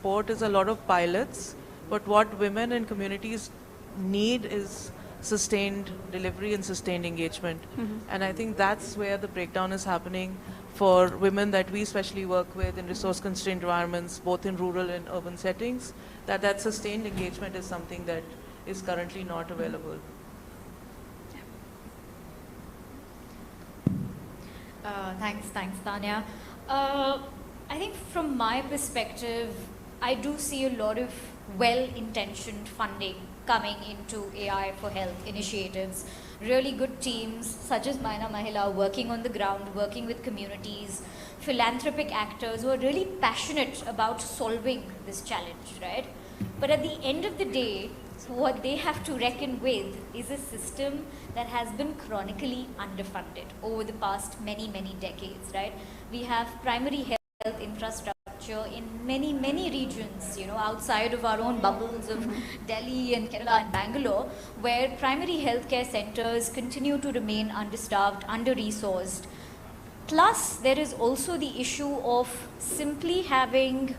support is a lot of pilots, but what women and communities need is sustained delivery and sustained engagement. And I think that's where the breakdown is happening for women that we especially work with in resource-constrained environments, both in rural and urban settings, that sustained engagement is something that is currently not available. Thanks, Tanya. I think from my perspective, I do see a lot of well-intentioned funding coming into AI for Health initiatives. Really good teams such as Maina Mahila working on the ground, working with communities, philanthropic actors who are really passionate about solving this challenge, right? But at the end of the day, what they have to reckon with is a system that has been chronically underfunded over the past many decades, right? We have primary health infrastructure in many regions, outside of our own bubbles of Delhi and Kerala and Bangalore, where primary healthcare centers continue to remain understaffed, under-resourced. Plus, there is also the issue of simply having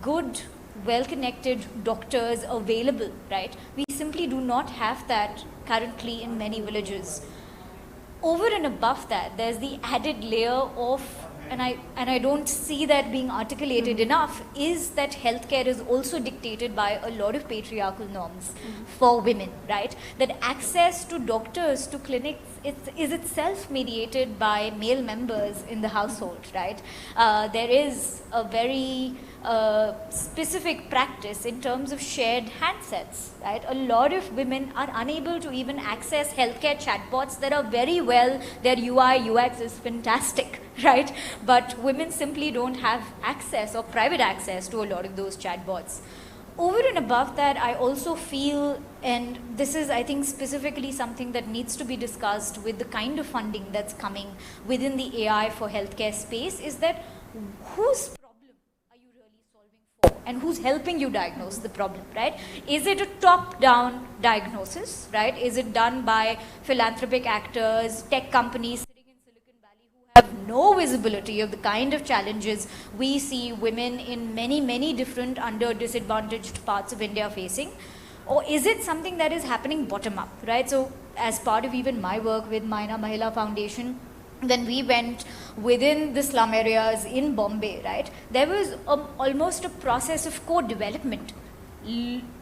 good, well-connected doctors available, right? We simply do not have that currently in many villages. Over and above that, there's the added layer of, and I don't see that being articulated enough, is that healthcare is also dictated by a lot of patriarchal norms for women, right? That access to doctors, to clinics, is itself mediated by male members in the household, right? There is a very specific practice in terms of shared handsets, right? A lot of women are unable to even access healthcare chatbots that are very well, their UI, UX is fantastic, right? But women simply don't have access or private access to a lot of those chatbots. Over and above that, I also feel, and this is, I think, specifically something that needs to be discussed with the kind of funding that's coming within the AI for healthcare space, is that whose problem are you really solving for? And who's helping you diagnose the problem, right? Is it a top-down diagnosis, right? Is it done by philanthropic actors, tech companies sitting in Silicon Valley who have no visibility of the kind of challenges we see women in many different under-disadvantaged parts of India facing? Or is it something that is happening bottom-up, right? So as part of even my work with Maina Mahila Foundation, when we went within the slum areas in Bombay, right, there was almost a process of co-development,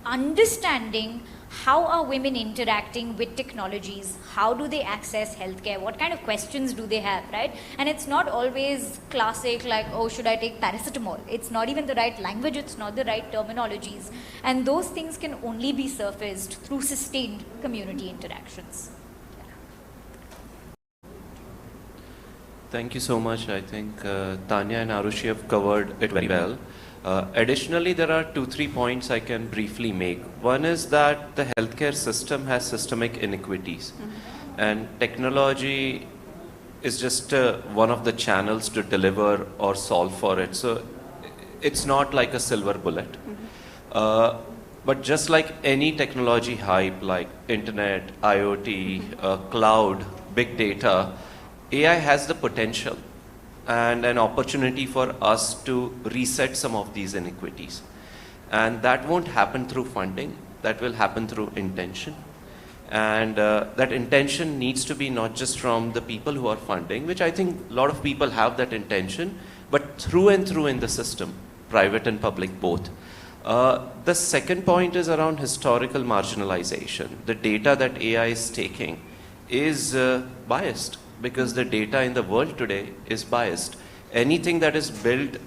understanding how are women interacting with technologies, how do they access healthcare, what kind of questions do they have, right? And it's not always classic like, oh, should I take paracetamol? It's not even the right language, it's not the right terminologies. And those things can only be surfaced through sustained community interactions. Thank you so much. I think Tanya and Arushi have covered it very well. Additionally, there are 2-3 points I can briefly make. One is that the healthcare system has systemic inequities, and technology is just one of the channels to deliver or solve for it. So it's not like a silver bullet. But just like any technology hype, like internet, IoT, cloud, big data, AI has the potential and an opportunity for us to reset some of these inequities. And that won't happen through funding, that will happen through intention. And that intention needs to be not just from the people who are funding, which I think a lot of people have that intention, but through and through in the system, private and public both. The second point is around historical marginalization. The data that AI is taking is biased, because the data in the world today is biased. Anything that is built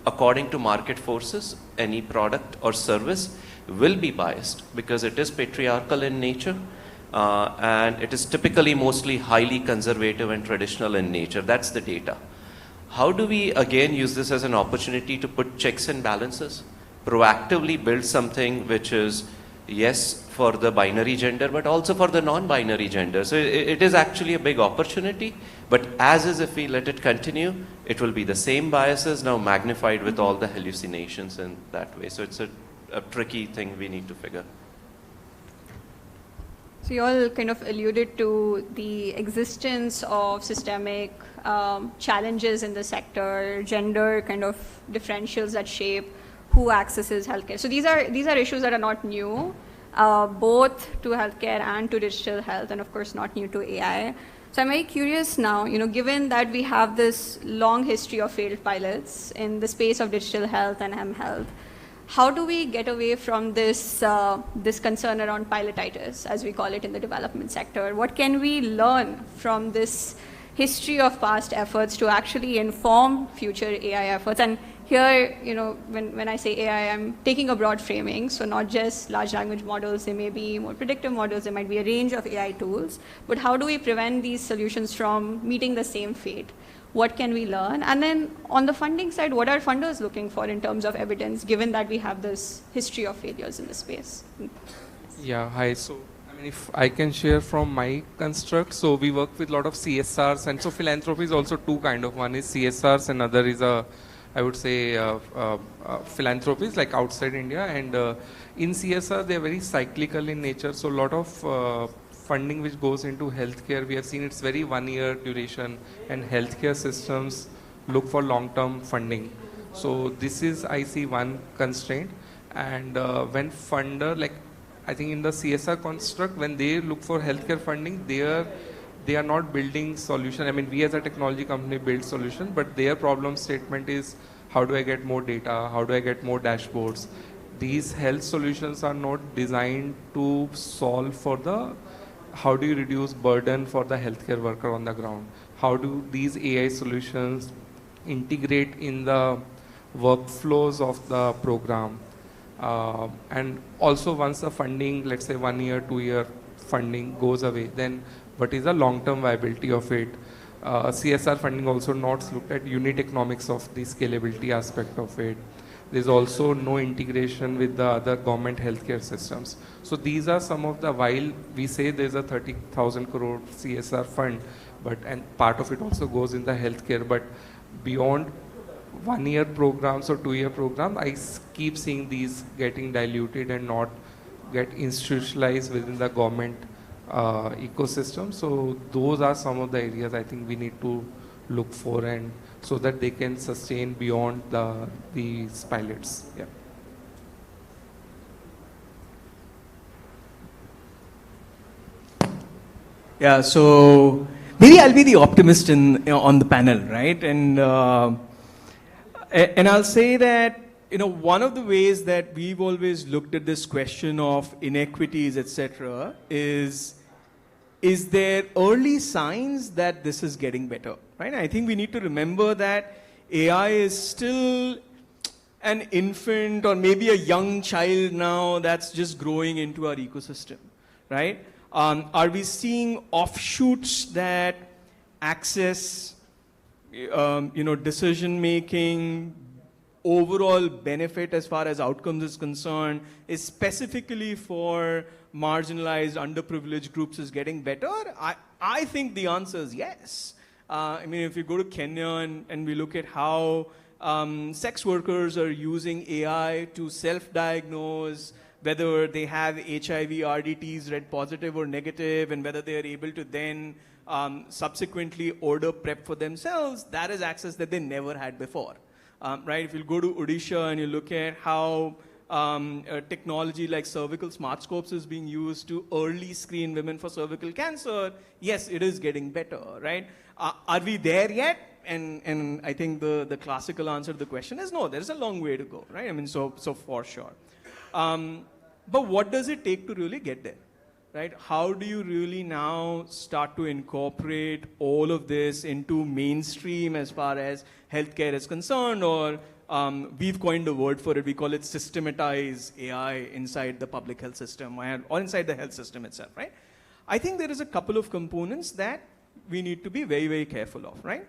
according to market forces, any product or service, will be biased because it is patriarchal in nature, and it is typically mostly highly conservative and traditional in nature. That's the data. How do we again use this as an opportunity to put checks and balances, proactively build something which is, yes, for the binary gender, but also for the non-binary gender. So it is actually a big opportunity, but as is, if we let it continue, it will be the same biases now magnified with all the hallucinations in that way. So it's a tricky thing we need to figure. So you all kind of alluded to the existence of systemic challenges in the sector, gender kind of differentials that shape who accesses healthcare. So these are issues that are not new, both to healthcare and to digital health, and of course not new to AI. So I'm very curious now, given that we have this long history of failed pilots in the space of digital health and mHealth, how do we get away from this concern around pilotitis, as we call it in the development sector? What can we learn from this history of past efforts to actually inform future AI efforts? And here, when I say AI, I'm taking a broad framing, so not just large language models, they may be more predictive models, there might be a range of AI tools, but how do we prevent these solutions from meeting the same fate? What can we learn? And then on the funding side, what are funders looking for in terms of evidence, given that we have this history of failures in this space? Yeah, hi. So, if I can share from my construct, so we work with a lot of CSRs, and so philanthropy is also two kind of. One is CSRs, and other is I would say philanthropies like outside India, and in CSR they are very cyclical in nature. So a lot of funding which goes into healthcare, we have seen it's very 1 year duration, and healthcare systems look for long-term funding. So this is, I see, one constraint. And when funder, like I think in the CSR construct, when they look for healthcare funding, they are not building solution. I mean, we as a technology company build solution, but their problem statement is, how do I get more data? How do I get more dashboards? These health solutions are not designed to solve for how do you reduce burden for the healthcare worker on the ground? How do these AI solutions integrate in the workflows of the program? And also once the funding, let's say 1 year, 2 year funding goes away, then what is the long-term viability of it? CSR funding also not looked at unit economics of the scalability aspect of it. There's also no integration with the other government healthcare systems. So these are some of the, while we say there's a 30,000 crore CSR fund, and part of it also goes in the healthcare, but beyond 1 year programs or 2 year programs, I keep seeing these getting diluted and not get institutionalized within the government ecosystem. So those are some of the areas I think we need to look for, and so that they can sustain beyond these pilots. Yeah. Yeah. So maybe I'll be the optimist on the panel, right? And I'll say that one of the ways that we've always looked at this question of inequities, etc., is there early signs that this is getting better, right? I think we need to remember that AI is still an infant or maybe a young child now that's just growing into our ecosystem, right? Are we seeing offshoots that access, decision making, overall benefit as far as outcomes is concerned, is specifically for marginalized, underprivileged groups is getting better? I think the answer is yes. I mean, if you go to Kenya and we look at how sex workers are using AI to self-diagnose whether they have HIV, RDTs, red positive or negative, and whether they are able to then subsequently order PrEP for themselves, that is access that they never had before. Right? If you go to Odisha and you look at how technology like cervical smart scopes is being used to early screen women for cervical cancer, yes, it is getting better, right? Are we there yet? And I think the classical answer to the question is no, there's a long way to go, right? I mean, so for sure. But what does it take to really get there, right? How do you really now start to incorporate all of this into mainstream as far as healthcare is concerned, or we've coined a word for it, we call it systematize AI inside the public health system or inside the health system itself, right? I think there is a couple of components that we need to be very, very careful of, right?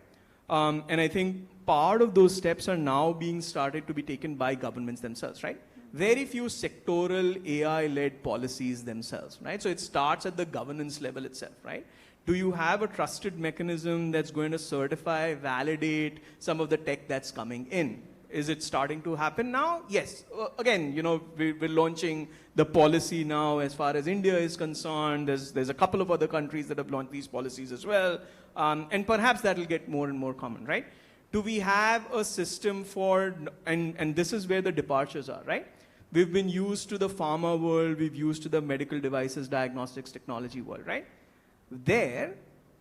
And I think part of those steps are now being started to be taken by governments themselves, right? Very few sectoral AI-led policies themselves, right? So it starts at the governance level itself, right? Do you have a trusted mechanism that's going to certify, validate some of the tech that's coming in? Is it starting to happen now? Yes. Again, we're launching the policy now as far as India is concerned. There's a couple of other countries that have launched these policies as well. And perhaps that will get more and more common, right? Do we have a system for, and this is where the departures are, right? We've been used to the pharma world, we've used to the medical devices, diagnostics, technology world, right? There,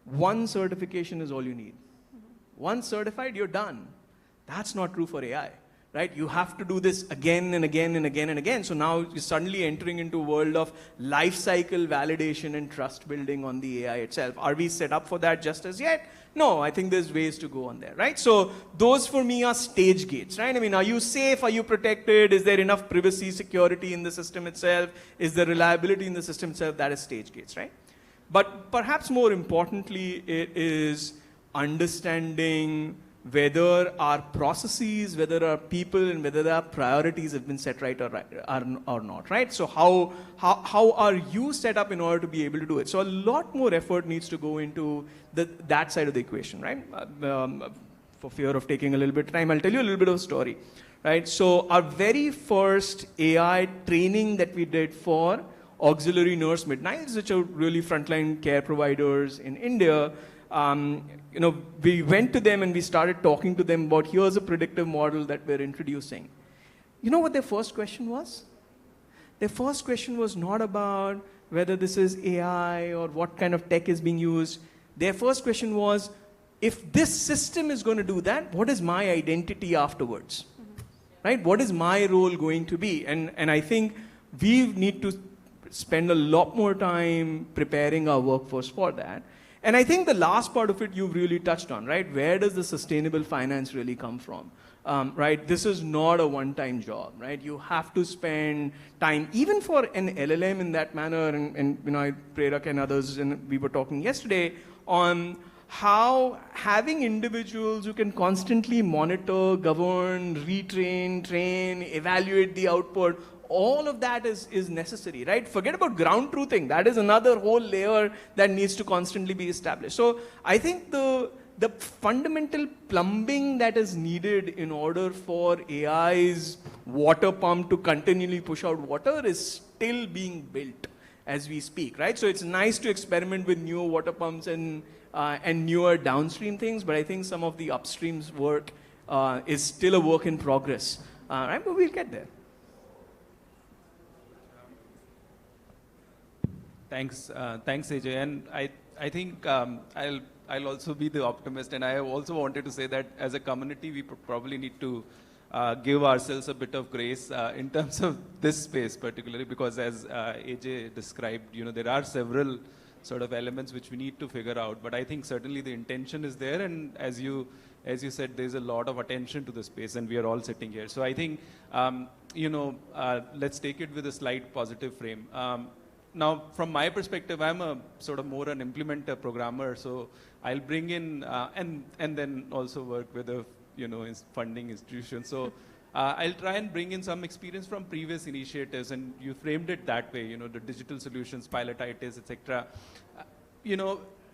one certification is all you need. Once certified, you're done. That's not true for AI, right? You have to do this again and again and again and again. So now you're suddenly entering into a world of life cycle validation and trust building on the AI itself. Are we set up for that just as yet? No, I think there's ways to go on there, right? So those for me are stage gates, right? I mean, are you safe? Are you protected? Is there enough privacy, security in the system itself? Is there reliability in the system itself? That is stage gates, right? But perhaps more importantly, it is understanding whether our processes, whether our people, and whether our priorities have been set right or not, right? So how are you set up in order to be able to do it? So a lot more effort needs to go into that side of the equation, right? For fear of taking a little bit of time, I'll tell you a little bit of a story, right? So our very first AI training that we did for auxiliary nurse midnights, which are really frontline care providers in India, we went to them and we started talking to them about here's a predictive model that we're introducing. You know what their first question was? Their first question was not about whether this is AI or what kind of tech is being used. Their first question was, if this system is going to do that, what is my identity afterwards? Right? What is my role going to be? And I think we need to spend a lot more time preparing our workforce for that. And I think the last part of it you've really touched on, right? Where does the sustainable finance really come from? Right? This is not a one-time job, right? You have to spend time, even for an LLM in that manner, and Prerak and others, and we were talking yesterday on how having individuals who can constantly monitor, govern, retrain, train, evaluate the output, all of that is necessary, right? Forget about ground truthing. That is another whole layer that needs to constantly be established. So I think the fundamental plumbing that is needed in order for AI's water pump to continually push out water is still being built as we speak, right? So it's nice to experiment with newer water pumps and newer downstream things, but I think some of the upstream's work is still a work in progress, right? But we'll get there. Thanks, Ajay. And I think I'll also be the optimist. And I also wanted to say that as a community, we probably need to give ourselves a bit of grace in terms of this space particularly, because as Ajay described, there are several sort of elements which we need to figure out. But I think certainly the intention is there. And as you said, there's a lot of attention to the space, and we are all sitting here. So I think, let's take it with a slight positive frame. Now, from my perspective, I'm a sort of more an implementer programmer, so I'll bring in and then also work with a funding institution. So I'll try and bring in some experience from previous initiatives, and you framed it that way. The digital solutions, pilotitis, etc.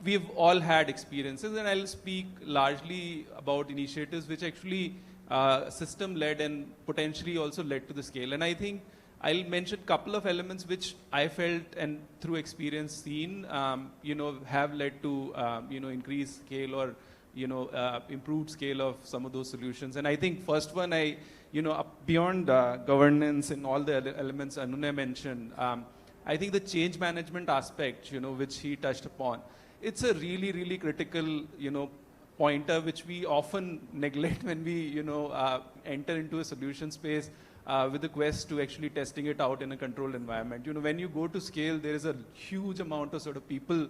We've all had experiences, and I'll speak largely about initiatives which actually system-led and potentially also led to the scale. And I think I'll mention a couple of elements which I felt and through experience seen, have led to, increased scale or, improved scale of some of those solutions. And I think first one, beyond governance and all the elements Anunay mentioned, I think the change management aspect, which he touched upon, it's a really, really critical, pointer which we often neglect when we, enter into a solution space. With the quest to actually testing it out in a controlled environment. When you go to scale, there is a huge amount of sort of people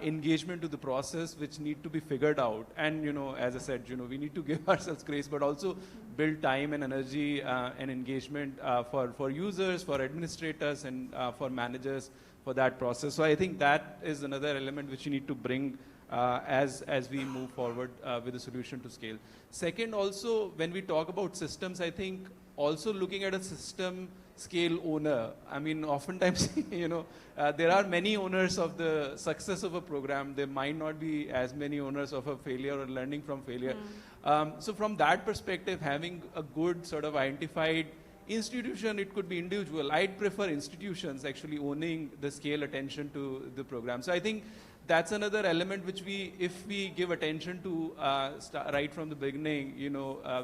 engagement to the process which need to be figured out. And, as I said, we need to give ourselves grace, but also build time and energy and engagement for users, for administrators, and for managers for that process. So I think that is another element which you need to bring as we move forward with the solution to scale. Second, also, when we talk about systems, I think also looking at a system scale owner. I mean, oftentimes, there are many owners of the success of a program. There might not be as many owners of a failure or learning from failure. So from that perspective, having a good sort of identified institution, it could be individual. I'd prefer institutions actually owning the scale attention to the program. So I think that's another element which if we give attention to right from the beginning,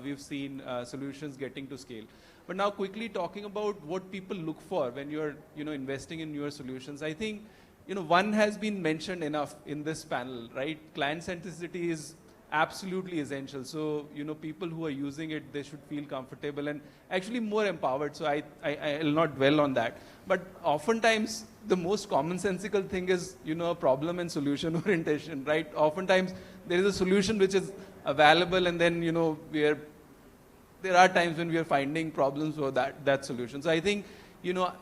we've seen solutions getting to scale. But now quickly talking about what people look for when you're, investing in newer solutions, I think, one has been mentioned enough in this panel, right? Client centricity is absolutely essential. So, people who are using it, they should feel comfortable and actually more empowered. So I'll not dwell on that. But oftentimes, the most commonsensical thing is, a problem and solution orientation, right? Oftentimes, there is a solution which is available, and then, there are times when we are finding problems for that solution. So I think,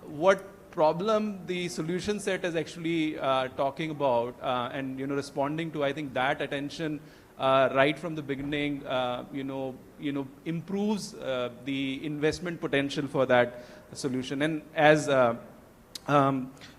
what problem the solution set is actually talking about and, responding to, I think that attention right from the beginning, improves the investment potential for that solution. And as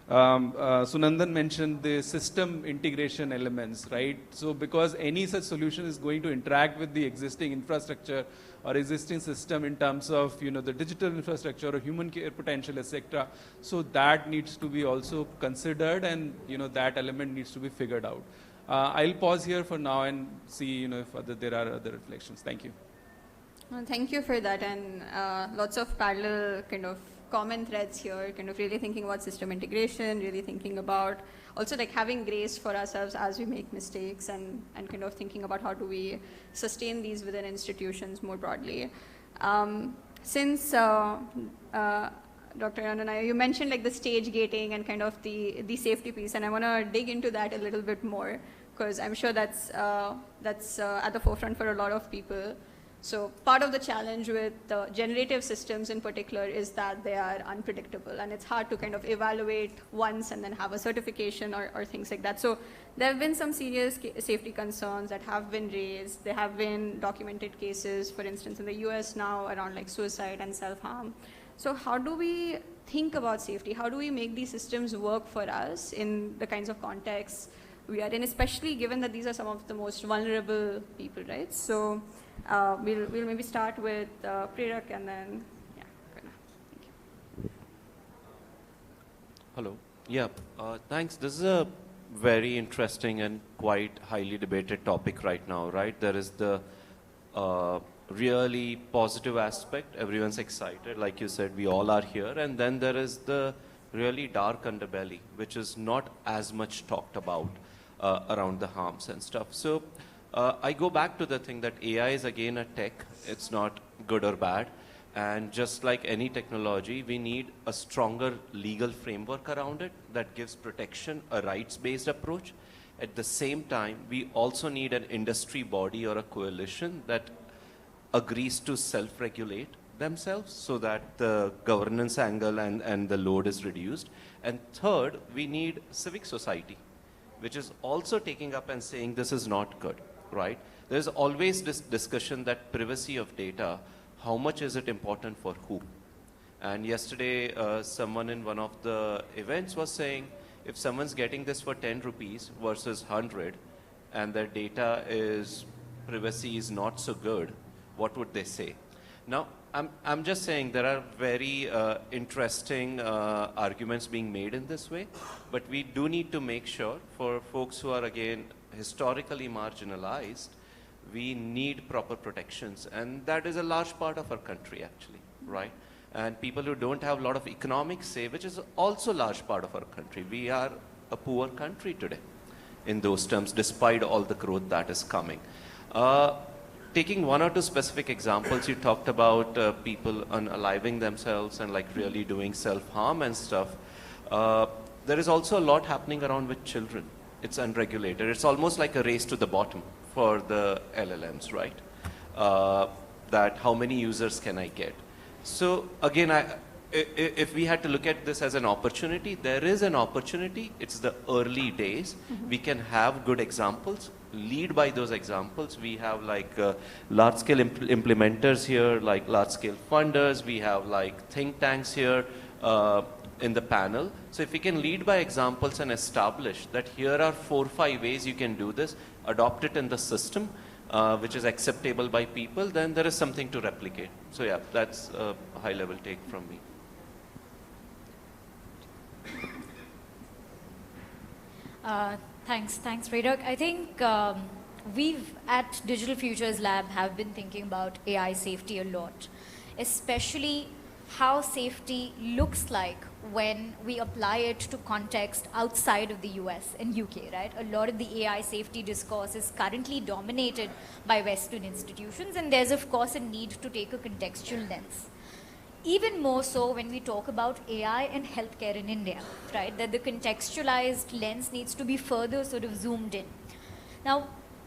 Sunandan mentioned, the system integration elements, right? So because any such solution is going to interact with the existing infrastructure or existing system in terms of, the digital infrastructure or human care potential, etc. So that needs to be also considered, and, that element needs to be figured out. I'll pause here for now and see, if there are other reflections. Thank you. Well, thank you for that, and lots of parallel kind of common threads here, kind of really thinking about system integration, really thinking about also like having grace for ourselves as we make mistakes, and kind of thinking about how do we sustain these within institutions more broadly. Since Dr. Ananaya, you mentioned like the stage gating and kind of the safety piece, and I want to dig into that a little bit more, because I'm sure that's at the forefront for a lot of people. So part of the challenge with generative systems in particular is that they are unpredictable, and it's hard to kind of evaluate once and then have a certification or things like that. So there have been some serious safety concerns that have been raised. There have been documented cases, for instance, in the US now around like suicide and self-harm. So how do we think about safety? How do we make these systems work for us in the kinds of contexts we are in, especially given that these are some of the most vulnerable people, right? So we'll maybe start with Prerak, and then, yeah, Karna. Thank you. Hello. Yeah, thanks. This is a very interesting and quite highly debated topic right now, right? There is the really positive aspect. Everyone's excited. Like you said, we all are here. And then there is the really dark underbelly, which is not as much talked about around the harms and stuff. So I go back to the thing that AI is again a tech. It's not good or bad. And just like any technology, we need a stronger legal framework around it that gives protection, a rights-based approach. At the same time, we also need an industry body or a coalition that agrees to self-regulate themselves so that the governance angle and the load is reduced. And third, we need civic society, which is also taking up and saying this is not good, right? There's always this discussion that privacy of data, how much is it important for who? And yesterday, someone in one of the events was saying, if someone's getting this for 10 rupees versus 100, and their data is, privacy is not so good, what would they say? Now, I'm just saying there are very interesting arguments being made in this way, but we do need to make sure for folks who are, again, historically marginalized, we need proper protections. And that is a large part of our country, actually, right? And people who don't have a lot of economic say, which is also a large part of our country. We are a poor country today in those terms, despite all the growth that is coming. Taking one or two specific examples, you talked about people unaliving themselves and like really doing self-harm and stuff. There is also a lot happening around with children. It's unregulated. It's almost like a race to the bottom for the LLMs, right? That how many users can I get? So again, if we had to look at this as an opportunity, there is an opportunity. It's the early days. We can have good examples, lead by those examples. We have like large-scale implementers here, like large-scale funders. We have like think tanks here in the panel. So if we can lead by examples and establish that here are 4 or 5 ways you can do this, adopt it in the system, which is acceptable by people, then there is something to replicate. So yeah, that's a high-level take from me. Thanks, Prerak. I think we've at Digital Futures Lab have been thinking about AI safety a lot, especially how safety looks like when we apply it to context outside of the US and UK, right? A lot of the AI safety discourse is currently dominated by Western institutions, and there's of course a need to take a contextual lens. Even more so when we talk about AI and healthcare in India, right? That the contextualized lens needs to be further sort of zoomed in. Now,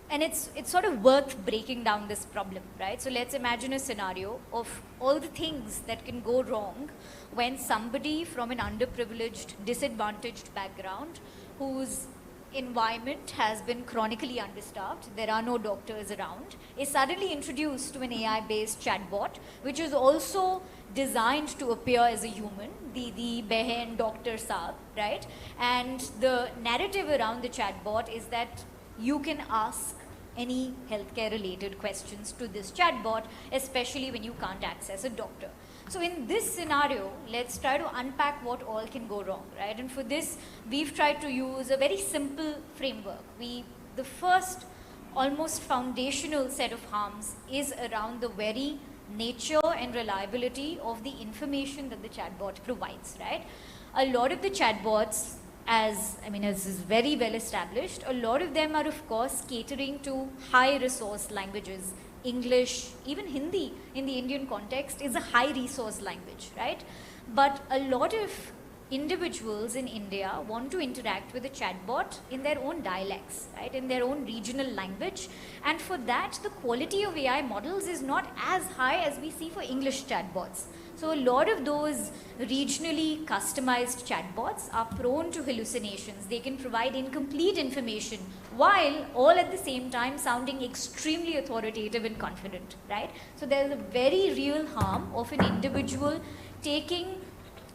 and it's sort of worth breaking down this problem, right? So let's imagine a scenario of all the things that can go wrong when somebody from an underprivileged, disadvantaged background whose environment has been chronically understaffed, there are no doctors around, is suddenly introduced to an AI-based chatbot, which is also designed to appear as a human, the Behen Dr. Saab, right? And the narrative around the chatbot is that you can ask any healthcare related questions to this chatbot, especially when you can't access a doctor. So in this scenario, let's try to unpack what all can go wrong, right? And for this, we've tried to use a very simple framework. The first almost foundational set of harms is around the very nature and reliability of the information that the chatbot provides, right? A lot of the chatbots, as is very well established, a lot of them are of course catering to high resource languages. English, even Hindi in the Indian context is a high resource language, right? But a lot of individuals in India want to interact with a chatbot in their own dialects, right? In their own regional language. And for that, the quality of AI models is not as high as we see for English chatbots. So a lot of those regionally customized chatbots are prone to hallucinations. They can provide incomplete information while all at the same time sounding extremely authoritative and confident, right? So there's a very real harm of an individual taking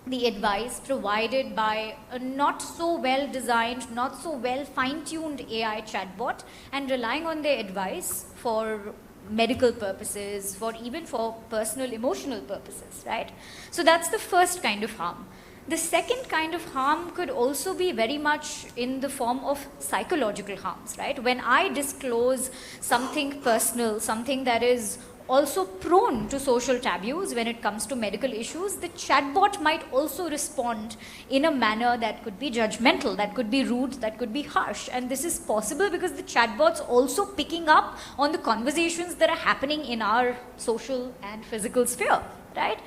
the advice provided by a not so well designed, not so well fine-tuned AI chatbot and relying on their advice for medical purposes, even for personal emotional purposes, right? So that's the first kind of harm. The second kind of harm could also be very much in the form of psychological harms, right? When I disclose something personal, something that is also prone to social taboos when it comes to medical issues, the chatbot might also respond in a manner that could be judgmental, that could be rude, that could be harsh. And this is possible because the chatbot's also picking up on the conversations that are happening in our social and physical sphere, right?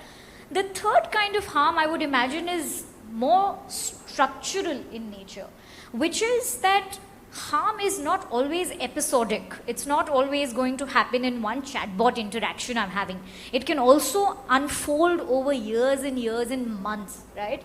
The third kind of harm I would imagine is more structural in nature, which is that harm is not always episodic. It's not always going to happen in one chatbot interaction I'm having. It can also unfold over years and years and months, right?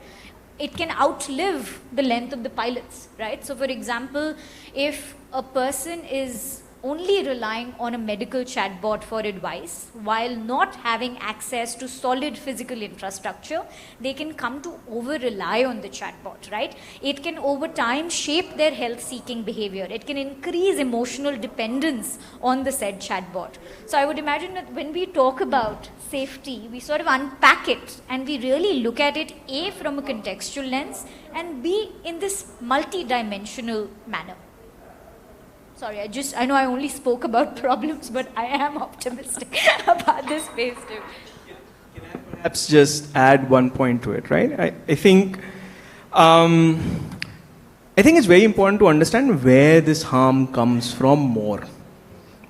It can outlive the length of the pilots, right? So for example, if a person is only relying on a medical chatbot for advice while not having access to solid physical infrastructure, they can come to over-rely on the chatbot, right? It can over time shape their health-seeking behavior. It can increase emotional dependence on the said chatbot. So I would imagine that when we talk about safety, we sort of unpack it and we really look at it A, from a contextual lens, and B, in this multi-dimensional manner. Sorry, I know I only spoke about problems, but I am optimistic about this space too. Can I perhaps just add one point to it, right? I think it's very important to understand where this harm comes from more,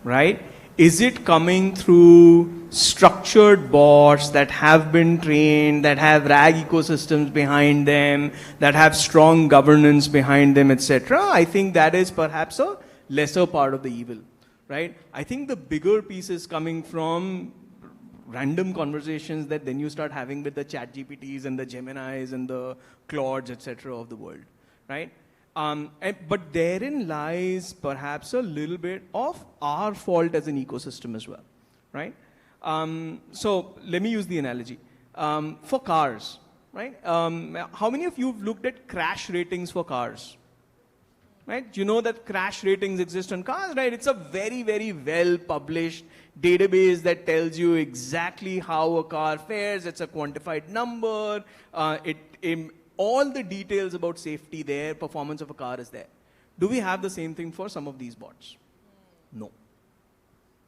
right? Is it coming through structured bots that have been trained, that have RAG ecosystems behind them, that have strong governance behind them, etc.? I think that is perhaps a lesser part of the evil, right? I think the bigger piece is coming from random conversations that then you start having with the chat GPTs and the Geminis and the Claudes, etc. of the world, right? But therein lies perhaps a little bit of our fault as an ecosystem as well, right? So let me use the analogy. For cars, right? How many of you have looked at crash ratings for cars? Right? You know that crash ratings exist on cars, right? It's a very, very well-published database that tells you exactly how a car fares. It's a quantified number. All the details about safety there, performance of a car is there, Do we have the same thing for some of these bots? No.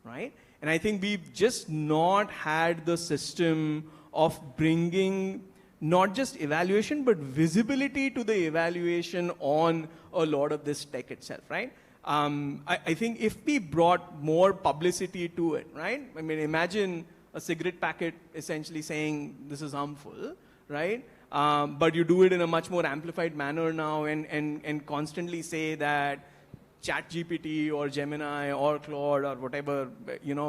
Right? And I think we've just not had the system of bringing not just evaluation, but visibility to the evaluation on a lot of this tech itself, right? I think if we brought more publicity to it, right? I mean, imagine a cigarette packet essentially saying this is harmful, right? But you do it in a much more amplified manner now and constantly say that ChatGPT or Gemini or Claude or whatever,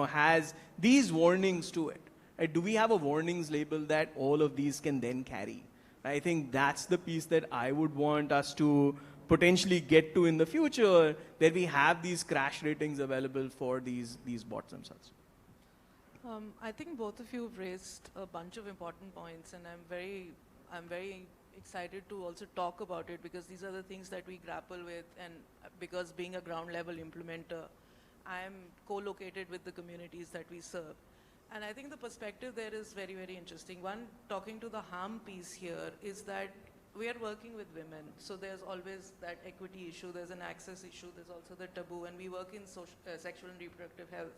has these warnings to it. Right? Do we have a warnings label that all of these can then carry? I think that's the piece that I would want us to potentially get to in the future, that we have these crash ratings available for these bots themselves. I think both of you have raised a bunch of important points, and I'm very excited to also talk about it, because these are the things that we grapple with, and because being a ground level implementer, I'm co-located with the communities that we serve. And I think the perspective there is very, very interesting. One, talking to the harm piece here, is that we are working with women. So there's always that equity issue, there's an access issue, there's also the taboo, and we work in sexual and reproductive health.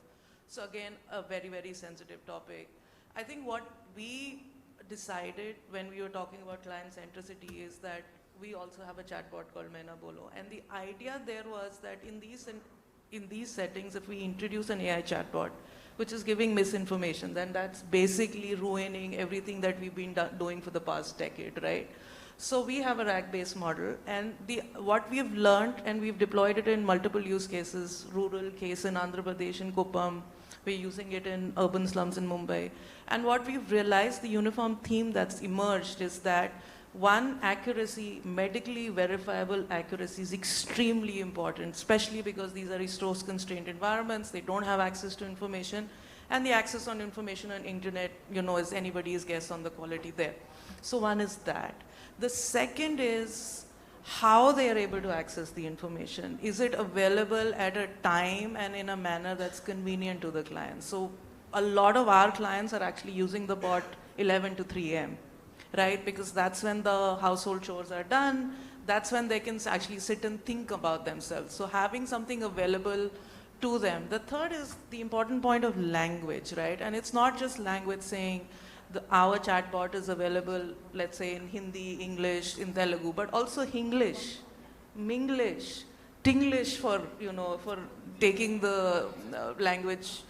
So again, a very, very sensitive topic. I think what we decided when we were talking about client centricity is that we also have a chatbot called Mena Bolo. And the idea there was that in these settings, if we introduce an AI chatbot, which is giving misinformation, then that's basically ruining everything that we've been doing for the past decade, right? So we have a RAG-based model, and what we've learned, and we've deployed it in multiple use cases, rural case in Andhra Pradesh, in Kuppam, we're using it in urban slums in Mumbai. And what we've realized, the uniform theme that's emerged is that one, accuracy, medically verifiable accuracy is extremely important, especially because these are resource-constrained environments, they don't have access to information, and the access on information on internet, is anybody's guess on the quality there. So one is that. The second is how they are able to access the information. Is it available at a time and in a manner that's convenient to the client? So a lot of our clients are actually using the bot 11 to 3 a.m. right? Because that's when the household chores are done. That's when they can actually sit and think about themselves. So having something available to them. The third is the important point of language, right? And it's not just language saying our chatbot is available, let's say in Hindi, English, in Telugu, but also Hinglish, Minglish, Tinglish for taking the language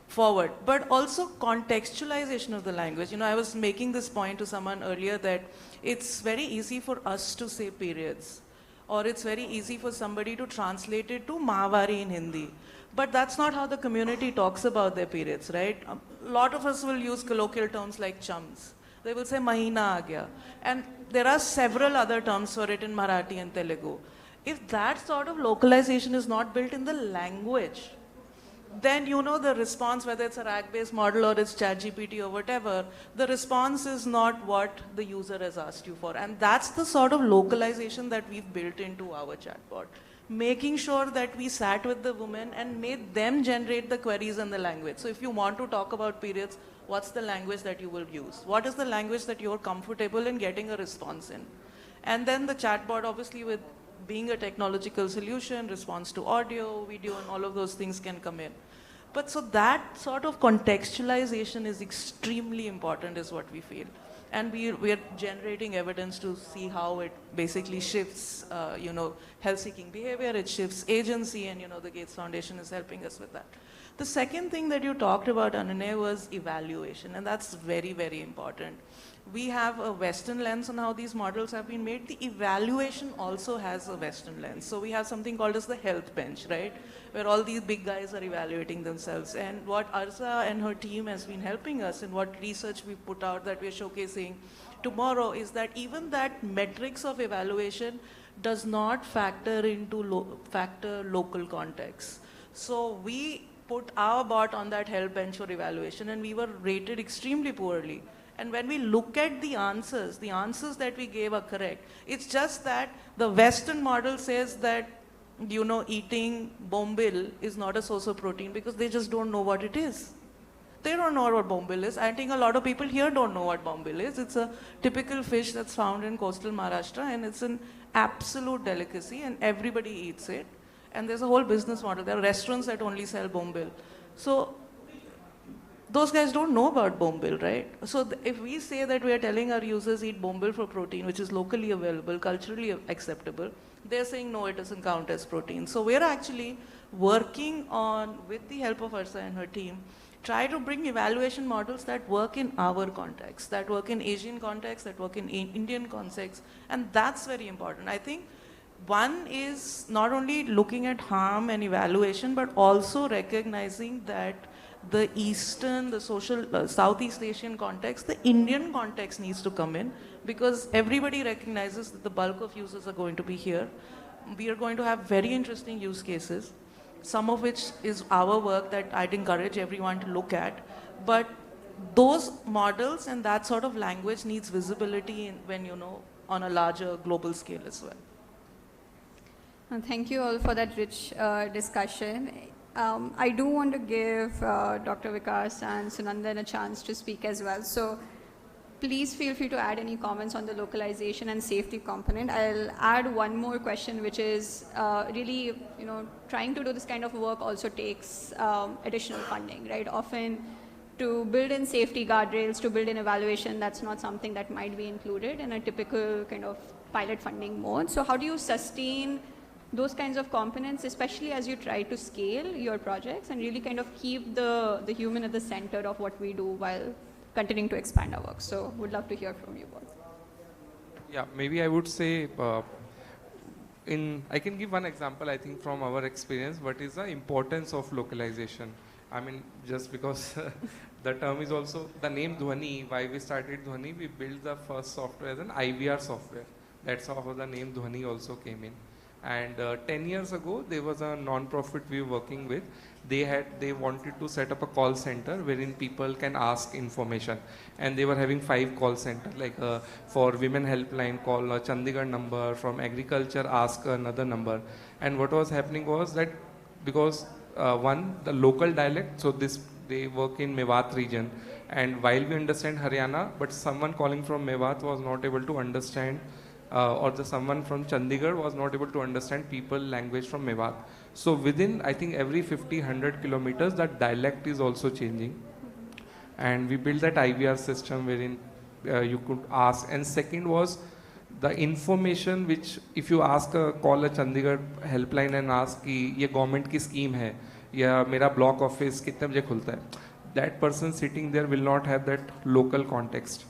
forward, but also contextualization of the language. I was making this point to someone earlier that it's very easy for us to say periods, or it's very easy for somebody to translate it to Mahavari in Hindi. But that's not how the community talks about their periods, right? A lot of us will use colloquial terms like chums. They will say mahina aa gaya. And there are several other terms for it in Marathi and Telugu. If that sort of localization is not built in the language, then the response, whether it's a RAG-based model or it's ChatGPT or whatever, the response is not what the user has asked you for. And that's the sort of localization that we've built into our chatbot. Making sure that we sat with the women and made them generate the queries in the language. So if you want to talk about periods, what's the language that you will use? What is the language that you're comfortable in getting a response in? And then the chatbot, obviously with being a technological solution, response to audio, video, and all of those things can come in. But so that sort of contextualization is extremely important, is what we feel. And we are generating evidence to see how it basically shifts, health-seeking behavior, it shifts agency, and the Gates Foundation is helping us with that. The second thing that you talked about, Anane, was evaluation, and that's very, very important. We have a Western lens on how these models have been made. The evaluation also has a Western lens. So we have something called as the health bench, right? Where all these big guys are evaluating themselves. And what Arza and her team has been helping us, and what research we put out that we're showcasing tomorrow, is that even that metrics of evaluation does not factor into local context. So we put our bot on that health bench for evaluation, and we were rated extremely poorly. And when we look at the answers that we gave are correct. It's just that the Western model says that, eating bombil is not a source of protein because they just don't know what it is. they don't know what bombil is. I think a lot of people here don't know what bombil is. It's a typical fish that's found in coastal Maharashtra, and it's an absolute delicacy, and everybody eats it. And there's a whole business model. There are restaurants that only sell bombil. So those guys don't know about bombil, right? So if we say that we are telling our users eat bombil for protein, which is locally available, culturally acceptable, they're saying no, it doesn't count as protein. So we're actually working on, with the help of Arsa and her team, try to bring evaluation models that work in our context, that work in Asian context, that work in Indian context, and that's very important. I think one is not only looking at harm and evaluation, but also recognizing that the Eastern, the social, Southeast Asian context, the Indian context needs to come in, because everybody recognizes that the bulk of users are going to be here. We are going to have very interesting use cases, some of which is our work that I'd encourage everyone to look at. But those models and that sort of language needs visibility when, you know, on a larger global scale as well. Thank you all for that rich discussion. I do want to give Dr. Vikas and Sunandan a chance to speak as well. So please feel free to add any comments on the localization and safety component. I'll add one more question, which is really, you know, trying to do this kind of work also takes additional funding, right? Often to build in safety guardrails, to build in evaluation, that's not something that might be included in a typical kind of pilot funding mode. So how do you sustain those kinds of components, especially as you try to scale your projects and really kind of keep the human at the center of what we do while continuing to expand our work? So would love to hear from you both. Yeah, maybe I would say, I can give one example, I think, from our experience. What is the importance of localization? I mean, just because the term is also, the name Dhwani, why we started Dhwani, we built the first software as an IVR software. That's how the name Dhwani also came in. And 10 years ago, there was a non-profit we were working with. They wanted to set up a call center wherein people can ask information. And they were having 5 call centers, like for women helpline, call a Chandigarh number, from agriculture, ask another number. And what was happening was that because one, the local dialect, so they work in Mewat region. And while we understand Haryana, but someone calling from Mewat was not able to understand someone from Chandigarh was not able to understand people language from Mewat. So within, I think, every 50-100 kilometers, that dialect is also changing. And we built that IVR system wherein you could ask. And second was the information which, if you call a Chandigarh helpline and ask कि ये government की scheme है या मेरा block office कितने बजे खुलता है, that person sitting there will not have that local context.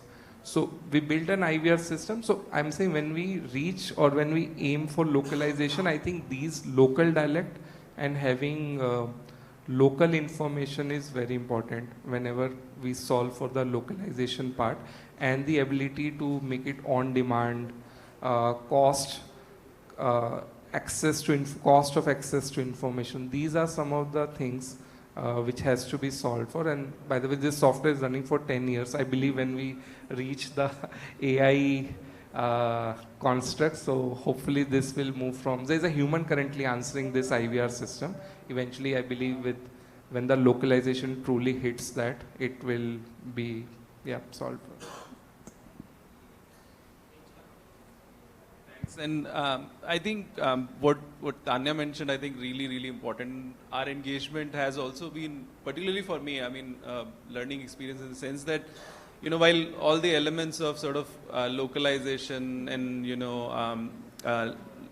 So we built an IVR system. So I'm saying when we reach or when we aim for localization, I think these local dialect and having local information is very important whenever we solve for the localization part, and the ability to make it on demand, cost of access to information. These are some of the things which has to be solved for. And by the way, this software is running for 10 years. I believe when we reach the AI construct, so hopefully this will move from, there's a human currently answering this IVR system. Eventually, I believe when the localization truly hits that, it will be solved. And I think what Tanya mentioned, I think really important. Our engagement has also been, particularly for me, I mean, learning experience in the sense that, you know, while all the elements of sort of localization and, you know,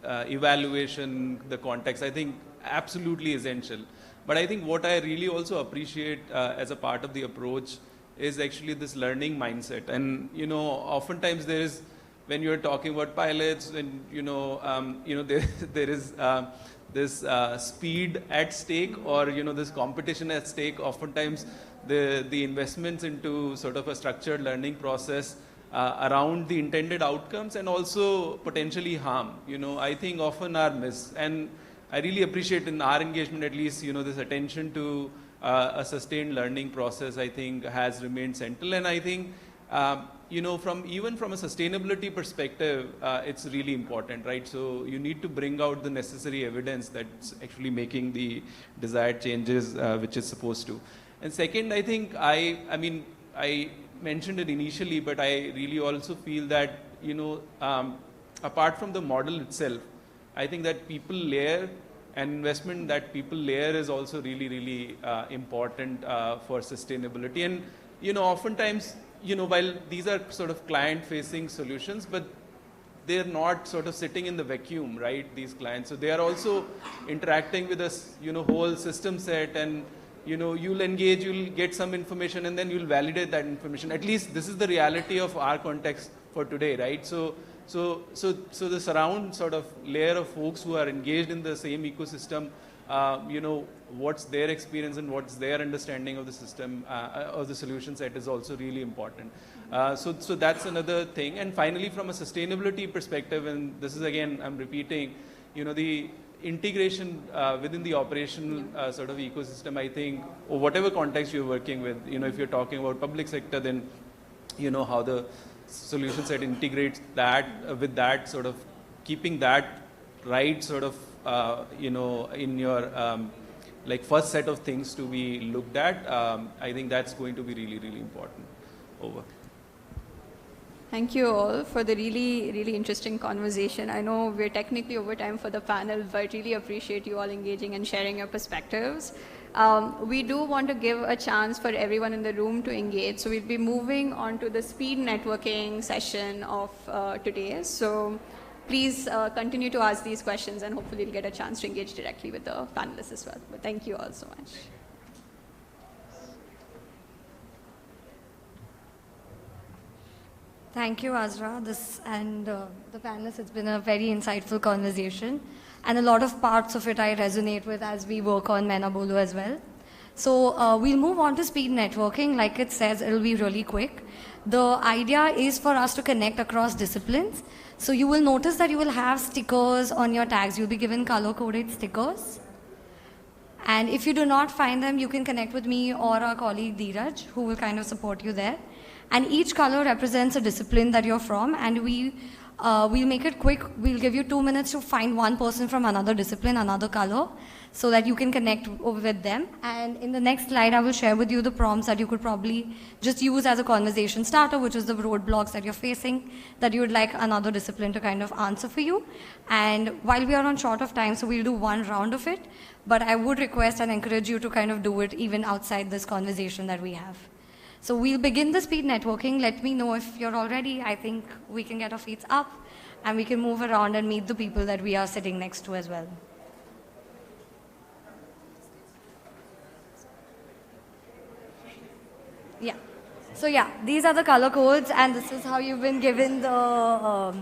evaluation, the context, I think absolutely essential. But I think what I really also appreciate as a part of the approach is actually this learning mindset. And, you know, oftentimes there is, when you're talking about pilots, and there is this speed at stake, or this competition at stake. Oftentimes, the investments into sort of a structured learning process around the intended outcomes and also potentially harm, I think often are missed. And I really appreciate in our engagement, at least, this attention to a sustained learning process, I think, has remained central. And I think even from a sustainability perspective, it's really important, right? So you need to bring out the necessary evidence that's actually making the desired changes, which is supposed to. And second, I think I mean, I mentioned it initially, but I really also feel that, apart from the model itself, I think that people layer and investment that people layer is also really, really important for sustainability. And, oftentimes, while these are sort of client-facing solutions, but they're not sort of sitting in the vacuum, right, these clients. So they are also interacting with us, whole system set, and, you'll engage, you'll get some information, and then you'll validate that information. At least this is the reality of our context for today, right? So the surround sort of layer of folks who are engaged in the same ecosystem, what's their experience and what's their understanding of the system, of the solution set is also really important. So that's another thing. And finally, from a sustainability perspective, and this is again, I'm repeating, the integration within the operational sort of ecosystem, I think, or whatever context you're working with, if you're talking about public sector, then, how the solution set integrates that with that sort of keeping that right sort of, in your like first set of things to be looked at. I think that's going to be really, really important. Over. Thank you all for the really, really interesting conversation. I know we're technically over time for the panel, but really appreciate you all engaging and sharing your perspectives. We do want to give a chance for everyone in the room to engage. So we'll be moving on to the speed networking session of today. So please continue to ask these questions, and hopefully you'll get a chance to engage directly with the panelists as well. But thank you all so much. Thank you, Azra, and the panelists. It's been a very insightful conversation, and a lot of parts of it I resonate with as we work on Menabolo as well. So we'll move on to speed networking. Like it says, it'll be really quick. The idea is for us to connect across disciplines. So you will notice that you will have stickers on your tags. You'll be given color-coded stickers. And if you do not find them, you can connect with me or our colleague Dheeraj, who will kind of support you there. And each color represents a discipline that you're from, and we'll make it quick. We'll give you 2 minutes to find one person from another discipline, another color, so that you can connect with them. And in the next slide, I will share with you the prompts that you could probably just use as a conversation starter, which is the roadblocks that you're facing, that you would like another discipline to kind of answer for you. And while we are on short of time, so we'll do one round of it, but I would request and encourage you to kind of do it even outside this conversation that we have. So we'll begin the speed networking. Let me know if you're all ready. I think we can get our feet up and we can move around and meet the people that we are sitting next to as well. Yeah. So yeah, these are the color codes, and this is how you've been given the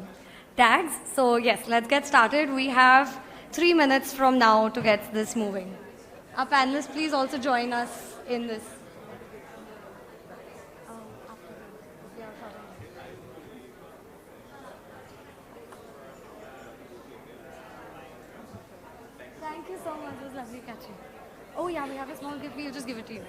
tags. So yes, let's get started. We have 3 minutes from now to get this moving. Our panelists, please also join us in this. Thank you so much. It was lovely catching. Oh yeah, we have a small gift. We'll just give it to you.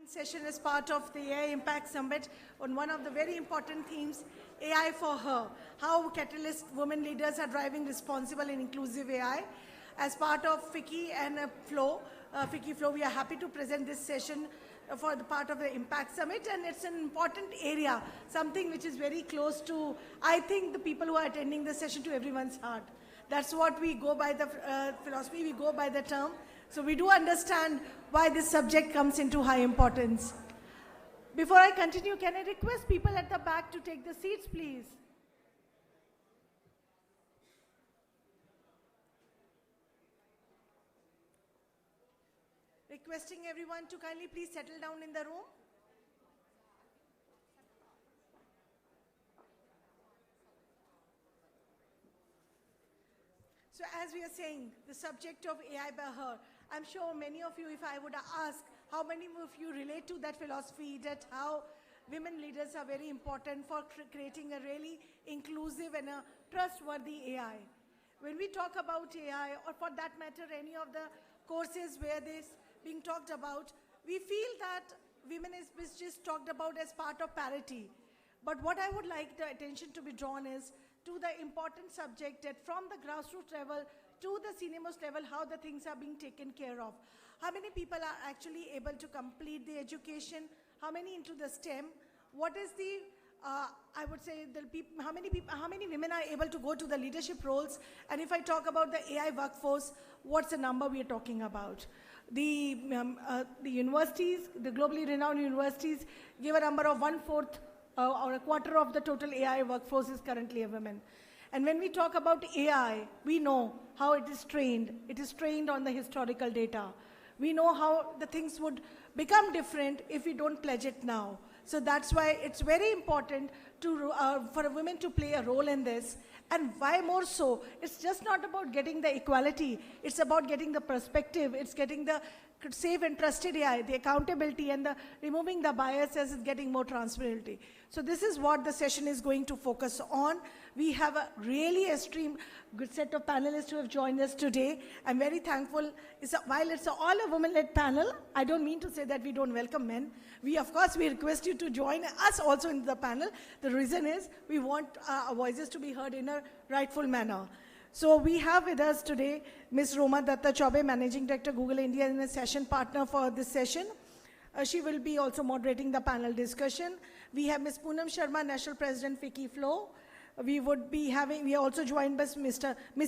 Session as part of the AI Impact Summit on one of the very important themes, AI for Her, how catalyst women leaders are driving responsible and inclusive AI. As part of FICCI and FICCI Flow, we are happy to present this session for the part of the Impact Summit, and it's an important area, something which is very close to, I think, the people who are attending the session, to everyone's heart. That's what we go by the philosophy, we go by the term. So we do understand why this subject comes into high importance. Before I continue, can I request people at the back to take the seats, please? Requesting everyone to kindly please settle down in the room. So as we are saying, the subject of AI by her, I'm sure many of you, if I would ask, how many of you relate to that philosophy, that how women leaders are very important for creating a really inclusive and a trustworthy AI. When we talk about AI, or for that matter, any of the courses where this being talked about, we feel that women is just talked about as part of parity. But what I would like the attention to be drawn is to the important subject that from the grassroots level to the senior-most level, how the things are being taken care of. How many people are actually able to complete the education? How many into the STEM? What is the, I would say, how many women are able to go to the leadership roles? And if I talk about the AI workforce, what's the number we are talking about? The universities, the globally renowned universities, give a number of 1/4 or a quarter of the total AI workforce is currently a women. And when we talk about AI, we know how it is trained. It is trained on the historical data. We know how the things would become different if we don't pledge it now. So that's why it's very important to, for a woman to play a role in this. And why more so? It's just not about getting the equality. It's about getting the perspective. It's getting the safe and trusted AI, the accountability, and the removing the biases is getting more transparency. So this is what the session is going to focus on. We have a really esteemed good set of panelists who have joined us today. I'm very thankful. While it's all a women-led panel, I don't mean to say that we don't welcome men. We, of course, we request you to join us also in the panel. The reason is we want our voices to be heard in a rightful manner. So we have with us today Ms. Roma Datta Chaube, Managing Director, Google India, and a session partner for this session. She will be also moderating the panel discussion. We have Ms. Poonam Sharma, National President, FICCI Flow. We are also joined by Ms.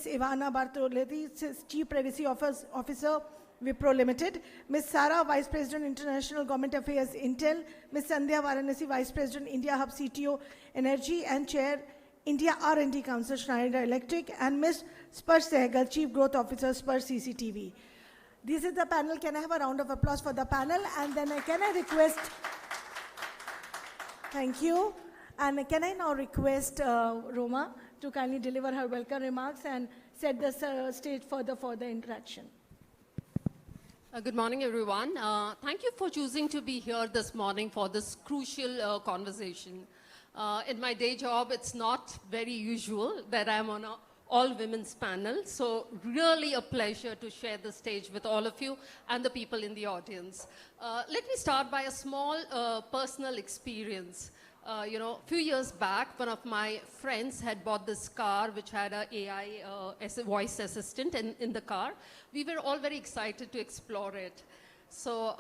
Ivana Bartoletti, Chief Privacy Officer, Wipro Limited. Ms. Sara, Vice President, International Government Affairs, Intel. Ms. Sandhya Varanasi, Vice President, India Hub CTO, Energy, and Chair, India R&D Council, Schneider Electric, and Ms. Sparsh Sehgal, Chief Growth Officer, Sparsh CCTV. This is the panel. Can I have a round of applause for the panel? And then can I request, thank you. And can I now request Roma to kindly deliver her welcome remarks and set the stage for the further interaction. Good morning, everyone. Thank you for choosing to be here this morning for this crucial conversation. In my day job, it's not very usual that I'm on an all-women's panel, so really a pleasure to share the stage with all of you and the people in the audience. Let me start by a small personal experience. A few years back, one of my friends had bought this car which had an AI voice assistant in the car. We were all very excited to explore it. So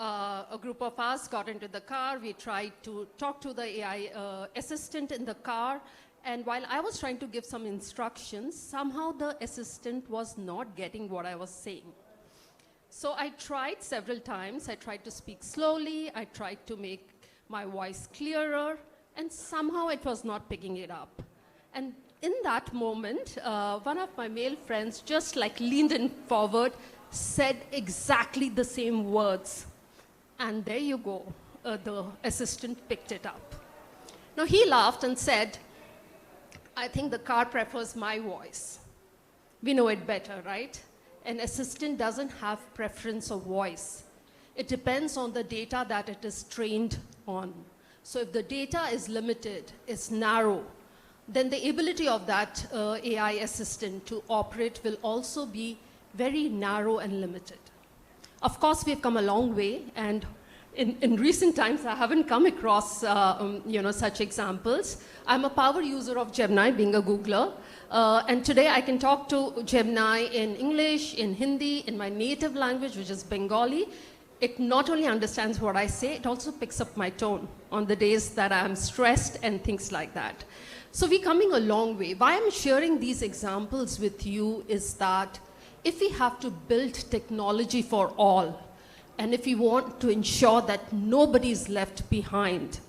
a group of us got into the car. We tried to talk to the AI assistant in the car. And while I was trying to give some instructions, somehow the assistant was not getting what I was saying. So I tried several times. I tried to speak slowly. I tried to make my voice clearer. And somehow it was not picking it up. And in that moment, one of my male friends just like leaned in forward, said exactly the same words. And there you go, the assistant picked it up. Now he laughed and said, I think the car prefers my voice. We know it better, right? An assistant doesn't have preference of voice. It depends on the data that it is trained on. So if the data is limited, is narrow, then the ability of that AI assistant to operate will also be very narrow and limited. Of course, we've come a long way, and in recent times, I haven't come across such examples. I'm a power user of Gemini, being a Googler. And today I can talk to Gemini in English, in Hindi, in my native language, which is Bengali. It not only understands what I say, it also picks up my tone on the days that I'm stressed and things like that. So we're coming a long way. Why I'm sharing these examples with you is that if we have to build technology for all, and if we want to ensure that nobody is left behind,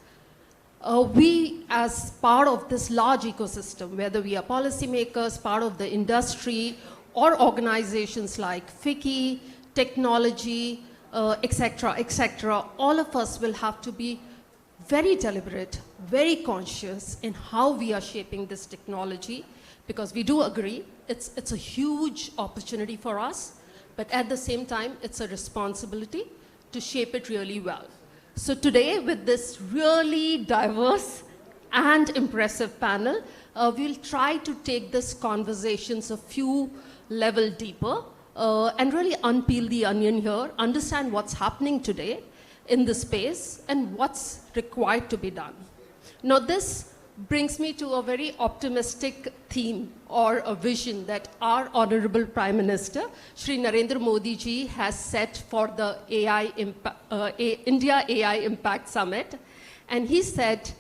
we as part of this large ecosystem, whether we are policymakers, part of the industry, or organizations like FICCI, technology, etc., all of us will have to be very deliberate, very conscious in how we are shaping this technology, because we do agree it's a huge opportunity for us, but at the same time, it's a responsibility to shape it really well. So today, with this really diverse and impressive panel, we'll try to take this conversations a few level deeper and really unpeel the onion here, understand what's happening today in the space and what's required to be done. Now, this brings me to a very optimistic theme or a vision that our Honorable Prime Minister, Shri Narendra Modi ji, has set for the India AI Impact Summit. And he said,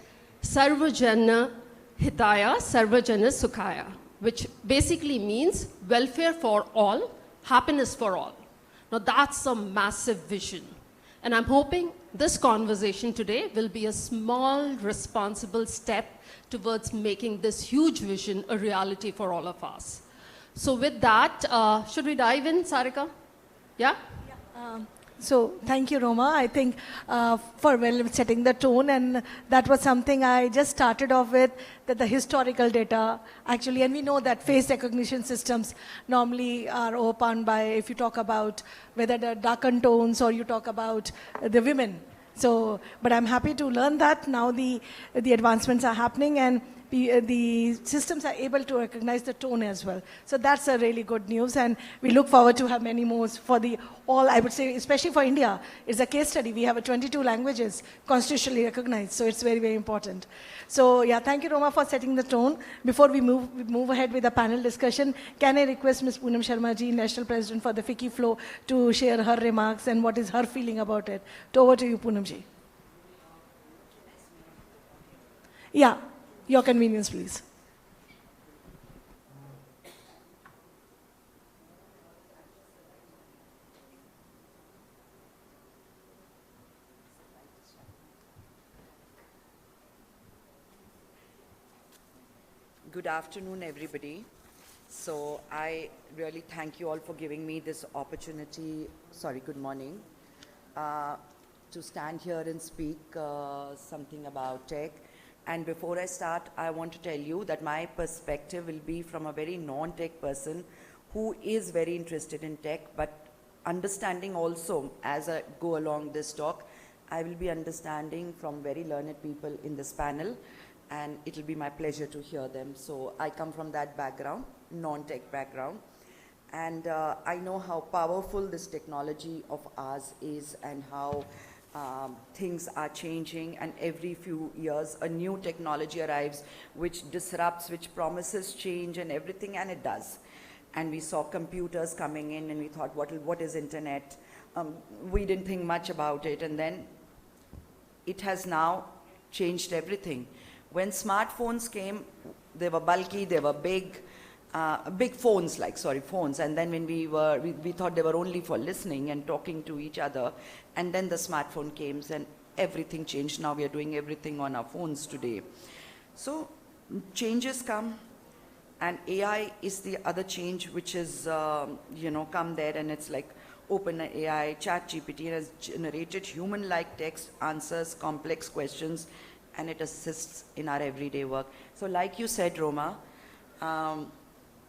Sarvajana Hitaya, Sarvajana Sukhaya, which basically means welfare for all, happiness for all. Now that's a massive vision. And I'm hoping this conversation today will be a small, responsible step towards making this huge vision a reality for all of us. So with that, should we dive in, Sarika? Yeah? So thank you, Roma. I think for setting the tone, and that was something I just started off with, that the historical data actually, and we know that face recognition systems normally are opened by, if you talk about whether the darkened tones or you talk about the women. So, but I'm happy to learn that now the advancements are happening and the systems are able to recognize the tone as well. So that's a really good news, and we look forward to have many more for the all, I would say, especially for India. It's a case study. We have 22 languages constitutionally recognized, so it's very, very important. So yeah, thank you, Roma, for setting the tone. Before we move ahead with the panel discussion, can I request Ms. Poonam Sharma ji, National President for the FICCI Flow, to share her remarks and what is her feeling about it. Over to you, Poonam ji. Yeah. Your convenience, please. Good afternoon, everybody. So I really thank you all for giving me this opportunity, good morning, to stand here and speak something about tech. And before I start, I want to tell you that my perspective will be from a very non-tech person who is very interested in tech, but understanding also as I go along this talk, I will be understanding from very learned people in this panel, and it will be my pleasure to hear them. So I come from that background, non-tech background, and I know how powerful this technology of ours is and how things are changing, and every few years a new technology arrives which disrupts, which promises change and everything, and it does. And we saw computers coming in and we thought, what is internet? We didn't think much about it, and then it has now changed everything. When smartphones came, they were bulky, they were big phones, phones. And then when we thought they were only for listening and talking to each other. And then the smartphone came and everything changed. Now we are doing everything on our phones today. So changes come, and AI is the other change which is, come there, and it's like OpenAI, ChatGPT has generated human-like text, answers complex questions, and it assists in our everyday work. So like you said, Roma,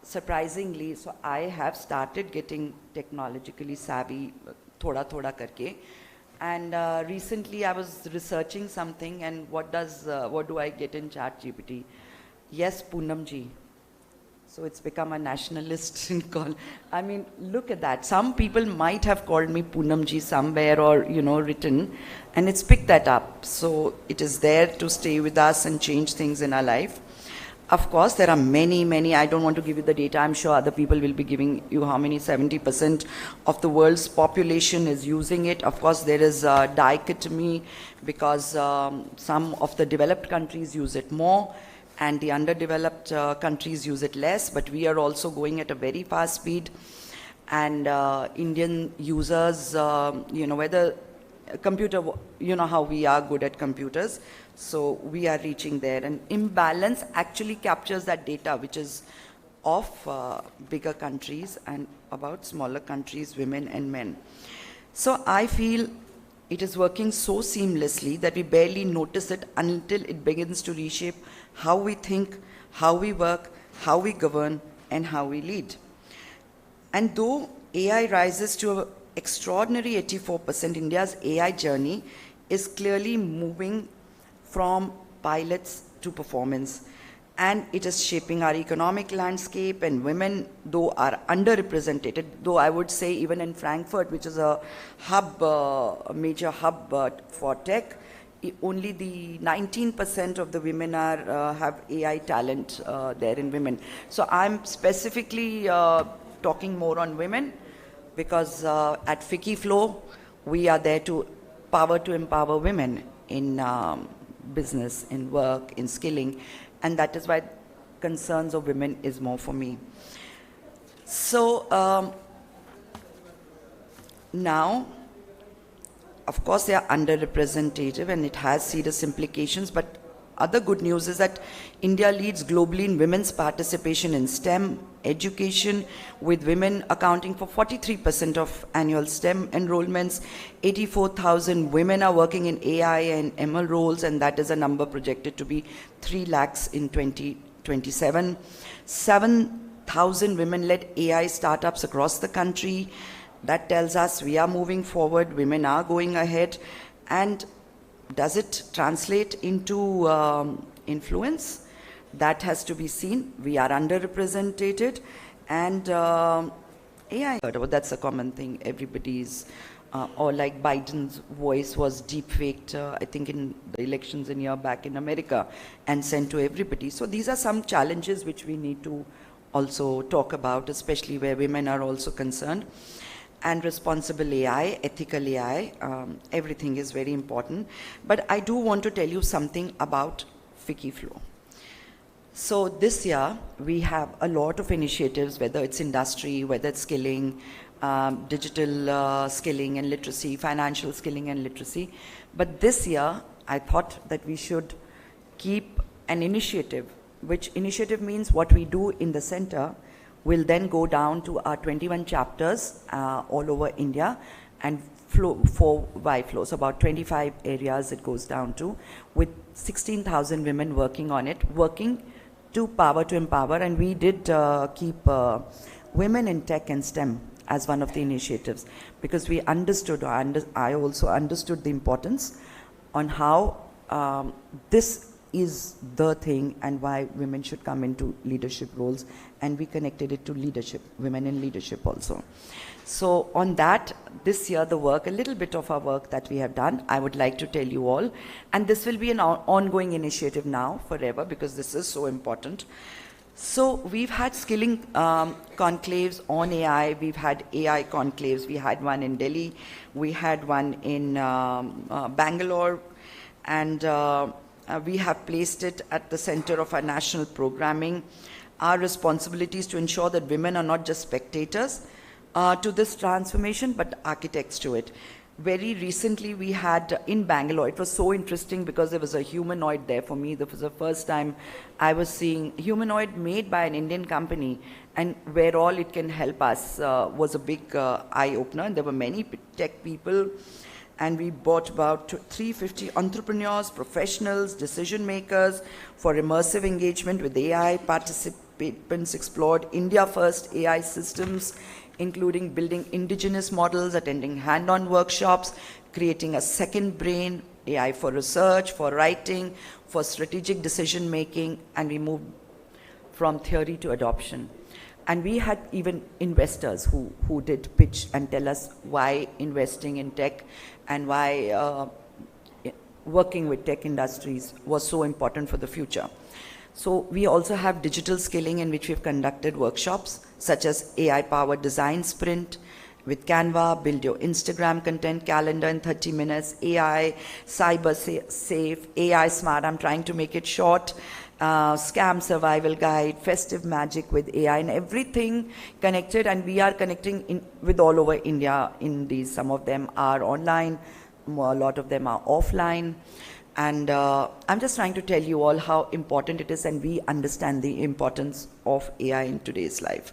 surprisingly, so I have started getting technologically savvy, thoda karke. And recently I was researching something, and what do I get in ChatGPT? Yes, Poonam ji, So it's become a nationalist call. I mean, look at that. Some people might have called me Poonamji somewhere or, written, and it's picked that up. So it is there to stay with us and change things in our life. Of course, there are many, I don't want to give you the data. I'm sure other people will be giving you how many, 70% of the world's population is using it. Of course, there is a dichotomy because some of the developed countries use it more, and the underdeveloped countries use it less, but we are also going at a very fast speed. And Indian users, whether computer, how we are good at computers, so we are reaching there. And imbalance actually captures that data, which is of bigger countries and about smaller countries, women and men. So I feel it is working so seamlessly that we barely notice it until it begins to reshape how we think, how we work, how we govern, and how we lead. And though AI rises to an extraordinary 84%, India's AI journey is clearly moving from pilots to performance. And it is shaping our economic landscape, and women, though, are underrepresented, though I would say even in Frankfurt, which is a hub, a major hub for tech, only the 19% of the women have AI talent there in women. So I'm specifically talking more on women because at FICCI we are there to empower women in business, in work, in skilling, and that is why concerns of women is more for me. So now, of course, they are underrepresented and it has serious implications, but other good news is that India leads globally in women's participation in STEM education, with women accounting for 43% of annual STEM enrollments. 84,000 women are working in AI and ML roles, and that is a number projected to be 3 lakhs in 2027. 7,000 women-led AI startups across the country. That tells us we are moving forward, women are going ahead. And does it translate into influence? That has to be seen. We are underrepresented, and AI, that's a common thing. Everybody's, or like Biden's voice was deep-faked, I think in the elections a year back in America, and sent to everybody. So these are some challenges which we need to also talk about, especially where women are also concerned. And responsible AI, ethical AI, everything is very important. But I do want to tell you something about FICCI. So this year, we have a lot of initiatives, whether it's industry, whether it's skilling, digital skilling and literacy, financial skilling and literacy. But this year, I thought that we should keep an initiative, which initiative means what we do in the center will then go down to our 21 chapters all over India and flow, 4 flows, about 25 areas it goes down to, with 16,000 women working on it, working to empower, and we did keep women in tech and STEM as one of the initiatives, because we understood, I also understood the importance on how this is the thing and why women should come into leadership roles, and we connected it to leadership, women in leadership also. So on that, this year the work, a little bit of our work that we have done, I would like to tell you all, and this will be an ongoing initiative now forever because this is so important. So we've had skilling conclaves on AI, we've had AI conclaves, we had one in Delhi, we had one in Bangalore, and we have placed it at the center of our national programming. Our responsibility is to ensure that women are not just spectators to this transformation, but architects to it. Very recently we had in Bangalore, it was so interesting because there was a humanoid there for me. This was the first time I was seeing humanoid made by an Indian company, and where all it can help us was a big eye-opener. And there were many tech people, and we brought about 350 entrepreneurs, professionals, decision makers for immersive engagement with AI. Participants explored India-first AI systems, including building indigenous models, attending hand-on workshops, creating a second brain, AI for research, for writing, for strategic decision-making, and we moved from theory to adoption. And we had even investors who did pitch and tell us why investing in tech and why working with tech industries was so important for the future. So we also have digital skilling, in which we've conducted workshops such as AI-powered design sprint with Canva, build your Instagram content calendar in 30 minutes, AI, cyber safe, AI smart, I'm trying to make it short, scam survival guide, festive magic with AI, and everything connected. And we are connecting with all over India in these. Some of them are online, a lot of them are offline. And I'm just trying to tell you all how important it is, and we understand the importance of AI in today's life.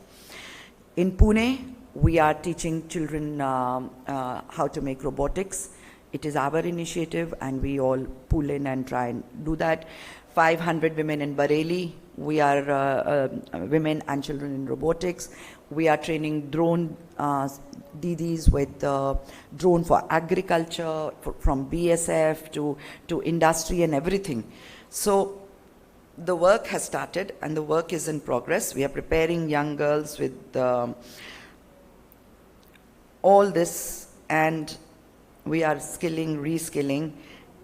In Pune, we are teaching children how to make robotics. It is our initiative, and we all pull in and try and do that. 500 women in Bareilly. We are women and children in robotics. We are training drone DDs with drone for agriculture, from BSF to industry and everything. So the work has started and the work is in progress. We are preparing young girls with all this, and we are skilling, reskilling.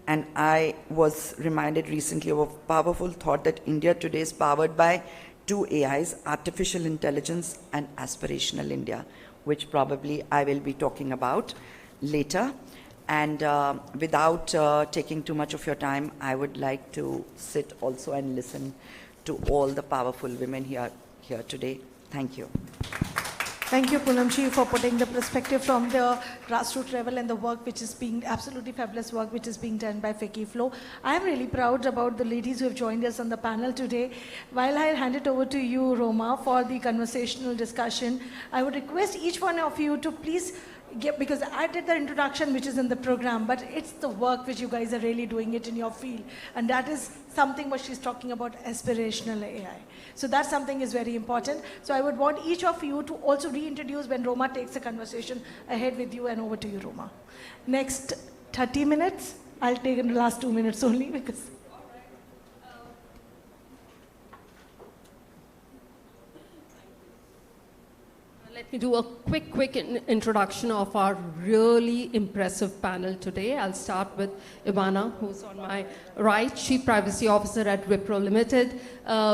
And I was reminded recently of a powerful thought that India today is powered by two AIs, artificial intelligence and aspirational India, which probably I will be talking about later. And without taking too much of your time, I would like to sit also and listen to all the powerful women here today. Thank you. Thank you, Poonamji, for putting the perspective from the grassroots level and the work which is being, absolutely fabulous work which is being done by FECIFLO. I am really proud about the ladies who have joined us on the panel today. While I hand it over to you, Roma, for the conversational discussion, I would request each one of you to please because I did the introduction which is in the program, but it's the work which you guys are really doing it in your field. And that is something what she's talking about, aspirational AI. So that's something is very important. So I would want each of you to also reintroduce when Roma takes the conversation ahead with you, and over to you, Roma. Next 30 minutes, I'll take in the last 2 minutes only because... Let me do a quick introduction of our really impressive panel today. I'll start with Ivana, who's on my right, Chief Privacy Officer at Wipro Limited.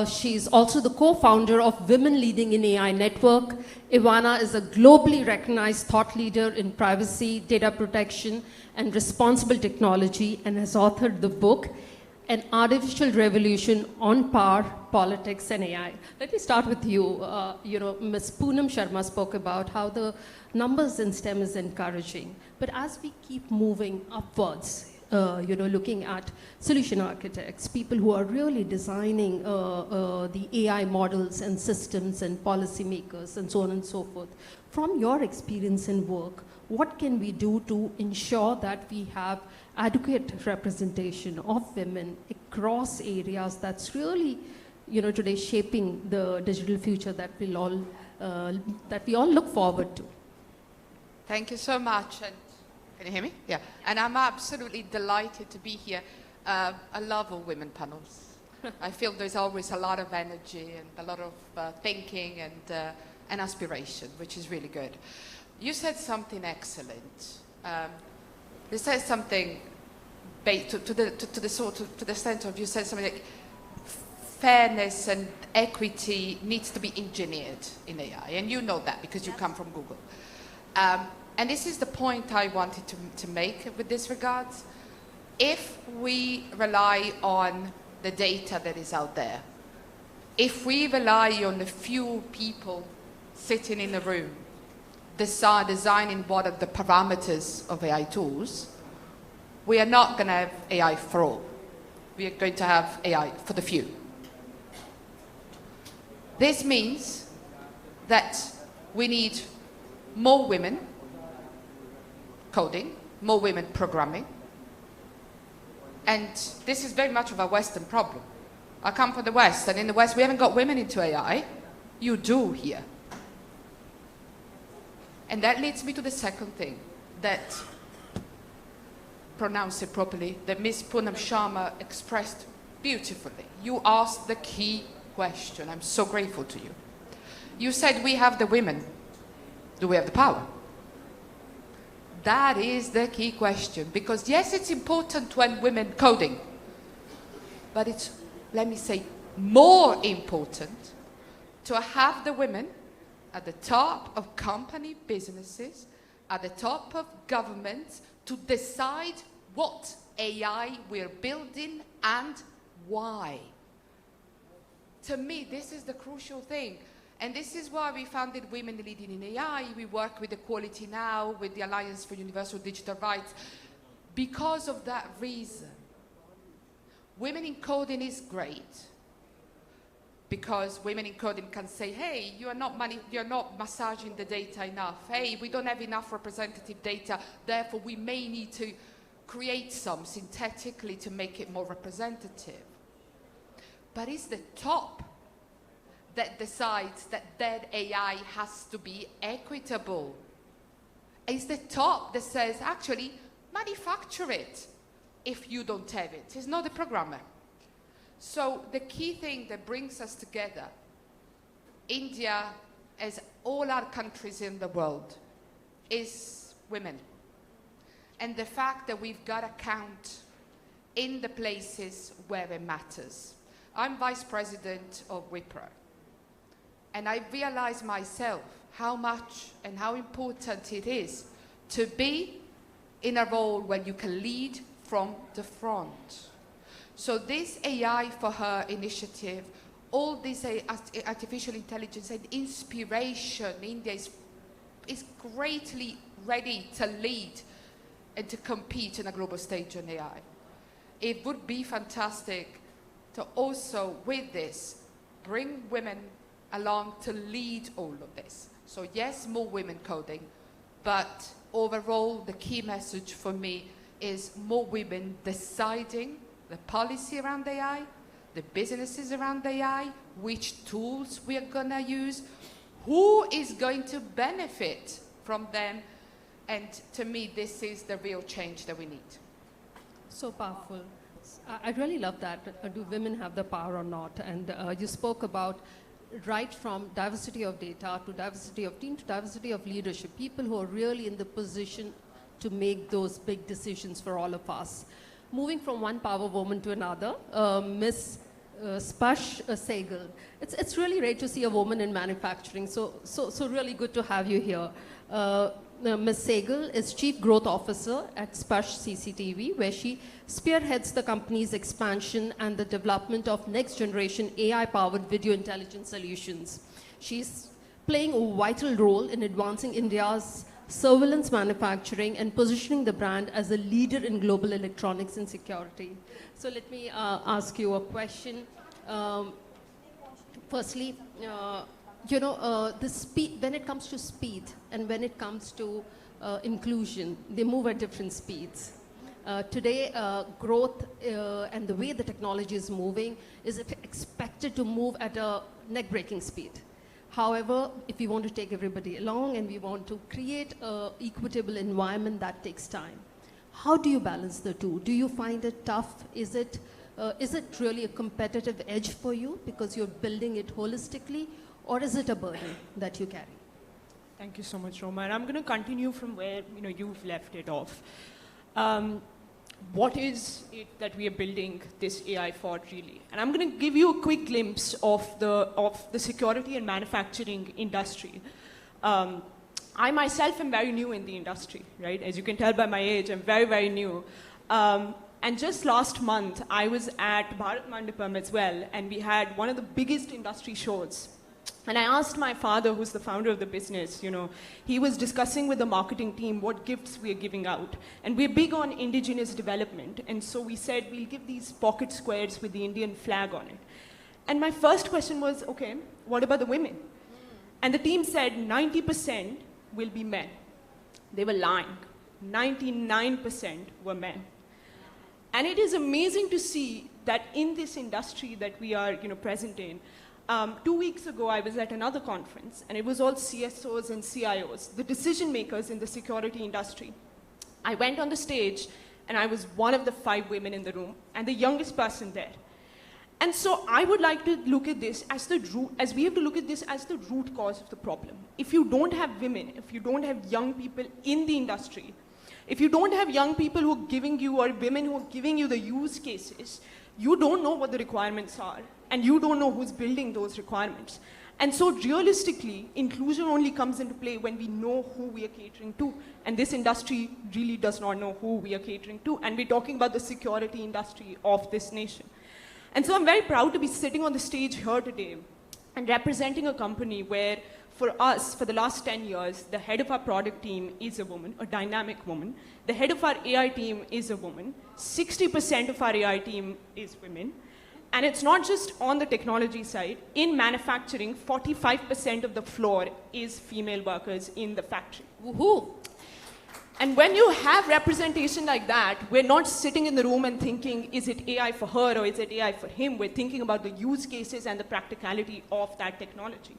She's also the co-founder of Women Leading in AI Network. Ivana is a globally recognized thought leader in privacy, data protection, and responsible technology, and has authored the book, An Artificial Revolution on Power, Politics, and AI. Let me start with you. Ms. Poonam Sharma spoke about how the numbers in STEM is encouraging. But as we keep moving upwards, looking at solution architects, people who are really designing the AI models and systems and policymakers and so on and so forth, from your experience in work, what can we do to ensure that we have adequate representation of women across areas that's really, today shaping the digital future that we all look forward to? Thank you so much. And can you hear me? Yeah. And I'm absolutely delighted to be here. I love all women panels. I feel there's always a lot of energy and a lot of thinking and aspiration, which is really good. You said something excellent. You said something to the center of you said something like fairness and equity needs to be engineered in AI, and you know that because you come from Google. And this is the point I wanted to make with this regards. If we rely on the data that is out there, if we rely on the few people sitting in a room designing what are the parameters of AI tools, we are not going to have AI for all. We are going to have AI for the few. This means that we need more women coding, more women programming, and this is very much of a Western problem. I come from the West, and in the West we haven't got women into AI. You do here. And that leads me to the second thing, that, pronounce it properly, that Ms. Poonam Sharma expressed beautifully. You asked the key question. I'm so grateful to you. You said we have the women. Do we have the power? That is the key question, because yes, it's important when women coding, but it's, let me say, more important to have the women at the top of company businesses, at the top of governments, to decide what AI we're building and why. To me, this is the crucial thing. And this is why we founded Women Leading in AI. We work with Equality Now, with the Alliance for Universal Digital Rights, because of that reason. Women in coding is great, because women in coding can say, hey, you're not massaging the data enough. Hey, we don't have enough representative data, therefore we may need to create some synthetically to make it more representative. But it's the top that decides that AI has to be equitable. It's the top that says, actually, manufacture it if you don't have it. It's not the programmer. So the key thing that brings us together, India, as all our countries in the world, is women. And the fact that we've got to count in the places where it matters. I'm vice president of Wipro. And I realize myself how much and how important it is to be in a role where you can lead from the front. So this AI for Her initiative, all this artificial intelligence and inspiration, India is greatly ready to lead and to compete in a global stage on AI. It would be fantastic to also, with this, bring women along to lead all of this. So yes, more women coding, but overall the key message for me is more women deciding the policy around AI, the businesses around AI, which tools we are going to use, who is going to benefit from them, and to me this is the real change that we need. So powerful. I really love that. Do women have the power or not? And you spoke about right from diversity of data to diversity of team to diversity of leadership, people who are really in the position to make those big decisions for all of us. Moving from one power woman to another, Ms. Spash Sehgal. It's really great to see a woman in manufacturing, so really good to have you here. Ms. Sehgal is Chief Growth Officer at Spash CCTV, where she spearheads the company's expansion and the development of next-generation AI-powered video intelligence solutions. She's playing a vital role in advancing India's surveillance manufacturing and positioning the brand as a leader in global electronics and security. So let me ask you a question. Firstly, the speed, when it comes to speed and when it comes to inclusion, they move at different speeds. Today, growth and the way the technology is moving is expected to move at a neck-breaking speed. However, if we want to take everybody along and we want to create an equitable environment, that takes time. How do you balance the two? Do you find it tough? Is it really a competitive edge for you because you're building it holistically, or is it a burden that you carry? Thank you so much, Roma. And I'm going to continue from where you've left it off. What is it that we are building this AI for, really? And I'm going to give you a quick glimpse of the security and manufacturing industry. I myself am very new in the industry, right? As you can tell by my age, I'm very, very new. And just last month, I was at Bharat Mandapam as well, and we had one of the biggest industry shows. And I asked my father, who's the founder of the business, he was discussing with the marketing team what gifts we are giving out. And we're big on indigenous development. And so we said, we'll give these pocket squares with the Indian flag on it. And my first question was, okay, what about the women? And the team said 90% will be men. They were lying. 99% were men. And it is amazing to see that in this industry that we are present in, 2 weeks ago, I was at another conference, and it was all CSOs and CIOs, the decision makers in the security industry. I went on the stage, and I was one of the 5 women in the room, and the youngest person there. And so I would like to look at this as the root, as we have to look at this as the root cause of the problem. If you don't have women, if you don't have young people in the industry, if you don't have young people who are giving you, or women who are giving you the use cases, you don't know what the requirements are, and you don't know who's building those requirements. And so realistically, inclusion only comes into play when we know who we are catering to. And this industry really does not know who we are catering to. And we're talking about the security industry of this nation. And so I'm very proud to be sitting on the stage here today and representing a company where, for us, for the last 10 years, the head of our product team is a woman, a dynamic woman. The head of our AI team is a woman. 60% of our AI team is women. And it's not just on the technology side. In manufacturing, 45% of the floor is female workers in the factory. Woohoo! And when you have representation like that, we're not sitting in the room and thinking, is it AI for her or is it AI for him? We're thinking about the use cases and the practicality of that technology.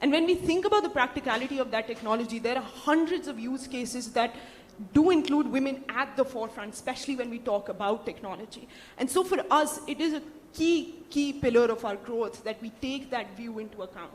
And when we think about the practicality of that technology, there are hundreds of use cases that do include women at the forefront, especially when we talk about technology. And so for us, it is a key pillar of our growth that we take that view into account.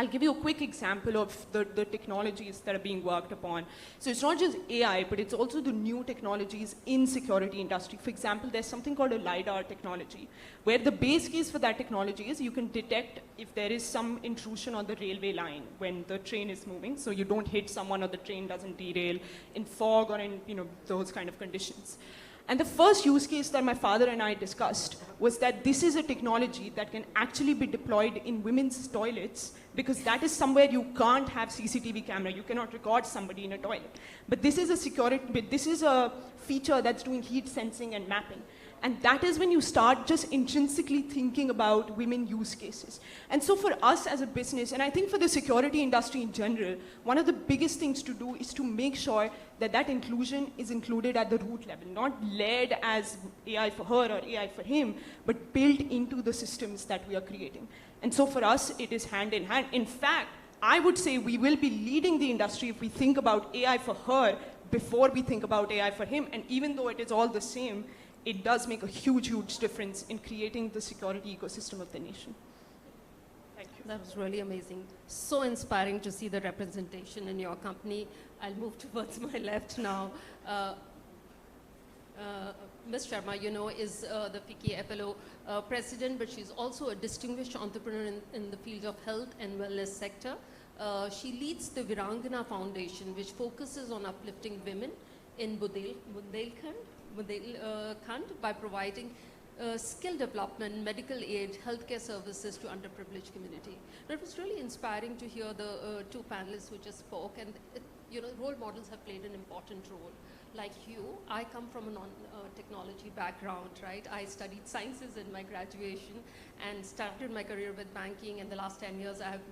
I'll give you a quick example of the technologies that are being worked upon. So it's not just AI, but it's also the new technologies in security industry. For example, there's something called a LiDAR technology, where the base case for that technology is you can detect if there is some intrusion on the railway line when the train is moving, so you don't hit someone or the train doesn't derail in fog or in those kind of conditions. And the first use case that my father and I discussed was that this is a technology that can actually be deployed in women's toilets, because that is somewhere you can't have CCTV camera. You cannot record somebody in a toilet. But this is a feature that's doing heat sensing and mapping. And that is when you start just intrinsically thinking about women use cases. And so for us as a business, and I think for the security industry in general, one of the biggest things to do is to make sure that that inclusion is included at the root level, not led as AI for her or AI for him, but built into the systems that we are creating. And so for us, it is hand in hand. In fact, I would say we will be leading the industry if we think about AI for her before we think about AI for him. And even though it is all the same, it does make a huge difference in creating the security ecosystem of the nation. Thank you. That was really amazing. So inspiring to see the representation in your company. I'll move towards my left now. Ms. Sharma, is the FICCI FLO president, but she's also a distinguished entrepreneur in the field of health and wellness sector. She leads the Virangana Foundation, which focuses on uplifting women in Bundelkhand by providing skill development, medical aid, healthcare services to underprivileged community. It was really inspiring to hear the two panelists who just spoke, and role models have played an important role. Like you, I come from a non-technology background, right? I studied sciences in my graduation and started my career with banking, and the last 10 years I have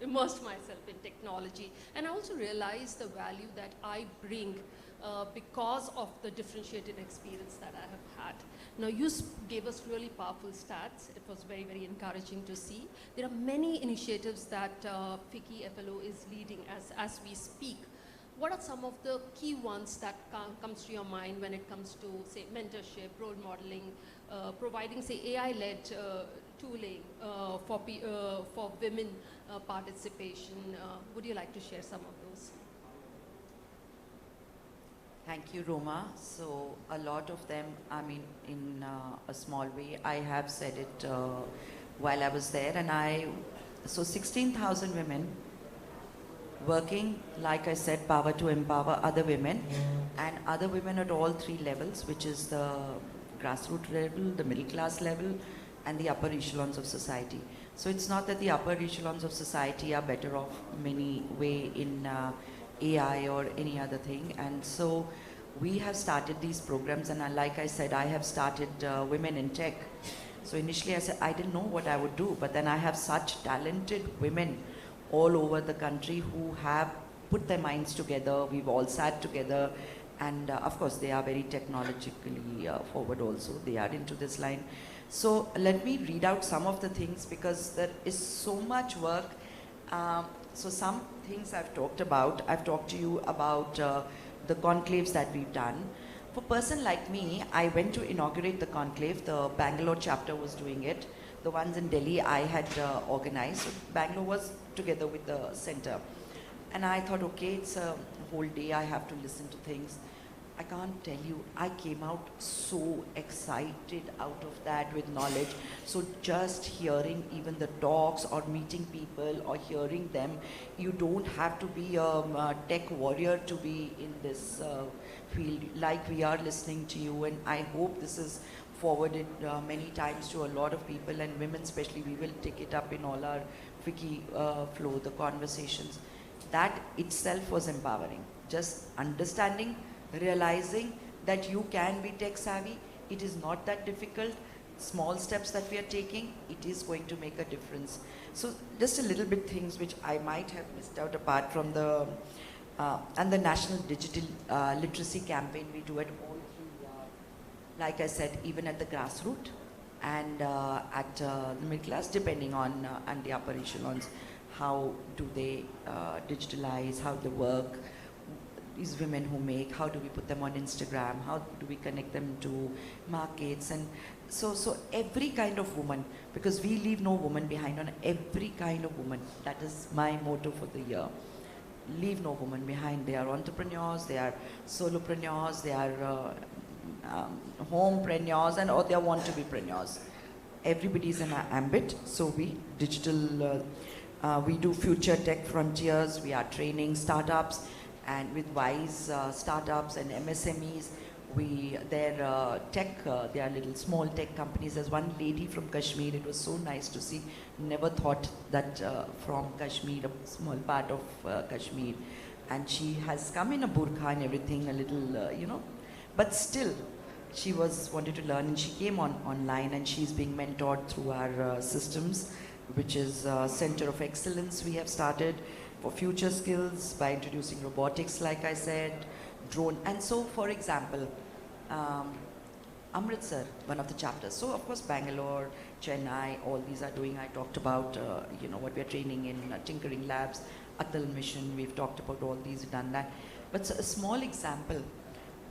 immersed myself in technology. And I also realized the value that I bring because of the differentiated experience that I have had. Now, you gave us really powerful stats. It was very, very encouraging to see. There are many initiatives that FICCI FLO is leading as we speak. What are some of the key ones that comes to your mind when it comes to, say, mentorship, role modeling, providing, say, AI-led tooling for women participation? Would you like to share some of those? Thank you, Roma. So a lot of them, I mean, in a small way, I have said it while I was there, and so 16,000 women working, like I said, power to empower other women, and other women at all three levels, which is the grassroots level, the middle class level, and the upper echelons of society. So it's not that the upper echelons of society are better off many way in AI or any other thing. And so we have started these programs, and like I said, I have started Women in Tech. So initially I said I didn't know what I would do, but then I have such talented women all over the country who have put their minds together. We've all sat together, and of course they are very technologically forward also. They are into this line. So let me read out some of the things, because there is so much work. So some things I've talked about. I've talked to you about the conclaves that we've done. For a person like me, I went to inaugurate the conclave. The Bangalore chapter was doing it. The ones in Delhi I had organized. So Bangalore was together with the center. And I thought, okay, it's a whole day, I have to listen to things. I can't tell you, I came out so excited out of that with knowledge. So just hearing even the talks or meeting people or hearing them, you don't have to be a tech warrior to be in this field, like we are listening to you. And I hope this is forwarded many times to a lot of people, and women especially. We will take it up in all our Wiki flow, the conversations. That itself was empowering. Just understanding, realizing that you can be tech savvy. It is not that difficult. Small steps that we are taking, it is going to make a difference. So just a little bit things which I might have missed out apart from the, and the National Digital Literacy Campaign we do at all through, like I said, even at the grassroots and at the middle class, depending on, and the upper echelons, how do they digitalize, how they work, these women who make, how do we put them on Instagram, how do we connect them to markets, and so every kind of woman, because we leave no woman behind, on every kind of woman. That is my motto for the year. Leave no woman behind. They are entrepreneurs, they are solopreneurs, they are homepreneurs, and or they want to be preneurs. Everybody is in our ambit, so we digital, we do future tech frontiers, we are training startups, and with WISE startups and MSMEs, they're tech, they are little small tech companies. There's one lady from Kashmir, it was so nice to see, never thought that from Kashmir, a small part of Kashmir, and she has come in a burqa and everything, a little, you know, but still, she wanted to learn, and she came online, and she's being mentored through our systems, which is Center of Excellence we have started for future skills by introducing robotics, like I said, drone. And so, for example, Amritsar, one of the chapters. So, of course, Bangalore, Chennai, all these are doing. I talked about, you know, what we are training in tinkering labs, Atal Mission. We've talked about all these, we've done that. But a small example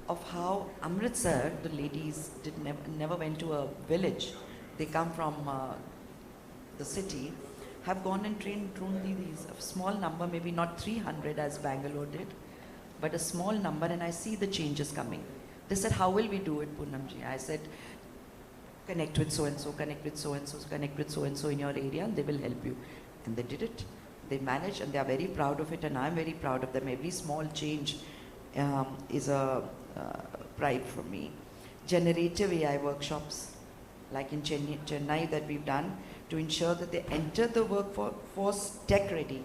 of how Amritsar, the ladies never went to a village. They come from the city, have gone and trained only these, a small number, maybe not 300 as Bangalore did, but a small number, and I see the changes coming. They said, how will we do it, Poonamji? I said, connect with so-and-so, connect with so-and-so, connect with so-and-so in your area, and they will help you. And they did it. They managed, and they are very proud of it, and I'm very proud of them. Every small change is a pride for me. Generative AI workshops, like in Chennai that we've done, to ensure that they enter the workforce tech ready.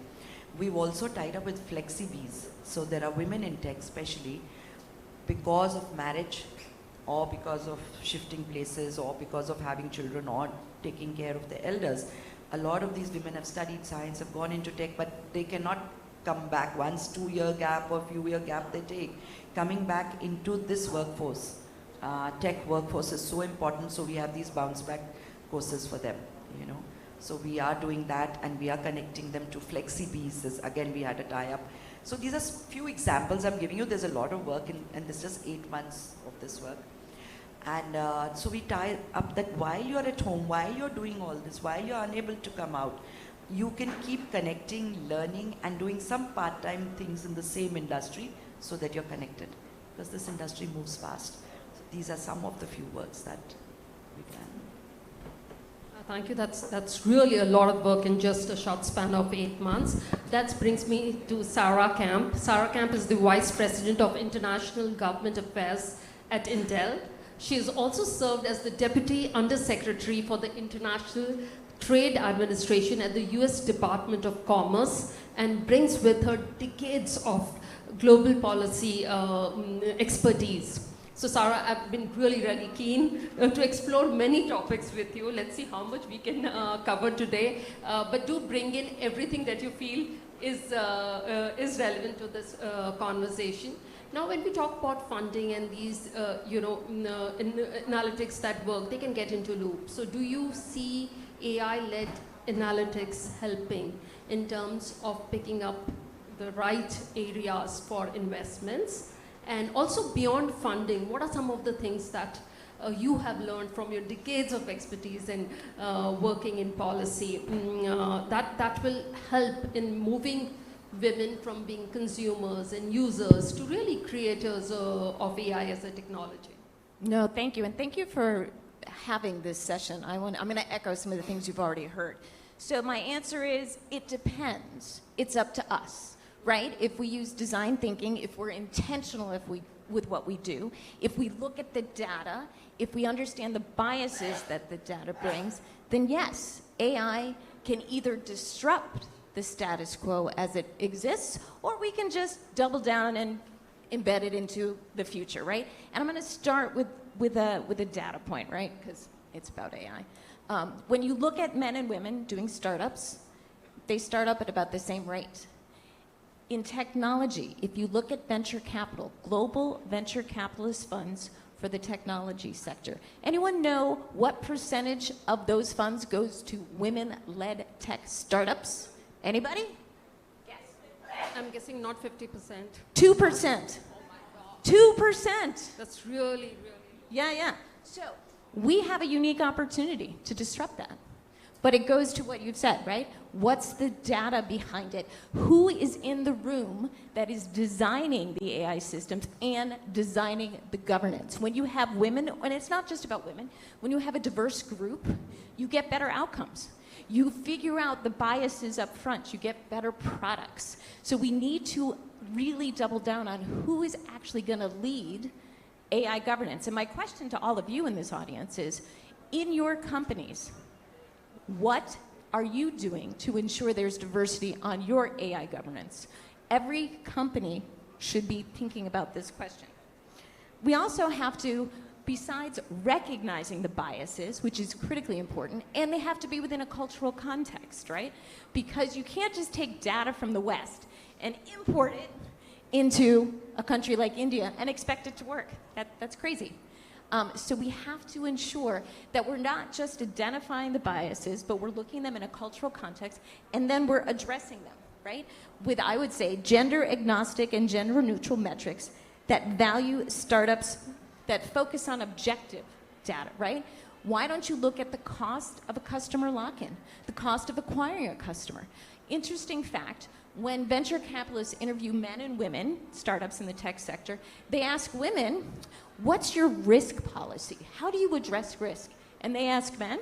We've also tied up with FlexiBees. So there are women in tech, especially because of marriage, or because of shifting places, or because of having children, or taking care of the elders. A lot of these women have studied science, have gone into tech, but they cannot come back. Once 2-year gap or few-year gap they take. Coming back into this workforce, tech workforce is so important, so we have these bounce back courses for them. You know, so we are doing that, and we are connecting them to FlexiBees. Again, we had a tie-up. So these are few examples I'm giving you. There's a lot of work, and this is just 8 months of this work. And so we tie up that while you're at home, while you're doing all this, while you're unable to come out, you can keep connecting, learning, and doing some part-time things in the same industry so that you're connected. Because this industry moves fast. So these are some of the few works that we can. Thank you. That's really a lot of work in just a short span of 8 months. That brings me to Sarah Camp. Sarah Camp is the Vice President of International Government Affairs at Intel. She has also served as the Deputy Undersecretary for the International Trade Administration at the US Department of Commerce, and brings with her decades of global policy expertise. So Sarah, I've been really, really keen to explore many topics with you. Let's see how much we can cover today. But do bring in everything that you feel is relevant to this conversation. Now, when we talk about funding and these, analytics that work, they can get into loops. So do you see AI-led analytics helping in terms of picking up the right areas for investments? And also beyond funding, what are some of the things that you have learned from your decades of expertise in working in policy, that will help in moving women from being consumers and users to really creators of AI as a technology? No, thank you. And thank you for having this session. I'm going to echo some of the things you've already heard. So my answer is, it depends. It's up to us, right? If we use design thinking, if we're intentional with what we do, if we look at the data, if we understand the biases that the data brings, then yes, AI can either disrupt the status quo as it exists, or we can just double down and embed it into the future, right? And I'm going to start with a data point, right? Because it's about AI. When you look at men and women doing startups, they start up at about the same rate. In technology, if you look at venture capital, global venture capitalist funds for the technology sector, anyone know what percentage of those funds goes to women-led tech startups? Anybody? Yes. I'm guessing not 50%. 2%. 2%. That's really. Yeah. So we have a unique opportunity to disrupt that. But it goes to what you've said, right? What's the data behind it? Who is in the room that is designing the AI systems and designing the governance? When you have women, and it's not just about women, when you have a diverse group, you get better outcomes. You figure out the biases up front, you get better products. So we need to really double down on who is actually going to lead AI governance. And my question to all of you in this audience is, in your companies, what are you doing to ensure there's diversity on your AI governance? Every company should be thinking about this question. We also have to, besides recognizing the biases, which is critically important, and they have to be within a cultural context, right? Because you can't just take data from the West and import it into a country like India and expect it to work. That's crazy. So we have to ensure that we're not just identifying the biases, but we're looking at them in a cultural context, and then we're addressing them, right? With, I would say, gender agnostic and gender neutral metrics that value startups that focus on objective data, right? Why don't you look at the cost of a customer lock-in, the cost of acquiring a customer? Interesting fact, when venture capitalists interview men and women, startups in the tech sector, they ask women, what's your risk policy? How do you address risk? And they ask men,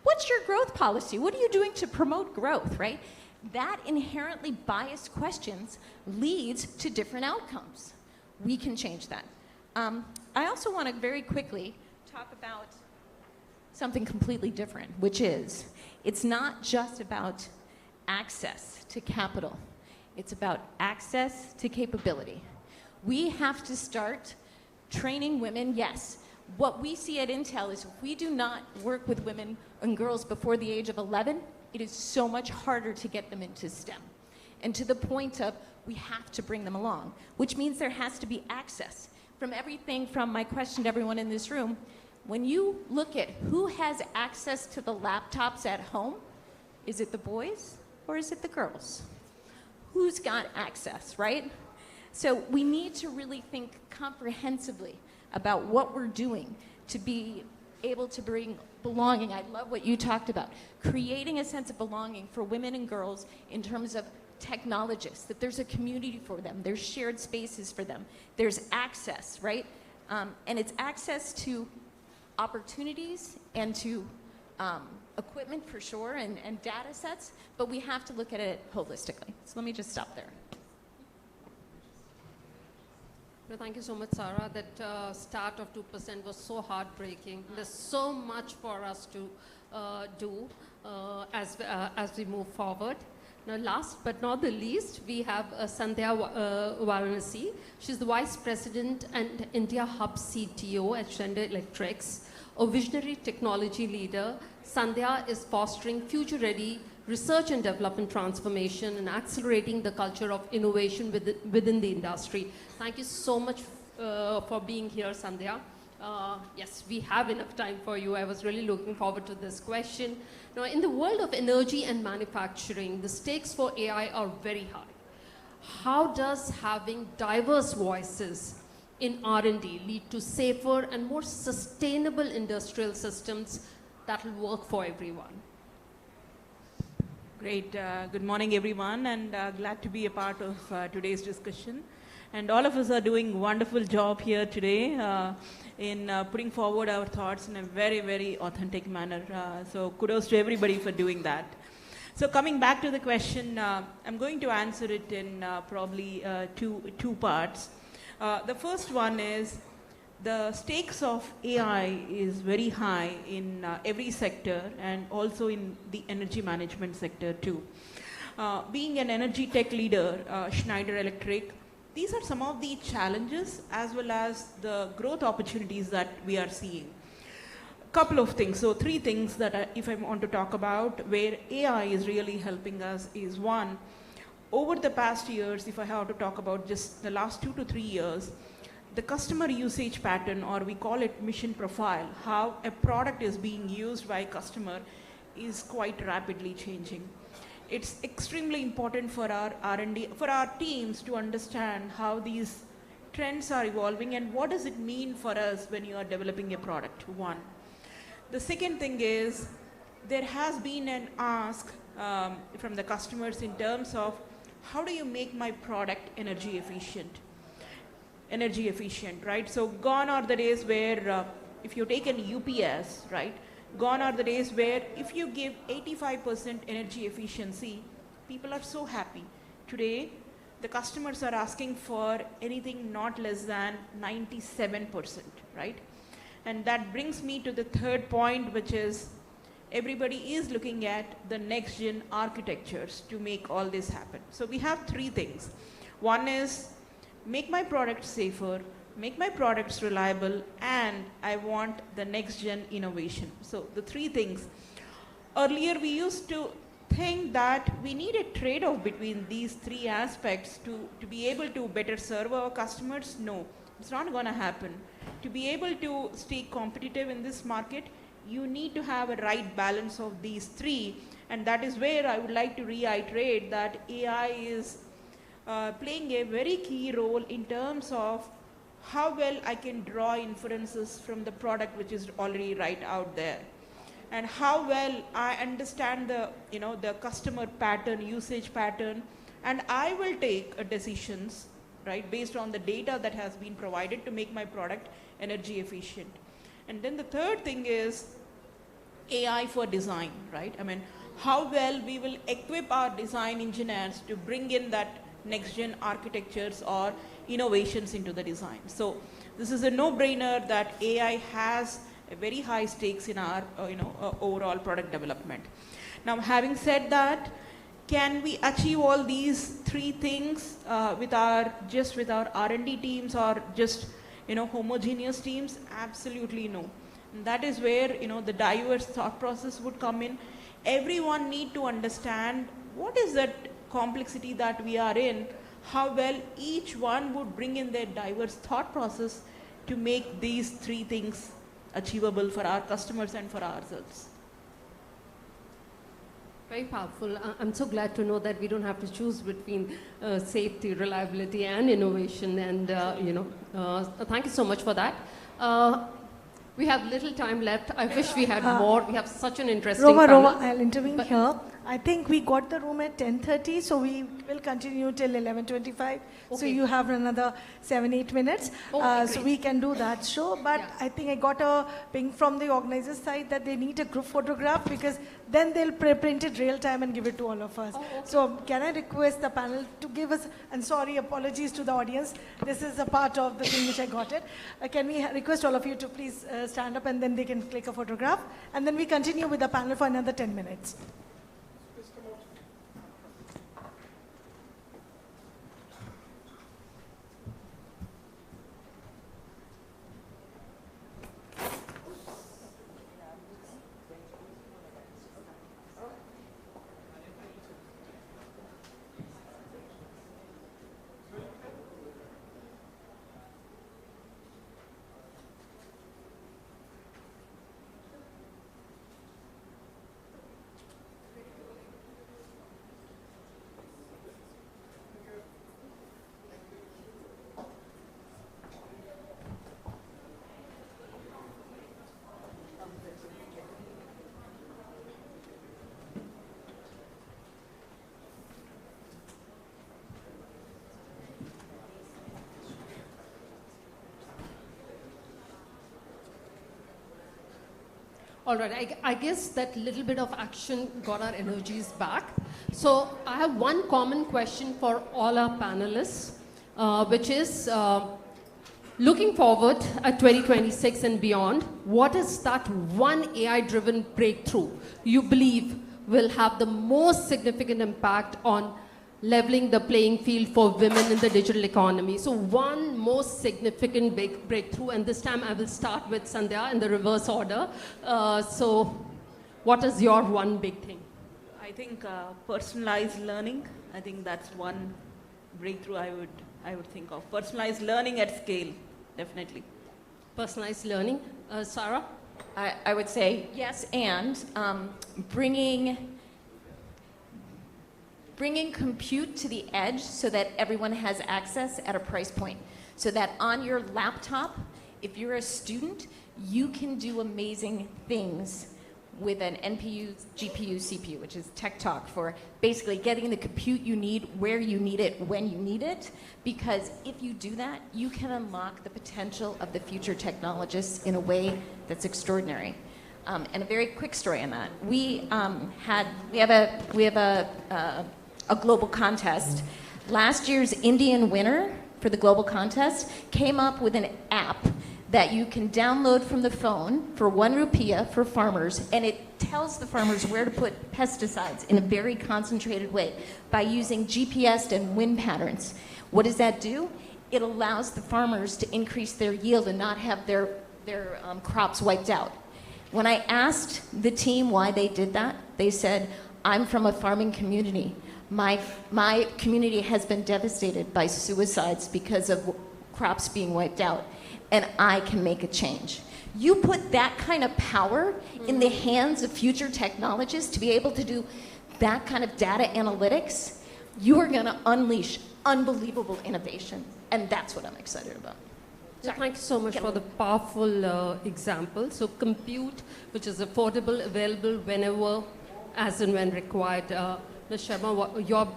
what's your growth policy? What are you doing to promote growth, right? That inherently biased questions leads to different outcomes. We can change that. I also want to very quickly talk about something completely different, which is, it's not just about access to capital. It's about access to capability. We have to start training women, yes. What we see at Intel is if we do not work with women and girls before the age of 11, it is so much harder to get them into STEM. And to the point of, we have to bring them along, which means there has to be access. From everything from my question to everyone in this room, when you look at who has access to the laptops at home, is it the boys or is it the girls? Who's got access, right? So we need to really think comprehensively about what we're doing to be able to bring belonging. I love what you talked about, creating a sense of belonging for women and girls in terms of technologists, that there's a community for them, there's shared spaces for them, there's access, right? And it's access to opportunities and to equipment for sure and data sets, but we have to look at it holistically. So let me just stop there. No, thank you so much, Sarah. That start of 2% was so heartbreaking. There's so much for us to do as we move forward. Now, last but not the least, we have Sandhya Varanasi. She's the Vice President and India Hub CTO at Schneider Electrics, a visionary technology leader. Sandhya is fostering future-ready research and development transformation and accelerating the culture of innovation within the industry. Thank you so much for being here, Sandhya. Yes, we have enough time for you. I was really looking forward to this question. Now, in the world of energy and manufacturing, the stakes for AI are very high. How does having diverse voices in R&D lead to safer and more sustainable industrial systems that will work for everyone? Great. Good morning, everyone, and glad to be a part of today's discussion. And all of us are doing a wonderful job here today in putting forward our thoughts in a very, very authentic manner. So kudos to everybody for doing that. So coming back to the question, I'm going to answer it in probably two parts. The first one is the stakes of AI is very high in every sector and also in the energy management sector too. Being an energy tech leader, Schneider Electric, these are some of the challenges as well as the growth opportunities that we are seeing. Couple of things, so three things that if I want to talk about where AI is really helping us is one, over the past years, if I have to talk about just the last 2 to 3 years, the customer usage pattern, or we call it mission profile, how a product is being used by a customer is quite rapidly changing. It's extremely important for our R&D, for our teams to understand how these trends are evolving and what does it mean for us when you are developing a product, one. The second thing is there has been an ask from the customers in terms of how do you make my product energy efficient, right? So gone are the days where if you take an UPS, right? Gone are the days where if you give 85% energy efficiency, people are so happy. Today, the customers are asking for anything not less than 97%, right? And that brings me to the third point, which is everybody is looking at the next gen architectures to make all this happen. So we have three things. One is make my products safer, make my products reliable, and I want the next gen innovation. So the three things. Earlier we used to think that we need a trade-off between these three aspects to be able to better serve our customers. No, it's not going to happen. To be able to stay competitive in this market, you need to have a right balance of these three, and that is where I would like to reiterate that AI is playing a very key role in terms of how well I can draw inferences from the product which is already right out there, and how well I understand the the customer pattern, usage pattern, and I will take decisions right based on the data that has been provided to make my product energy efficient. And then the third thing is AI for design, right? I mean, how well we will equip our design engineers to bring in that next gen architectures or innovations into the design. So this is a no-brainer that AI has a very high stakes in our overall product development. Now, having said that, can we achieve all these three things with our R&D teams or just homogeneous teams? Absolutely no. And that is where the diverse thought process would come in. Everyone need to understand what is that complexity that we are in, how well each one would bring in their diverse thought process to make these three things achievable for our customers and for ourselves. Very powerful. I'm so glad to know that we don't have to choose between safety, reliability, and innovation. And thank you so much for that. We have little time left. I wish we had more. We have such an interesting panel. Roma, I'll intervene here. I think we got the room at 10:30, so we will continue till 11:25. Okay. So you have another 7-8 minutes. Okay, so we can do that show. But yeah. I think I got a ping from the organizers' side that they need a group photograph because then they'll print it real time and give it to all of us. Oh, okay. So can I request the panel to give us, and sorry, apologies to the audience. This is a part of the thing which I got it. Can we request all of you to please stand up and then they can click a photograph. And then we continue with the panel for another 10 minutes. All right, I guess that little bit of action got our energies back. So I have one common question for all our panelists, which is, looking forward at 2026 and beyond, what is that one AI-driven breakthrough you believe will have the most significant impact on leveling the playing field for women in the digital economy? So one most significant breakthrough, and this time I will start with Sandhya in the reverse order. So what is your one big thing? I think personalized learning. I think that's one breakthrough I would think of. Personalized learning at scale, definitely. Personalized learning. Sarah? I would say yes, and bringing compute to the edge so that everyone has access at a price point. So that on your laptop, if you're a student, you can do amazing things with an NPU, GPU, CPU, which is tech talk for basically getting the compute you need, where you need it, when you need it. Because if you do that, you can unlock the potential of the future technologists in a way that's extraordinary. And a very quick story on that. We have a global contest. Last year's Indian winner for the global contest came up with an app that you can download from the phone for 1 rupiah for farmers, and it tells the farmers where to put pesticides in a very concentrated way by using GPS and wind patterns. What does that do? It allows the farmers to increase their yield and not have their crops wiped out. When I asked the team why they did that, they said, I'm from a farming community. My community has been devastated by suicides because of crops being wiped out, and I can make a change. You put that kind of power in the hands of future technologists to be able to do that kind of data analytics, you are going to unleash unbelievable innovation, and that's what I'm excited about. So thank you so much for the powerful example. So compute, which is affordable, available whenever, as and when required. Ms. Sharma, your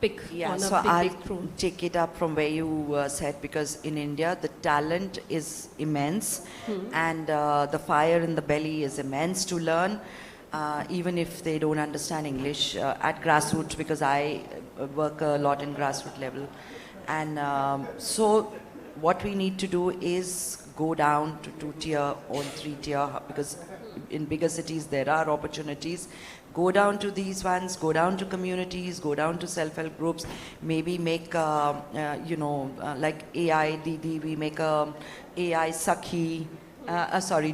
pick on so a big I'll breakthrough. take it up from where you said, because in India the talent is immense and the fire in the belly is immense to learn, even if they don't understand English at grassroots, because I work a lot in grassroots level. And so what we need to do is go down to 2-tier or 3-tier, because in bigger cities there are opportunities. Go down to these ones, go down to communities, go down to self-help groups, maybe make, like AI Didi, we make a AI Sakhi,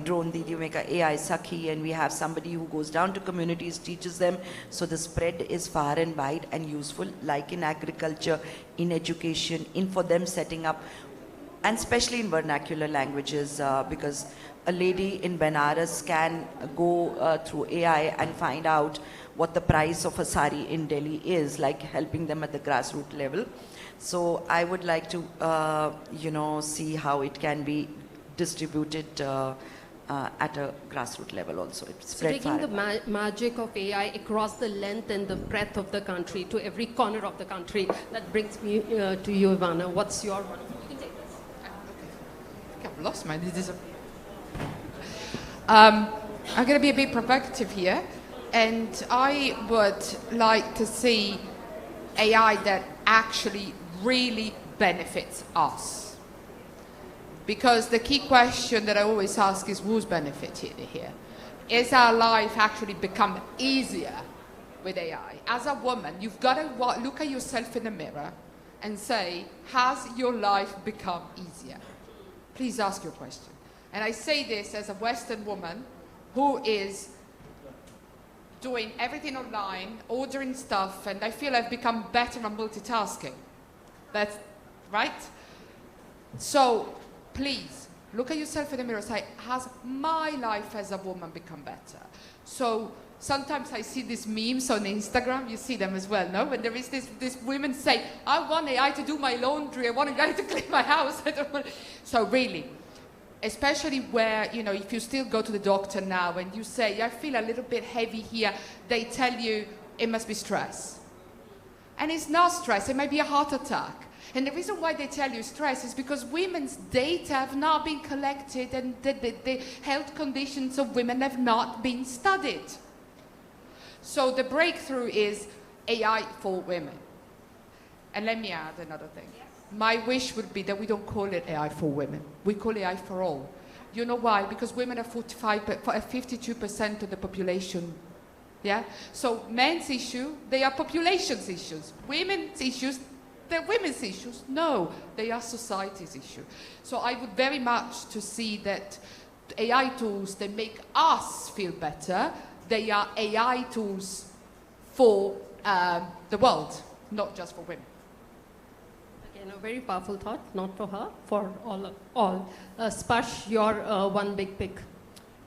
Drone Didi, we make a AI Sakhi, and we have somebody who goes down to communities, teaches them, so the spread is far and wide and useful, like in agriculture, in education, in for them setting up, and especially in vernacular languages, because a lady in Benares can go through AI and find out what the price of a sari in Delhi is, like helping them at the grassroots level. So I would like to, see how it can be distributed at a grassroots level also. It's So taking the magic of AI across the length and the breadth of the country to every corner of the country, that brings me to you, Ivana. What's your one? You can take this. I think I've lost mine. I'm going to be a bit provocative here, and I would like to see AI that actually really benefits us. Because the key question that I always ask is, who's benefited here? Is our life actually become easier with AI? As a woman, you've got to look at yourself in the mirror and say, has your life become easier? Please ask your question. And I say this as a Western woman who is doing everything online, ordering stuff, and I feel I've become better at multitasking. That's right? So please, look at yourself in the mirror and say, has my life as a woman become better? So sometimes I see these memes on Instagram, you see them as well, no? When there is this women say, I want AI to do my laundry, I want AI to clean my house. I don't want. So really, especially where, if you still go to the doctor now and you say, I feel a little bit heavy here, they tell you it must be stress. And it's not stress, it might be a heart attack. And the reason why they tell you stress is because women's data have not been collected and the health conditions of women have not been studied. So the breakthrough is AI for women. And let me add another thing. My wish would be that we don't call it AI for women. We call AI for all. You know why? Because women are 52% of the population. Yeah? So men's issue, they are population's issues. Women's issues, they're women's issues. No, they are society's issue. So I would very much to see that AI tools that make us feel better, they are AI tools for the world, not just for women. Again, a very powerful thought, not for her, for all. Sparsh, your one big pick.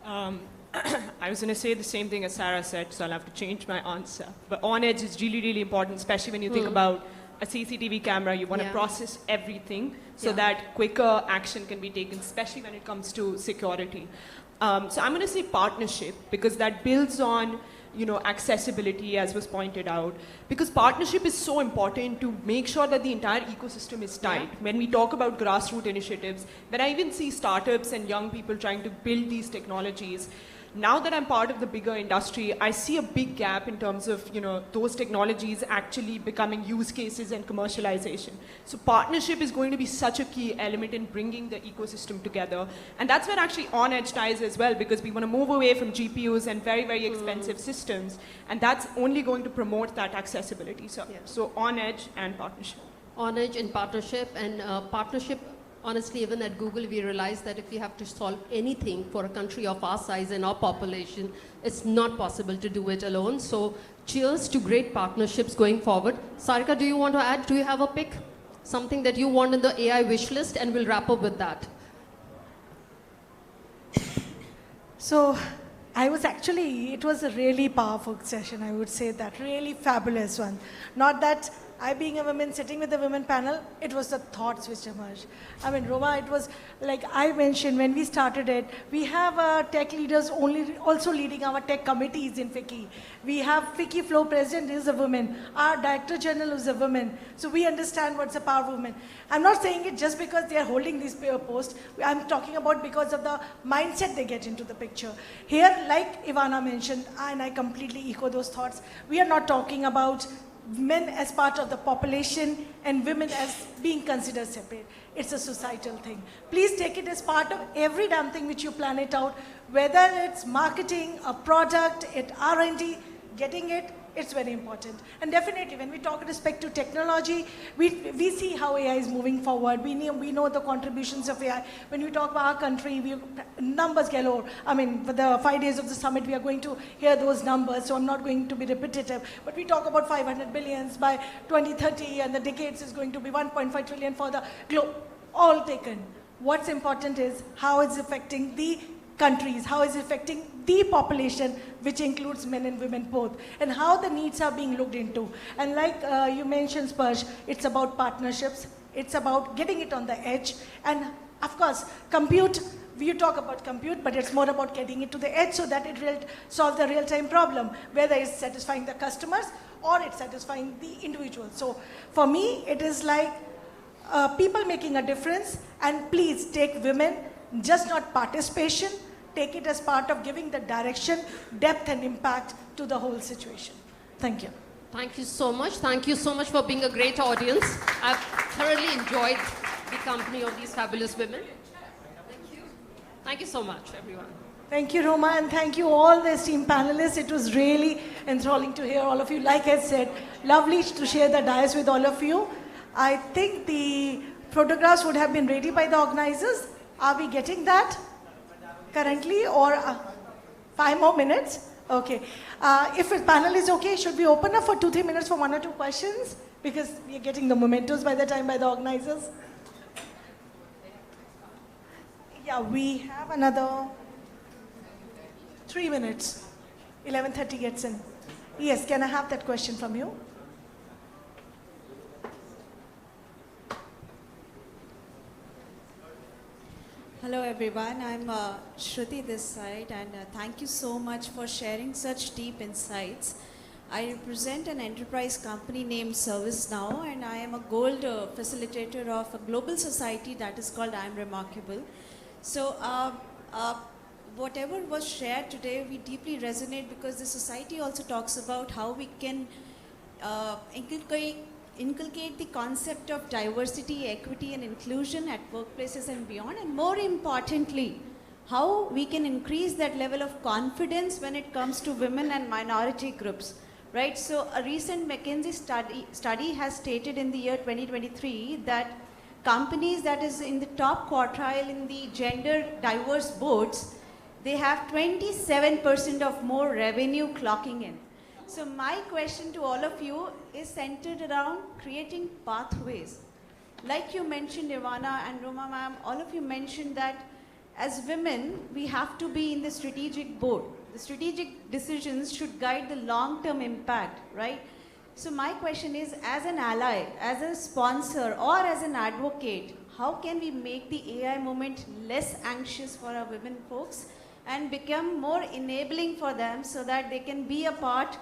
I was going to say the same thing as Sarah said, so I'll have to change my answer. But on edge is really, really important, especially when you think about a CCTV camera. You want to process everything so that quicker action can be taken, especially when it comes to security. So I'm going to say partnership, because that builds on accessibility, as was pointed out, because partnership is so important to make sure that the entire ecosystem is tight. When we talk about grassroots initiatives, when I even see startups and young people trying to build these technologies, now that I'm part of the bigger industry, I see a big gap in terms of those technologies actually becoming use cases and commercialization. So partnership is going to be such a key element in bringing the ecosystem together. And that's where actually on-edge ties as well, because we want to move away from GPUs and very, very expensive systems. And that's only going to promote that accessibility. So on-edge and partnership. On-edge and partnership, honestly, even at Google, we realized that if we have to solve anything for a country of our size and our population, it's not possible to do it alone. So cheers to great partnerships going forward. Sarika, do you want to add? Do you have a pick? Something that you want in the AI wish list, and we'll wrap up with that. So it was a really powerful session, I would say that, really fabulous one. Not that I being a woman sitting with the women panel, it was the thoughts which emerged. I mean, Roma, it was like I mentioned when we started it, we have tech leaders also leading our tech committees in FICCI. We have FICCI Flow President is a woman. Our Director General is a woman. So we understand what's the power of women. I'm not saying it just because they're holding these posts. I'm talking about because of the mindset they get into the picture. Here, like Ivana mentioned, and I completely echo those thoughts, we are not talking about men as part of the population and women as being considered separate. It's a societal thing. Please take it as part of every damn thing which you plan it out, whether it's marketing, a product, R&D, getting it, it's very important. And definitely, when we talk with respect to technology, we see how AI is moving forward. We know the contributions of AI. When we talk about our country, numbers galore. I mean, for the 5 days of the summit, we are going to hear those numbers, so I'm not going to be repetitive. But we talk about 500 billions by 2030, and the decades is going to be 1.5 trillion for the globe, all taken. What's important is how it's affecting the countries, how is it affecting the population, which includes men and women both, and how the needs are being looked into. And like you mentioned, Sparsh, it's about partnerships, it's about getting it on the edge, and of course, compute, we talk about compute, but it's more about getting it to the edge so that it will solve the real-time problem, whether it's satisfying the customers or it's satisfying the individual. So for me, it is like people making a difference, and please take women, just not participation, take it as part of giving the direction, depth and impact to the whole situation. Thank you. Thank you so much. Thank you so much for being a great audience. I've thoroughly enjoyed the company of these fabulous women. Thank you. Thank you so much, everyone. Thank you, Roma, and thank you all the esteemed panelists. It was really enthralling to hear all of you. Like I said, lovely to share the dais with all of you. I think the photographs would have been ready by the organizers. Are we getting that currently, or 5 more minutes? Okay. If the panel is okay, should we open up for 2-3 minutes for 1 or 2 questions? Because we are getting the mementos by the time by the organizers. Yeah, we have another 3 minutes. 11:30 gets in. Yes, can I have that question from you? Hello everyone, I'm Shruti this side, and thank you so much for sharing such deep insights. I represent an enterprise company named ServiceNow, and I am a gold facilitator of a global society that is called I Am Remarkable. So whatever was shared today, we deeply resonate because the society also talks about how we can inculcate the concept of diversity, equity, and inclusion at workplaces and beyond, and more importantly, how we can increase that level of confidence when it comes to women and minority groups, right? So a recent McKinsey study has stated in the year 2023 that companies that is in the top quartile in the gender diverse boards, they have 27% of more revenue clocking in. So my question to all of you is centered around creating pathways. Like you mentioned, Ivana and Roma ma'am, all of you mentioned that as women, we have to be in the strategic board. The strategic decisions should guide the long-term impact, right? So my question is, as an ally, as a sponsor, or as an advocate, how can we make the AI movement less anxious for our women folks and become more enabling for them so that they can be a part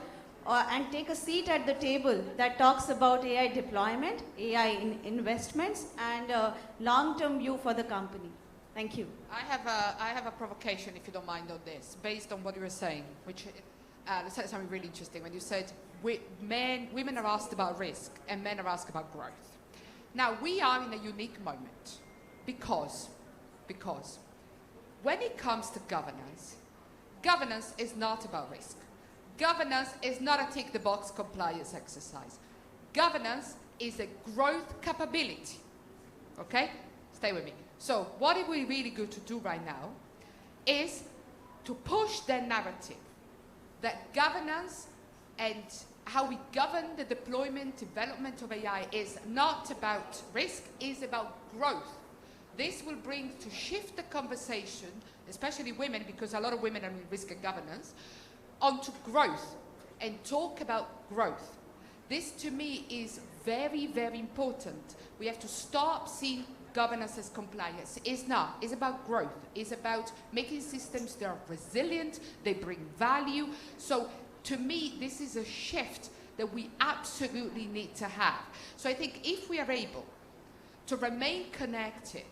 and take a seat at the table that talks about AI deployment, AI investments, and long-term view for the company? Thank you. I have a provocation, if you don't mind, on this, based on what you were saying, which said something really interesting when you said women are asked about risk and men are asked about growth. Now, we are in a unique moment because when it comes to governance, governance is not about risk. Governance is not a tick-the-box compliance exercise. Governance is a growth capability, okay? Stay with me. So what are we really good to do right now is to push the narrative that governance and how we govern the deployment, development of AI is not about risk, is about growth. This will bring to shift the conversation, especially women, because a lot of women are in risk and governance, onto growth and talk about growth. This to me is very, very important. We have to stop seeing governance as compliance. It's not. It's about growth. It's about making systems that are resilient, they bring value. So to me, this is a shift that we absolutely need to have. So I think if we are able to remain connected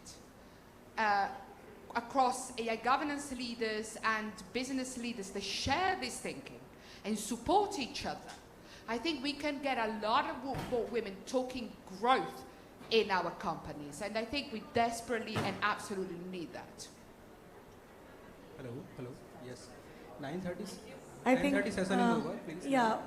across AI governance leaders and business leaders that share this thinking and support each other, I think we can get a lot of more women talking growth in our companies. And I think we desperately and absolutely need that. Hello, yes. 9:30. I think 9:30 session is over, please. Yeah.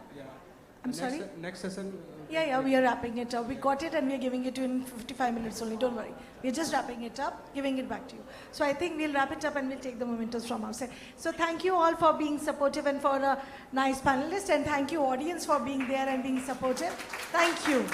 I'm sorry? Next session. Yeah, we are wrapping it up. We got it and we are giving it to you in 55 minutes only. Don't worry. We're just wrapping it up, giving it back to you. So I think we'll wrap it up and we'll take the mementos from outside. So thank you all for being supportive and for a nice panelist, and thank you audience for being there and being supportive. Thank you.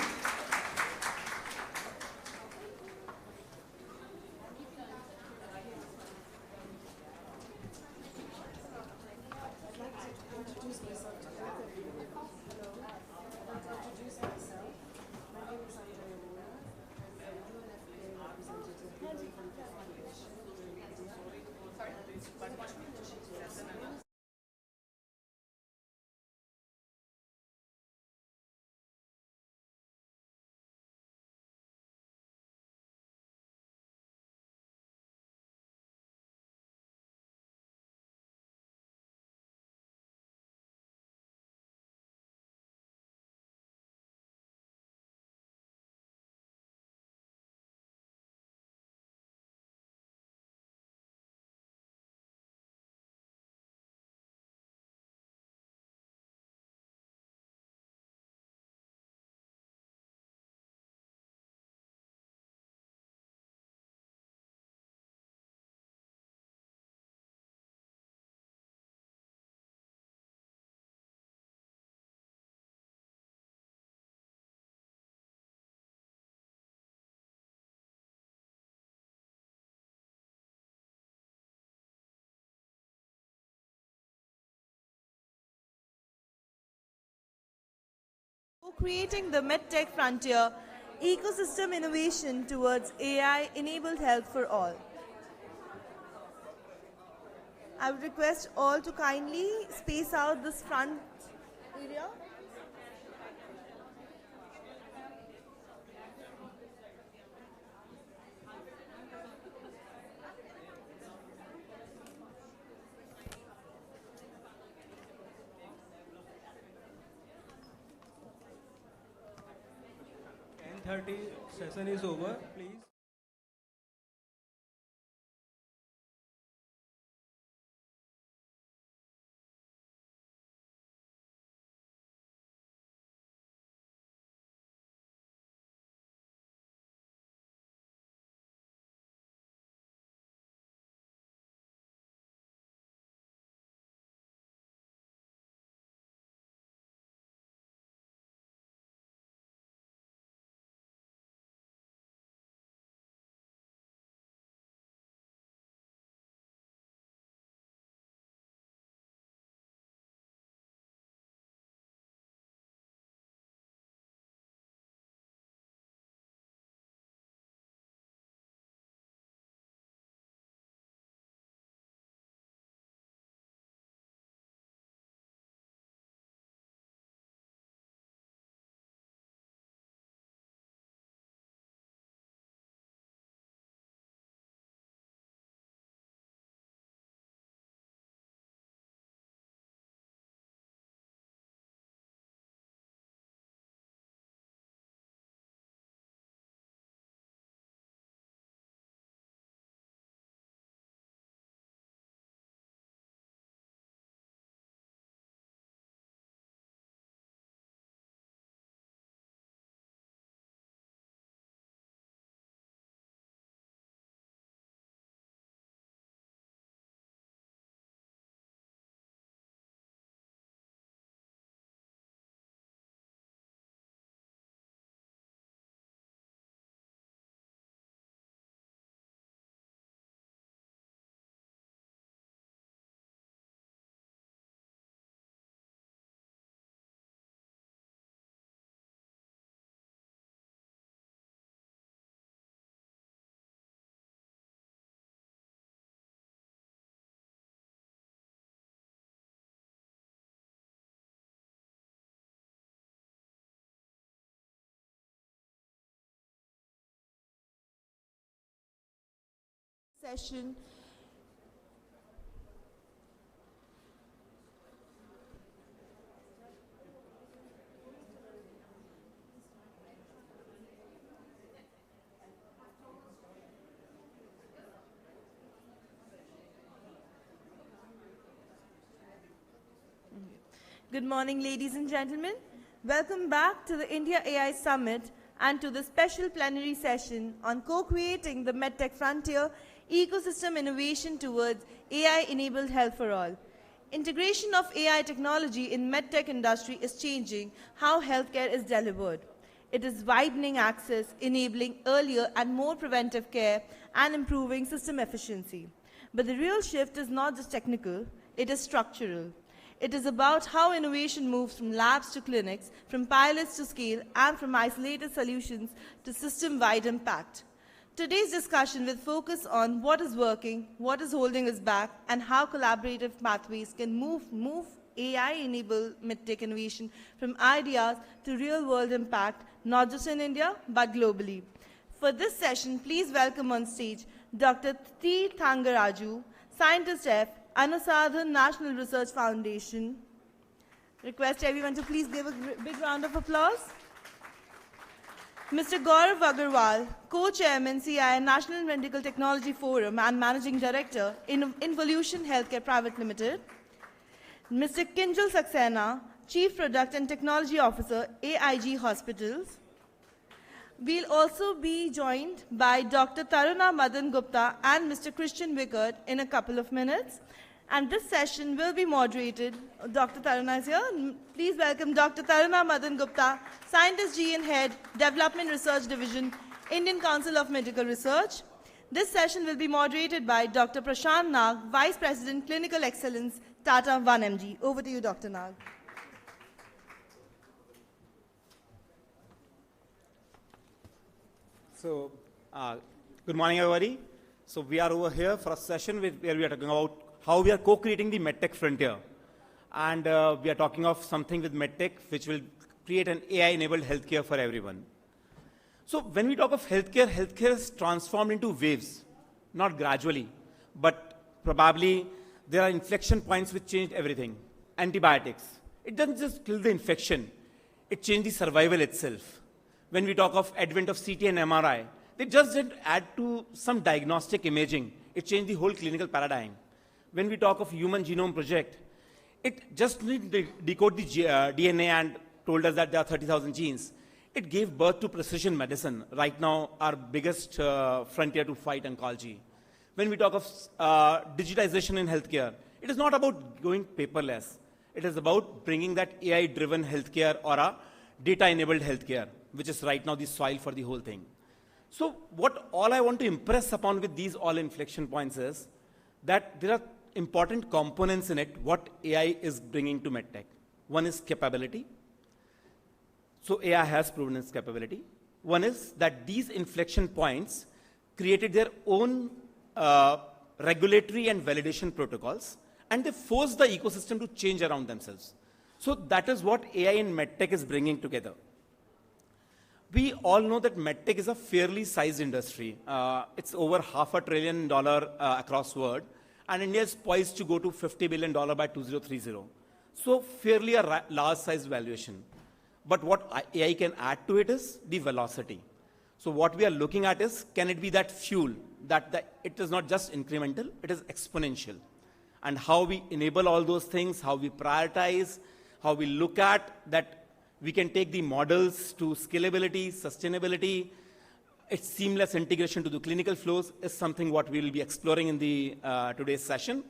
Co-creating the MedTech frontier, ecosystem innovation towards AI-enabled health for all. I would request all to kindly space out this front area. Session is over, please. Session. Good morning, ladies and gentlemen. Welcome back to the India AI Summit and to the special plenary session on co-creating the MedTech frontier, ecosystem innovation towards AI-enabled health for all. Integration of AI technology in MedTech industry is changing how healthcare is delivered. It is widening access, enabling earlier and more preventive care, and improving system efficiency. But the real shift is not just technical, it is structural. It is about how innovation moves from labs to clinics, from pilots to scale, and from isolated solutions to system-wide impact. Today's discussion will focus on what is working, what is holding us back, and how collaborative pathways can move AI-enabled medtech innovation from ideas to real-world impact, not just in India, but globally. For this session, please welcome on stage Dr. T. Thangaraju, Scientist F, Anusadhan National Research Foundation. Request everyone to please give a big round of applause. Mr. Gaurav Agarwal, Co-Chairman, CI, National Medical Technology Forum and Managing Director, Involution Healthcare Private Limited. Mr. Kinjal Saxena, Chief Product and Technology Officer, AIG Hospitals. We'll also be joined by Dr. Taruna Madan Gupta and Mr. Christian Wickert in a couple of minutes. And this session will be moderated. Dr. Taruna is here. Please welcome Dr. Taruna Madan Gupta, Scientist G and Head, Development Research Division, Indian Council of Medical Research. This session will be moderated by Dr. Prashant Nag, Vice President, Clinical Excellence, Tata 1MG. Over to you, Dr. Nag. So, good morning, everybody. So, we are over here for a session where we are talking about how we are co-creating the MedTech frontier. And we are talking of something with MedTech, which will create an AI-enabled healthcare for everyone. So when we talk of healthcare, healthcare is transformed into waves, not gradually, but probably there are inflection points which changed everything. Antibiotics. It doesn't just kill the infection, it changed the survival itself. When we talk of advent of CT and MRI, they just didn't add to some diagnostic imaging. It changed the whole clinical paradigm. When we talk of Human Genome Project, it just didn't decode the DNA and told us that there are 30,000 genes. It gave birth to precision medicine, right now our biggest frontier to fight oncology. When we talk of digitization in healthcare, it is not about going paperless. It is about bringing that AI-driven healthcare or a data-enabled healthcare, which is right now the soil for the whole thing. So what all I want to impress upon with these all inflection points is that there are important components in it, what AI is bringing to MedTech. One is capability. So AI has proven its capability. One is that these inflection points created their own regulatory and validation protocols, and they forced the ecosystem to change around themselves. So that is what AI and MedTech is bringing together. We all know that MedTech is a fairly sized industry. It's over $500 billion across the world, and India is poised to go to $50 billion by 2030. So fairly a large size valuation. But what AI can add to it is the velocity. So what we are looking at is, can it be that fuel, that it is not just incremental, it is exponential. And how we enable all those things, how we prioritize, how we look at that we can take the models to scalability, sustainability, its seamless integration to the clinical flows is something what we will be exploring in the today's session.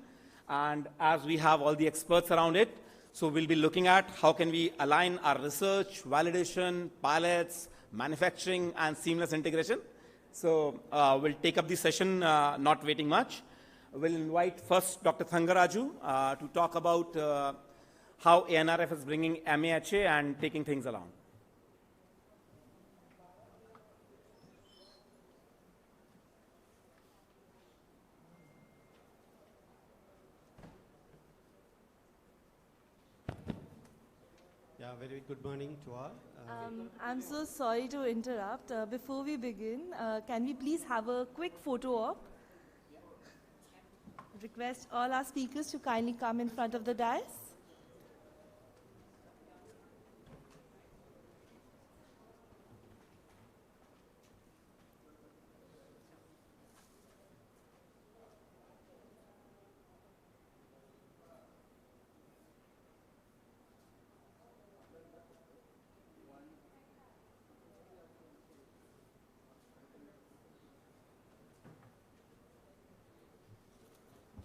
And as we have all the experts around it, so we'll be looking at how can we align our research, validation, pilots, manufacturing, and seamless integration. So we'll take up the session, not waiting much. We'll invite first Dr. Thangaraju to talk about how ANRF is bringing MAHA and taking things along. Yeah, very good morning to all. I'm so sorry to interrupt. Before we begin, can we please have a quick photo op? Request all our speakers to kindly come in front of the dais.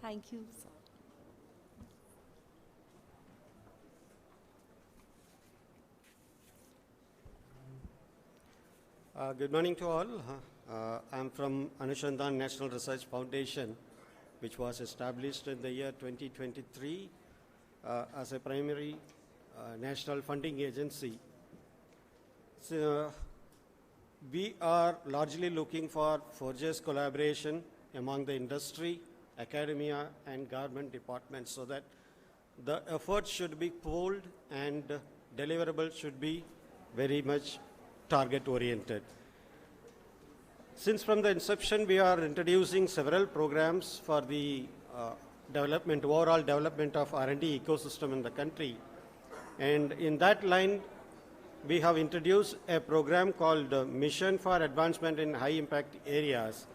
Thank you, sir. Good morning to all. I'm from Anushandhan National Research Foundation, which was established in the year 2023 as a primary national funding agency. So, we are largely looking for forgeous collaboration among the industry, academia, and government departments so that the efforts should be pooled and deliverables should be very much target-oriented. Since from the inception we are introducing several programs for the overall development of R&D ecosystem in the country, and in that line we have introduced a program called Mission for Advancement in High Impact Areas,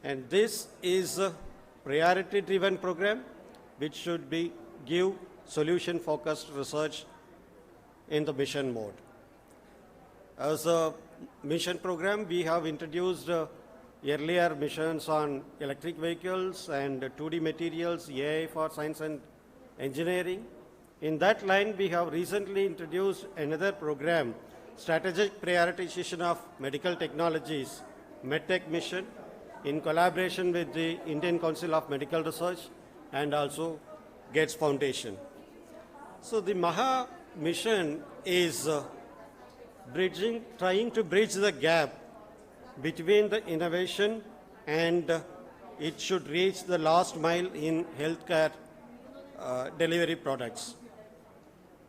and this is a priority-driven program which should be give solution-focused research in the mission mode. As a mission program, we have introduced earlier missions on electric vehicles and 2D materials, AI for science and engineering. In that line, we have recently introduced another program, Strategic Prioritization of Medical Technologies, MedTech mission, in collaboration with the Indian Council of Medical Research and also Gates Foundation. So the MAHA mission is trying to bridge the gap between the innovation and it should reach the last mile in healthcare delivery products.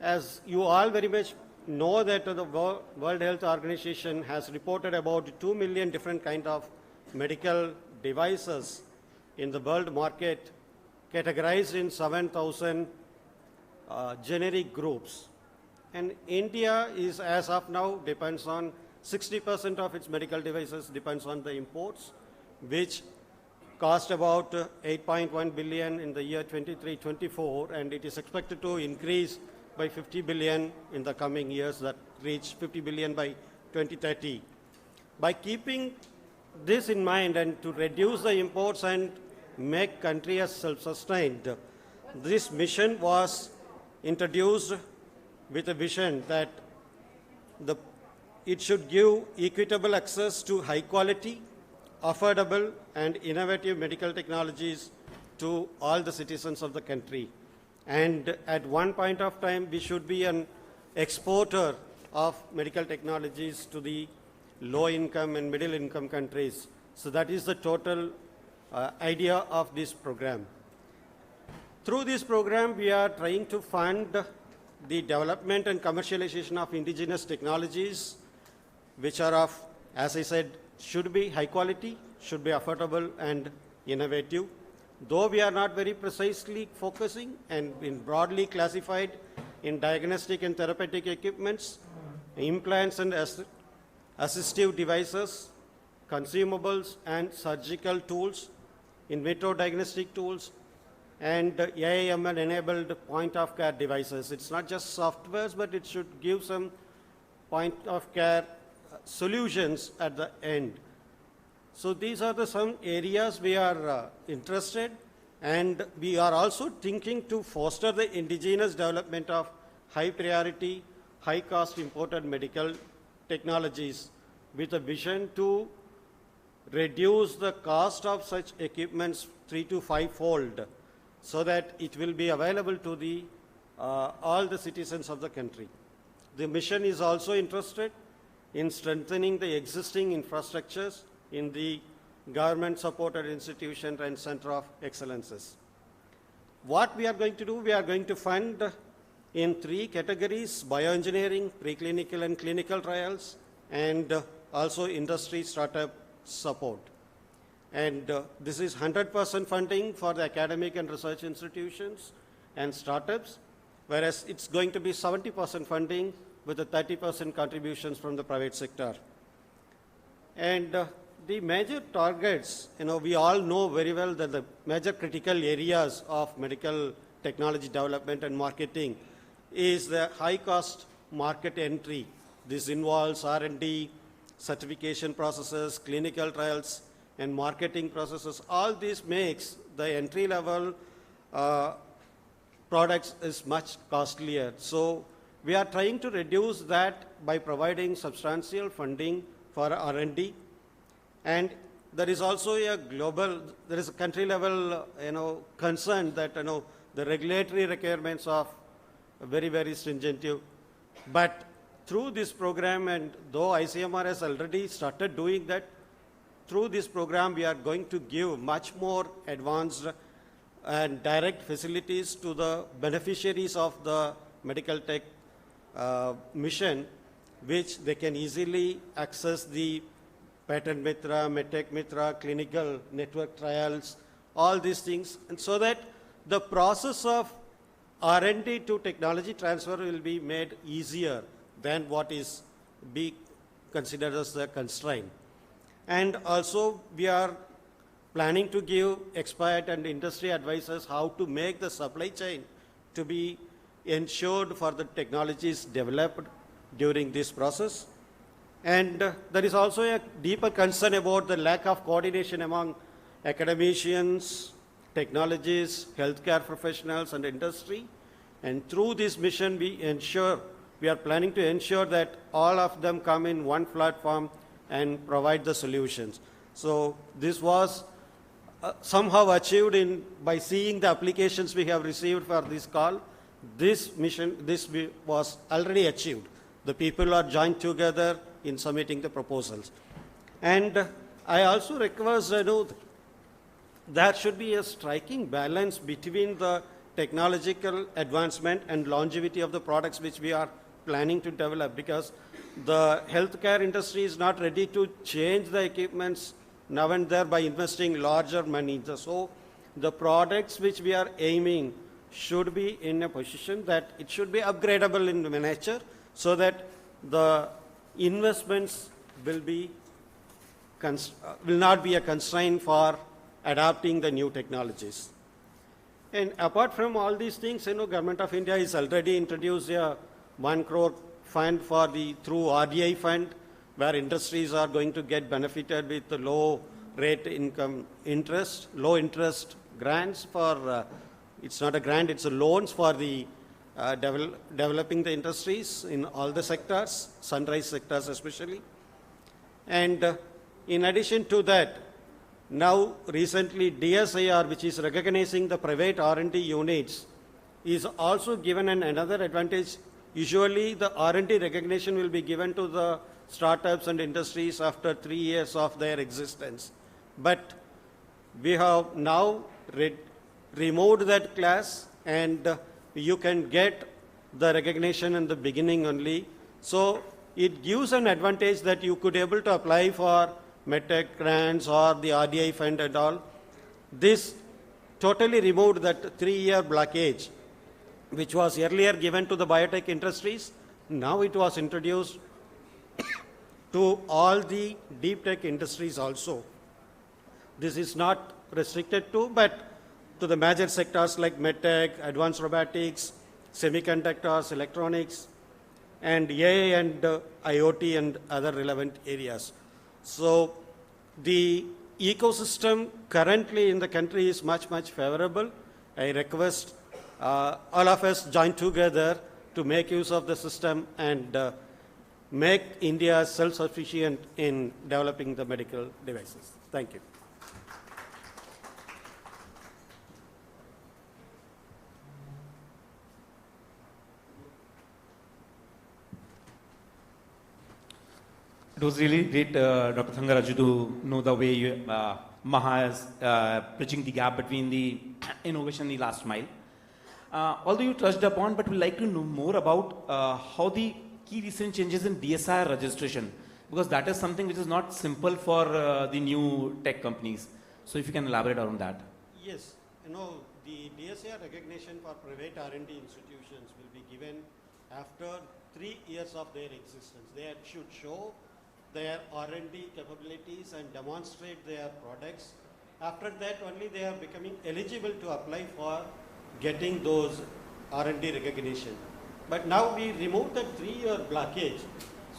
as you all very much know that the World Health Organization has reported about 2 million different kind of medical devices in the world market, categorized in 7,000 generic groups. And India is, as of now, depends on 60% of its medical devices depends on the imports, which cost about 8.1 billion in the year 23-24, and it is expected to increase by 50 billion in the coming years, that reach 50 billion by 2030. By keeping this in mind and to reduce the imports and make country as self-sustained, this mission was introduced with a vision that it should give equitable access to high quality, affordable and innovative medical technologies to all the citizens of the country. And at one point of time, we should be an exporter of medical technologies to the low income and middle income countries. So that is the total idea of this program. Through this program, we are trying to fund the development and commercialization of indigenous technologies, which are of, as I said, should be high quality, should be affordable and innovative. Though we are not very precisely focusing and been broadly classified in diagnostic and therapeutic equipments, implants and assistive devices, consumables and surgical tools, in vitro diagnostic tools, and AI/ML-enabled point-of-care devices. It's not just softwares, but it should give some point-of-care solutions at the end. So these are some areas we are interested, and we are also thinking to foster the indigenous development of high-priority, high-cost imported medical technologies with a vision to reduce the cost of such equipments 3 to 5-fold, so that it will be available to the all the citizens of the country. The mission is also interested in strengthening the existing infrastructures in the government-supported institutions and center of excellences. What we are going to do, we are going to fund in 3 categories: bioengineering, preclinical and clinical trials, and also industry startup support. And this is 100% funding for the academic and research institutions and startups, whereas it's going to be 70% funding with the 30% contributions from the private sector. And the major targets, we all know very well that the major critical areas of medical technology development and marketing is the high-cost market entry. This involves R&D, certification processes, clinical trials, and marketing processes. All this makes the entry-level products is much costlier. So we are trying to reduce that by providing substantial funding for R&D. And there is also a country-level concern that the regulatory requirements are very, very stringent. But through this program, and though ICMR has already started doing that, through this program we are going to give much more advanced and direct facilities to the beneficiaries of the medical tech mission, which they can easily access the Patent Mitra, MedTech Mitra, clinical network trials, all these things, and so that the process of R&D to technology transfer will be made easier than what is be considered as the constraint. And also we are planning to give expert and industry advisors how to make the supply chain to be ensured for the technologies developed during this process. And there is also a deeper concern about the lack of coordination among academicians, technologists, healthcare professionals, and industry. And through this mission, we are planning to ensure that all of them come in one platform and provide the solutions. So this was somehow achieved by seeing the applications we have received for this call. This was already achieved. The people are joined together in submitting the proposals. And I also request there should be a striking balance between the technological advancement and longevity of the products which we are planning to develop, because the healthcare industry is not ready to change the equipments now and there by investing larger money. So the products which we are aiming should be in a position that it should be upgradable in nature, so that the investments will not be a constraint for adopting the new technologies. And apart from all these things, Government of India has already introduced a 1 crore fund through RDI fund, where industries are going to get benefited with the low interest grants for, it's not a grant, it's a loans for the developing the industries in all the sectors, sunrise sectors especially. And in addition to that, now recently DSIR, which is recognizing the private R&D units, is also given another advantage. Usually the R&D recognition will be given to the startups and industries after 3 years of their existence. But we have now removed that class, and you can get the recognition in the beginning only. So it gives an advantage that you could able to apply for MedTech grants or the RDI fund and all. This totally removed that 3-year blockage, which was earlier given to the biotech industries. Now it was introduced to all the deep tech industries also. This is not restricted to, but to the major sectors like MedTech, advanced robotics, semiconductors, electronics, and AI and IoT and other relevant areas. So the ecosystem currently in the country is much, much favorable. I request all of us join together to make use of the system and make India self-sufficient in developing the medical devices. Thank you. It was really great, Dr. Thangaraju, to know the way Maha is bridging the gap between the innovation and the last mile. Although you touched upon, but we'd like to know more about how the key recent changes in DSIR registration, because that is something which is not simple for the new tech companies. So if you can elaborate on that. Yes, the DSIR recognition for private R&D institutions will be given after 3 years of their existence. They should show their R&D capabilities and demonstrate their products. After that only they are becoming eligible to apply for getting those R&D recognition. But now we remove that 3-year blockage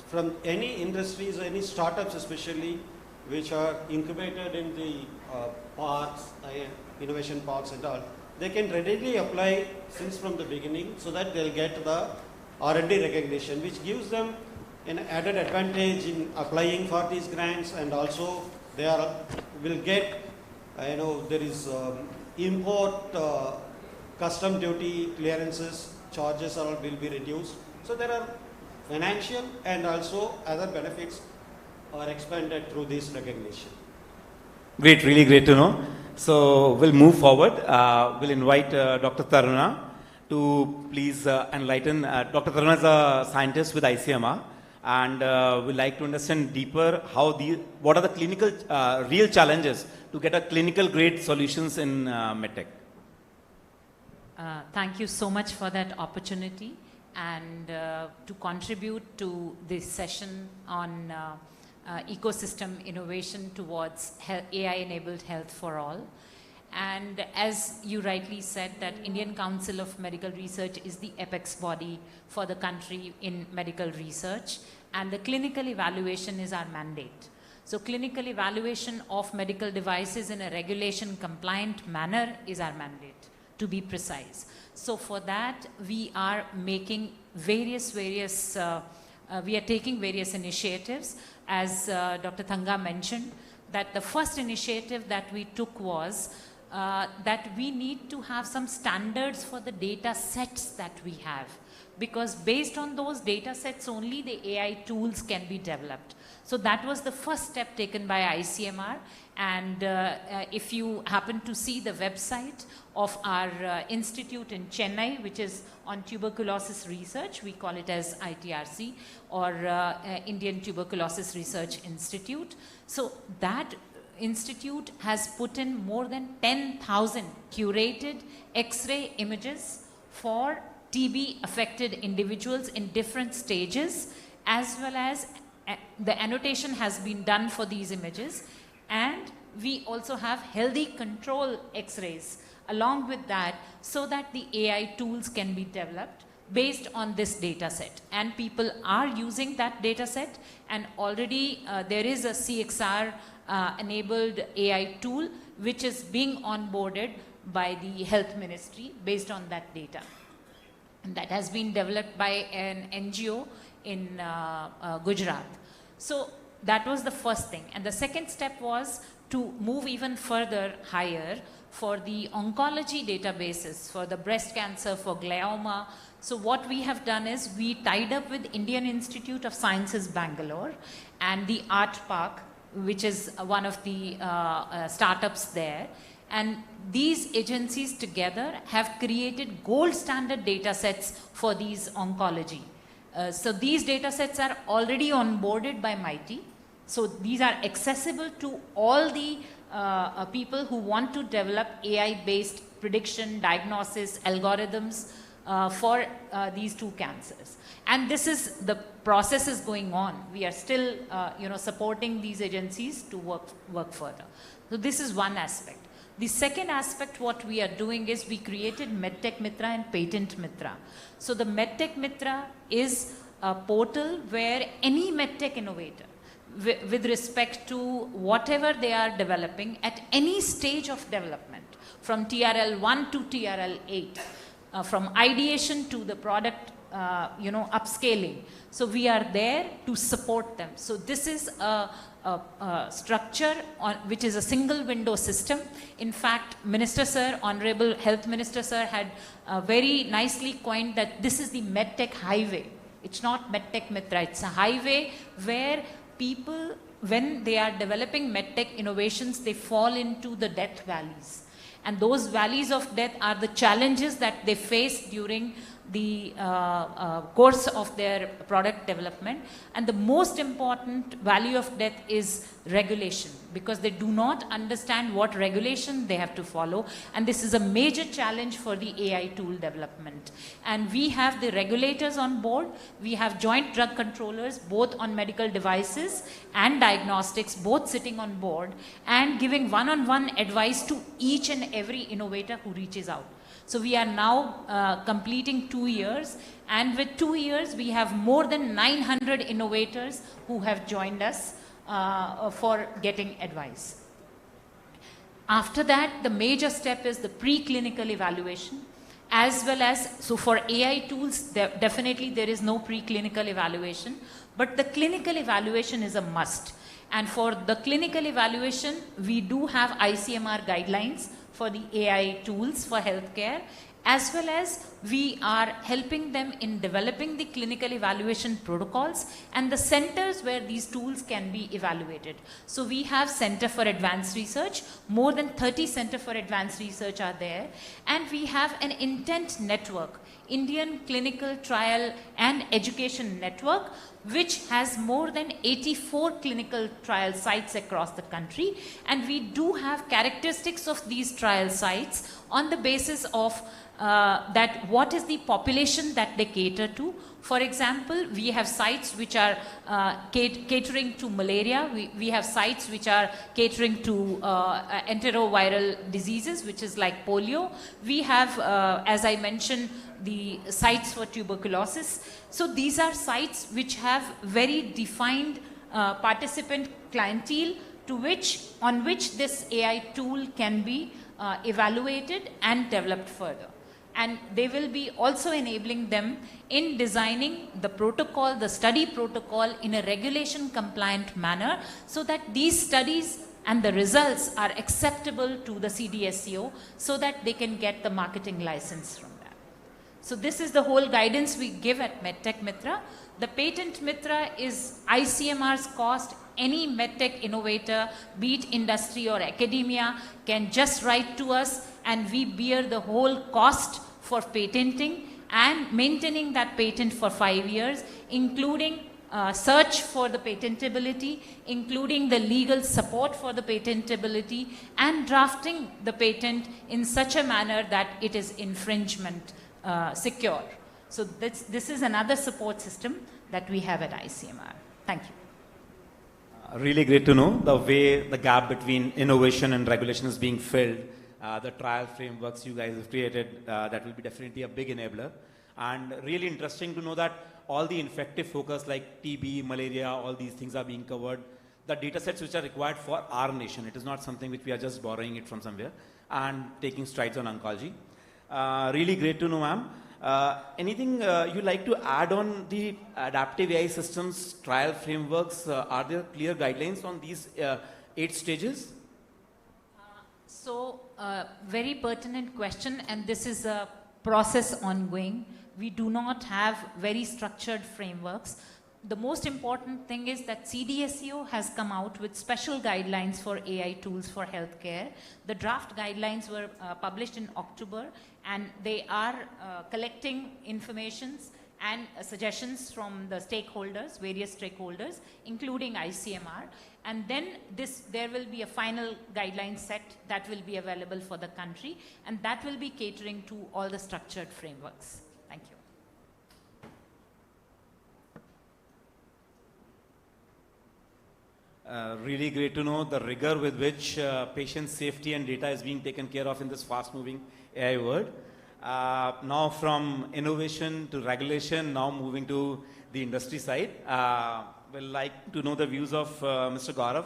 from any industries, any startups especially, which are incubated in the parks, innovation parks and all. They can readily apply since from the beginning, so that they'll get the R&D recognition, which gives them an added advantage in applying for these grants, and also they will get, there is import custom duty clearances, charges will be reduced. So there are financial and also other benefits are expanded through this recognition. Great, really great to know. So we'll move forward. We'll invite Dr. Taruna to please enlighten. Dr. Taruna is a scientist with ICMR, and we'd like to understand deeper what are the clinical real challenges to get a clinical grade solutions in MedTech. Thank you so much for that opportunity, and to contribute to this session on ecosystem innovation towards AI-enabled health for all. And as you rightly said, that Indian Council of Medical Research is the apex body for the country in medical research, and the clinical evaluation is our mandate. So clinical evaluation of medical devices in a regulation compliant manner is our mandate, to be precise. So for that, we are making we are taking various initiatives. As Dr. Thanga mentioned, that the first initiative that we took was that we need to have some standards for the data sets that we have, because based on those data sets only the AI tools can be developed. So that was the first step taken by ICMR, and if you happen to see the website of our institute in Chennai, which is on tuberculosis research, we call it as ITRC, or Indian Tuberculosis Research Institute. So that institute has put in more than 10,000 curated X-ray images for TB affected individuals in different stages, as well as the annotation has been done for these images, and we also have healthy control X-rays along with that, so that the AI tools can be developed based on this data set. And people are using that data set, and already there is a CXR enabled AI tool which is being onboarded by the Health Ministry based on that data. And that has been developed by an NGO in Gujarat. So that was the first thing. And the second step was to move even further higher for the oncology databases, for the breast cancer, for glioma. So what we have done is we tied up with Indian Institute of Sciences, Bangalore, and the Art Park, which is one of the startups there. And these agencies together have created gold standard data sets for these oncology. So these data sets are already onboarded by MITI. So these are accessible to all the people who want to develop AI-based prediction, diagnosis, algorithms for these two cancers. And this is, the process is going on. We are still supporting these agencies to work further. So this is one aspect. The second aspect, what we are doing is we created MedTech Mitra and Patent Mitra. So the MedTech Mitra is a portal where any MedTech innovator, with respect to whatever they are developing at any stage of development, from TRL 1 to TRL 8, from ideation to the product upscaling. So we are there to support them. So this is a structure which is a single window system. In fact, Minister Sir, Honorable Health Minister Sir had very nicely coined that this is the MedTech highway. It's not MedTech Mitra, it's a highway where people, when they are developing MedTech innovations, they fall into the death valleys. And those valleys of death are the challenges that they face during the course of their product development. And the most important value of death is regulation, because they do not understand what regulation they have to follow. And this is a major challenge for the AI tool development. And we have the regulators on board. We have joint drug controllers, both on medical devices and diagnostics, both sitting on board and giving one-on-one advice to each and every innovator who reaches out. So we are now completing 2 years, and with 2 years we have more than 900 innovators who have joined us for getting advice. After that, the major step is the preclinical evaluation, as well as, so for AI tools, definitely there is no preclinical evaluation, but the clinical evaluation is a must. And for the clinical evaluation, we do have ICMR guidelines for the AI tools for healthcare, as well as we are helping them in developing the clinical evaluation protocols and the centers where these tools can be evaluated. So we have Center for Advanced Research, more than 30 Center for Advanced Research are there, and we have an intent network, Indian Clinical Trial and Education Network, which has more than 84 clinical trial sites across the country. And we do have characteristics of these trial sites on the basis of that what is the population that they cater to. For example, we have sites which are catering to malaria. We have sites which are catering to enteroviral diseases, which is like polio. We have, as I mentioned, the sites for tuberculosis. So these are sites which have very defined participant clientele on which this AI tool can be evaluated and developed further. And they will be also enabling them in designing the protocol, the study protocol in a regulation compliant manner, so that these studies and the results are acceptable to the CDSCO so that they can get the marketing license from that. So this is the whole guidance we give at MedTech Mitra. The Patent Mitra is ICMR's cost. Any MedTech innovator, be it industry or academia, can just write to us and we bear the whole cost for patenting and maintaining that patent for 5 years, including search for the patentability, including the legal support for the patentability, and drafting the patent in such a manner that it is infringement secure. So this is another support system that we have at ICMR. Thank you. Really great to know the way the gap between innovation and regulation is being filled. The trial frameworks you guys have created, that will be definitely a big enabler. And really interesting to know that all the infective focus like TB, malaria, all these things are being covered. The data sets which are required for our nation, it is not something which we are just borrowing it from somewhere and taking strides on oncology. Really great to know, ma'am. Anything you'd like to add on the adaptive AI systems trial frameworks? Are there clear guidelines on these 8 stages? So, very pertinent question, and this is a process ongoing. We do not have very structured frameworks. The most important thing is that CDSCO has come out with special guidelines for AI tools for healthcare. The draft guidelines were published in October, and they are collecting informations and suggestions from the stakeholders, various stakeholders, including ICMR. And then there will be a final guideline set that will be available for the country, and that will be catering to all the structured frameworks. Thank you. Really great to know the rigor with which patient safety and data is being taken care of in this fast-moving AI world. Now from innovation to regulation, now moving to the industry side. We'd like to know the views of Mr. Gaurav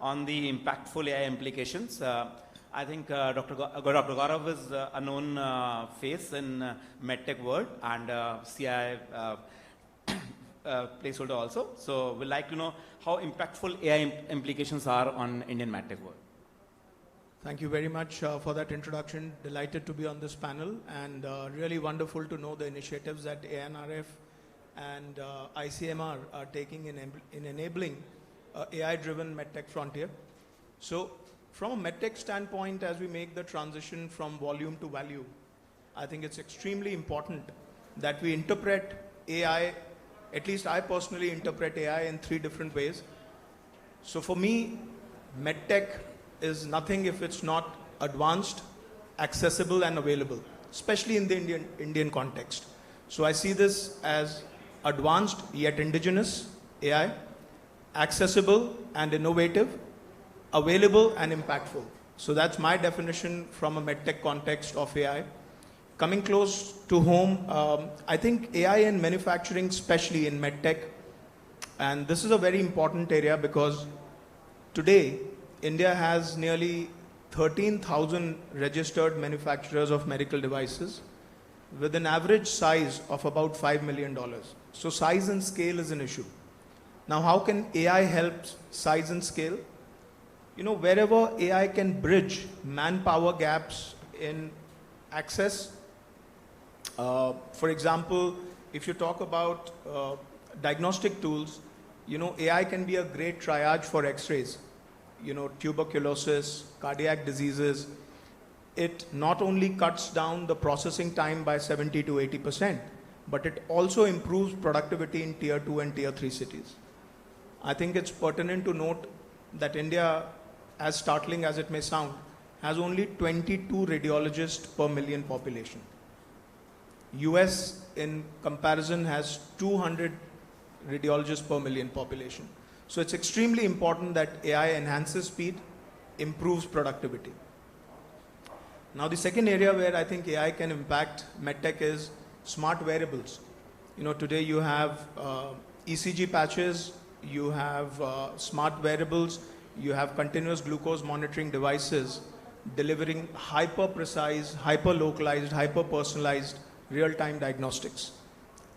on the impactful AI implications. I think Dr. Gaurav is a known face in MedTech world and CI placeholder also. So we'd like to know how impactful AI implications are on Indian MedTech world. Thank you very much for that introduction. Delighted to be on this panel and really wonderful to know the initiatives that ANRF and ICMR are taking in enabling AI-driven MedTech frontier. So from a MedTech standpoint, as we make the transition from volume to value, I think it's extremely important that we interpret AI, at least I personally interpret AI in 3 different ways. So for me, MedTech is nothing if it's not advanced, accessible and available, especially in the Indian context. So I see this as advanced yet indigenous AI, accessible and innovative, available and impactful. So that's my definition from a MedTech context of AI. Coming close to home, I think AI in manufacturing, especially in MedTech, and this is a very important area because today India has nearly 13,000 registered manufacturers of medical devices with an average size of about $5 million. So size and scale is an issue. Now, how can AI help size and scale? You know, wherever AI can bridge manpower gaps in access, for example, if you talk about diagnostic tools, you know, AI can be a great triage for X-rays, you know, tuberculosis, cardiac diseases. It not only cuts down the processing time by 70 to 80%, but it also improves productivity in tier 2 and tier 3 cities. I think it's pertinent to note that India, as startling as it may sound, has only 22 radiologists per million population. US, in comparison, has 200 radiologists per million population. So it's extremely important that AI enhances speed, improves productivity. Now the second area where I think AI can impact MedTech is smart wearables. You know, today you have ECG patches, you have smart wearables, you have continuous glucose monitoring devices delivering hyper-precise, hyper-localized, hyper-personalized real-time diagnostics.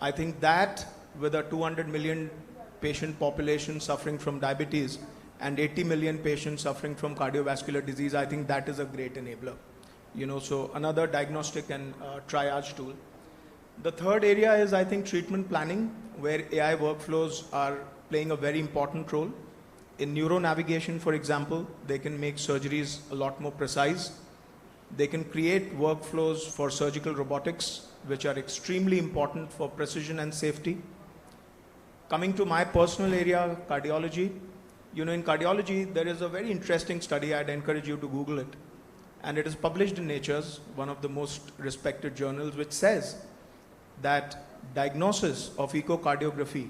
I think that with a 200 million patient population suffering from diabetes and 80 million patients suffering from cardiovascular disease, I think that is a great enabler. So another diagnostic and triage tool. The third area is, I think, treatment planning, where AI workflows are playing a very important role. In neuronavigation, for example, they can make surgeries a lot more precise. They can create workflows for surgical robotics, which are extremely important for precision and safety. Coming to my personal area, cardiology. In cardiology, there is a very interesting study. I'd encourage you to Google it. And it is published in Nature's, one of the most respected journals, which says that diagnosis of echocardiography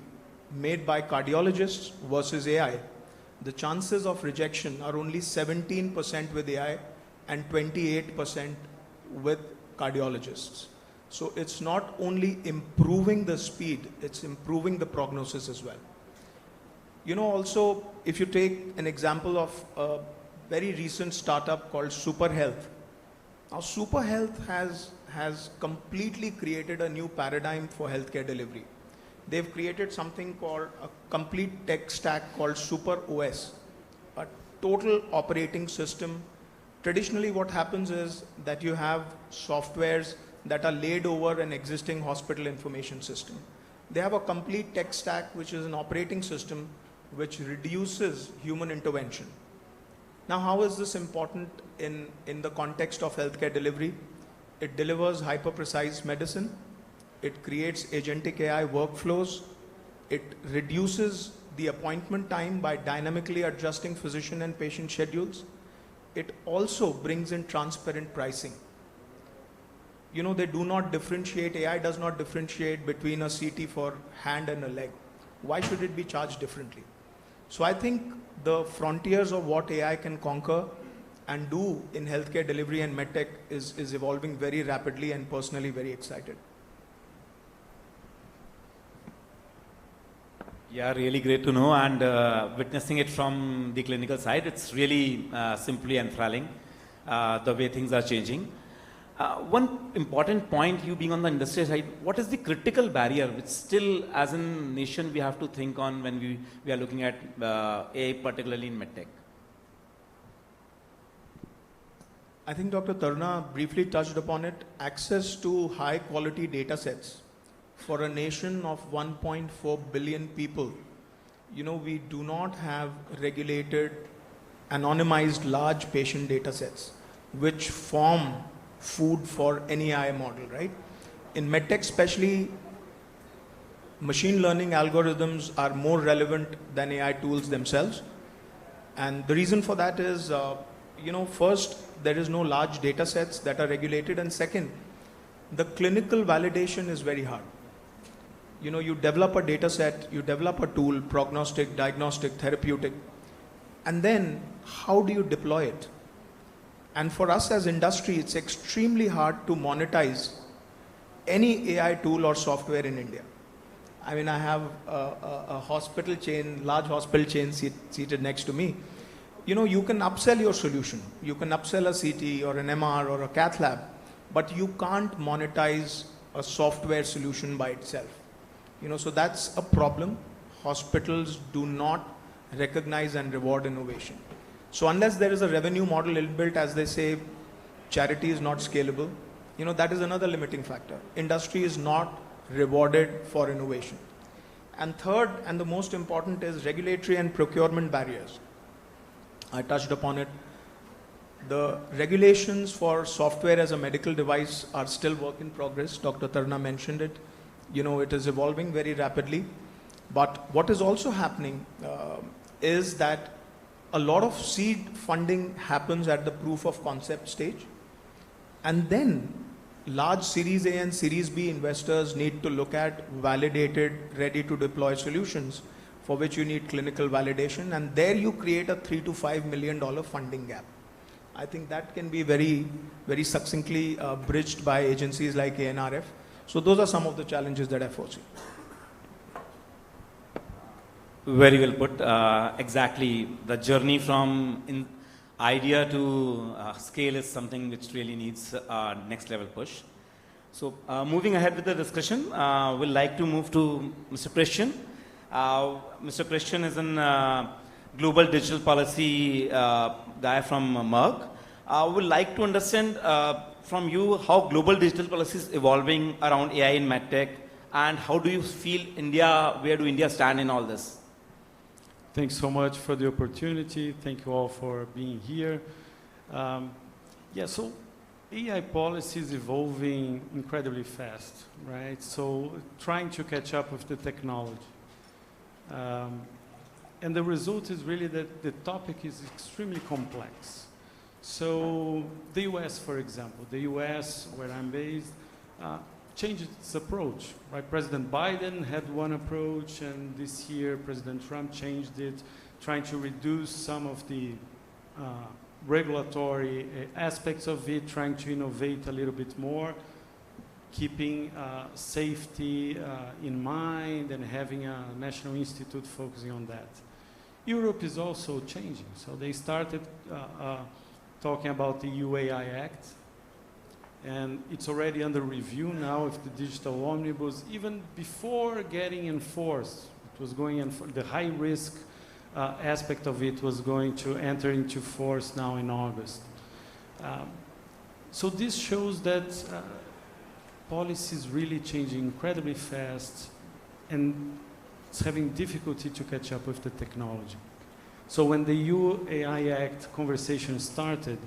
made by cardiologists versus AI, the chances of rejection are only 17% with AI and 28% with cardiologists. So it's not only improving the speed, it's improving the prognosis as well. Also, if you take an example of a very recent startup called Super Health. Now, Super Health has completely created a new paradigm for healthcare delivery. They've created something called a complete tech stack called Super OS, a total operating system. Traditionally, what happens is that you have softwares that are laid over an existing hospital information system. They have a complete tech stack, which is an operating system which reduces human intervention. Now, how is this important in the context of healthcare delivery? It delivers hyper-precise medicine. It creates agentic AI workflows. It reduces the appointment time by dynamically adjusting physician and patient schedules. It also brings in transparent pricing. They do not differentiate, AI does not differentiate between a CT for hand and a leg. Why should it be charged differently? So I think the frontiers of what AI can conquer and do in healthcare delivery and medtech is evolving very rapidly, and personally very excited. Yeah, really great to know, and witnessing it from the clinical side, it's really simply enthralling the way things are changing. One important point, you being on the industry side, what is the critical barrier which still, as a nation, we have to think on when we are looking at AI, particularly in medtech? I think Dr. Tarna briefly touched upon it. Access to high quality data sets for a nation of 1.4 billion people. We do not have regulated, anonymized large patient data sets, which form food for any AI model, right? In medtech especially, machine learning algorithms are more relevant than AI tools themselves. And the reason for that is, first, there is no large data sets that are regulated, and second, the clinical validation is very hard. You develop a data set, you develop a tool, prognostic, diagnostic, therapeutic, and then how do you deploy it? And for us as industry, it's extremely hard to monetize any AI tool or software in India. I mean, I have a hospital chain, large hospital chain seated next to me. You can upsell your solution. You can upsell a CT or an MR or a cath lab, but you can't monetize a software solution by itself. So that's a problem. Hospitals do not recognize and reward innovation. So unless there is a revenue model inbuilt, as they say, charity is not scalable. That is another limiting factor. Industry is not rewarded for innovation. And third, and the most important, is regulatory and procurement barriers. I touched upon it. The regulations for software as a medical device are still work in progress. Dr. Tarna mentioned it. It is evolving very rapidly. But what is also happening is that a lot of seed funding happens at the proof of concept stage. And then large Series A and Series B investors need to look at validated, ready to deploy solutions for which you need clinical validation. And there you create a $3 to $5 million funding gap. I think that can be very, very succinctly bridged by agencies like ANRF. So those are some of the challenges that I foresee. Very well put. Exactly. The journey from idea to scale is something which really needs a next level push. So moving ahead with the discussion, we'll like to move to Mr. Christian. Mr. Christian is in global digital policy guy from Merck. I would like to understand from you how global digital policy is evolving around AI in MedTech, and how do you feel India, where do India stand in all this? Thanks so much for the opportunity. Thank you all for being here. So AI policy is evolving incredibly fast, right? So trying to catch up with the technology. And the result is really that the topic is extremely complex. So the US, for example, the US, where I'm based, changed its approach, right? President Biden had one approach, and this year President Trump changed it, trying to reduce some of the regulatory aspects of it, trying to innovate a little bit more, keeping safety in mind and having a national institute focusing on that. Europe is also changing. So they started talking about the EU AI Act, and it's already under review now with the digital omnibus. Even before getting enforced, it was going the high risk aspect of it was going to enter into force now in August. So this shows that policy is really changing incredibly fast, and it's having difficulty to catch up with the technology. So when the EU AI Act conversation started,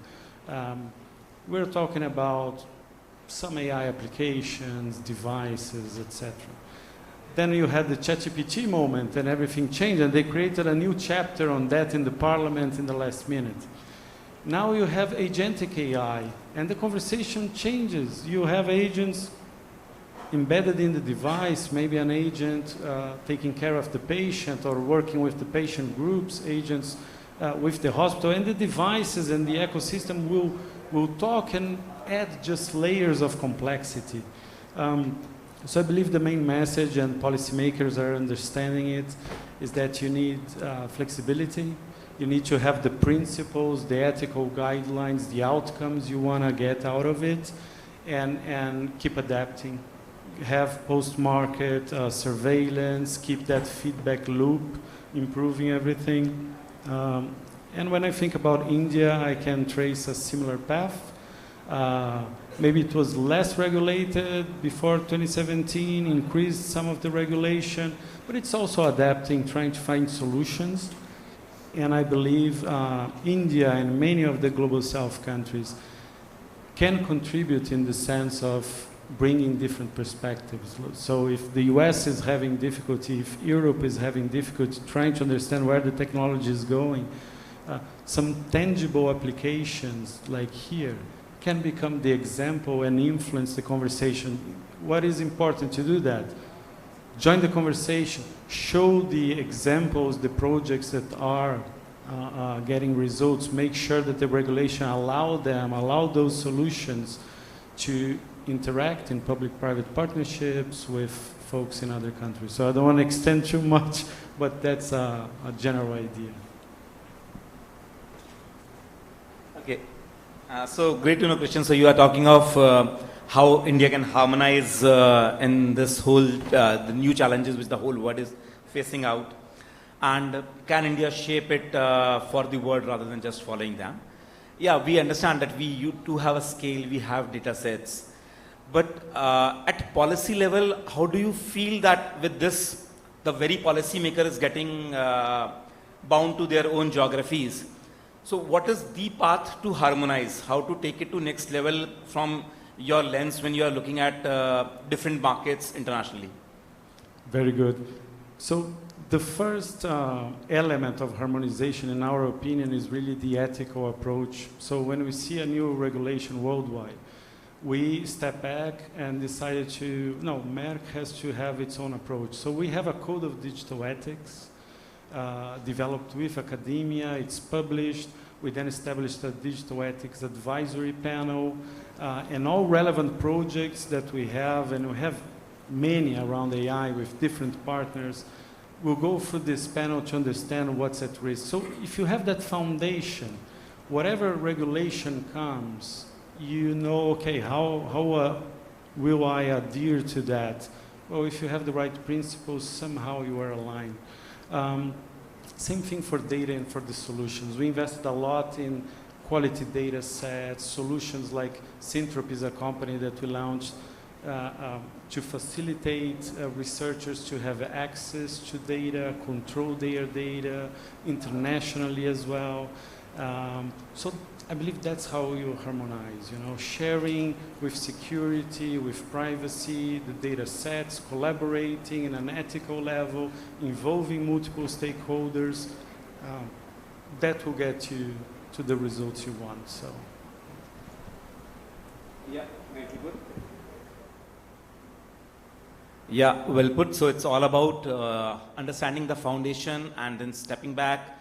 we're talking about some AI applications, devices, etc. Then you had the ChatGPT moment and everything changed, and they created a new chapter on that in the parliament in the last minute. Now you have agentic AI, and the conversation changes. You have agents embedded in the device, maybe an agent taking care of the patient or working with the patient groups, agents with the hospital, and the devices and the ecosystem will talk and add just layers of complexity. So I believe the main message, and policymakers are understanding it, is that you need flexibility. You need to have the principles, the ethical guidelines, the outcomes you want to get out of it, and keep adapting. Have post-market surveillance, keep that feedback loop, improving everything. And when I think about India, I can trace a similar path. Maybe it was less regulated before 2017, increased some of the regulation, but it's also adapting, trying to find solutions. And I believe India and many of the global south countries can contribute in the sense of bringing different perspectives. So if the US is having difficulty, if Europe is having difficulty trying to understand where the technology is going, some tangible applications like here can become the example and influence the conversation. What is important to do that? Join the conversation, show the examples, the projects that are getting results, make sure that the regulation allow those solutions to interact in public-private partnerships with folks in other countries. So I don't want to extend too much, but that's a general idea. Okay. So great to know, Christian. So you are talking of how India can harmonize in this whole, the new challenges which the whole world is facing out. And can India shape it for the world rather than just following them? Yeah, we understand that you do have a scale, we have data sets. But at policy level, how do you feel that with this, the very policymaker is getting bound to their own geographies? So what is the path to harmonize? How to take it to next level from your lens when you are looking at different markets internationally? Very good. So the first element of harmonization, in our opinion, is really the ethical approach. So when we see a new regulation worldwide, we step back and decided Merck has to have its own approach. So we have a code of digital ethics developed with academia. It's published. We then established a digital ethics advisory panel, and all relevant projects that we have, and we have many around AI with different partners. We'll go through this panel to understand what's at risk. So if you have that foundation, whatever regulation comes, you know, okay, how will I adhere to that? Well, if you have the right principles, somehow you are aligned. Same thing for data and for the solutions. We invested a lot in quality data sets, solutions like Synthrop is a company that we launched to facilitate researchers to have access to data, control their data internationally as well. So I believe that's how you harmonize, sharing with security, with privacy, the data sets, collaborating in an ethical level, involving multiple stakeholders. That will get you to the results you want. So. Yeah, very good. Yeah, well put. So it's all about understanding the foundation and then stepping back,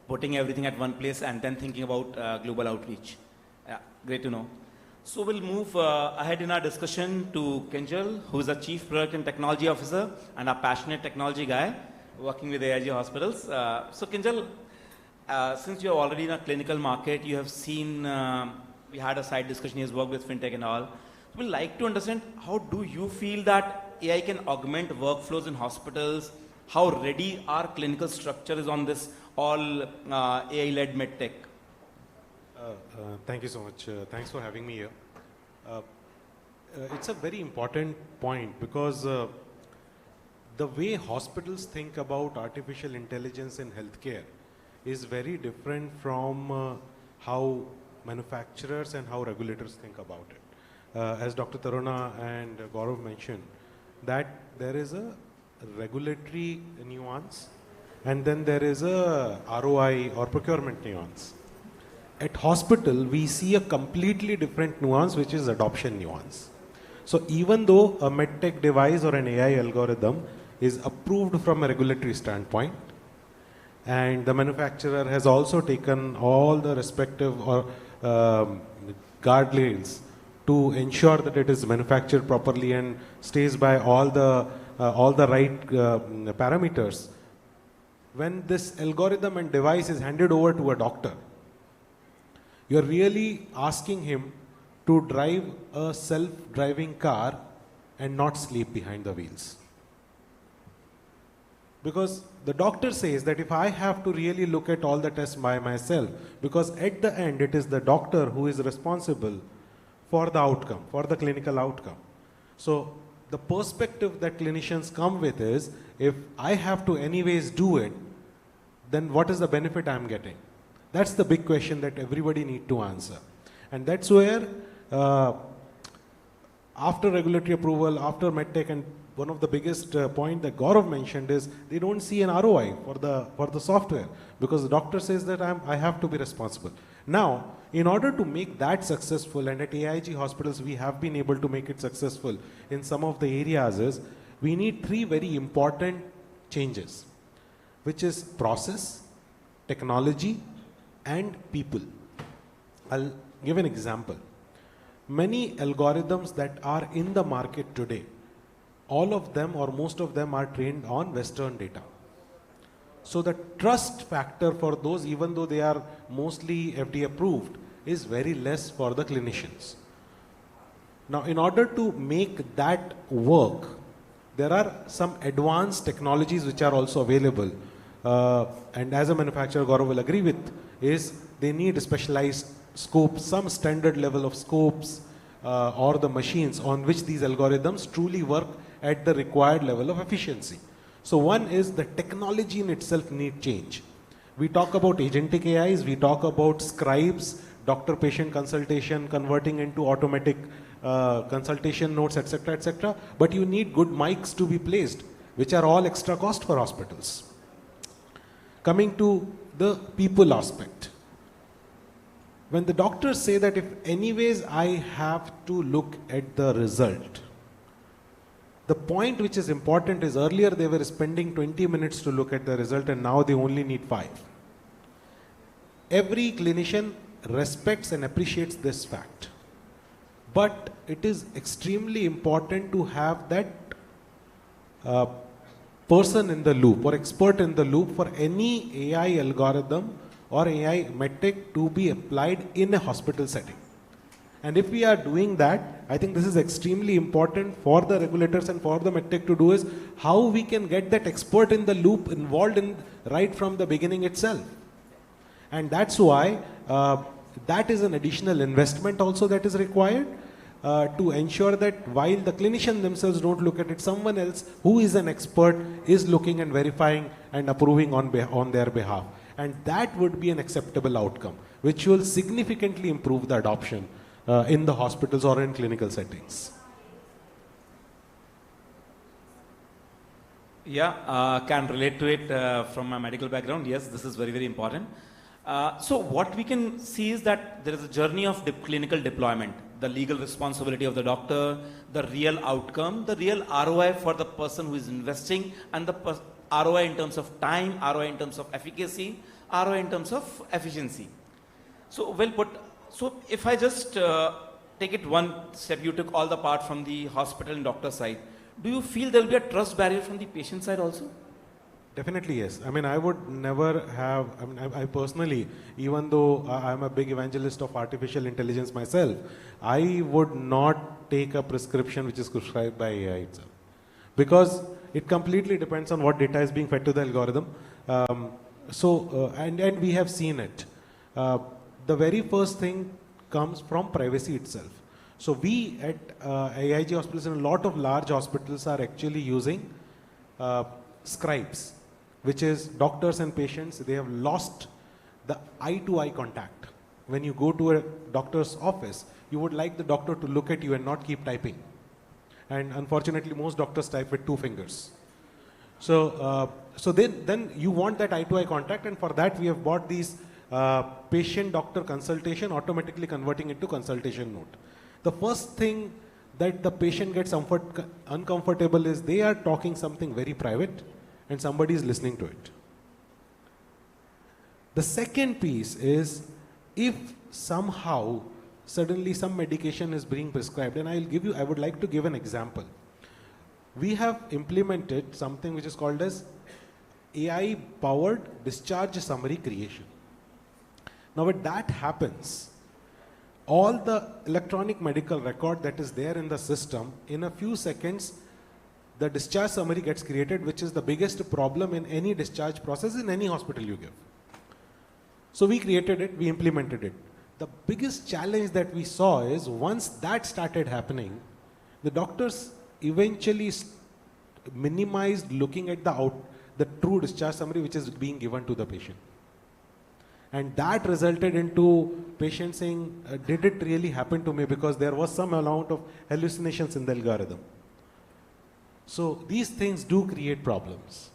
putting everything at one place and then thinking about global outreach. Yeah, great to know. So we'll move ahead in our discussion to Kinjal, who is a Chief Product and Technology Officer and a passionate technology guy working with AIG hospitals. So Kinjal, since you're already in a clinical market, you have seen, we had a side discussion, he has worked with FinTech and all. So we'd like to understand, how do you feel that AI can augment workflows in hospitals? How ready our clinical structure is on this all AI-led medtech? Thank you so much. Thanks for having me here. It's a very important point because the way hospitals think about artificial intelligence in healthcare is very different from how manufacturers and how regulators think about it. As Dr. Taruna and Gaurav mentioned, that there is a regulatory nuance and then there is a ROI or procurement nuance. At hospital, we see a completely different nuance, which is adoption nuance. So even though a medtech device or an AI algorithm is approved from a regulatory standpoint, and the manufacturer has also taken all the respective guardrails to ensure that it is manufactured properly and stays by all the right parameters. When this algorithm and device is handed over to a doctor, you're really asking him to drive a self-driving car and not sleep behind the wheels. Because the doctor says that if I have to really look at all the tests by myself, because at the end it is the doctor who is responsible for the outcome, for the clinical outcome. So the perspective that clinicians come with is, if I have to anyways do it, then what is the benefit I'm getting? That's the big question that everybody needs to answer. And that's where, after regulatory approval, after medtech, and one of the biggest point that Gaurav mentioned is, they don't see an ROI for the software, because the doctor says that I have to be responsible. Now, in order to make that successful, and at AIG hospitals we have been able to make it successful in some of the areas, is we need three very important changes, which is process, technology, and people. I'll give an example. Many algorithms that are in the market today, all of them or most of them are trained on Western data. So the trust factor for those, even though they are mostly FDA approved, is very less for the clinicians. Now, in order to make that work, there are some advanced technologies which are also available. And as a manufacturer, Gaurav will agree with, is they need specialized scopes, some standard level of scopes or the machines on which these algorithms truly work at the required level of efficiency. So one is the technology in itself need change. We talk about agentic AIs, we talk about scribes, doctor-patient consultation, converting into automatic consultation notes, etc., etc. But you need good mics to be placed, which are all extra cost for hospitals. Coming to the people aspect. When the doctors say that if anyways I have to look at the result, the point which is important is, earlier they were spending 20 minutes to look at the result and now they only need 5. Every clinician respects and appreciates this fact. But it is extremely important to have that person in the loop or expert in the loop for any AI algorithm or AI medtech to be applied in a hospital setting. And if we are doing that, I think this is extremely important for the regulators and for the MedTech to do is how we can get that expert in the loop involved in right from the beginning itself. And that's why that is an additional investment also that is required to ensure that while the clinician themselves don't look at it, someone else who is an expert is looking and verifying and approving on their behalf. And that would be an acceptable outcome, which will significantly improve the adoption in the hospitals or in clinical settings. Yeah, can relate to it from my medical background. Yes, this is very, very important. So what we can see is that there is a journey of clinical deployment, the legal responsibility of the doctor, the real outcome, the real ROI for the person who is investing, and the ROI in terms of time, ROI in terms of efficacy, ROI in terms of efficiency. So well put. So if I just take it one step, you took all the part from the hospital and doctor side. Do you feel there will be a trust barrier from the patient side also? Definitely yes. I mean, I would never have, I mean, I personally, even though I'm a big evangelist of artificial intelligence myself, I would not take a prescription which is prescribed by AI itself. Because it completely depends on what data is being fed to the algorithm. And we have seen it. The very first thing comes from privacy itself. So we at AIG hospitals and a lot of large hospitals are actually using scribes, which is doctors and patients. They have lost the eye-to-eye contact. When you go to a doctor's office, you would like the doctor to look at you and not keep typing. And unfortunately, most doctors type with 2 fingers. So, then you want that eye-to-eye contact, and for that we have bought these patient-doctor consultation, automatically converting into consultation note. The first thing that the patient gets uncomfortable is they are talking something very private and somebody is listening to it. The second piece is if somehow suddenly some medication is being prescribed, and I would like to give an example. We have implemented something which is called as AI-powered discharge summary creation. Now when that happens, all the electronic medical record that is there in the system, in a few seconds, the discharge summary gets created, which is the biggest problem in any discharge process in any hospital you give. So we created it, we implemented it. The biggest challenge that we saw is once that started happening, the doctors eventually minimized looking at the true discharge summary which is being given to the patient. And that resulted into patients saying, did it really happen to me? Because there was some amount of hallucinations in the algorithm. So these things do create problems.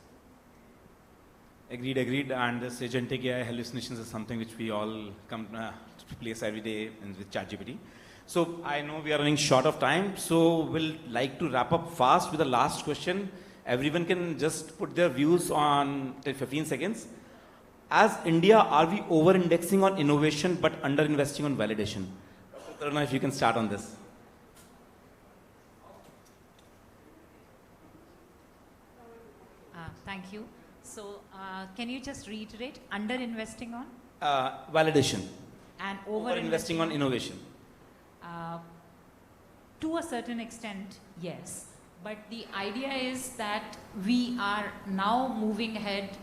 Agreed. And this agentic AI hallucinations is something which we all come to place every day with ChatGPT. So I know we are running short of time, so we'll like to wrap up fast with the last question. Everyone can just put their views on 15 seconds. As India, are we over-indexing on innovation but under-investing on validation? I don't know if you can start on this. Thank you. So can you just reiterate, under-investing on? Validation. And over-investing on innovation. To a certain extent, yes. But the idea is that we are now moving ahead.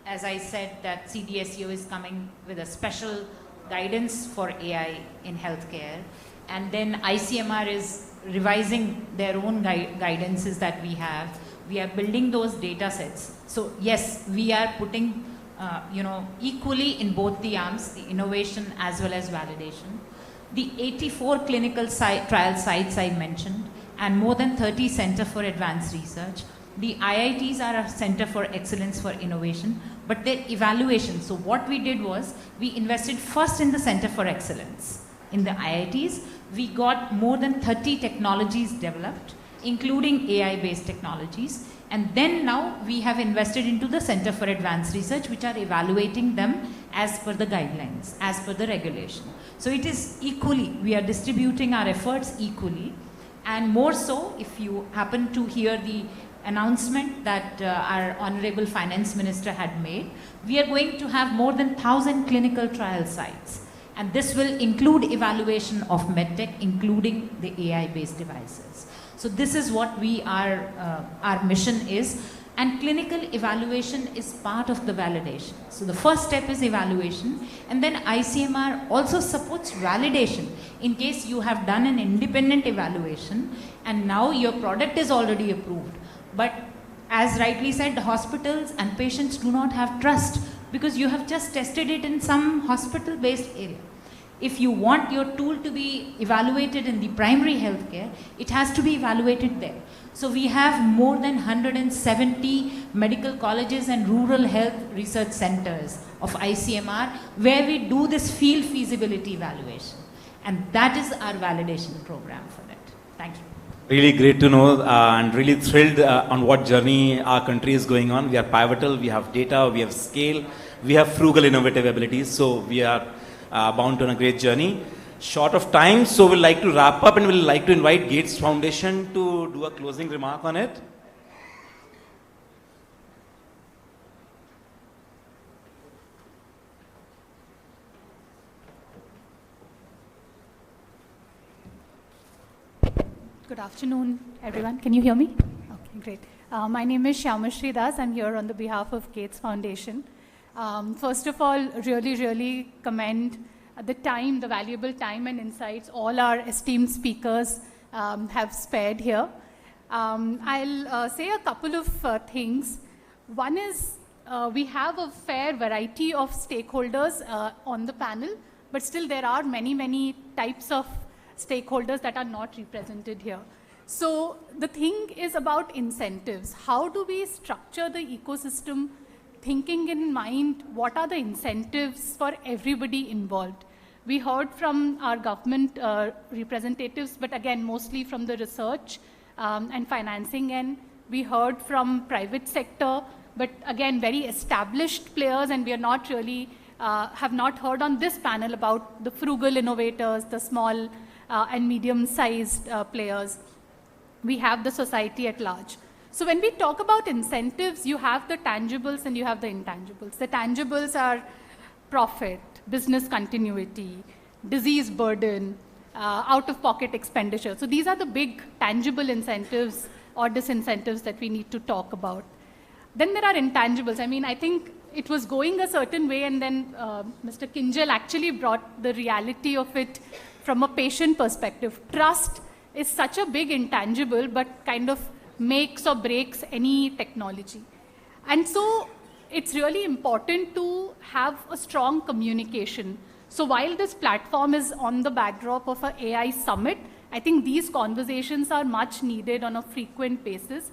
As I said, that CDSCO is coming with a special guidance for AI in healthcare. And then ICMR is revising their own guidances that we have. We are building those data sets. So yes, we are putting, equally in both the arms, the innovation as well as validation. The 84 clinical trial sites I mentioned, and more than 30 Center for Advanced Research. The IITs are a Center for Excellence for Innovation, but their evaluation, so what we did was, we invested first in the Center for Excellence. In the IITs, we got more than 30 technologies developed, including AI-based technologies, and then now we have invested into the Center for Advanced Research, which are evaluating them as per the guidelines, as per the regulation. So it is equally, we are distributing our efforts equally, and more so, if you happen to hear the announcement that our Honorable Finance Minister had made, we are going to have more than 1,000 clinical trial sites. And this will include evaluation of MedTech, including the AI-based devices. So this is what our mission is. And clinical evaluation is part of the validation. So the first step is evaluation, and then ICMR also supports validation in case you have done an independent evaluation and now your product is already approved. But as rightly said, hospitals and patients do not have trust because you have just tested it in some hospital-based area. If you want your tool to be evaluated in the primary healthcare, it has to be evaluated there. So we have more than 170 medical colleges and rural health research centers of ICMR where we do this field feasibility evaluation. And that is our validation program for it. Thank you. Really great to know and really thrilled on what journey our country is going on. We are pivotal, we have data, we have scale, we have frugal innovative abilities. So we are bound on a great journey. Short of time, so we'll like to wrap up and we'll like to invite Gates Foundation to do a closing remark on it. Good afternoon, everyone. Can you hear me? Okay, great. My name is Shyamashri Das. I'm here on the behalf of Gates Foundation. First of all, really commend the time, the valuable time and insights all our esteemed speakers have spared here. I'll say a couple of things. One is we have a fair variety of stakeholders on the panel, but still there are many types of stakeholders that are not represented here. So the thing is about incentives. How do we structure the ecosystem thinking in mind what are the incentives for everybody involved? We heard from our government representatives, but again, mostly from the research and financing end. We heard from private sector, but again, very established players, and we are not really, have not heard on this panel about the frugal innovators, the small and medium-sized players. We have the society at large. So when we talk about incentives, you have the tangibles and you have the intangibles. The tangibles are profit, business continuity, disease burden, out-of-pocket expenditure. So these are the big tangible incentives or disincentives that we need to talk about. Then there are intangibles. I mean, I think it was going a certain way, and then Mr. Kinjal actually brought the reality of it from a patient perspective. Trust is such a big intangible, but kind of makes or breaks any technology. And so it's really important to have a strong communication. So while this platform is on the backdrop of an AI summit, I think these conversations are much needed on a frequent basis.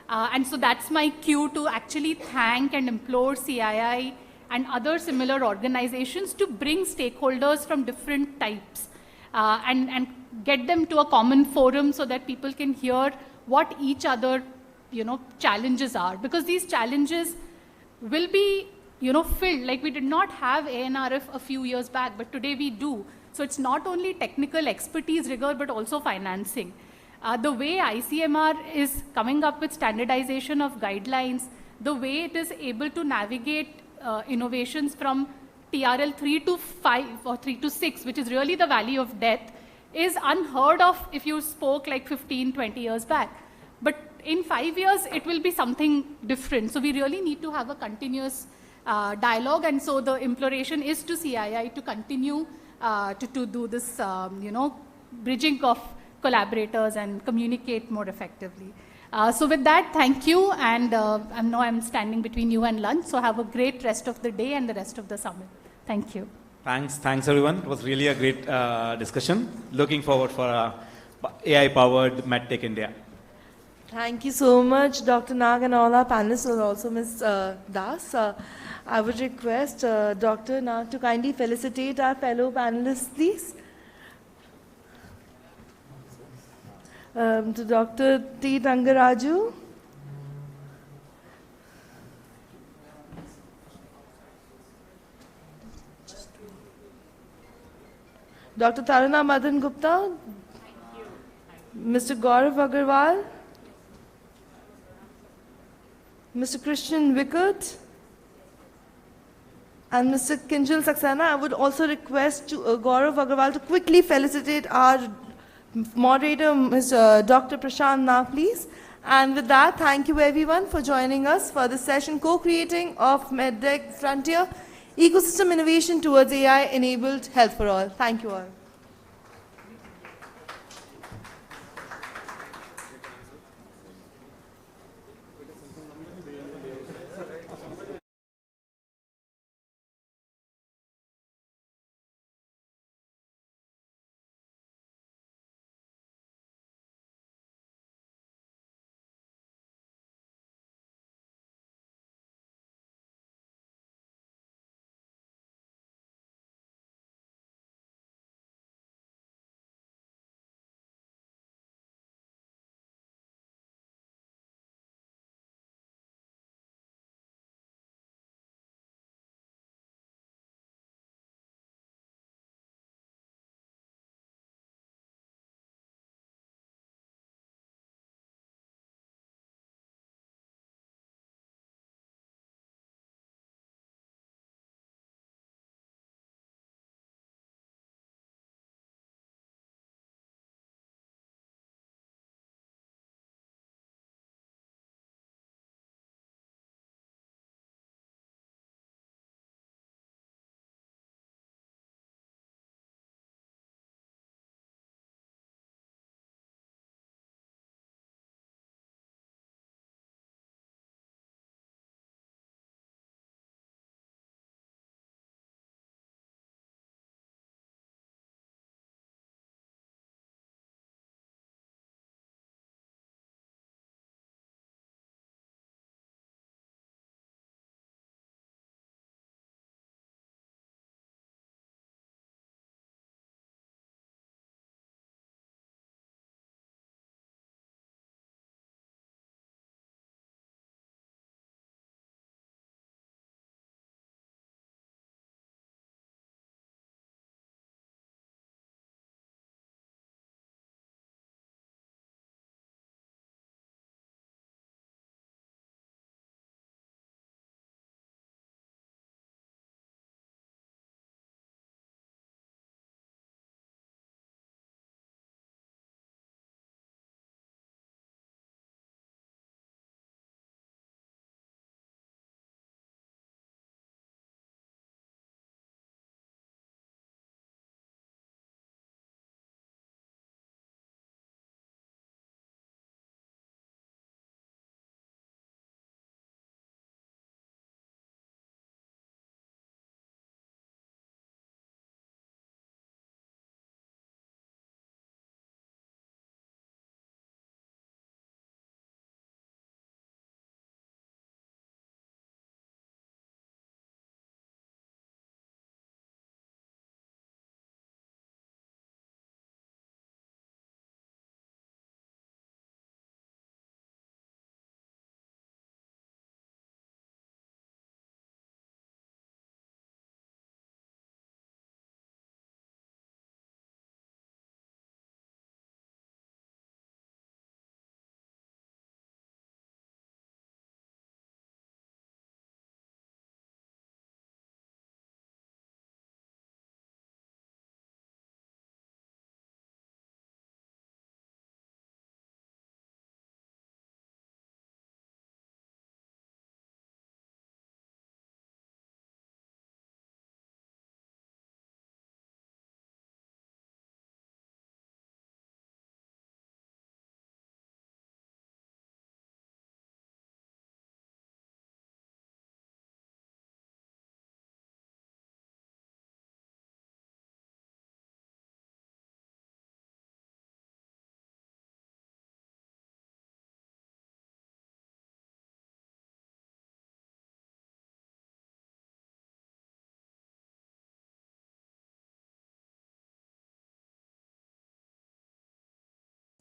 And so that's my cue to actually thank and implore CII and other similar organizations to bring stakeholders from different types and get them to a common forum so that people can hear what each other, challenges are. Because these challenges will be, filled. Like we did not have ANRF a few years back, but today we do. So it's not only technical expertise rigor, but also financing. The way ICMR is coming up with standardization of guidelines, the way it is able to navigate innovations from TRL 3 to 5 or 3 to 6, which is really the valley of death, is unheard of if you spoke like 15, 20 years back. But in 5 years, it will be something different. So we really need to have a continuous dialogue. And so the imploration is to CII to continue to do this, bridging of collaborators and communicate more effectively. So with that, thank you. And I know I'm standing between you and lunch. So have a great rest of the day and the rest of the summit. Thank you. Thanks everyone. It was really a great discussion. Looking forward for AI-powered MedTech India. Thank you so much, Dr. Nag, and all our panelists, and also Ms. Das. I would request Dr. Nag to kindly felicitate our fellow panelists, please. To Dr. T. Tangaraju. Dr. Tarana Madan Gupta. Mr. Gaurav Agarwal. Mr. Christian Wickert. And Mr. Kinjal Saxena, I would also request Gaurav Agarwal to quickly felicitate our moderator, Mr. Dr. Prashant Nag, please. And with that, thank you everyone for joining us for this session, Co-Creating of MedTech Frontier, Ecosystem Innovation Towards AI-Enabled Health for All. Thank you all.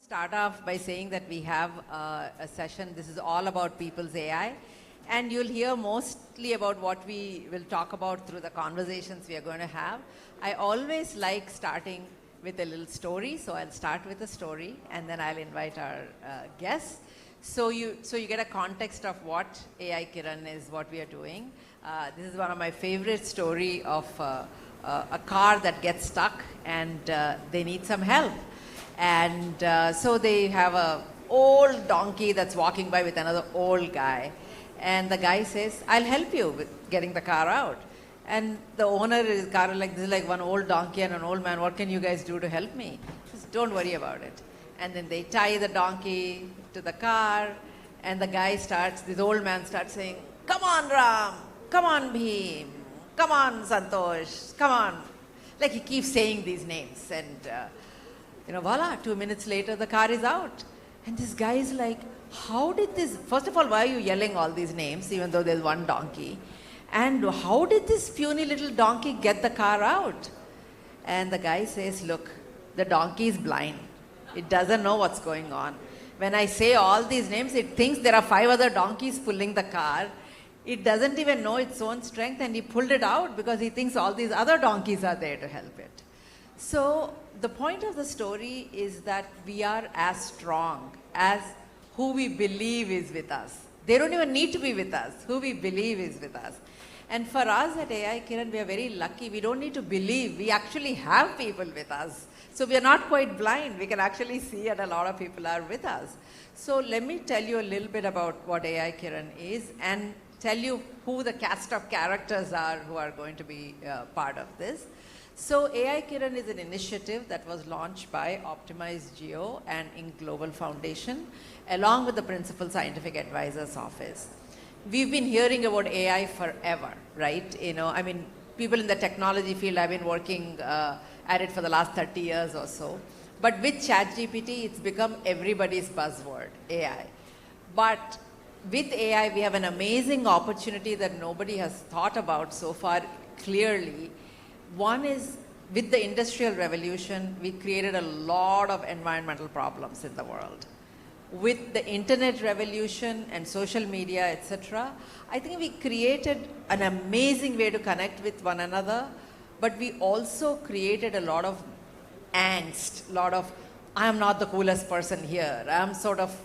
Start off by saying that we have a session. This is all about people's AI. And you'll hear mostly about what we will talk about through the conversations we are going to have. I always like starting with a little story. So I'll start with a story and then I'll invite our guests. So you get a context of what AI Kiran is, what we are doing. This is one of my favorite story of a car that gets stuck and they need some help. And so they have a old donkey that's walking by with another old guy. And the guy says, I'll help you with getting the car out. And the owner is kind of like, this is like one old donkey and an old man. What can you guys do to help me? He says, don't worry about it. And then they tie the donkey to the car. And the guy starts, this old man starts saying, come on, Ram. Come on, Bhim. Come on, Santosh. Come on. Like he keeps saying these names. And, voila, 2 minutes later, the car is out. And this guy is like, how did this, first of all, why are you yelling all these names, even though there's one donkey? And how did this puny little donkey get the car out? And the guy says, look, the donkey is blind. It doesn't know what's going on. When I say all these names, it thinks there are 5 other donkeys pulling the car. It doesn't even know its own strength, and he pulled it out because he thinks all these other donkeys are there to help it. So the point of the story is that we are as strong as who we believe is with us. They don't even need to be with us. Who we believe is with us. And for us at AI Kiran, we are very lucky. We don't need to believe. We actually have people with us. So we are not quite blind. We can actually see that a lot of people are with us. So let me tell you a little bit about what AI Kiran is and tell you who the cast of characters are who are going to be part of this. So AI Kiran is an initiative that was launched by Optimize Geo and Inc. Global Foundation, along with the Principal Scientific Advisor's Office. We've been hearing about AI forever, right? People in the technology field have been working at it for the last 30 years or so. But with ChatGPT, it's become everybody's buzzword, AI. But with AI, we have an amazing opportunity that nobody has thought about so far clearly. One is, with the Industrial Revolution, we created a lot of environmental problems in the world. With the internet revolution and social media, etc., I think we created an amazing way to connect with one another, but we also created a lot of angst, a lot of, I am not the coolest person here, I'm sort of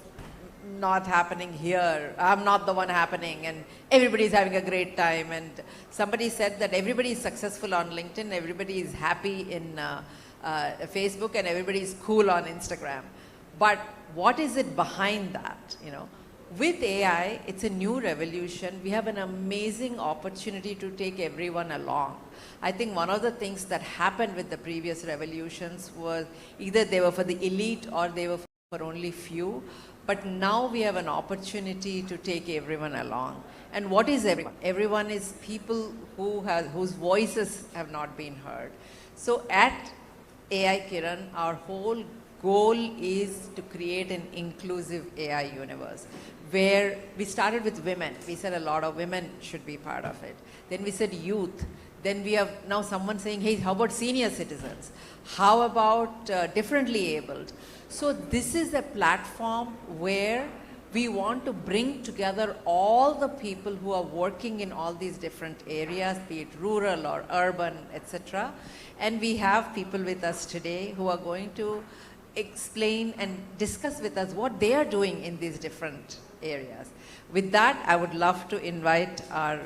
not happening here, I'm not the one happening, and everybody's having a great time. And somebody said that everybody is successful on LinkedIn, everybody is happy in Facebook, and everybody is cool on Instagram. But what is it behind that? With AI, it's a new revolution. We have an amazing opportunity to take everyone along. I think one of the things that happened with the previous revolutions was either they were for the elite or they were for only few. But now we have an opportunity to take everyone along. And what is everyone? Everyone is people whose voices have not been heard. So at AI Kiran, our whole goal is to create an inclusive AI universe, where we started with women. We said a lot of women should be part of it. Then we said youth. Then we have now someone saying, hey, how about senior citizens? How about differently abled? So this is a platform where we want to bring together all the people who are working in all these different areas, be it rural or urban, etc. And we have people with us today who are going to explain and discuss with us what they are doing in these different areas. With that, I would love to invite our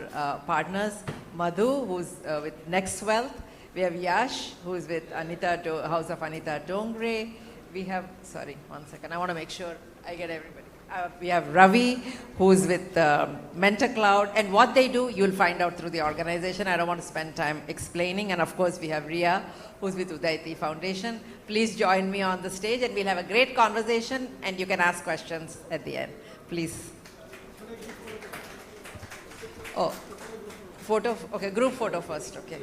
partners, Madhu, who's with Next Wealth. We have Yash, who's with House of Anita Dongre. We have, sorry, 1 second. I want to make sure I get everybody. We have Ravi, who's with Mentor Cloud. And what they do, you'll find out through the organization. I don't want to spend time explaining. And of course, we have Ria, who's with Udayti Foundation. Please join me on the stage and we'll have a great conversation and you can ask questions at the end. Please. Oh, photo, okay, group photo first, okay.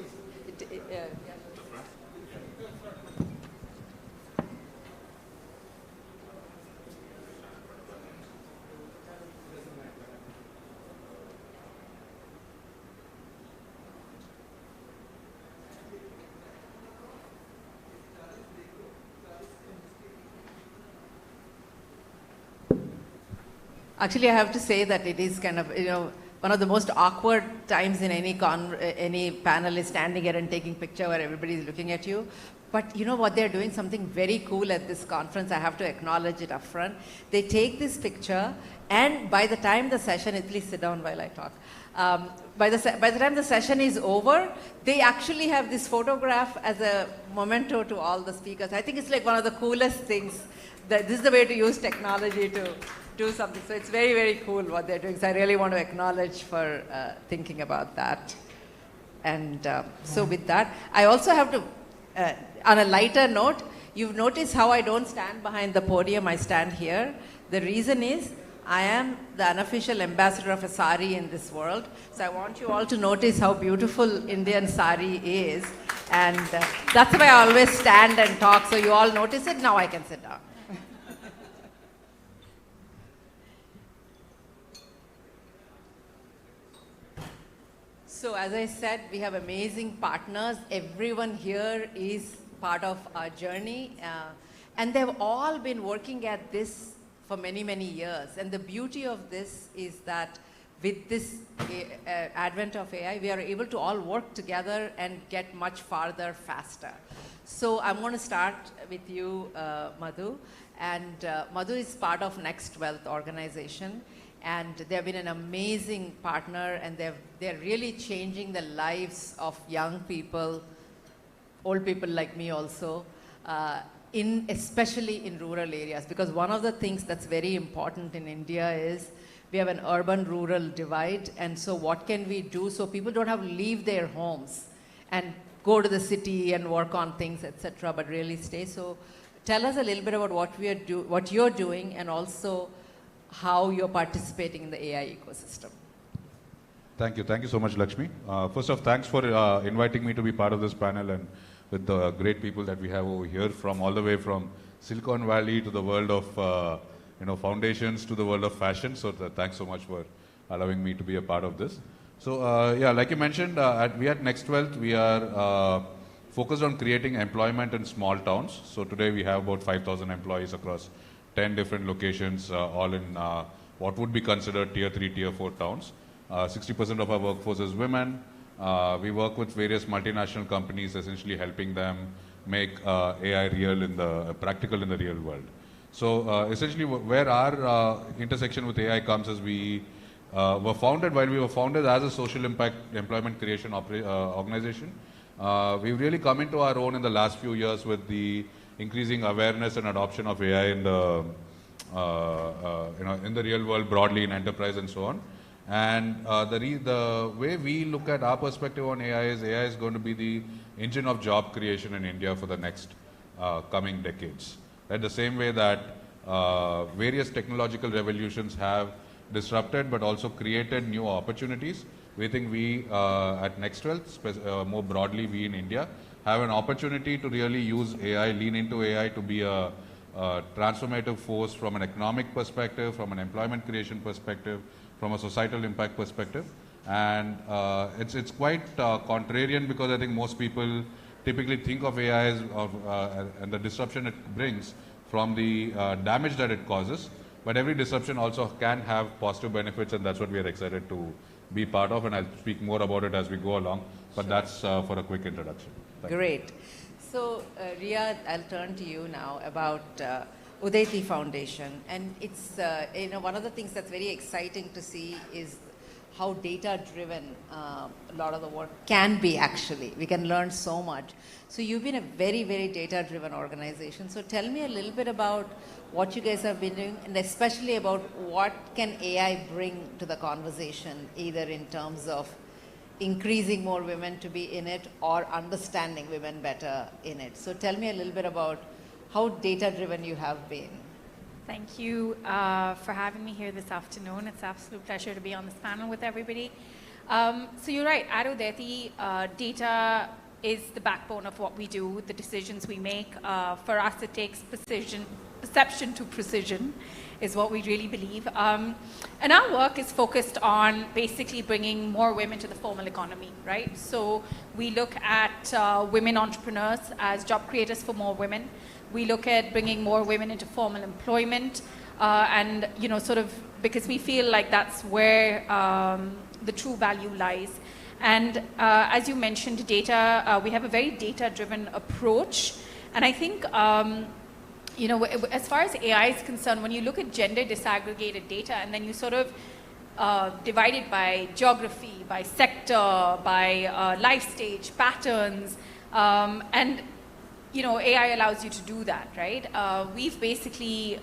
Actually, I have to say that it is kind of, one of the most awkward times in any panel is standing here and taking picture where everybody is looking at you. But you know what, they're doing something very cool at this conference. I have to acknowledge it up front. They take this picture, and by the time the session, at least sit down while I talk. By the time the session is over, they actually have this photograph as a memento to all the speakers. I think it's like one of the coolest things. This is the way to use technology to do something. So it's very, very cool what they're doing. So I really want to acknowledge for thinking about that. And so with that, I also have to, on a lighter note, you've noticed how I don't stand behind the podium, I stand here. The reason is, I am the unofficial ambassador of a sari in this world. So I want you all to notice how beautiful Indian sari is. And that's why I always stand and talk. So you all notice it. Now I can sit down. So as I said, we have amazing partners. Everyone here is part of our journey. And they've all been working at this for many, many years. And the beauty of this is that with this advent of AI, we are able to all work together and get much farther faster. So I'm going to start with you, Madhu. And Madhu is part of Next Wealth organization. And they've been an amazing partner, and they're really changing the lives of young people, old people like me also, especially in rural areas. Because one of the things that's very important in India is we have an urban-rural divide. And so what can we do so people don't have to leave their homes and go to the city and work on things, etc., but really stay. So tell us a little bit about what you're doing, and also how you're participating in the AI ecosystem. Thank you. Thank you so much, Lakshmi. First off, thanks for inviting me to be part of this panel, and with the great people that we have over here, from all the way from Silicon Valley to the world of foundations to the world of fashion. So thanks so much for allowing me to be a part of this. So yeah, like you mentioned, we at Next Wealth, we are focused on creating employment in small towns. So today we have about 5,000 employees across 10 different locations, all in what would be considered tier 3, tier 4 towns. 60% of our workforce is women. We work with various multinational companies, essentially helping them make AI practical in the real world. So essentially where our intersection with AI comes is we were founded as a social impact employment creation organization. We've really come into our own in the last few years with the increasing awareness and adoption of AI in the real world broadly, in enterprise and so on. And the way we look at our perspective on AI is going to be the engine of job creation in India for the next coming decades. Right? The same way that various technological revolutions have disrupted but also created new opportunities, we think we at Next Wealth, more broadly we in India, have an opportunity to really use AI, lean into AI to be a transformative force from an economic perspective, from an employment creation perspective, from a societal impact perspective. And it's quite contrarian, because I think most people typically think of AI as, and the disruption it brings from the damage that it causes. But every disruption also can have positive benefits, and that's what we are excited to be part of. And I'll speak more about it as we go along. But that's for a quick introduction. Great. So, Ria, I'll turn to you now about Udayti Foundation. And it's, one of the things that's very exciting to see is how data-driven a lot of the work can be, actually. We can learn so much. So you've been a very, very data-driven organization. So tell me a little bit about what you guys have been doing, and especially about what can AI bring to the conversation, either in terms of increasing more women to be in it or understanding women better in it. So tell me a little bit about how data-driven you have been. Thank you for having me here this afternoon. It's an absolute pleasure to be on this panel with everybody. So you're right, at Udayti, data is the backbone of what we do, the decisions we make. For us, it takes perception to precision is what we really believe. And our work is focused on basically bringing more women to the formal economy, right? So we look at women entrepreneurs as job creators for more women. We look at bringing more women into formal employment, and sort of because we feel like that's where the true value lies. And as you mentioned, data, we have a very data-driven approach. And I think, you know, as far as AI is concerned, when you look at gender disaggregated data and then you sort of divide it by geography, by sector, by life stage, patterns, and you know, AI allows you to do that, right? We've basically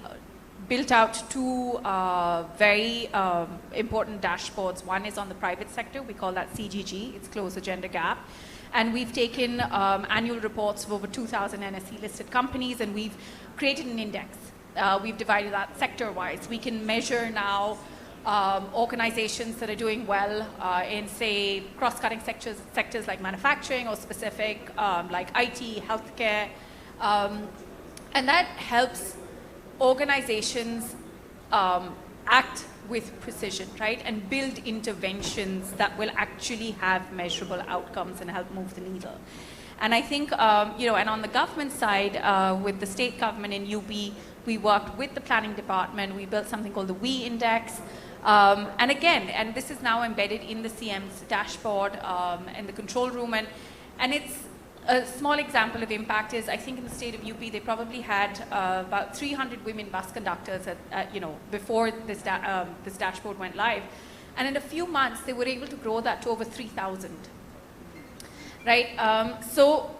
built out two very important dashboards. One is on the private sector. We call that CGG. It's Close the Gender Gap. And we've taken annual reports of over 2,000 NSE-listed companies, and we've created an index. We've divided that sector-wise. We can measure now organizations that are doing well in, say, cross-cutting sectors like manufacturing or specific like IT, healthcare. And that helps organizations act with precision, right? And build interventions that will actually have measurable outcomes and help move the needle. And I think, you know, and on the government side, with the state government in UP, we worked with the planning department. We built something called the WE Index. And again, and this is now embedded in the CM's dashboard and the control room. And it's a small example of impact is, I think in the state of UP, they probably had about 300 women bus conductors at, you know, before this dashboard went live. And in a few months, they were able to grow that to over 3,000. Right? So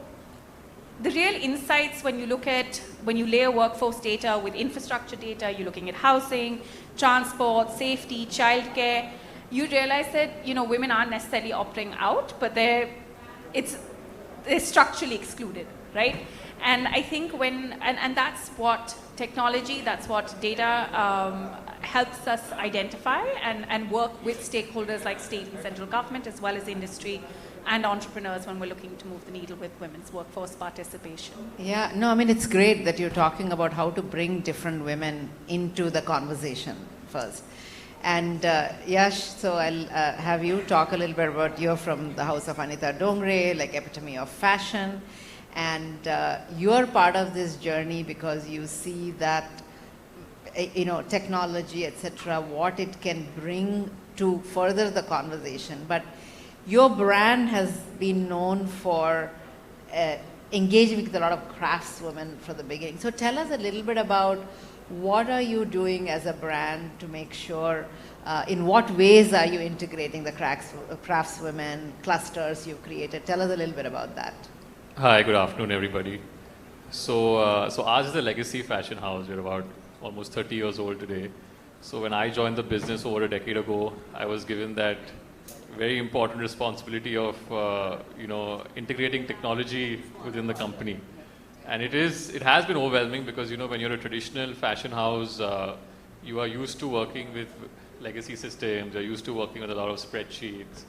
the real insights when you look at, when you layer workforce data with infrastructure data, you're looking at housing, transport, safety, childcare, you realize that, you know, women aren't necessarily opting out, but they're structurally excluded, right? And I think and that's what technology, that's what data helps us identify and work with stakeholders like state and central government as well as industry and entrepreneurs when we're looking to move the needle with women's workforce participation. Yeah, no, I mean, it's great that you're talking about how to bring different women into the conversation first. And Yash, so I'll have you talk a little bit about, you're from the house of Anita Dongre, like epitome of fashion. And you're part of this journey because you see that, you know, technology, etc., what it can bring to further the conversation. But your brand has been known for engaging with a lot of craftswomen from the beginning. So tell us a little bit about what are you doing as a brand to make sure, in what ways are you integrating the craftswomen clusters you've created? Tell us a little bit about that. Hi, good afternoon, everybody. So ours is a legacy fashion house. We're about almost 30 years old today. So when I joined the business over a decade ago, I was given that very important responsibility of you know, integrating technology within the company. And it has been overwhelming because, you know, when you're a traditional fashion house, you are used to working with legacy systems, you're used to working with a lot of spreadsheets.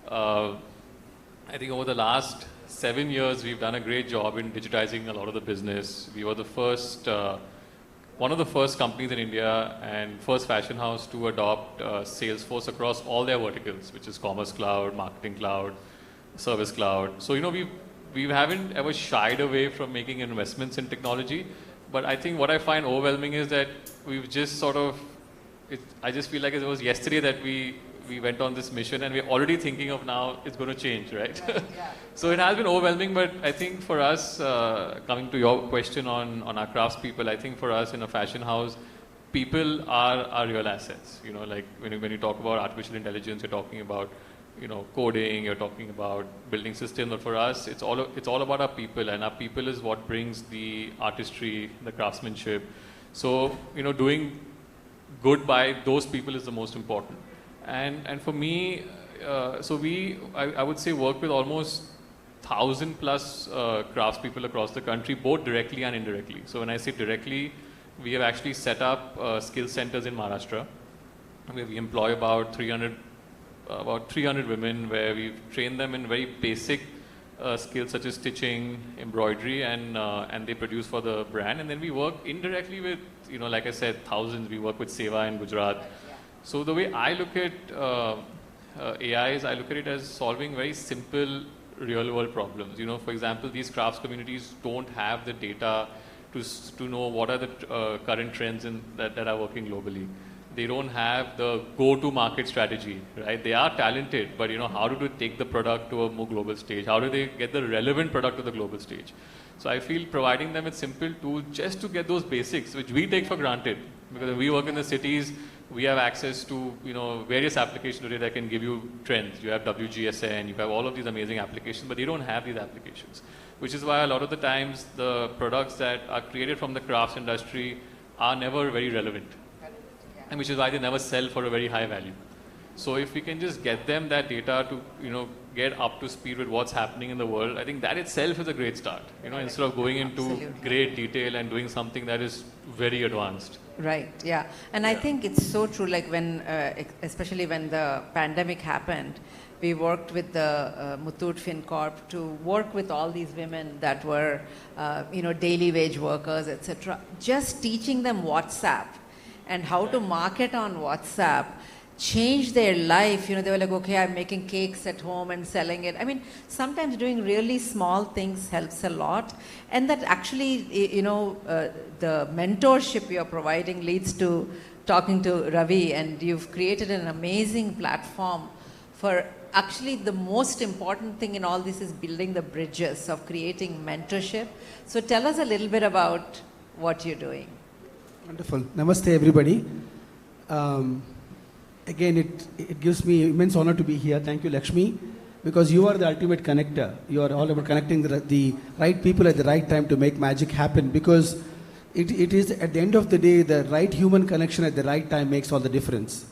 I think over the last 7 years, we've done a great job in digitizing a lot of the business. We were the first, one of the first companies in India and first fashion house to adopt Salesforce across all their verticals, which is Commerce Cloud, Marketing Cloud, Service Cloud. So, you know, we haven't ever shied away from making investments in technology, but I think what I find overwhelming is that we've just sort of, I just feel like it was yesterday that we went on this mission and we're already thinking of now it's going to change, right? Yeah. So it has been overwhelming, but I think for us, coming to your question on our craftspeople, I think for us in a fashion house, people are our real assets. You know, like when you talk about artificial intelligence, you're talking about, you know, coding, you're talking about building systems, but for us, it's all about our people, and our people is what brings the artistry, the craftsmanship. So, you know, doing good by those people is the most important. And for me, I would say work with almost 1,000 plus craftspeople across the country, both directly and indirectly. So when I say directly, we have actually set up skill centers in Maharashtra, where we employ about 300 women, where we've trained them in very basic skills such as stitching, embroidery, and they produce for the brand. And then we work indirectly with, you know, like I said, thousands. We work with Seva in Gujarat. So the way I look at AI is I look at it as solving very simple real-world problems. You know, for example, these crafts communities don't have the data to know what are the current trends that are working globally. they don't have the go-to market strategy, right? They are talented, but how do they take the product to a more global stage? How do they get the relevant product to the global stage? So I feel providing them with simple tools just to get those basics, which we take for granted, because when we work in the cities, we have access to various applications today that can give you trends. You have WGSN, you have all of these amazing applications, but they don't have these applications, which is why a lot of the times the products that are created from the crafts industry are never very relevant, and which is why they never sell for a very high value. So if we can just get them that data to get up to speed with what's happening in the world, I think that itself is a great start. Instead of going into great detail and doing something that is very advanced. Right, yeah. And I think it's so true, like when, especially when the pandemic happened, we worked with the Muthoot FinCorp to work with all these women that were, daily wage workers, etc. Just teaching them WhatsApp and how to market on WhatsApp changed their life. They were like, okay, I'm making cakes at home and selling it. I mean, sometimes doing really small things helps a lot. And that actually, the mentorship you're providing leads to talking to Ravi, and you've created an amazing platform for actually the most important thing in all this is building the bridges of creating mentorship. So tell us a little bit about what you're doing. Wonderful. Namaste, everybody. Again, it gives me immense honor to be here. Thank you, Lakshmi, because you are the ultimate connector. You are all about connecting the right people at the right time to make magic happen, because it is, at the end of the day, the right human connection at the right time makes all the difference.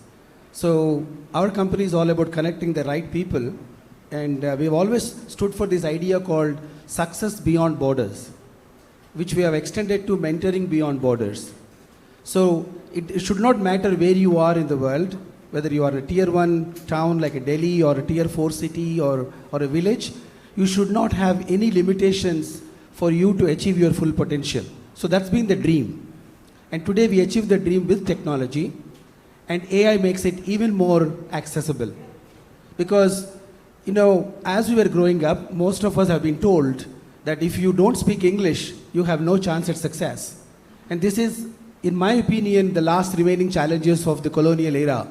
So our company is all about connecting the right people, and we've always stood for this idea called success beyond borders, which we have extended to mentoring beyond borders. So it should not matter where you are in the world, whether you are a tier 1 town like a Delhi or a tier 4 city or a village, you should not have any limitations for you to achieve your full potential. So that's been the dream. And today we achieve the dream with technology, and AI makes it even more accessible. Because, as we were growing up, most of us have been told that if you don't speak English, you have no chance at success. And this is, in my opinion, the last remaining challenges of the colonial era.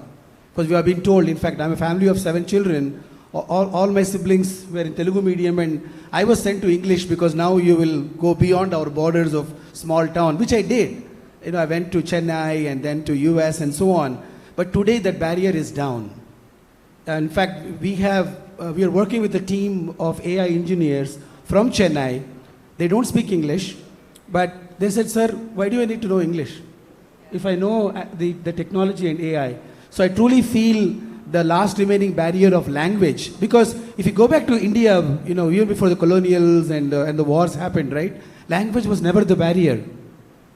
Because we have been told, in fact, I'm a family of 7 children, all my siblings were in Telugu medium, and I was sent to English because now you will go beyond our borders of small town, which I did. I went to Chennai and then to US and so on. But today that barrier is down. In fact, we are working with a team of AI engineers from Chennai. They don't speak English, but they said, sir, why do I need to know English if I know the technology and AI? So I truly feel the last remaining barrier of language. Because if you go back to India, even before the colonials and the wars happened, right? Language was never the barrier.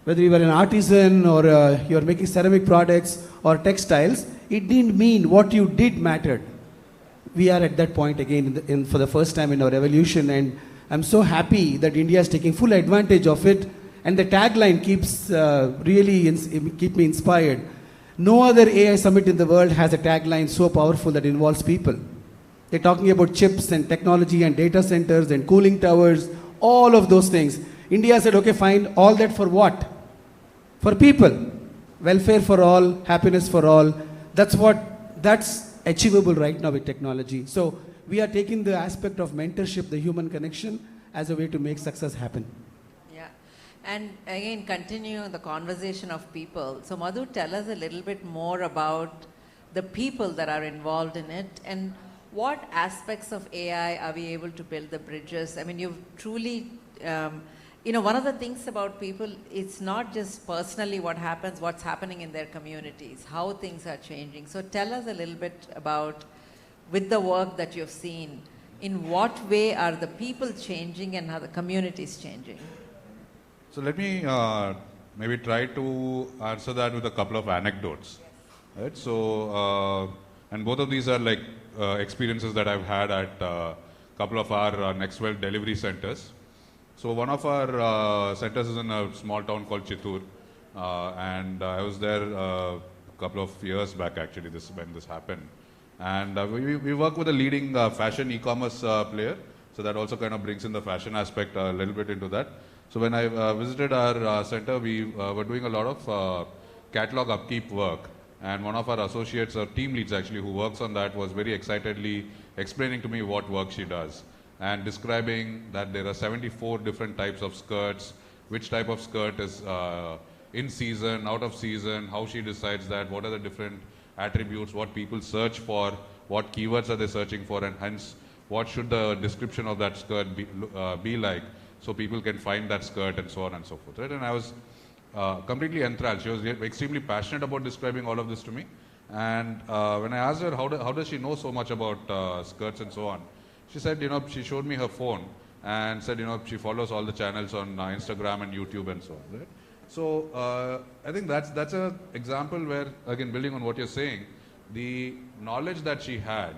Whether you were an artisan or you're making ceramic products or textiles, it didn't mean what you did mattered. We are at that point again for the first time in our evolution, and I'm so happy that India is taking full advantage of it. And the tagline keeps keep me inspired. No other AI summit in the world has a tagline so powerful that involves people. They're talking about chips and technology and data centers and cooling towers, all of those things. India said, okay, fine, all that for what? For people. Welfare for all, happiness for all. That's achievable right now with technology. So we are taking the aspect of mentorship, the human connection, as a way to make success happen. And again, continuing the conversation of people. So Madhu, tell us a little bit more about the people that are involved in it, and what aspects of AI are we able to build the bridges? I mean, you've truly, one of the things about people, it's not just personally what's happening in their communities, how things are changing. So tell us a little bit about, with the work that you've seen, in what way are the people changing and how the community is changing? So let me maybe try to answer that with a couple of anecdotes. Right? So, and both of these are like experiences that I've had at a couple of our NextWell delivery centers. So one of our centers is in a small town called Chittoor, and I was there a couple of years back actually when this happened. And we work with a leading fashion e-commerce player, so that also kind of brings in the fashion aspect a little bit into that. So when I visited our center, we were doing a lot of catalog upkeep work, And one of our associates, or team leads actually, who works on that, was very excitedly explaining to me what work she does and describing that there are 74 different types of skirts, which type of skirt is in season, out of season, how she decides that, what are the different attributes, what people search for, what keywords are they searching for, and hence what should the description of that skirt be like, so people can find that skirt and so on and so forth. Right? And I was completely enthralled. She was extremely passionate about describing all of this to me. And when I asked her how does she know so much about skirts and so on, she said, she showed me her phone and said, she follows all the channels on Instagram and YouTube and so on. Right? So I think that's an example where, again, building on what you're saying, the knowledge that she had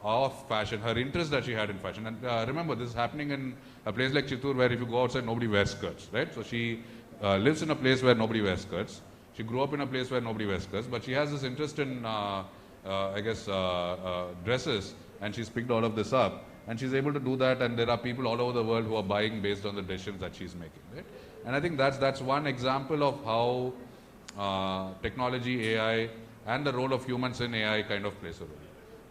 of fashion, her interest that she had in fashion. And remember, this is happening in a place like Chittoor, where if you go outside, nobody wears skirts, right? So she lives in a place where nobody wears skirts. She grew up in a place where nobody wears skirts, but she has this interest in, I guess, dresses, and she's picked all of this up. And she's able to do that, and there are people all over the world who are buying based on the decisions that she's making, right? And I think that's one example of how technology, AI, and the role of humans in AI kind of plays a role.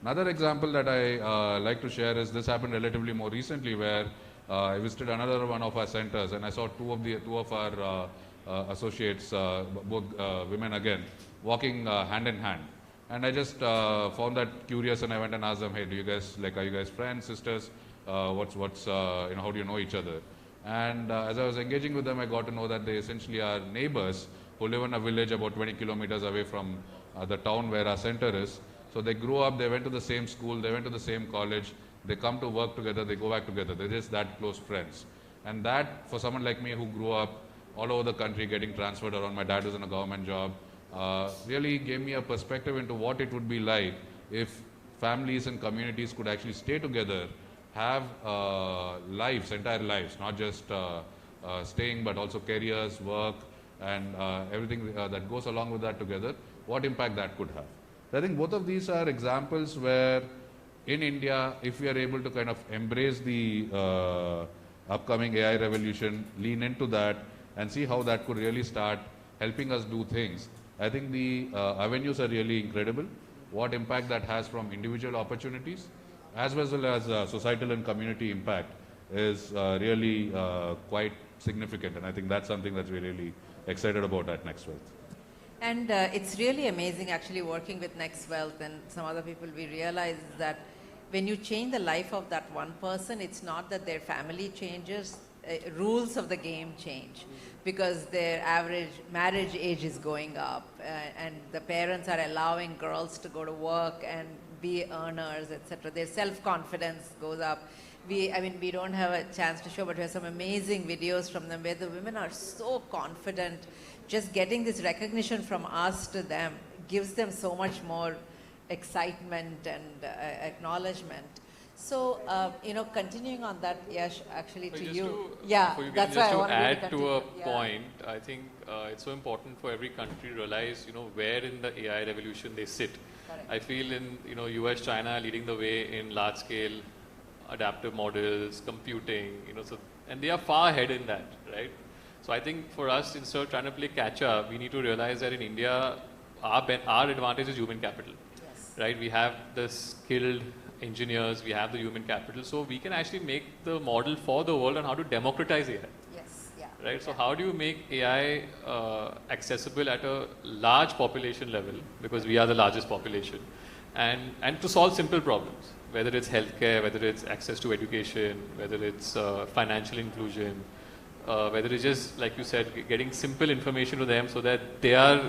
Another example that I like to share is, this happened relatively more recently, where I visited another one of our centers, and I saw two of our associates, both women again, walking hand in hand. And I just found that curious, and I went and asked them, hey, are you guys friends, sisters? How do you know each other? And as I was engaging with them, I got to know that they essentially are neighbors who live in a village about 20 kilometers away from the town where our center is. So they grew up, they went to the same school, they went to the same college, they come to work together, they go back together. They're just that close friends. And that, for someone like me who grew up all over the country getting transferred around, my dad was in a government job, really gave me a perspective into what it would be like if families and communities could actually stay together, have lives, entire lives, not just staying, but also careers, work, and everything that goes along with that together, what impact that could have. I think both of these are examples where in India, if we are able to kind of embrace the upcoming AI revolution, lean into that, and see how that could really start helping us do things, I think the avenues are really incredible. What impact that has from individual opportunities, as well as societal and community impact, is really quite significant. And I think that's something that we're really excited about at Next Wealth. And it's really amazing actually working with Next Wealth and some other people. We realize that when you change the life of that one person, it's not that their family changes, rules of the game change, because their average marriage age is going up, and the parents are allowing girls to go to work and be earners, etc. Their self-confidence goes up. We don't have a chance to show, but we have some amazing videos from them where the women are so confident. Just getting this recognition from us to them gives them so much more excitement and acknowledgement. So, continuing on that, Yash, actually to you. That's why I want to add to to a point. I think it's so important for every country to realize, where in the AI revolution they sit. Correct. I feel in, US, China leading the way in large scale adaptive models, computing, and they are far ahead in that, right? So I think for us, instead of trying to play catch up, we need to realize that in India, our advantage is human capital, right? We have the skilled engineers, we have the human capital, so we can actually make the model for the world on how to democratize AI. Yes, yeah. Right? So how do you make AI accessible at a large population level, because we are the largest population, and to solve simple problems, whether it's healthcare, whether it's access to education, whether it's financial inclusion, whether it's just, like you said, getting simple information to them so that their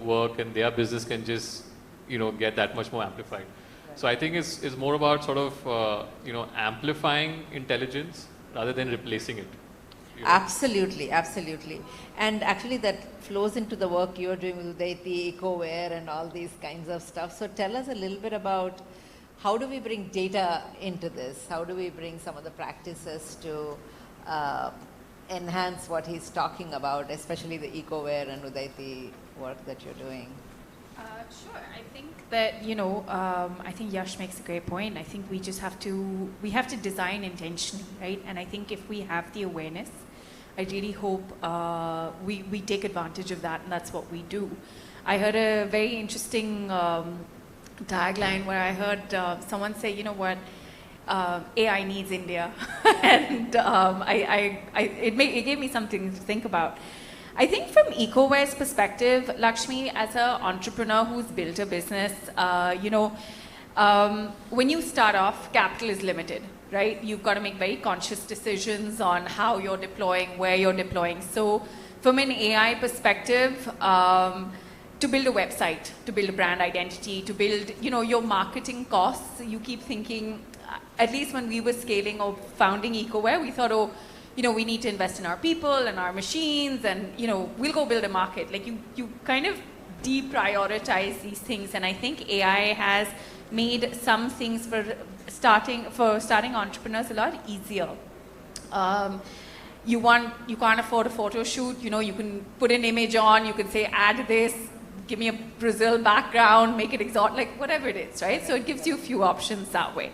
work and their business can just, get that much more amplified. So I think it's more about sort of, amplifying intelligence rather than replacing it. Absolutely, absolutely. And actually that flows into the work you're doing with Udayti, EcoWare and all these kinds of stuff. So tell us a little bit about how do we bring data into this? How do we bring some of the practices to enhance what he's talking about, especially the EcoWare and Udayti work that you're doing? Sure. I think that, I think Yash makes a great point. I think we just have to design intentionally, right? And I think if we have the awareness, I really hope we take advantage of that, and that's what we do. I heard a very interesting tagline where I heard someone say, you know what, AI needs India. And it gave me something to think about. I think from EcoWare's perspective, Lakshmi, as an entrepreneur who's built a business, when you start off, capital is limited, right? You've got to make very conscious decisions on how you're deploying, where you're deploying. So from an AI perspective, to build a website, to build a brand identity, to build, your marketing costs, you keep thinking, at least when we were scaling or founding EcoWare, we thought, we need to invest in our people and our machines and, we'll go build a market. Like you kind of deprioritize these things. And I think AI has made some things for starting entrepreneurs a lot easier. You can't afford a photo shoot, you can put an image on, you can say, add this, give me a Brazil background, make it exotic, like whatever it is, right? So it gives you a few options that way.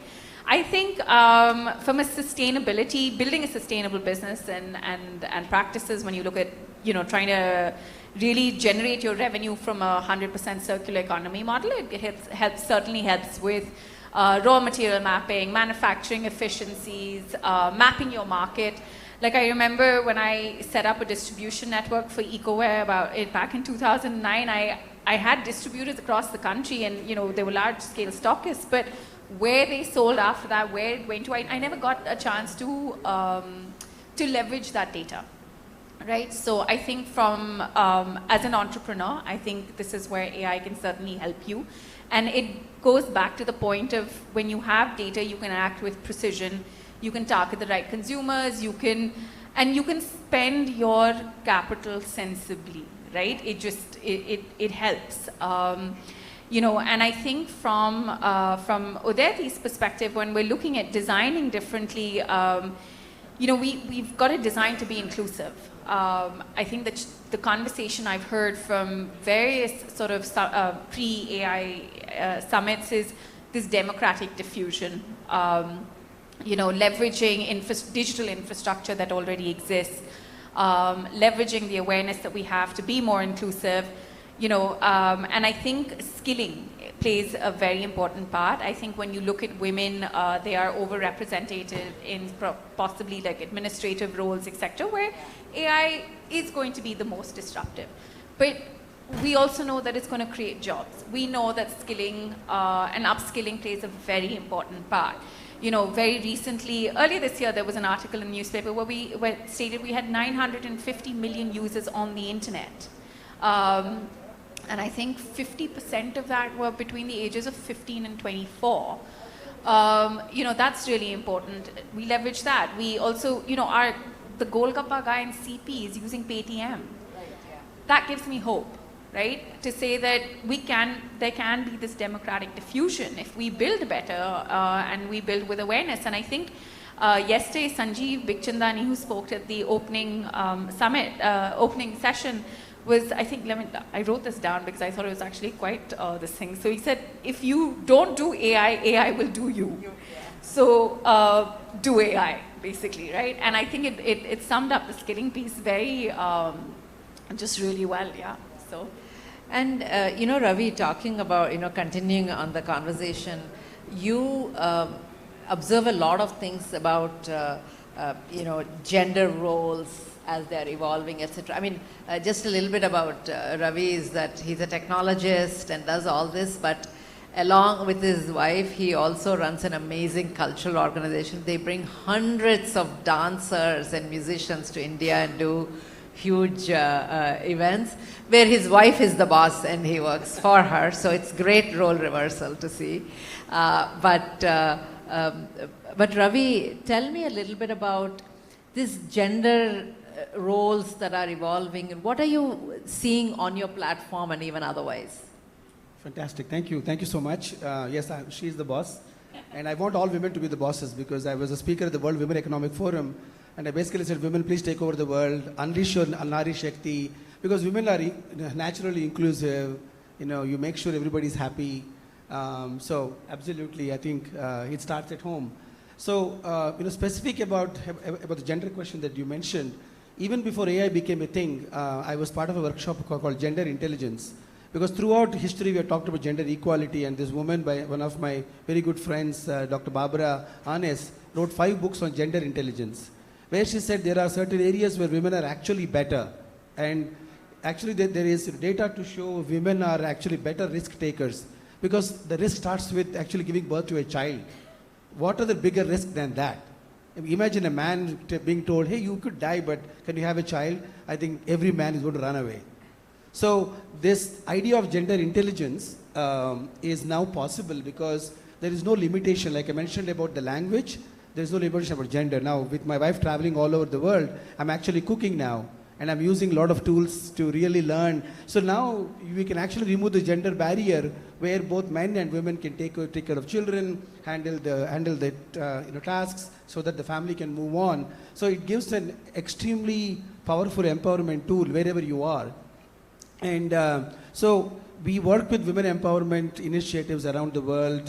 I think from a sustainability, building a sustainable business and practices, when you look at, trying to really generate your revenue from a 100% circular economy model, it certainly helps with raw material mapping, manufacturing efficiencies, mapping your market. Like I remember when I set up a distribution network for EcoWare back in 2009, I had distributors across the country and, they were large scale stockists, but where they sold after that, where it went to, I never got a chance to leverage that data, right? So I think from, as an entrepreneur, I think this is where AI can certainly help you. And it goes back to the point of when you have data, you can act with precision, you can target the right consumers, you can spend your capital sensibly, right? It helps. And I think from Udayati's perspective, when we're looking at designing differently, we've got to design to be inclusive. I think that the conversation I've heard from various sort of pre-AI summits is this democratic diffusion, leveraging digital infrastructure that already exists, leveraging the awareness that we have to be more inclusive. And I think skilling plays a very important part. I think when you look at women, they are overrepresented in possibly like administrative roles, etc., where AI is going to be the most disruptive. But we also know that it's going to create jobs. We know that skilling and upskilling plays a very important part. Very recently, earlier this year, there was an article in the newspaper where it stated we had 950 million users on the internet. And I think 50% of that were between the ages of 15 and 24. That's really important. We leverage that. We also, the Golgappa guy in CP is using Paytm. That gives me hope, right? To say that there can be this democratic diffusion if we build better and we build with awareness. And I think yesterday, Sanjeev Bikhchandani, who spoke at the opening opening session, I wrote this down because I thought it was actually quite this thing. So he said, if you don't do AI, AI will do you. So do AI, basically, right? And I think it summed up the skilling piece very, just really well, yeah. So, and Ravi, talking about, continuing on the conversation, you observe a lot of things about, gender roles as they're evolving, etc. I mean, just a little bit about Ravi is that he's a technologist and does all this, but along with his wife, he also runs an amazing cultural organization. They bring hundreds of dancers and musicians to India and do huge events where his wife is the boss and he works for her. So it's great role reversal to see. But Ravi, tell me a little bit about this gender roles that are evolving, and what are you seeing on your platform and even otherwise? Fantastic. Thank you. Thank you so much. Yes, she's the boss. And I want all women to be the bosses because I was a speaker at the World Women Economic Forum and I basically said, women, please take over the world, unleash your Nari Shakti, because women are naturally inclusive, you make sure everybody's happy. So absolutely, I think it starts at home. So, specific about the gender question that you mentioned, even before AI became a thing, I was part of a workshop called Gender Intelligence, Because throughout history, we have talked about gender equality, and this woman, by one of my very good friends, Dr. Barbara Anes, wrote 5 books on gender intelligence, where she said there are certain areas where women are actually better. And actually, there is data to show women are actually better risk takers, because the risk starts with actually giving birth to a child. What are the bigger risk than that? Imagine a man being told, hey, you could die, but can you have a child? I think every man is going to run away. So this idea of gender intelligence is now possible because there is no limitation. Like I mentioned about the language, there is no limitation about gender. Now, with my wife traveling all over the world, I'm actually cooking now. And I'm using a lot of tools to really learn. So now we can actually remove the gender barrier where both men and women can take care of children, handle the tasks so that the family can move on. So it gives an extremely powerful empowerment tool wherever you are. And so we work with women empowerment initiatives around the world,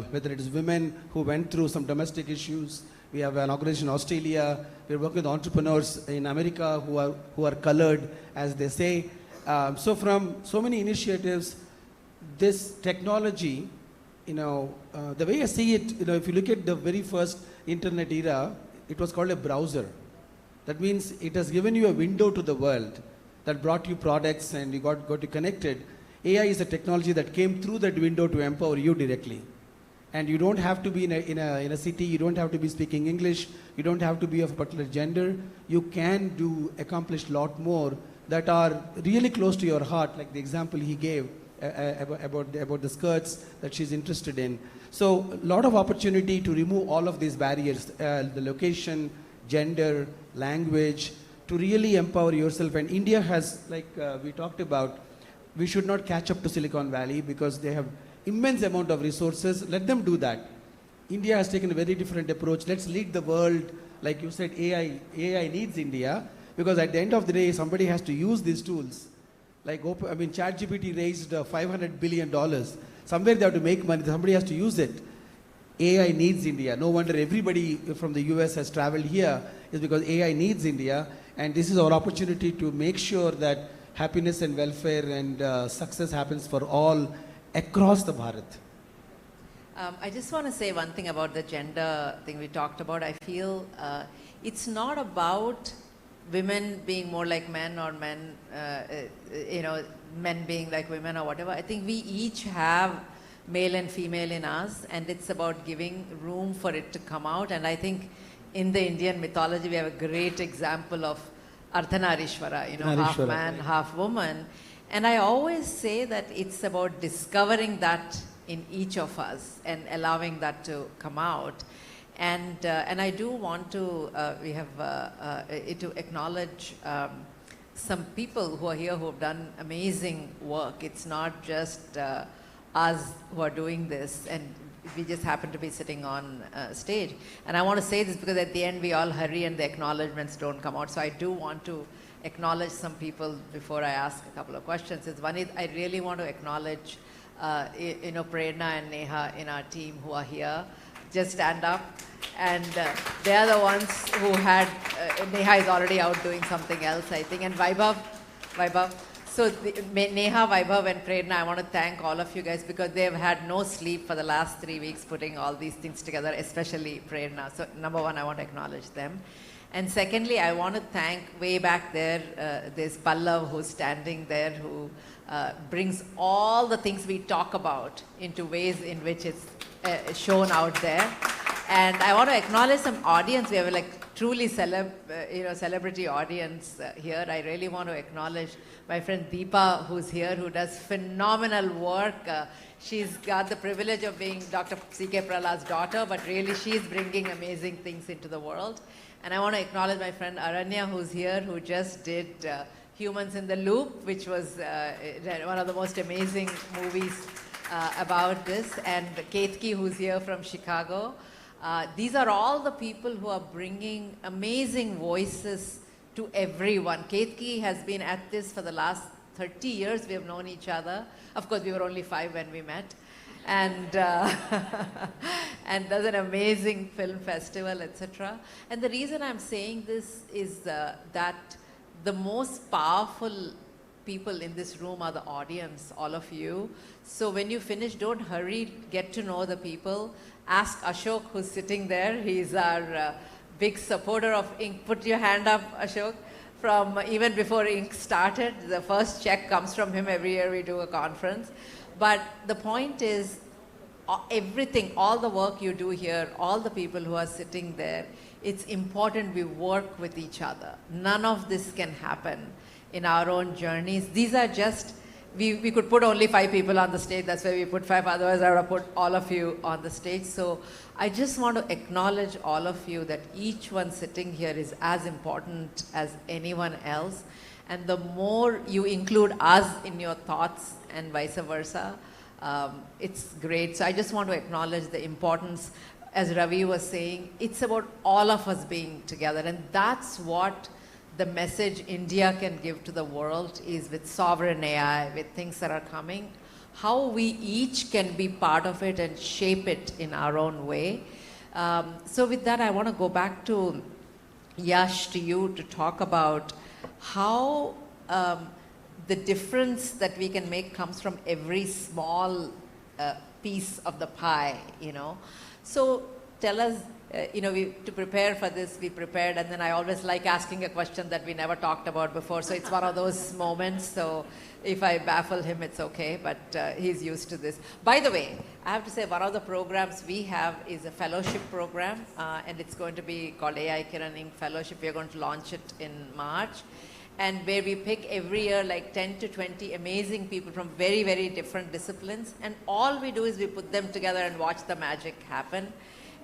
whether it is women who went through some domestic issues. We have an organization in Australia. We work with entrepreneurs in America who are colored, as they say. So from so many initiatives, this technology, the way I see it, if you look at the very first internet era, it was called a browser. That means it has given you a window to the world that brought you products and you got you connected. AI is a technology that came through that window to empower you directly. And you don't have to be in a city, you don't have to be speaking English, you don't have to be of a particular gender. You can accomplish a lot more that are really close to your heart, like the example he gave about the skirts that she's interested in. So a lot of opportunity to remove all of these barriers, the location, gender, language, to really empower yourself. And India has, like we talked about, we should not catch up to Silicon Valley because they have immense amount of resources. Let them do that. India has taken a very different approach. Let's lead the world. Like you said, AI needs India because at the end of the day, somebody has to use these tools. Like, ChatGPT raised $500 billion. Somewhere they have to make money. Somebody has to use it. AI needs India. No wonder everybody from the US has traveled here is because AI needs India. And this is our opportunity to make sure that happiness and welfare and success happens for all across the Bharat. I just want to say one thing about the gender thing we talked about. I feel it's not about women being more like men or men, men being like women or whatever. I think we each have male and female in us, and it's about giving room for it to come out. And I think in the Indian mythology, we have a great example of Ardhanarishwara, half man, half woman. And I always say that it's about discovering that in each of us and allowing that to come out. And I do want to, to acknowledge some people who are here who have done amazing work. It's not just us who are doing this, and we just happen to be sitting on stage. And I want to say this because at the end we all hurry and the acknowledgements don't come out. So I do want to acknowledge some people before I ask a couple of questions. One is I really want to acknowledge Prerna and Neha in our team who are here. Just stand up. And they are the ones who had, Neha is already out doing something else, I think. And Vaibhav. So Neha, Vaibhav and Prerna, I want to thank all of you guys because they've had no sleep for the last 3 weeks putting all these things together, especially Prerna. So number one, I want to acknowledge them. And secondly, I want to thank way back there, there's Pallav who's standing there, who brings all the things we talk about into ways in which it's shown out there. And I want to acknowledge some audience. We have like truly celebrity audience here. I really want to acknowledge my friend Deepa, who's here, who does phenomenal work. She's got the privilege of being Dr. C.K. Prahlad's daughter, but really she's bringing amazing things into the world. And I want to acknowledge my friend Aranya, who's here, who just did Humans in the Loop, which was one of the most amazing movies about this. And Ketki, who's here from Chicago. These are all the people who are bringing amazing voices to everyone. Ketki has been at this for the last 30 years. We have known each other. Of course, we were only 5 when we met. And and does an amazing film festival, etc. And the reason I'm saying this is that the most powerful people in this room are the audience, all of you. So when you finish, don't hurry, get to know the people. Ask Ashok, who's sitting there. He's our big supporter of Inc. Put your hand up, Ashok. From even before Inc. started, the first check comes from him every year we do a conference. But the point is, everything, all the work you do here, all the people who are sitting there, it's important we work with each other. None of this can happen in our own journeys. These are just, we could put only 5 people on the stage, that's why we put 5, otherwise I would have put all of you on the stage. So I just want to acknowledge all of you that each one sitting here is as important as anyone else. And the more you include us in your thoughts and vice versa, it's great. So I just want to acknowledge the importance, as Ravi was saying, it's about all of us being together. And that's what the message India can give to the world is with sovereign AI, with things that are coming, how we each can be part of it and shape it in our own way. So with that, I want to go back to Yash, to you, to talk about how the difference that we can make comes from every small piece of the pie, you know. So tell us, you know, to prepare for this, we prepared, and then I always like asking a question that we never talked about before, so it's one of those moments, so if I baffle him, it's okay, but he's used to this. By the way, I have to say one of the programs we have is a fellowship program, and it's going to be called AI Kiran Inc. Fellowship. We're going to launch it in March. And where we pick every year like 10 to 20 amazing people from very, very different disciplines. And all we do is we put them together and watch the magic happen.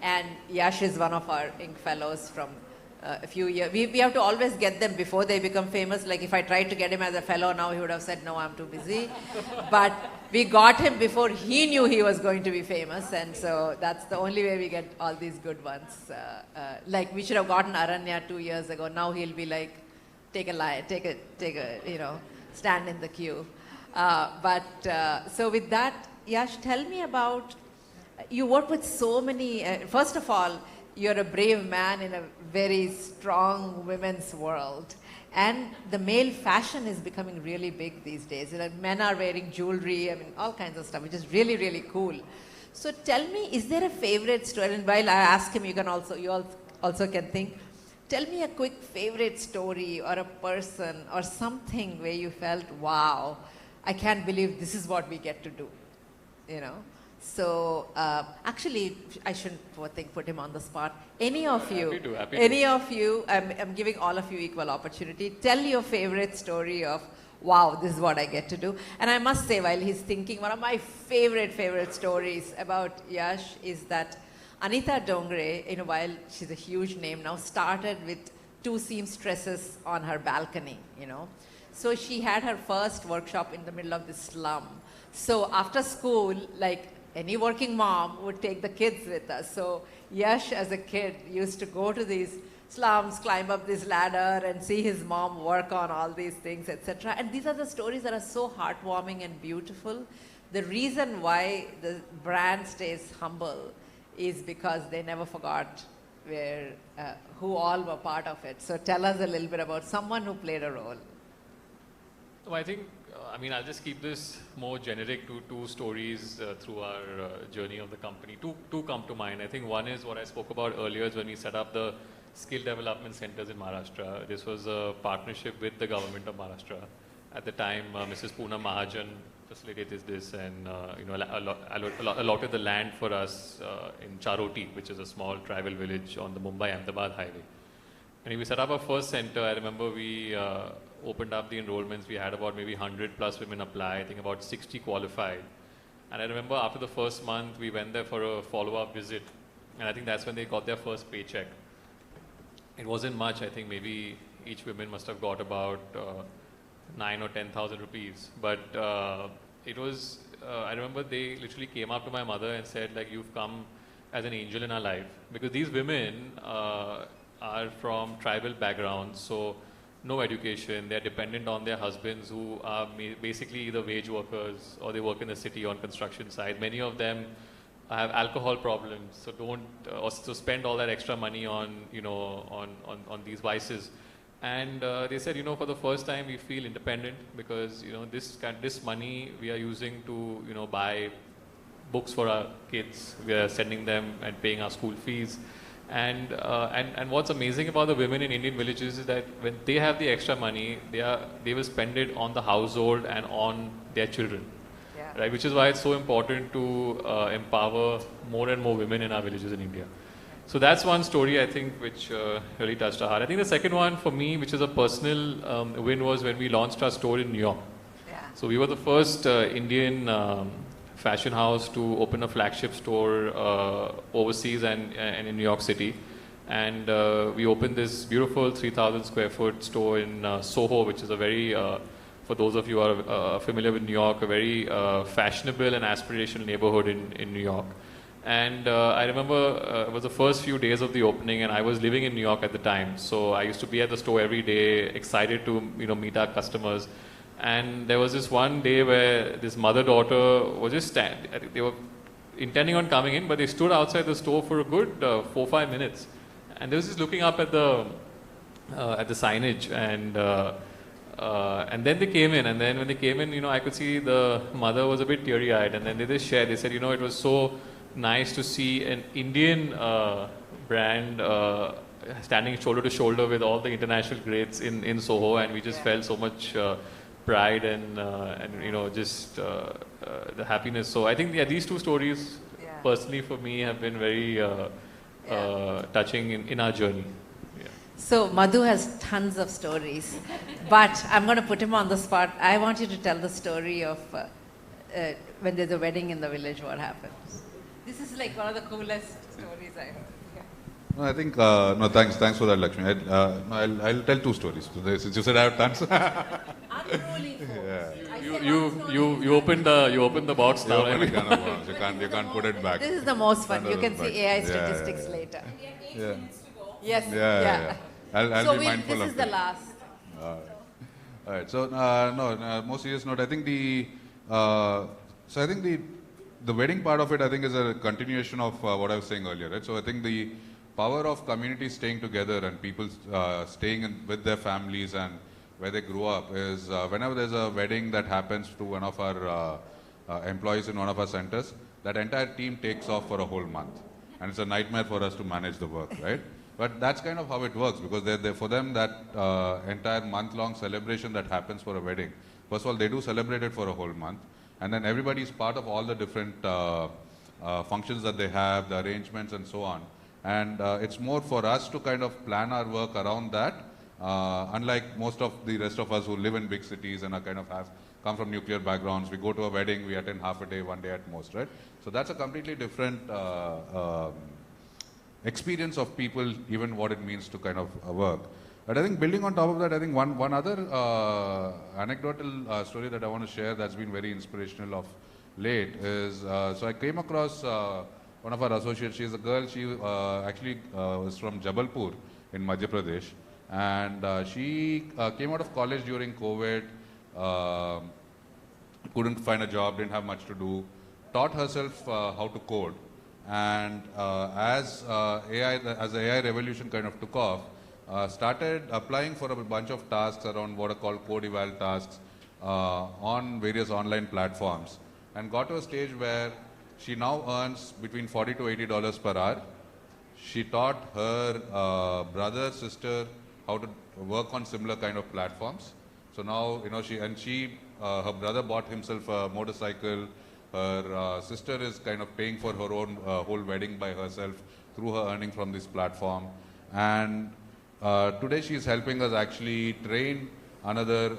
And Yash is one of our Inc. fellows from a few years. We have to always get them before they become famous. Like if I tried to get him as a fellow now, he would have said, no, I'm too busy. But we got him before he knew he was going to be famous. And so that's the only way we get all these good ones. Like we should have gotten Aranya 2 years ago. Now he'll be like, take a, you know, stand in the queue. So with that, Yash, tell me about, you work with so many, first of all, you're a brave man in a very strong women's world. And the male fashion is becoming really big these days. You know, men are wearing jewelry, I mean, all kinds of stuff, which is really, really cool. So tell me, is there a favorite story? And while I ask him, you also can think, tell me a quick favorite story or a person or something where you felt, wow, I can't believe this is what we get to do, you know. So actually, I shouldn't put him on the spot. Any of you, I'm giving all of you equal opportunity. Tell your favorite story of, wow, this is what I get to do. And I must say, while he's thinking, one of my favorite stories about Yash is that Anita Dongre, you know, while she's a huge name now, started with 2 seamstresses on her balcony, you know. So she had her first workshop in the middle of the slum. So after school, like any working mom would take the kids with us. So Yash, as a kid, used to go to these slums, climb up this ladder and see his mom work on all these things, etc. And these are the stories that are so heartwarming and beautiful. The reason why the brand stays humble is because they never forgot who all were part of it. So tell us a little bit about someone who played a role. So I think, I mean, I'll just keep this more generic to 2 stories through our journey of the company. Two come to mind. I think one is what I spoke about earlier, is when we set up the skill development centers in Maharashtra. This was a partnership with the government of Maharashtra. At the time, Mrs. Poonam Mahajan facilitated this and you know, allotted the land for us in Charoti, which is a small tribal village on the Mumbai-Ahmedabad highway. And we set up our first center. I remember we opened up the enrollments. We had about maybe 100 plus women apply. I think about 60 qualified. And I remember after the first month, we went there for a follow-up visit. And I think that's when they got their first paycheck. It wasn't much. I think maybe each woman must have got about 9 or 10,000 rupees. But it was, I remember they literally came up to my mother and said, like, you've come as an angel in our life. Because these women are from tribal backgrounds, so no education. They're dependent on their husbands who are basically either wage workers or they work in the city on construction site. Many of them have alcohol problems, so don't also spend all that extra money on, you know, on these vices. And they said, you know, for the first time we feel independent because, you know, this money we are using to, you know, buy books for our kids. We are sending them and paying our school fees. And what's amazing about the women in Indian villages is that when they have the extra money, they will spend it on the household and on their children. Yeah. Right? Which is why it's so important to empower more and more women in our villages in India. So that's one story I think which really touched our heart. I think the second one for me, which is a personal win, was when we launched our store in New York. Yeah. So we were the first Indian fashion house to open a flagship store overseas and in New York City. And we opened this beautiful 3,000 square foot store in Soho, which is a very, for those of you who are familiar with New York, a very fashionable and aspirational neighborhood in New York. And I remember it was the first few days of the opening, and I was living in New York at the time. So I used to be at the store every day, excited to meet our customers. And there was this one day where this mother-daughter was just they were intending on coming in, but they stood outside the store for a good 4-5 minutes. And they was just looking up at the signage, and then they came in. And then when they came in, I could see the mother was a bit teary-eyed. And then they just shared. They said, it was so nice to see an Indian brand standing shoulder to shoulder with all the international greats in Soho, and we just felt so much pride and just the happiness. So I think these two stories personally for me have been very touching in our journey. Yeah. So Madhu has tons of stories, but I'm going to put him on the spot. I want you to tell the story of when there's a wedding in the village, what happens. This is like one of the coolest stories I heard. Yeah. No, I think, thanks for that, Lakshmi. I'll tell two stories. Since you said I have tons. You opened the box now. You can't put it back. This is the most fun. You can see AI statistics later. Yeah. Yes. Yeah. I'll be mindful this of is the last. All right. So more serious note. I think the wedding part of it, I think, is a continuation of what I was saying earlier, right? So I think the power of communities staying together and people staying with their families and where they grew up is whenever there's a wedding that happens to one of our employees in one of our centers, that entire team takes off for a whole month. And it's a nightmare for us to manage the work, right? But that's kind of how it works, because for them, that entire month-long celebration that happens for a wedding, first of all, they do celebrate it for a whole month. And then everybody is part of all the different functions that they have, the arrangements and so on. And it's more for us to kind of plan our work around that, unlike most of the rest of us who live in big cities and are kind of come from nuclear backgrounds. We go to a wedding, we attend half a day, one day at most, right? So that's a completely different experience of people, even what it means to kind of work. But I think building on top of that, I think one other anecdotal story that I want to share that's been very inspirational of late is, so I came across one of our associates. She's a girl, she actually was from Jabalpur in Madhya Pradesh, and she came out of college during COVID, couldn't find a job, didn't have much to do, taught herself how to code, and as the AI revolution kind of took off, started applying for a bunch of tasks around what are called code eval tasks on various online platforms, and got to a stage where she now earns between $40 to $80 per hour. She taught her brother, sister how to work on similar kind of platforms. So now, her brother bought himself a motorcycle. Her sister is kind of paying for her own whole wedding by herself through her earning from this platform. And today she is helping us actually train another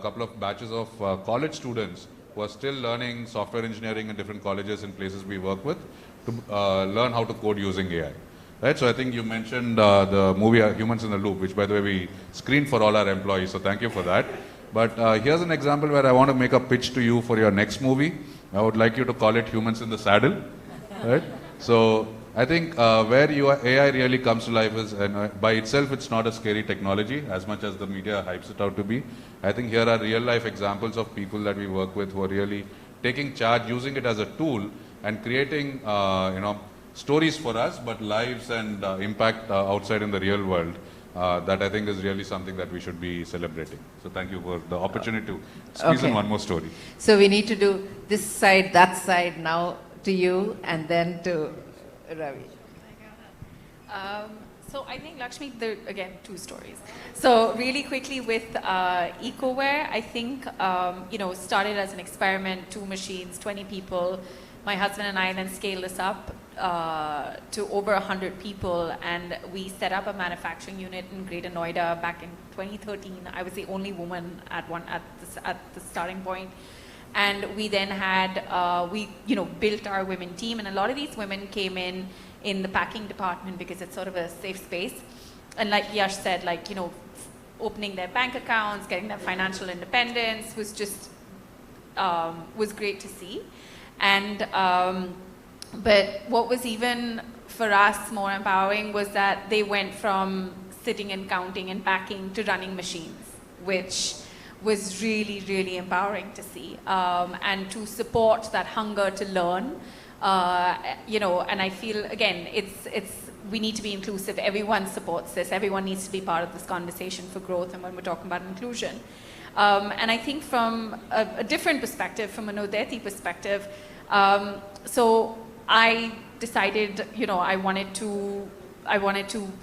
couple of batches of college students who are still learning software engineering in different colleges and places we work with to learn how to code using AI. Right? So I think you mentioned the movie Humans in the Loop, which by the way we screened for all our employees, so thank you for that. But here's an example where I want to make a pitch to you for your next movie. I would like you to call it Humans in the Saddle. Right? So I think where AI really comes to life is, and by itself it's not a scary technology as much as the media hypes it out to be. I think here are real life examples of people that we work with who are really taking charge, using it as a tool and creating stories for us, but lives and impact outside in the real world that I think is really something that we should be celebrating. So thank you for the opportunity to squeeze in one more story. So we need to do this side, that side, now to you, and then to Ravi. So I think, Lakshmi, there again, two stories. So really quickly with EcoWare, I think, started as an experiment, 2 machines, 20 people. My husband and I then scaled this up to over 100 people, and we set up a manufacturing unit in Greater Noida back in 2013. I was the only woman at the starting point. And we then had, built our women team, and a lot of these women came in the packing department because it's sort of a safe space. And like Yash said, opening their bank accounts, getting their financial independence was just, was great to see. And, but what was even for us more empowering was that they went from sitting and counting and packing to running machines, which was really, really empowering to see, and to support that hunger to learn. And I feel, again, we need to be inclusive. Everyone supports this. Everyone needs to be part of this conversation for growth and when we're talking about inclusion. And I think from a different perspective, from an Odeti perspective, so I decided, I wanted to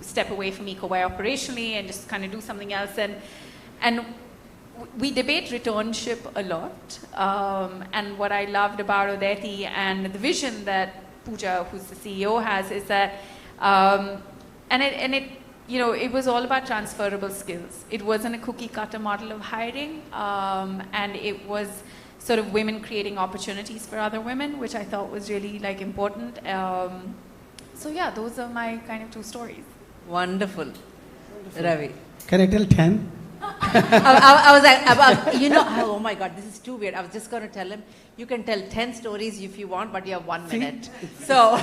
step away from EcoWare operationally and just kind of do something else. And we debate returnship a lot, and what I loved about Odeti and the vision that Pooja, who's the CEO, has is that, it was all about transferable skills. It wasn't a cookie cutter model of hiring, and it was sort of women creating opportunities for other women, which I thought was really important. So yeah, those are my kind of 2 stories. Wonderful. Ravi. Can I tell 10? I was like, oh my God, this is too weird. I was just going to tell him, you can tell 10 stories if you want, but you have 1 minute. So,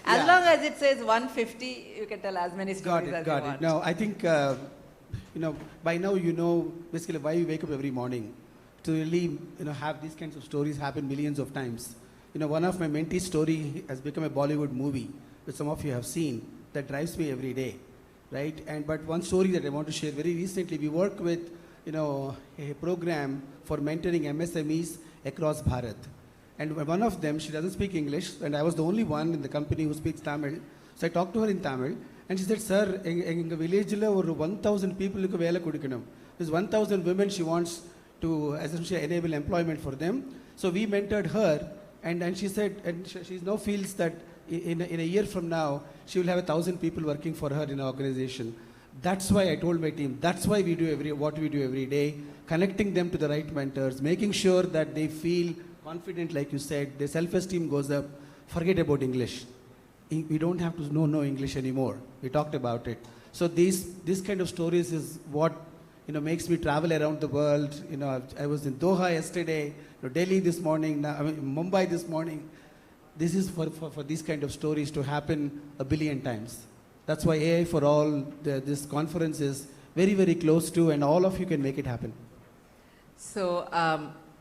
as long as it says 150, you can tell as many stories as you want. Got it. No, I think, by now basically why we wake up every morning to really, have these kinds of stories happen millions of times. One of my mentees' story has become a Bollywood movie, which some of you have seen, that drives me every day. Right? But one story that I want to share, very recently, we worked with, a program for mentoring MSMEs across Bharat. And one of them, she doesn't speak English, and I was the only one in the company who speaks Tamil. So I talked to her in Tamil, and she said, sir, in the village, 1,000 people, there's 1,000 women she wants to essentially enable employment for them. So we mentored her, and she said, and she now feels that in a year from now, she will have 1,000 people working for her in our organization. That's why I told my team, that's why we do what we do every day, connecting them to the right mentors, making sure that they feel confident, like you said, their self-esteem goes up. Forget about English. We don't have to know English anymore. We talked about it. So this kind of stories is what makes me travel around the world. I was in Doha yesterday, Delhi this morning, Mumbai this morning. This is for these kind of stories to happen 1 billion times. That's why AI for All, this conference is very, very close to, and all of you can make it happen. So,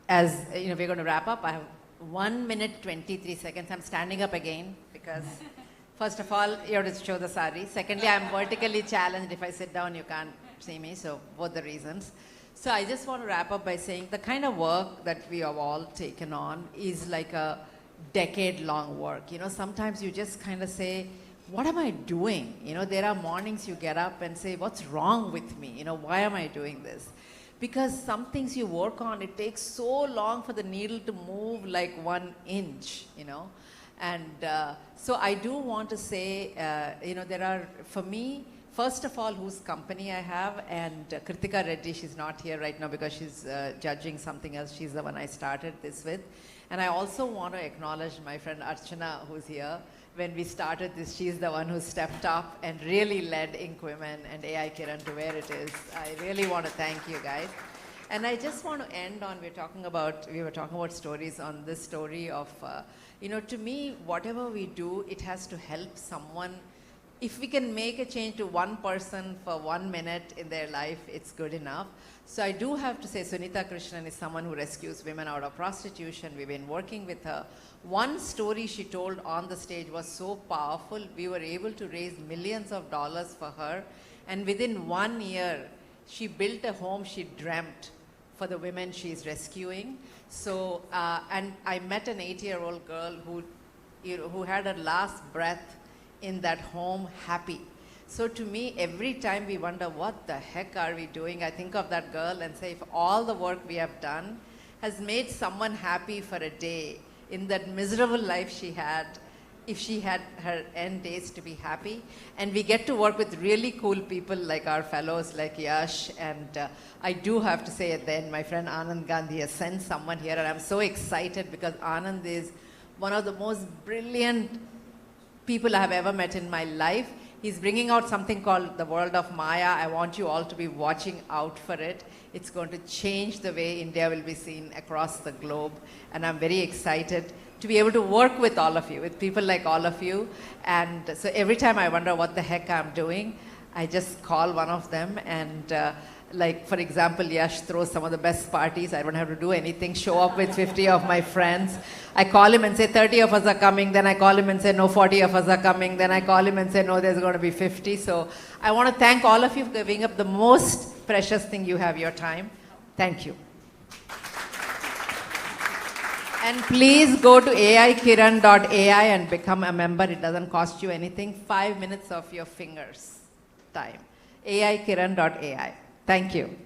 as we're going to wrap up, I have 1 minute, 23 seconds. I'm standing up again because, first of all, you have to show the sari. Secondly, I'm vertically challenged. If I sit down, you can't see me. So, both the reasons. So, I just want to wrap up by saying the kind of work that we have all taken on is like a decade-long work. Sometimes you just kind of say, what am I doing? There are mornings you get up and say, what's wrong with me? Why am I doing this? Because some things you work on, it takes so long for the needle to move like 1 inch, And so I do want to say, there are, for me, first of all, whose company I have, and Kritika Reddy, she's not here right now because she's judging something else. She's the one I started this with. And I also want to acknowledge my friend Archana, who's here. When we started this, she's the one who stepped up and really led Inc. Women and AI Kiran to where it is. I really want to thank you guys. And I just want to end on, we were talking about stories, on this story of, to me, whatever we do, it has to help someone. If we can make a change to one person for 1 minute in their life, it's good enough. So I do have to say, Sunita Krishnan is someone who rescues women out of prostitution. We've been working with her. One story she told on the stage was so powerful. We were able to raise millions of dollars for her. And within 1 year, she built a home she dreamt for the women she's rescuing. So, and I met an 8-year-old girl who had her last breath in that home happy. So to me, every time we wonder, what the heck are we doing? I think of that girl and say, if all the work we have done has made someone happy for a day in that miserable life she had, if she had her end days to be happy. And we get to work with really cool people like our fellows like Yash. And I do have to say at the end, my friend Anand Gandhi has sent someone here, and I'm so excited because Anand is one of the most brilliant people I have ever met in my life. He's bringing out something called the world of Maya. I want you all to be watching out for it. It's going to change the way India will be seen across the globe. And I'm very excited to be able to work with all of you, with people like all of you. And so every time I wonder what the heck I'm doing, I just call one of them and like, for example, Yash throws some of the best parties. I don't have to do anything, show up with 50 of my friends. I call him and say 30 of us are coming. Then I call him and say, no, 40 of us are coming. Then I call him and say, no, there's going to be 50. So I want to thank all of you for giving up the most precious thing you have, your time. Thank you. And please go to aikiran.ai and become a member. It doesn't cost you anything. 5 minutes of your fingers time. aikiran.ai. Thank you.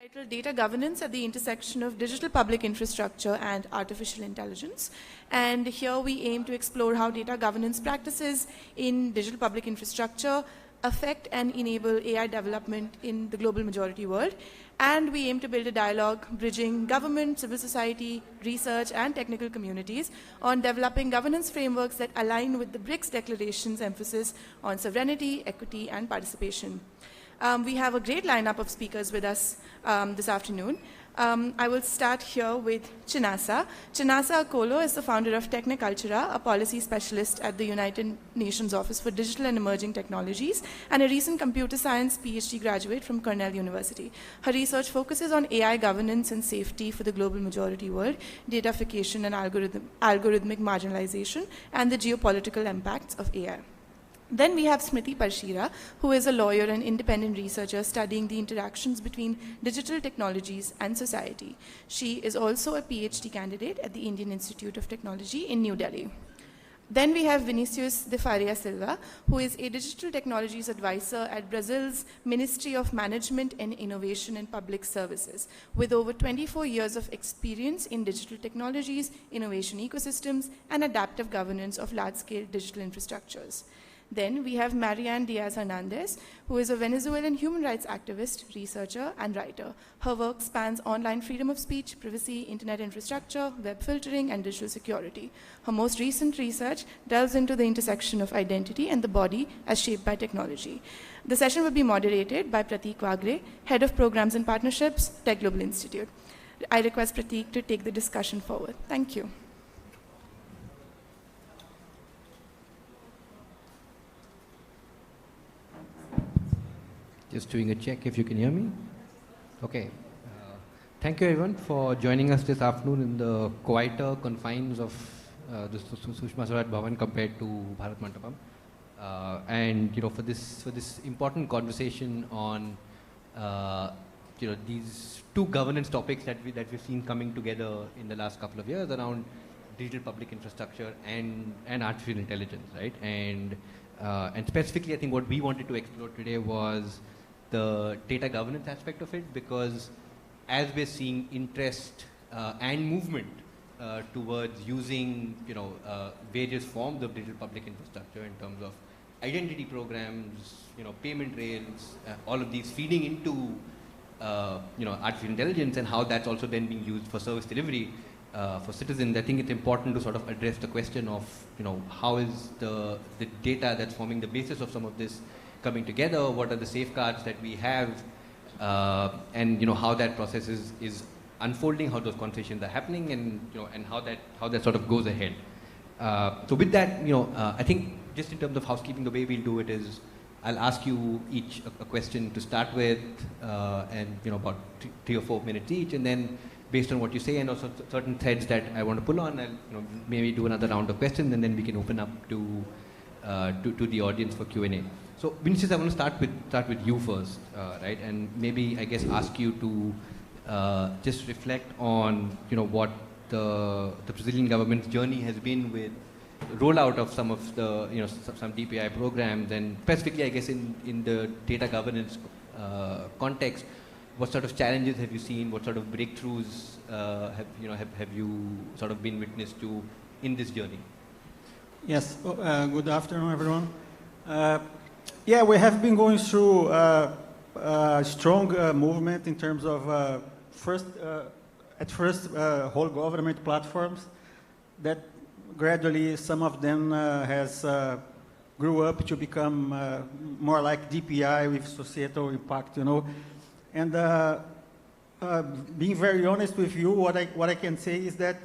Titled Data Governance at the Intersection of Digital Public Infrastructure and Artificial Intelligence. And here we aim to explore how data governance practices in digital public infrastructure affect and enable AI development in the global majority world. And we aim to build a dialogue bridging government, civil society, research, and technical communities on developing governance frameworks that align with the BRICS Declaration's emphasis on sovereignty, equity, and participation. We have a great lineup of speakers with us this afternoon. I will start here with Chinasa. Chinasa Akolo is the founder of Technicultura, a policy specialist at the United Nations Office for Digital and Emerging Technologies, and a recent computer science PhD graduate from Cornell University. Her research focuses on AI governance and safety for the global majority world, datafication and algorithmic marginalization, and the geopolitical impacts of AI. Then we have Smriti Parshira, who is a lawyer and independent researcher studying the interactions between digital technologies and society. She is also a PhD candidate at the Indian Institute of Technology in New Delhi. Then we have Vinicius de Faria Silva, who is a digital technologies advisor at Brazil's Ministry of Management and Innovation in Public Services, with over 24 years of experience in digital technologies, innovation ecosystems, and adaptive governance of large-scale digital infrastructures. Then we have Marianne Diaz-Hernandez, who is a Venezuelan human rights activist, researcher, and writer. Her work spans online freedom of speech, privacy, internet infrastructure, web filtering, and digital security. Her most recent research delves into the intersection of identity and the body as shaped by technology. The session will be moderated by Prateek Wagre, Head of Programs and Partnerships, Tech Global Institute. I request Prateek to take the discussion forward. Thank you. Just doing a check if you can hear me. Okay. Thank you everyone for joining us this afternoon in the quieter confines of the Sushma Swaraj Bhavan compared to Bharat Mandapam. And for this important conversation on these two governance topics that we've seen coming together in the last couple of years around digital public infrastructure and artificial intelligence, right? And specifically, I think what we wanted to explore today was the data governance aspect of it, because as we're seeing interest and movement towards using various forms of digital public infrastructure in terms of identity programs, payment rails, all of these feeding into artificial intelligence and how that's also then being used for service delivery for citizens, I think it's important to sort of address the question of how is the data that's forming the basis of some of this coming together, what are the safeguards that we have, and how that process is unfolding, how those conversations are happening, and how that sort of goes ahead. So with that, I think just in terms of housekeeping, the way we'll do it is I'll ask you each a question to start with, and about 3 or 4 minutes each, and then based on what you say and also certain threads that I want to pull on, I'll maybe do another round of questions, and then we can open up to the audience for Q&A. So Vinicius, I want to start with you first, right? And maybe I guess ask you to just reflect on what the Brazilian government's journey has been with rollout of some of the some DPI programs, and specifically I guess in the data governance context. What sort of challenges have you seen? What sort of breakthroughs have you sort of been witness to in this journey? Yes. Good afternoon, everyone. Yeah, we have been going through a strong movement in terms of at first whole government platforms that gradually some of them has grew up to become more like DPI with societal impact, And being very honest with you, what I can say is that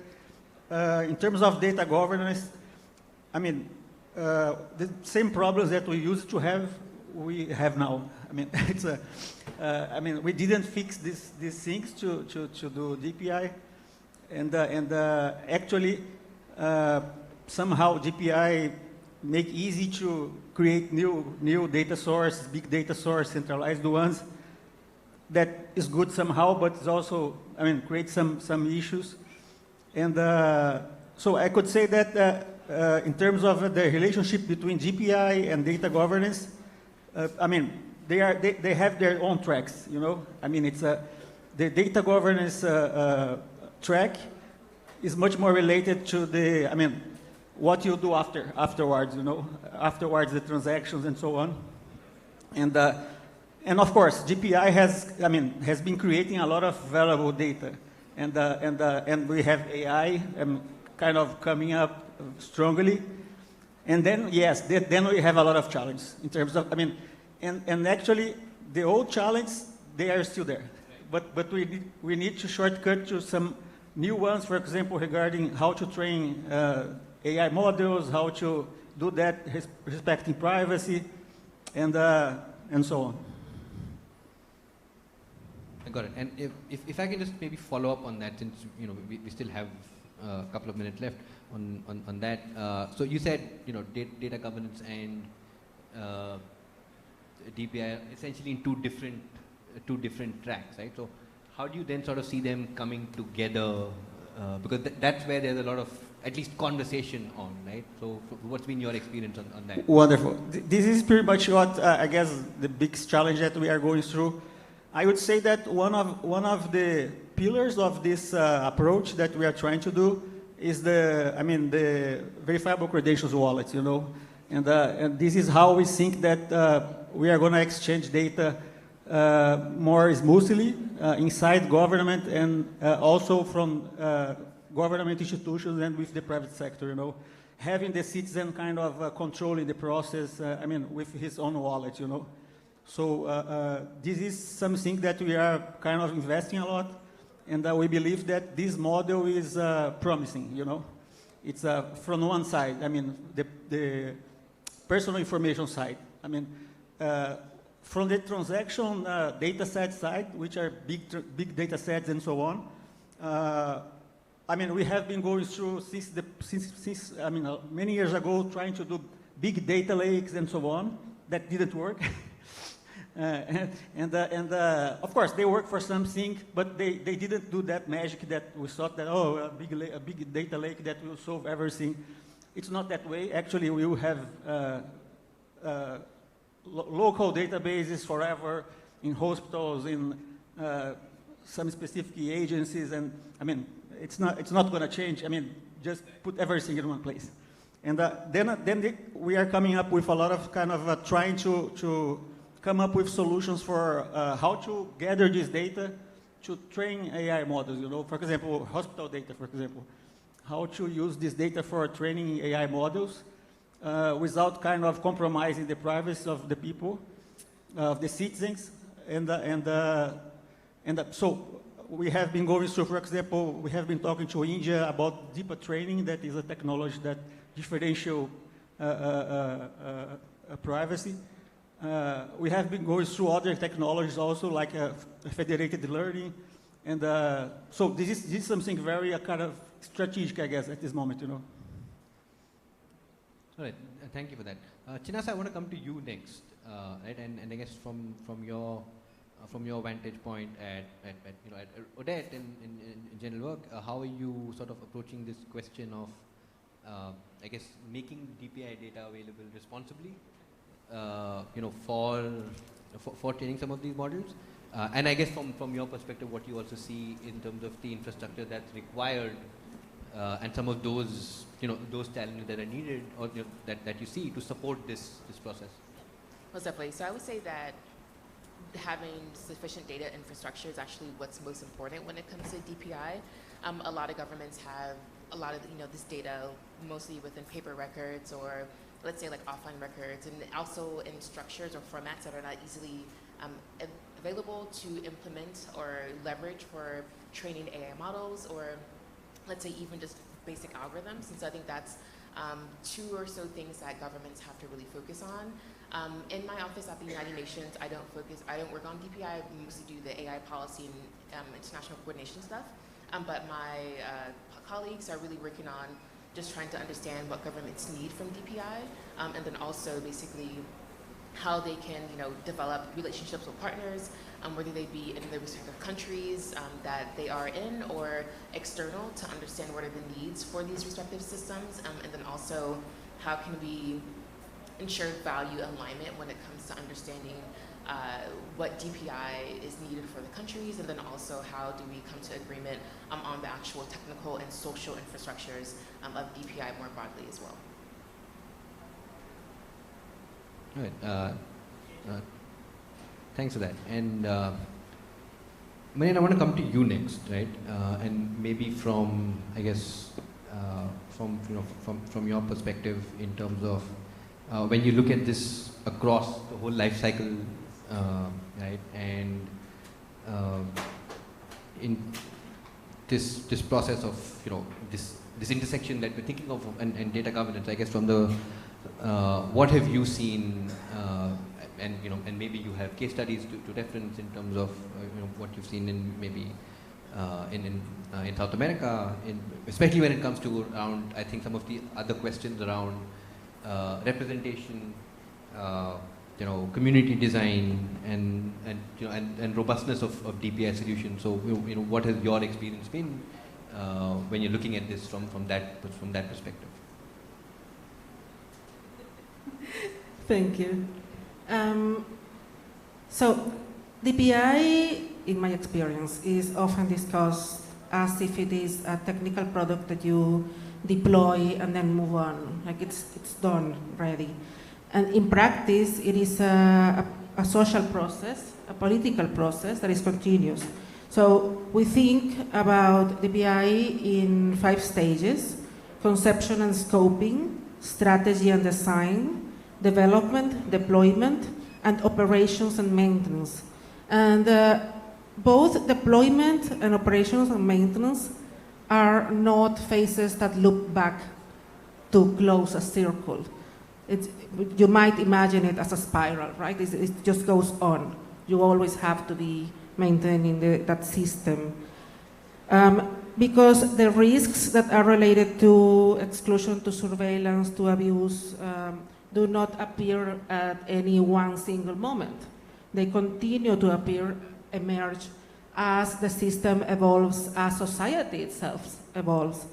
in terms of data governance, I mean, the same problems that we used to have, we have now. I mean, it's we didn't fix these things to do DPI, and actually somehow DPI make easy to create new data source, big data source, centralized ones. That is good somehow, but it's also, creates some issues. And so I could say that in terms of the relationship between DPI and data governance, they have their own tracks, It's the data governance track is much more related to the, I mean, what you do afterwards, you know, afterwards the transactions and so on. And of course, GPI has been creating a lot of valuable data. And we have AI kind of coming up strongly. And then, yes, then we have a lot of challenges in terms of, I mean, and actually the old challenges, they are still there. But we need to shortcut to some new ones, for example, regarding how to train AI models, how to do that respecting privacy, and so on. I got it. And if I can just maybe follow up on that, since you know we still have a couple of minutes left on that. So you said data governance and DPI are essentially in two different tracks, right? So how do you then sort of see them coming together? Because that's where there's a lot of at least conversation on, right? So what's been your experience on that? Wonderful. This is pretty much what I guess the big challenge that we are going through. I would say that one of the pillars of this approach that we are trying to do is the verifiable credentials wallet, you know, and this is how we think that we are going to exchange data more smoothly inside government and also from government institutions and with the private sector, you know, having the citizen kind of controlling the process, with his own wallet, you know. So this is something that we are kind of investing a lot, and we believe that this model is promising, you know. It's from one side, the personal information side. From the transaction data set side, which are big data sets and so on, we have been going through since many years ago trying to do big data lakes and so on. That didn't work. Of course, they work for something, but they didn't do that magic that we thought that, a big data lake that will solve everything. It's not that way. Actually, we will have local databases forever in hospitals, in some specific agencies, and it's not going to change. Just put everything in one place. And then we are coming up with a lot of kind of trying to come up with solutions for how to gather this data to train AI models, you know. For example, hospital data, for example. How to use this data for training AI models without kind of compromising the privacy of the people, of the citizens. So we have been going through, for example, we have been talking to India about deeper training. That is a technology that differential privacy. We have been going through other technologies also, like federated learning, and so this is something very kind of strategic, I guess, at this moment, you know. All right, thank you for that. Chinasa, I want to come to you next, right? And I guess from your vantage point at Odette in general work, how are you sort of approaching this question of I guess making DPI data available responsibly? For training some of these models, and I guess from your perspective, what you also see in terms of the infrastructure that's required, and some of those those challenges that are needed, or that you see to support this process. Most definitely. So I would say that having sufficient data infrastructure is actually what's most important when it comes to DPI. A lot of governments have a lot of this data mostly within paper records, or let's say like offline records, and also in structures or formats that are not easily available to implement or leverage for training AI models, or let's say even just basic algorithms. And so I think that's two or so things that governments have to really focus on. In my office at the United Nations, I don't work on DPI. I mostly do the AI policy and international coordination stuff. But my colleagues are really working on just trying to understand what governments need from DPI, and then also basically how they can develop relationships with partners, whether they be in the respective countries that they are in or external, to understand what are the needs for these respective systems, and then also how can we ensure value alignment when it comes to understanding what DPI is needed for the countries, and then also how do we come to agreement on the actual technical and social infrastructures of DPI more broadly as well. All right. Thanks for that. And Marian, I want to come to you next, right? And maybe from, I guess, from your perspective in terms of when you look at this across the whole life cycle, right? And in this process of this intersection that we're thinking of and data governance, I guess from the what have you seen, and maybe you have case studies to reference in terms of what you've seen in maybe in South America, especially when it comes to around, I think, some of the other questions around representation, community design, and robustness of DPI solutions. So what has your experience been when you're looking at this from that perspective? Thank you. So DPI, in my experience, is often discussed as if it is a technical product that you deploy and then move on, like it's done already. And in practice, it is a social process, a political process that is continuous. So we think about DPI in 5 stages: conception and scoping, strategy and design, development, deployment, and operations and maintenance. And both deployment and operations and maintenance are not phases that loop back to close a circle. You might imagine it as a spiral, right? It just goes on. You always have to be maintaining that system. Because the risks that are related to exclusion, to surveillance, to abuse, do not appear at any one single moment. They continue to emerge as the system evolves, as society itself evolves.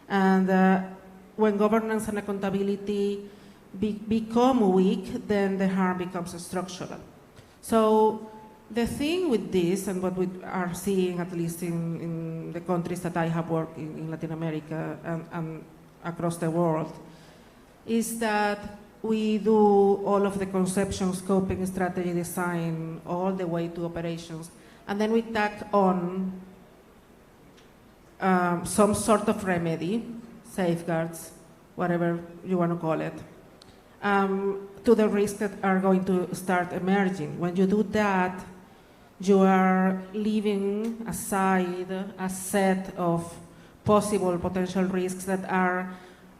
And when governance and accountability become weak, then the harm becomes structural. So the thing with this, and what we are seeing, at least in the countries that I have worked in Latin America and across the world, is that we do all of the conception, scoping, strategy, design, all the way to operations. And then we tack on some sort of remedy, safeguards, whatever you want to call it, to the risks that are going to start emerging. When you do that, you are leaving aside a set of possible potential risks that are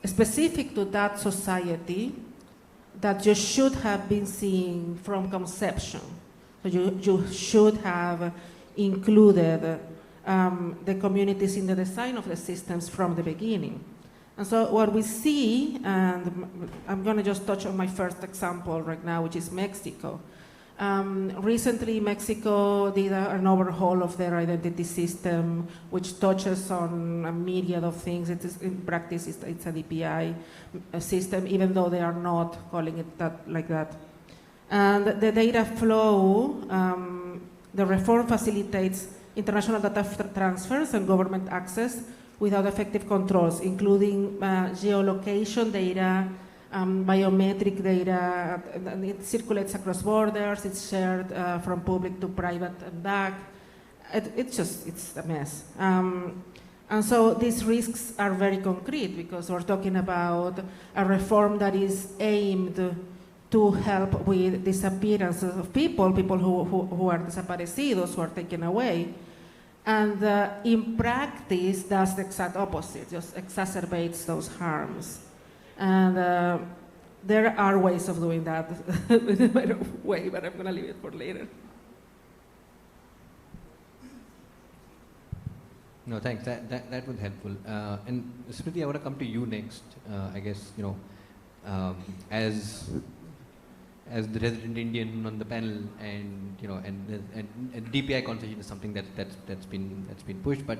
specific to that society that you should have been seeing from conception. So you should have included the communities in the design of the systems from the beginning. And so what we see, and I'm going to just touch on my first example right now, which is Mexico. Recently, Mexico did an overhaul of their identity system, which touches on a myriad of things. It is, in practice, it's a DPI system, even though they are not calling it like that. And the data flow, the reform facilitates international data transfers and government access without effective controls, including geolocation data, biometric data, and it circulates across borders, it's shared from public to private and back. It's a mess. And so these risks are very concrete because we're talking about a reform that is aimed to help with disappearances of people who are desaparecidos, who are taken away. And in practice, that's the exact opposite, just exacerbates those harms. And there are ways of doing that in a better way, but I'm going to leave it for later. No, thanks. That was helpful. And Smriti, I want to come to you next. I guess as the resident Indian on the panel, and and DPI conversation is something that's been pushed. But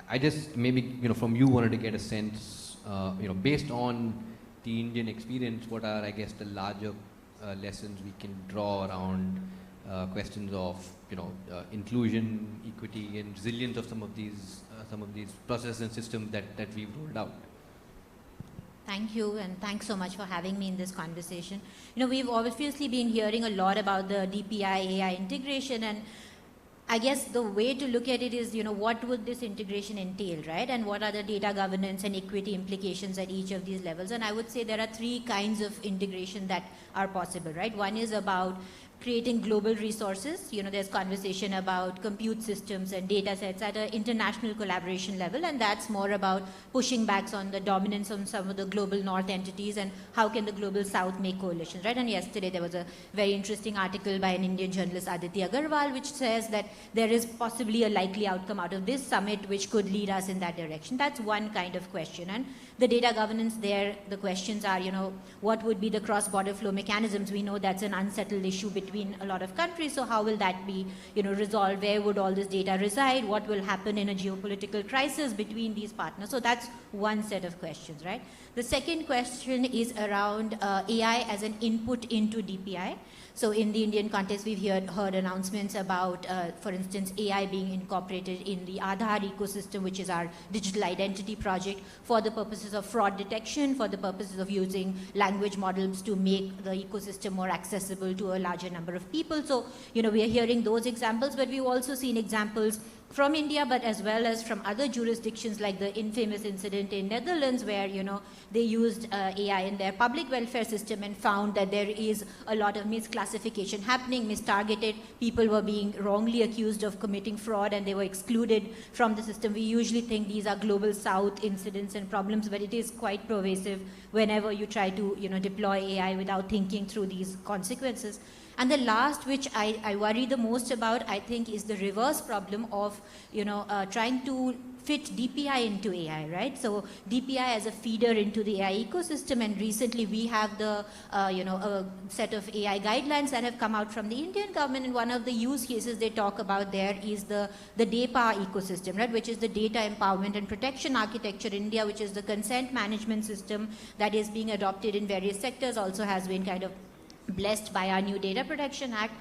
I just maybe from you wanted to get a sense, based on the Indian experience, what are, I guess, the larger lessons we can draw around questions of inclusion, equity, and resilience of some of these processes and systems that we've rolled out. Thank you, and thanks so much for having me in this conversation. We've obviously been hearing a lot about the DPI AI integration, and I guess the way to look at it is, what would this integration entail, right? And what are the data governance and equity implications at each of these levels? And I would say there are three kinds of integration that are possible, right? One is about creating global resources. There's conversation about compute systems and data sets at an international collaboration level, and that's more about pushing back on the dominance on some of the global north entities and how can the global south make coalitions, right? And yesterday there was a very interesting article by an Indian journalist, Aditi Agarwal, which says that there is possibly a likely outcome out of this summit which could lead us in that direction. That's one kind of question. And the data governance there, the questions are, what would be the cross-border flow mechanisms? We know that's an unsettled issue between a lot of countries, so how will that be, resolved? Where would all this data reside? What will happen in a geopolitical crisis between these partners? So that's one set of questions, right? The second question is around AI as an input into DPI. So in the Indian context, we've heard announcements about, for instance, AI being incorporated in the Aadhaar ecosystem, which is our digital identity project, for the purposes of fraud detection, for the purposes of using language models to make the ecosystem more accessible to a larger number of people. So, we are hearing those examples, but we've also seen examples from India, but as well as from other jurisdictions, like the infamous incident in Netherlands, where they used AI in their public welfare system and found that there is a lot of misclassification happening, mistargeted. People were being wrongly accused of committing fraud, and they were excluded from the system. We usually think these are global south incidents and problems, but it is quite pervasive whenever you try to deploy AI without thinking through these consequences. And the last, which I worry the most about, I think, is the reverse problem of, trying to fit DPI into AI, right? So DPI as a feeder into the AI ecosystem, and recently we have the, a set of AI guidelines that have come out from the Indian government, and one of the use cases they talk about there is the DAPA ecosystem, right? Which is the Data Empowerment and Protection Architecture in India, which is the consent management system that is being adopted in various sectors, also has been kind of blessed by our new Data Protection Act.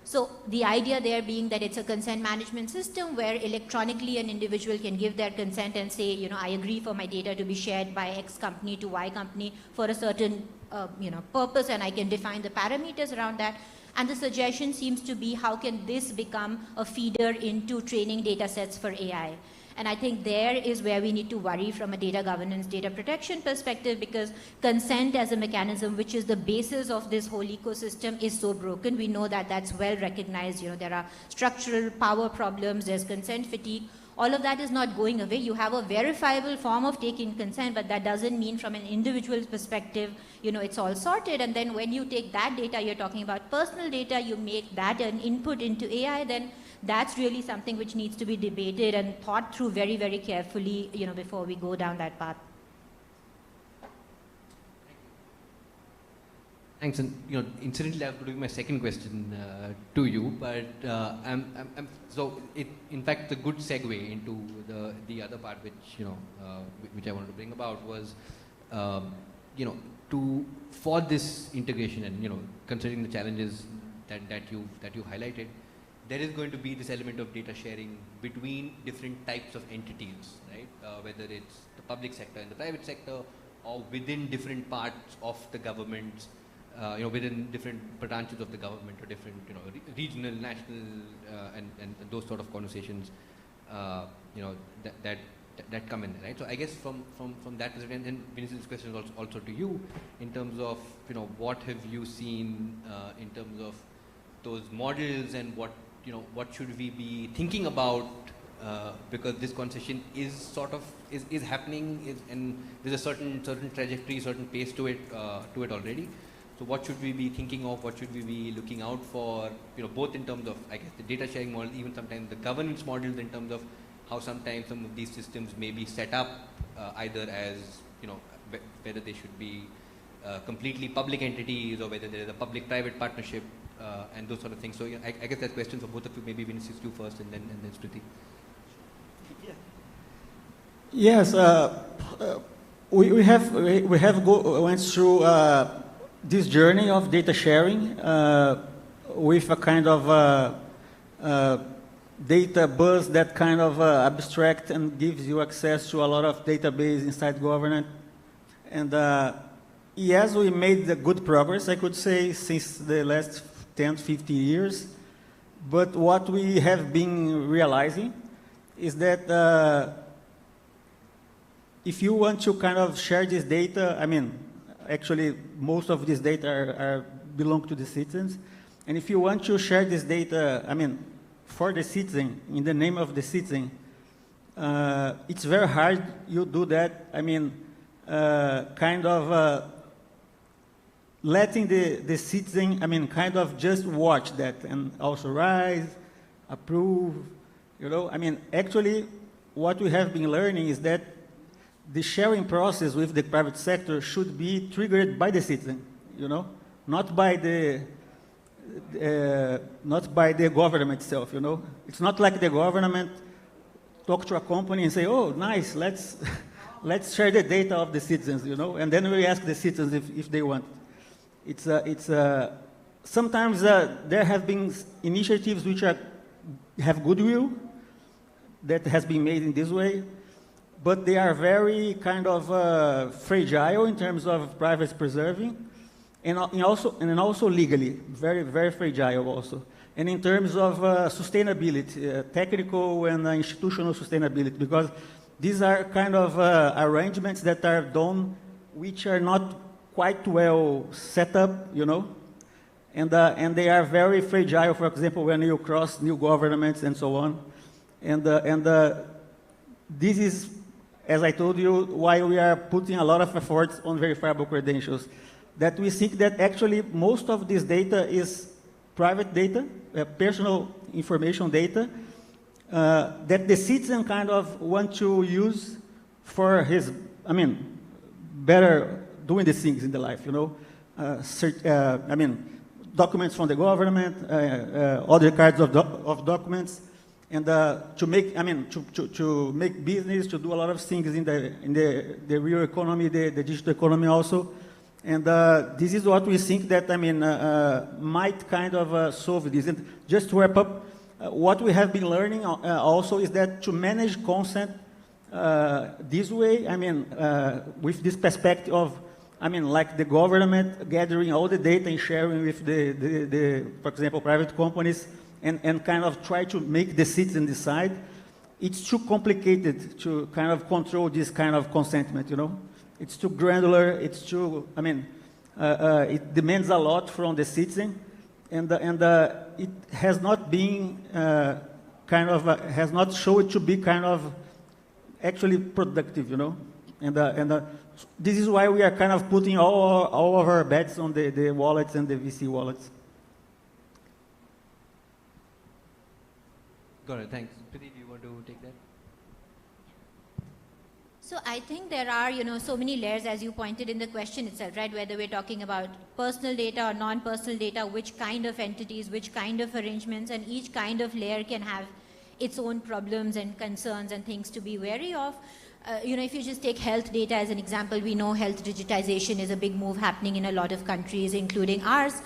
So the idea there being that it's a consent management system where electronically an individual can give their consent and say, I agree for my data to be shared by X company to Y company for a certain, purpose, and I can define the parameters around that. And the suggestion seems to be, how can this become a feeder into training data sets for AI? And I think there is where we need to worry from a data governance, data protection perspective, because consent as a mechanism, which is the basis of this whole ecosystem, is so broken. We know that that's well recognized. There are structural power problems, there's consent fatigue. All of that is not going away. You have a verifiable form of taking consent, but that doesn't mean from an individual's perspective, it's all sorted. And then when you take that data, you're talking about personal data, you make that an input into AI, then that's really something which needs to be debated and thought through very, very carefully, before we go down that path. Thanks. And incidentally, I have to do my second question to you, but so in fact, the good segue into the other part, which I wanted to bring about was, for this integration and considering the challenges that you highlighted, there is going to be this element of data sharing between different types of entities, right? Whether it's the public sector and the private sector, or within different parts of the government, within different branches of the government, or different, regional, national, and those sort of conversations, that come in there, right? So I guess from that perspective, and Vinicius' question is also to you, in terms of, what have you seen in terms of those models, and what should we be thinking about, because this conversation is sort of is happening, and there's a certain trajectory, certain pace to it already. So what should we be thinking of? What should we be looking out for? Both in terms of, I guess, the data sharing model, even sometimes the governance models, in terms of how sometimes some of these systems may be set up, either as whether they should be completely public entities, or whether there is a public-private partnership. And those sort of things. So I guess that question for both of you, maybe Vinicius, you first, and then Smriti. Yes, we have went through this journey of data sharing with a kind of data buzz that kind of abstract and gives you access to a lot of database inside government. And yes, we made the good progress, I could say, since the last 10, 15 years. But what we have been realizing is that if you want to kind of share this data, I mean, actually, most of this data belong to the citizens. And if you want to share this data, I mean, for the citizen, in the name of the citizen, it's very hard you do that. I mean, kind of letting the citizen, I mean, kind of just watch that and authorize, approve, you know. I mean, actually, what we have been learning is that the sharing process with the private sector should be triggered by the citizen, you know, not by the government itself, you know. It's not like the government talk to a company and say, oh, nice, let's share the data of the citizens, you know, and then we ask the citizens if they want. Sometimes there have been initiatives which have goodwill that has been made in this way, but they are very kind of fragile in terms of privacy preserving, and also legally, very, very fragile also. And in terms of sustainability, technical and institutional sustainability, because these are kind of arrangements that are done which are not quite well set up, you know, and they are very fragile, for example, when you cross new governments and so on. And this is, as I told you, why we are putting a lot of efforts on verifiable credentials, that we think that actually most of this data is private data, personal information data, that the citizen kind of want to use for his, I mean, better doing the things in the life, you know. I mean, documents from the government, other kinds of documents, and to make, I mean, to make business, to do a lot of things in the real economy, the digital economy also. And this is what we think that, I mean, might kind of solve this. And just to wrap up, what we have been learning also is that to manage consent this way, I mean, with this perspective of, I mean, like the government gathering all the data and sharing with the for example, private companies, and kind of try to make the citizen decide, it's too complicated to kind of control this kind of consentment, you know. It's too granular, it's too, I mean, it demands a lot from the citizen, and it has not been has not shown to be kind of actually productive, you know. And this is why we are kind of putting all of our bets on the wallets and the VC wallets. Got it, thanks. Priti, do you want to take that? So I think there are, you know, so many layers, as you pointed in the question itself, right? Whether we're talking about personal data or non-personal data, which kind of entities, which kind of arrangements, and each kind of layer can have its own problems and concerns and things to be wary of. You know, if you just take health data as an example, we know health digitization is a big move happening in a lot of countries, including ours.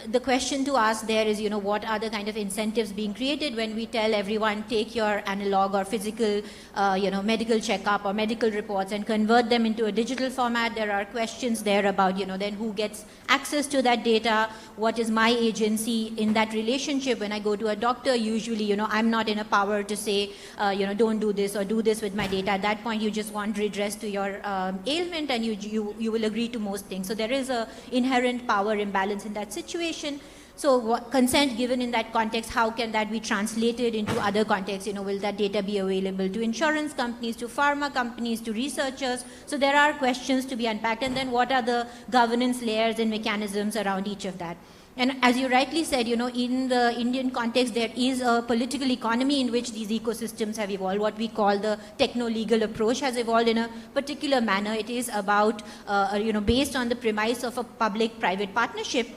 The question to ask there is, you know, what are the kind of incentives being created when we tell everyone, take your analog or physical, you know, medical checkup or medical reports and convert them into a digital format? There are questions there about, you know, then who gets access to that data? What is my agency in that relationship? When I go to a doctor, usually, you know, I'm not in a power to say, you know, don't do this or do this with my data. At that point, you just want redress to your ailment, and you will agree to most things. So there is a inherent power imbalance in that situation. So consent given in that context, how can that be translated into other contexts? You know, will that data be available to insurance companies, to pharma companies, to researchers? So there are questions to be unpacked. And then what are the governance layers and mechanisms around each of that? And as you rightly said, in the Indian context, there is a political economy in which these ecosystems have evolved. What we call the techno-legal approach has evolved in a particular manner. It is about, based on the premise of a public-private partnership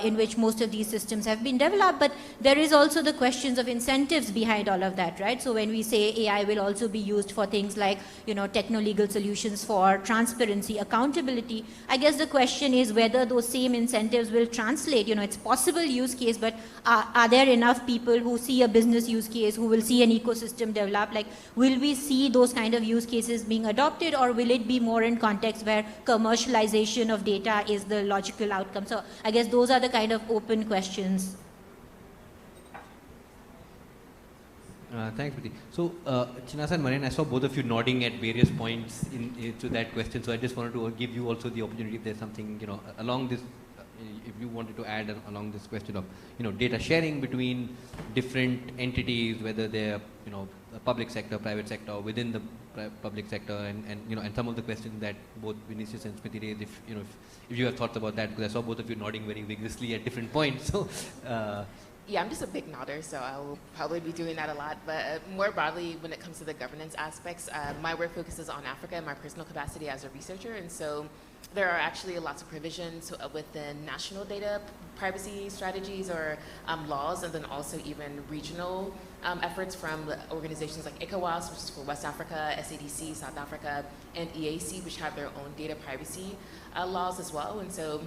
in which most of these systems have been developed. But there is also the questions of incentives behind all of that, right? So when we say AI will also be used for things like, techno-legal solutions for transparency, accountability, I guess the question is whether those same incentives will translate. It's possible use case, but are there enough people who see a business use case, who will see an ecosystem develop? Like, will we see those kind of use cases being adopted, or will it be more in context where commercialization of data is the logical outcome? So I guess those are the kind of open questions. Thanks, Priti. So, Chinasa and Marian, I saw both of you nodding at various points to that question. So I just wanted to give you also the opportunity, if there's something, along this, if you wanted to add along this question of, data sharing between different entities, whether they're, public sector, private sector, within the public sector, and some of the questions that both Vinicius and Smriti raised, if you have thoughts about that, because I saw both of you nodding very vigorously at different points. So, yeah, I'm just a big nodder, so I will probably be doing that a lot. But more broadly, when it comes to the governance aspects, my work focuses on Africa in my personal capacity as a researcher, and so there are actually lots of provisions within national data privacy strategies or laws, and then also even regional efforts from organizations like ECOWAS, which is for West Africa, SADC, South Africa, and EAC, which have their own data privacy laws as well. And so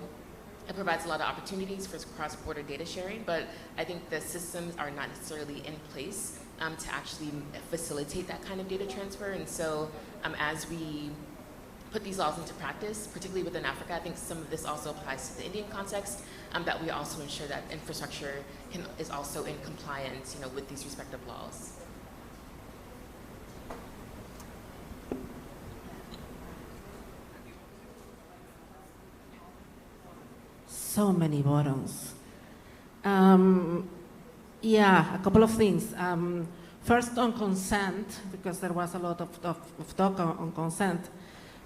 it provides a lot of opportunities for cross-border data sharing, but I think the systems are not necessarily in place to actually facilitate that kind of data transfer. And so as we put these laws into practice, particularly within Africa, I think some of this also applies to the Indian context, that we also ensure that infrastructure is also in compliance, with these respective laws. So many buttons. Yeah, a couple of things. First on consent, because there was a lot of talk on consent,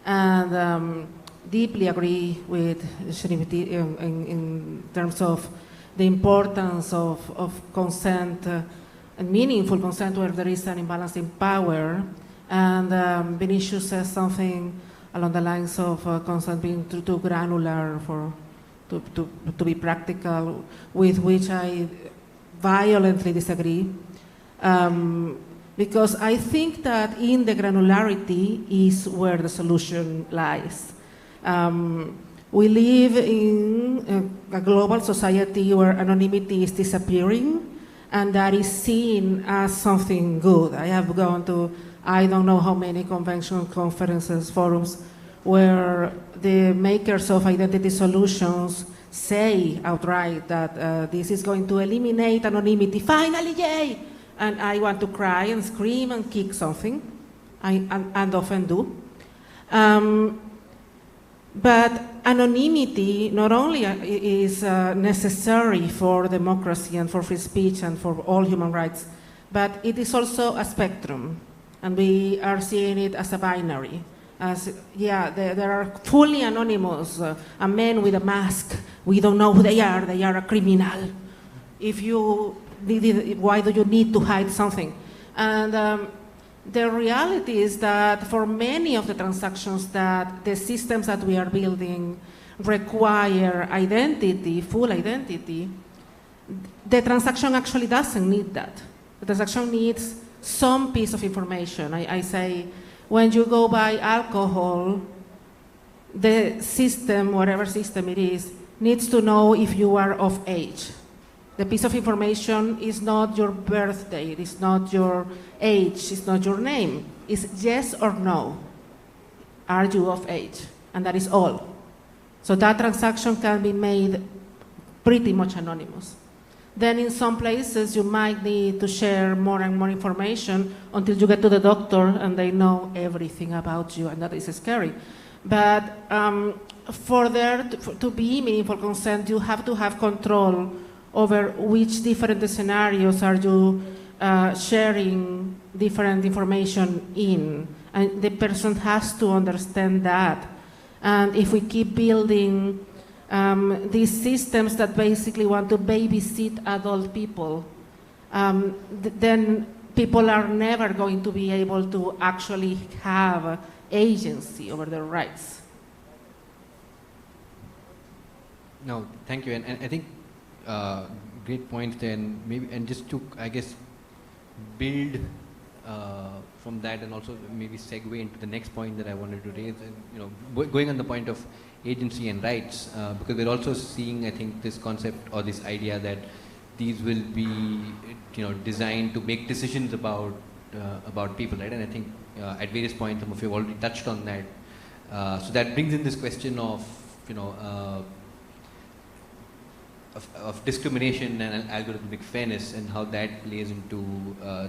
and deeply agree with Srinivati in terms of the importance of consent and meaningful consent where there is an imbalance in power. And Vinicius says something along the lines of consent being too granular to be practical, with which I violently disagree. Because I think that in the granularity is where the solution lies. We live in a global society where anonymity is disappearing, and that is seen as something good. I have gone to I don't know how many conventions, conferences, forums, where the makers of identity solutions say outright that this is going to eliminate anonymity. Finally, yay! And I want to cry and scream and kick something, and often do. But anonymity not only is necessary for democracy and for free speech and for all human rights, but it is also a spectrum, and we are seeing it as a binary. There are fully anonymous, a man with a mask, we don't know who they are a criminal. Why do you need to hide something? And the reality is that for many of the transactions that the systems that we are building require identity, full identity, the transaction actually doesn't need that. The transaction needs some piece of information. I say, when you go buy alcohol, the system, whatever system it is, needs to know if you are of age. The piece of information is not your birthday, it is not your age, it's not your name. It's yes or no. Are you of age? And that is all. So that transaction can be made pretty much anonymous. Then in some places you might need to share more and more information until you get to the doctor and they know everything about you, and that is scary. But for there to be meaningful consent, you have to have control over which different scenarios are you sharing different information in. And the person has to understand that. And if we keep building these systems that basically want to babysit adult people, then people are never going to be able to actually have agency over their rights. No, thank you, and I think great points there, and just to, I guess, build from that, and also maybe segue into the next point that I wanted to raise, and going on the point of agency and rights, because we're also seeing, I think, this concept or this idea that these will be, designed to make decisions about people, right? And I think at various points, some of you have already touched on that. So that brings in this question of, of discrimination and algorithmic fairness, and how that plays into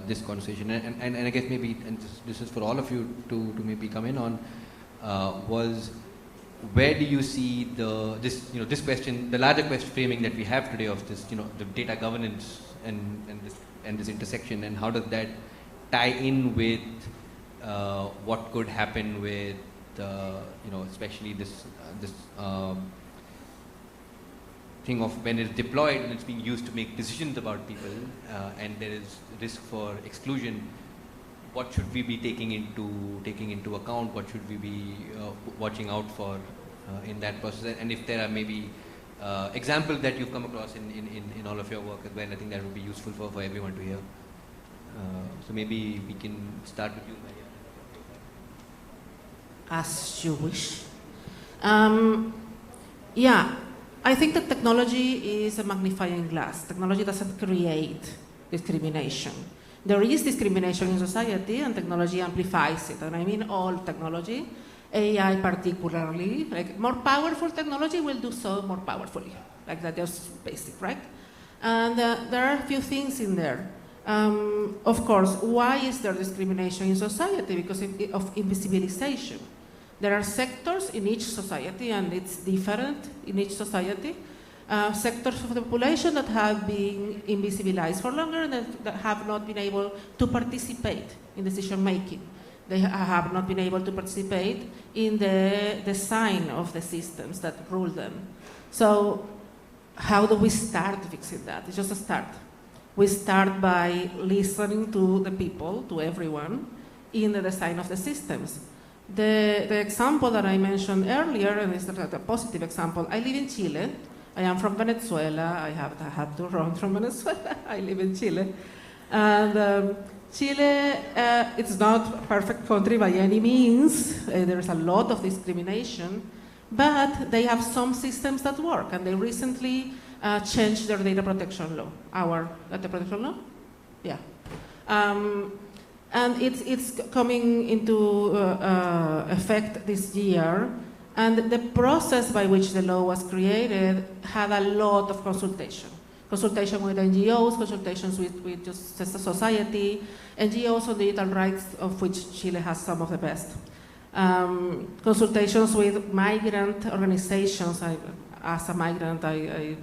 this conversation. And I guess maybe, and this is for all of you to maybe come in on, was where do you see this question, the larger question framing that we have today of this, the data governance and this intersection, and how does that tie in with what could happen with, especially this thing of when it's deployed and it's being used to make decisions about people, and there is risk for exclusion. What should we be taking into account? What should we be watching out for in that process? And if there are maybe examples that you've come across in all of your work as well, I think that would be useful for everyone to hear. So maybe we can start with you, Maria. As you wish. Yeah, I think that technology is a magnifying glass. Technology doesn't create discrimination. There is discrimination in society, and technology amplifies it. And I mean all technology, AI particularly. Like more powerful technology will do so more powerfully. Like that, just basic, right? And there are a few things in there. Of course, why is there discrimination in society? Because of invisibilization. There are sectors in each society, and it's different in each society. Sectors of the population that have been invisibilized for longer and that have not been able to participate in decision making. They have not been able to participate in the design of the systems that rule them. So how do we start fixing that? It's just a start. We start by listening to the people, to everyone, in the design of the systems. The example that I mentioned earlier, and it's a positive example, I live in Chile. I am from Venezuela. I had to run from Venezuela. I live in Chile. And Chile, it's not a perfect country by any means. There's a lot of discrimination. But they have some systems that work. And they recently changed their data protection law. Our data protection law? Yeah. And it's coming into effect this year. And the process by which the law was created had a lot of consultation. Consultation with NGOs, consultations with just society, NGOs on digital rights, of which Chile has some of the best. Consultations with migrant organizations. As a migrant, I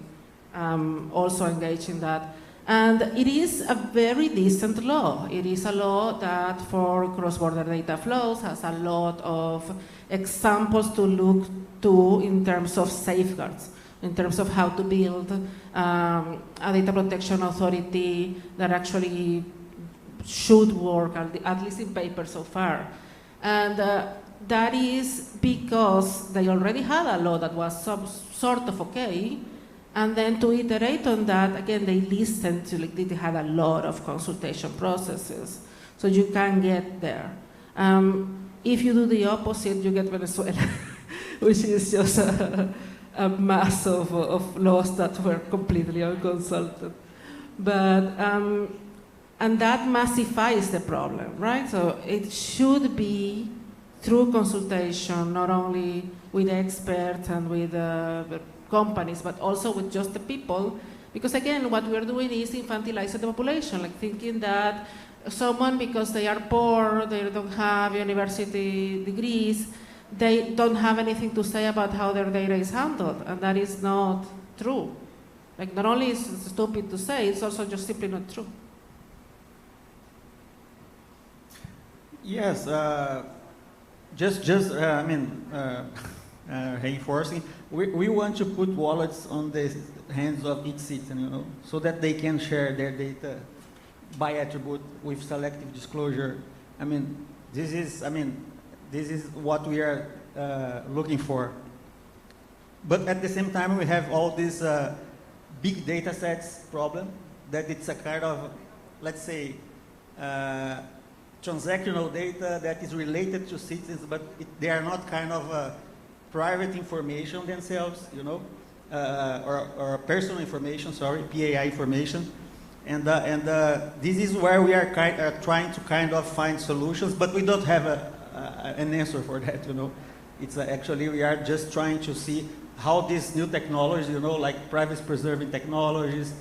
also engaged in that. And it is a very decent law. It is a law that for cross-border data flows has a lot of examples to look to in terms of safeguards, in terms of how to build a data protection authority that actually should work, at least in paper so far. And that is because they already had a law that was some sort of okay. And then to iterate on that, again, they listened to, like, they had a lot of consultation processes. So you can get there. If you do the opposite, you get Venezuela, which is just a mass of laws that were completely unconsulted. But, and that massifies the problem, right? So it should be through consultation, not only with experts and with companies, but also with just the people. Because again, what we're doing is infantilizing the population, like thinking that someone, because they are poor, they don't have university degrees, they don't have anything to say about how their data is handled, and that is not true. Like, not only is it stupid to say, it's also just simply not true. Yes, reinforcing, we want to put wallets on the hands of each citizen, so that they can share their data by attribute with selective disclosure. This is what we are looking for. But at the same time, we have all these big data sets problem, that it's a kind of, let's say, transactional data that is related to citizens, but they are not kind of private information themselves, or personal information, sorry, PAI information. And this is where we are trying to kind of find solutions, but we don't have an answer for that, It's actually, we are just trying to see how these new technologies, like privacy-preserving technologies,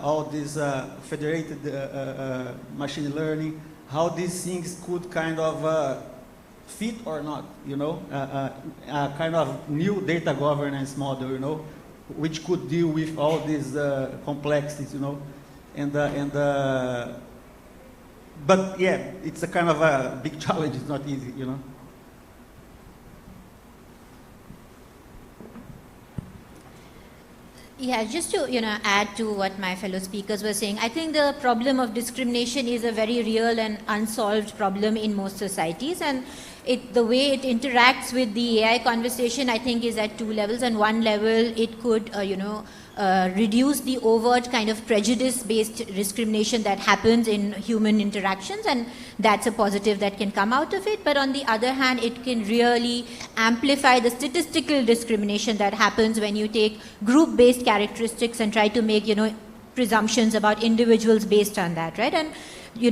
all these federated machine learning, how these things could kind of fit or not, a kind of new data governance model, which could deal with all these complexities, but yeah, it's a kind of a big challenge. It's not easy, Yeah, just to add to what my fellow speakers were saying, I think the problem of discrimination is a very real and unsolved problem in most societies, and the way it interacts with the AI conversation, I think, is at two levels. And one level, it could reduce the overt kind of prejudice-based discrimination that happens in human interactions, and that's a positive that can come out of it. But on the other hand, it can really amplify the statistical discrimination that happens when you take group-based characteristics and try to make, presumptions about individuals based on that, right? And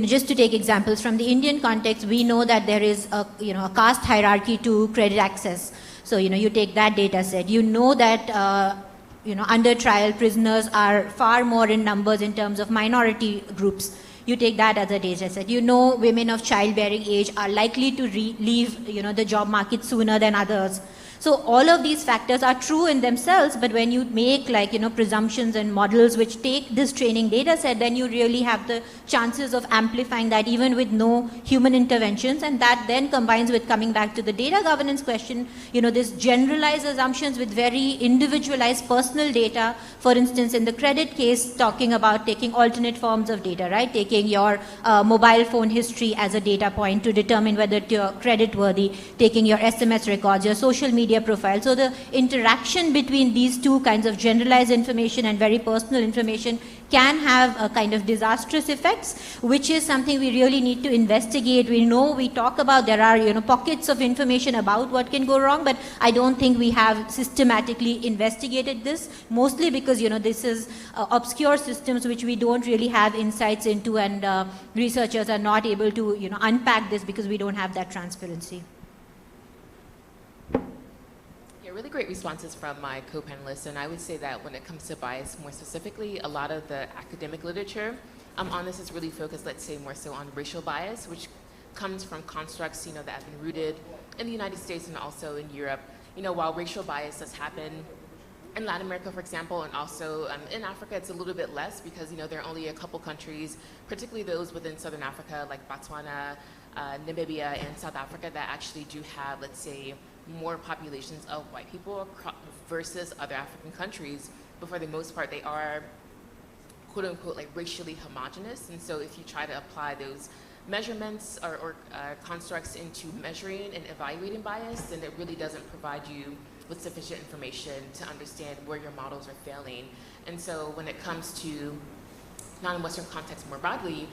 just to take examples from the Indian context, we know that there is a caste hierarchy to credit access. So you take that data set. You know that under trial prisoners are far more in numbers in terms of minority groups. You take that as a data set. Women of childbearing age are likely to leave the job market sooner than others. So all of these factors are true in themselves, but when you make presumptions and models which take this training data set, then you really have the chances of amplifying that even with no human interventions. And that then combines with, coming back to the data governance question, this generalized assumptions with very individualized personal data. For instance, in the credit case, talking about taking alternate forms of data, right? Taking your mobile phone history as a data point to determine whether you're credit worthy, taking your SMS records, your social media profile. So the interaction between these two kinds of generalized information and very personal information can have a kind of disastrous effects, which is something we really need to investigate. We talk about there are pockets of information about what can go wrong, but I don't think we have systematically investigated this, mostly because this is obscure systems which we don't really have insights into, and researchers are not able to unpack this because we don't have that transparency. Really great responses from my co-panelists, and I would say that when it comes to bias more specifically, a lot of the academic literature on this is really focused, let's say, more so on racial bias, which comes from constructs that have been rooted in the United States and also in Europe. While racial bias does happen in Latin America, for example, and also in Africa, it's a little bit less because there are only a couple countries, particularly those within Southern Africa like Botswana, Namibia, and South Africa, that actually do have, let's say, more populations of white people versus other African countries, but for the most part they are quote unquote racially homogenous. And so if you try to apply those measurements or constructs into measuring and evaluating bias, then it really doesn't provide you with sufficient information to understand where your models are failing. And so when it comes to non-Western context more broadly,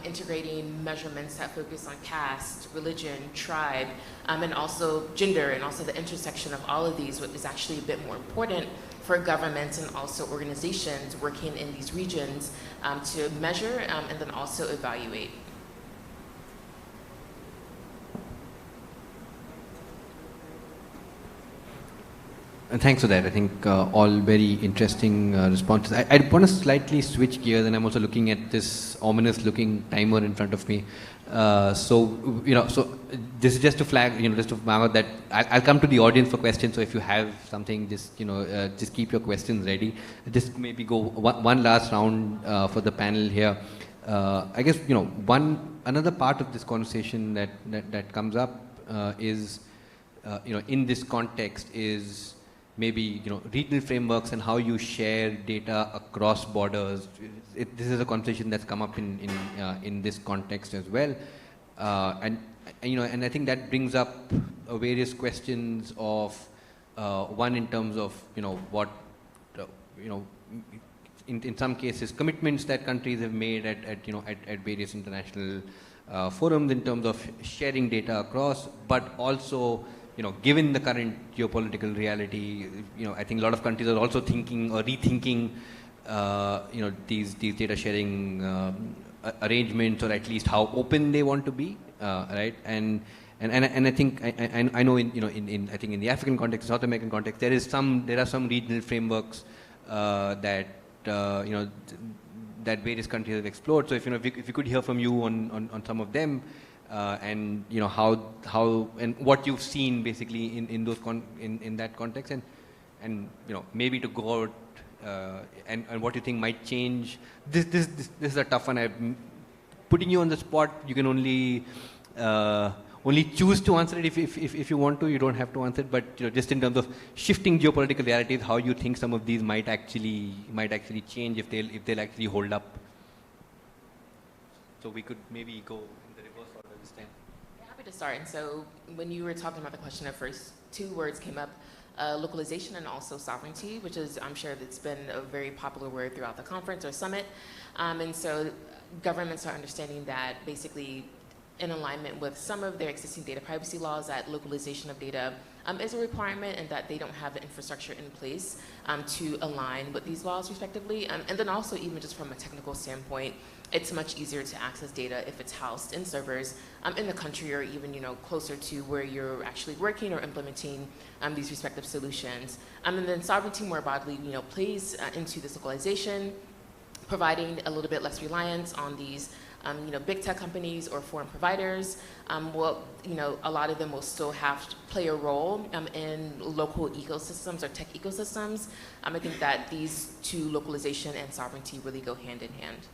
integrating measurements that focus on caste, religion, tribe, and also gender, and also the intersection of all of these, what is actually a bit more important for governments and also organizations working in these regions to measure and then also evaluate. And thanks for that. I think all very interesting responses. I want to slightly switch gears, and I'm also looking at this ominous-looking timer in front of me. So this is just to flag, just to mark out that I'll come to the audience for questions. So if you have something, just just keep your questions ready. Just maybe go one last round for the panel here. I guess another part of this conversation that comes up is in this context is maybe regional frameworks and how you share data across borders. This is a conversation that's come up in this context as well, and I think that brings up various questions of one in terms of what in some cases commitments that countries have made at various international forums in terms of sharing data across, but also given the current geopolitical reality, I think a lot of countries are also thinking or rethinking, these data sharing arrangements, or at least how open they want to be, right? And I think I know I think in the African context, South American context, there are some regional frameworks that that various countries have explored. So if you could hear from you on some of them. And how and what you've seen basically in those in that context, and maybe to go out and what you think might change. This is a tough one. I'm putting you on the spot. You can only choose to answer it if you want to. You don't have to answer it. But just in terms of shifting geopolitical realities, how you think some of these might actually change if they'll actually hold up. So we could maybe go to start. And so when you were talking about the question at first, two words came up, localization and also sovereignty, which is, I'm sure that's been a very popular word throughout the conference or summit. And so governments are understanding that basically in alignment with some of their existing data privacy laws, that localization of data is a requirement, and that they don't have the infrastructure in place to align with these laws respectively. And then also even just from a technical standpoint, it's much easier to access data if it's housed in servers in the country, or even closer to where you're actually working or implementing these respective solutions. And then sovereignty more broadly plays into this localization, providing a little bit less reliance on these big tech companies or foreign providers. A lot of them will still have to play a role in local ecosystems or tech ecosystems. I think that these two, localization and sovereignty, really go hand in hand.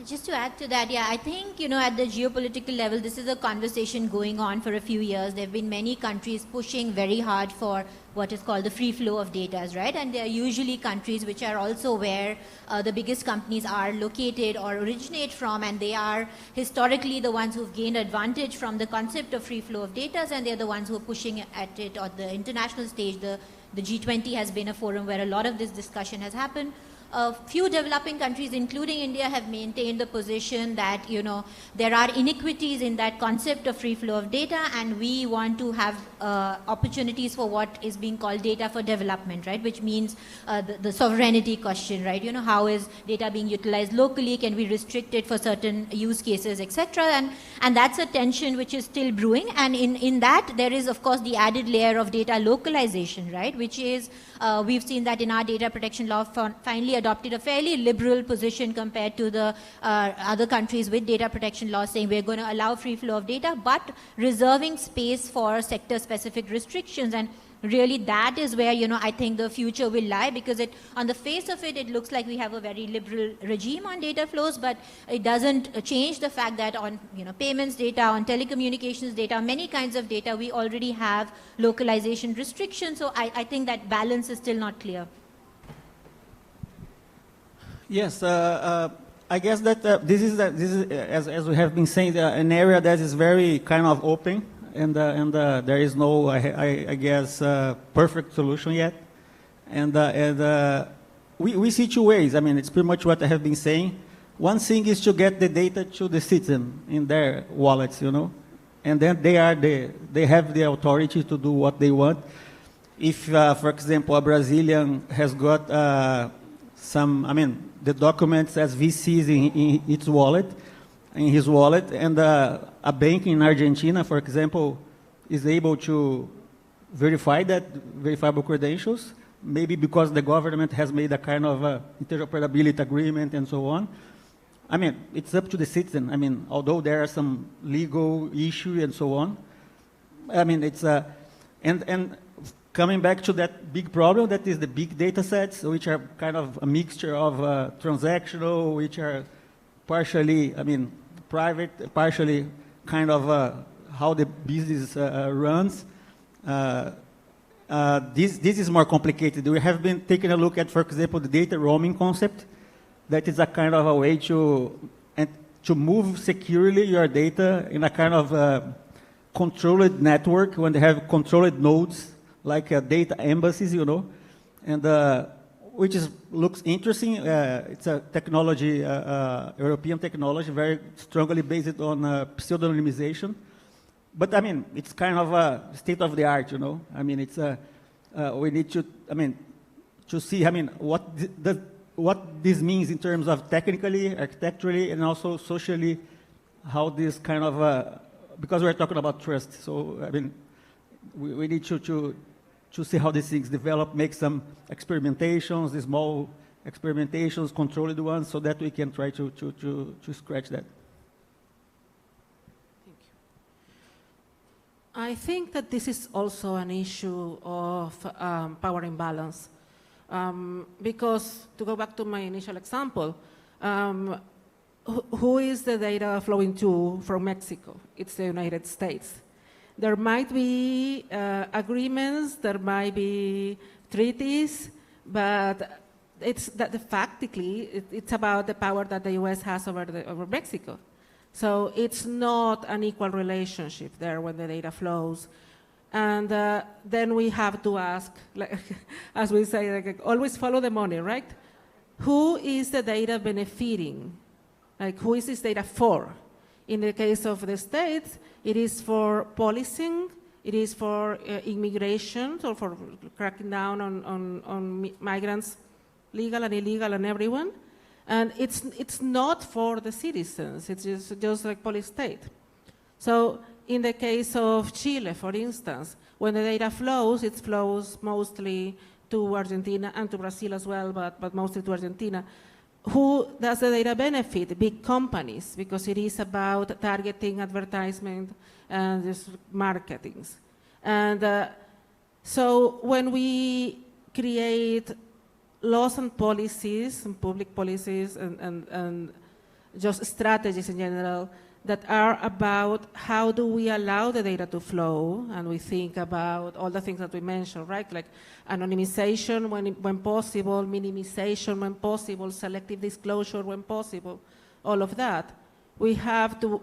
Just to add to that, yeah, I think, at the geopolitical level, this is a conversation going on for a few years. There have been many countries pushing very hard for what is called the free flow of data, right? And they are usually countries which are also where the biggest companies are located or originate from, and they are historically the ones who've gained advantage from the concept of free flow of data, and they're the ones who are pushing at it on the international stage. The G20 has been a forum where a lot of this discussion has happened. A few developing countries, including India, have maintained the position that, there are inequities in that concept of free flow of data, and we want to have opportunities for what is being called data for development, right? Which means the sovereignty question, right? How is data being utilized locally? Can we restrict it for certain use cases, etc.? And that's a tension which is still brewing. And in that, there is, of course, the added layer of data localization, right? Which is, we've seen that in our data protection law finally adopted a fairly liberal position compared to the other countries with data protection laws, saying we're going to allow free flow of data, but reserving space for sector-specific restrictions. And really that is where, I think the future will lie, because on the face of it, it looks like we have a very liberal regime on data flows, but it doesn't change the fact that on, payments data, on telecommunications data, many kinds of data, we already have localization restrictions. So I think that balance is still not clear. Yes, I guess that this is as we have been saying, an area that is very kind of open, and there is no, I guess, perfect solution yet. And we see two ways. I mean, it's pretty much what I have been saying. One thing is to get the data to the citizen in their wallets, and then they have the authority to do what they want. If, for example, a Brazilian has got the documents as VCs in its wallet, in his wallet, and a bank in Argentina, for example, is able to verify that, verifiable credentials, maybe because the government has made a kind of interoperability agreement and so on. I mean, it's up to the citizen. I mean, although there are some legal issues and so on. I mean, it's and coming back to that big problem, that is the big data sets, which are kind of a mixture of transactional, which are partially, private, partially kind of how the business runs. This is more complicated. We have been taking a look at, for example, the data roaming concept. That is a kind of a way to move securely your data in a kind of controlled network when they have controlled nodes, like data embassies, you know, and which looks interesting. It's a technology, European technology, very strongly based on pseudonymization. But I mean, it's kind of a state of the art, you know. I mean, it's we need to, I mean, to see, I mean, what this means in terms of technically, architecturally, and also socially, how this kind of, because we're talking about trust. So, I mean, we need to see how these things develop, make some experimentations, small experimentations, controlled ones, so that we can try to scratch that. I think that this is also an issue of power imbalance. Because, to go back to my initial example, who is the data flowing to from Mexico? It's the United States. There might be agreements, there might be treaties, but it's that factically it's about the power that the US has over Mexico. So it's not an equal relationship there when the data flows. And then we have to ask, like, as we say, like, always follow the money, right? Who is the data benefiting? Like, who is this data for? In the case of the states, it is for policing, it is for immigration, or for cracking down on migrants, legal and illegal and everyone. And it's not for the citizens, it's just like police state. So in the case of Chile, for instance, when the data flows, it flows mostly to Argentina and to Brazil as well, but mostly to Argentina. Who does the data benefit? Big companies, because it is about targeting, advertisement, and just marketing. And so when we create laws and policies, and public policies, and just strategies in general that are about how do we allow the data to flow, and we think about all the things that we mentioned, right? Like anonymization when possible, minimization when possible, selective disclosure when possible, all of that. We have to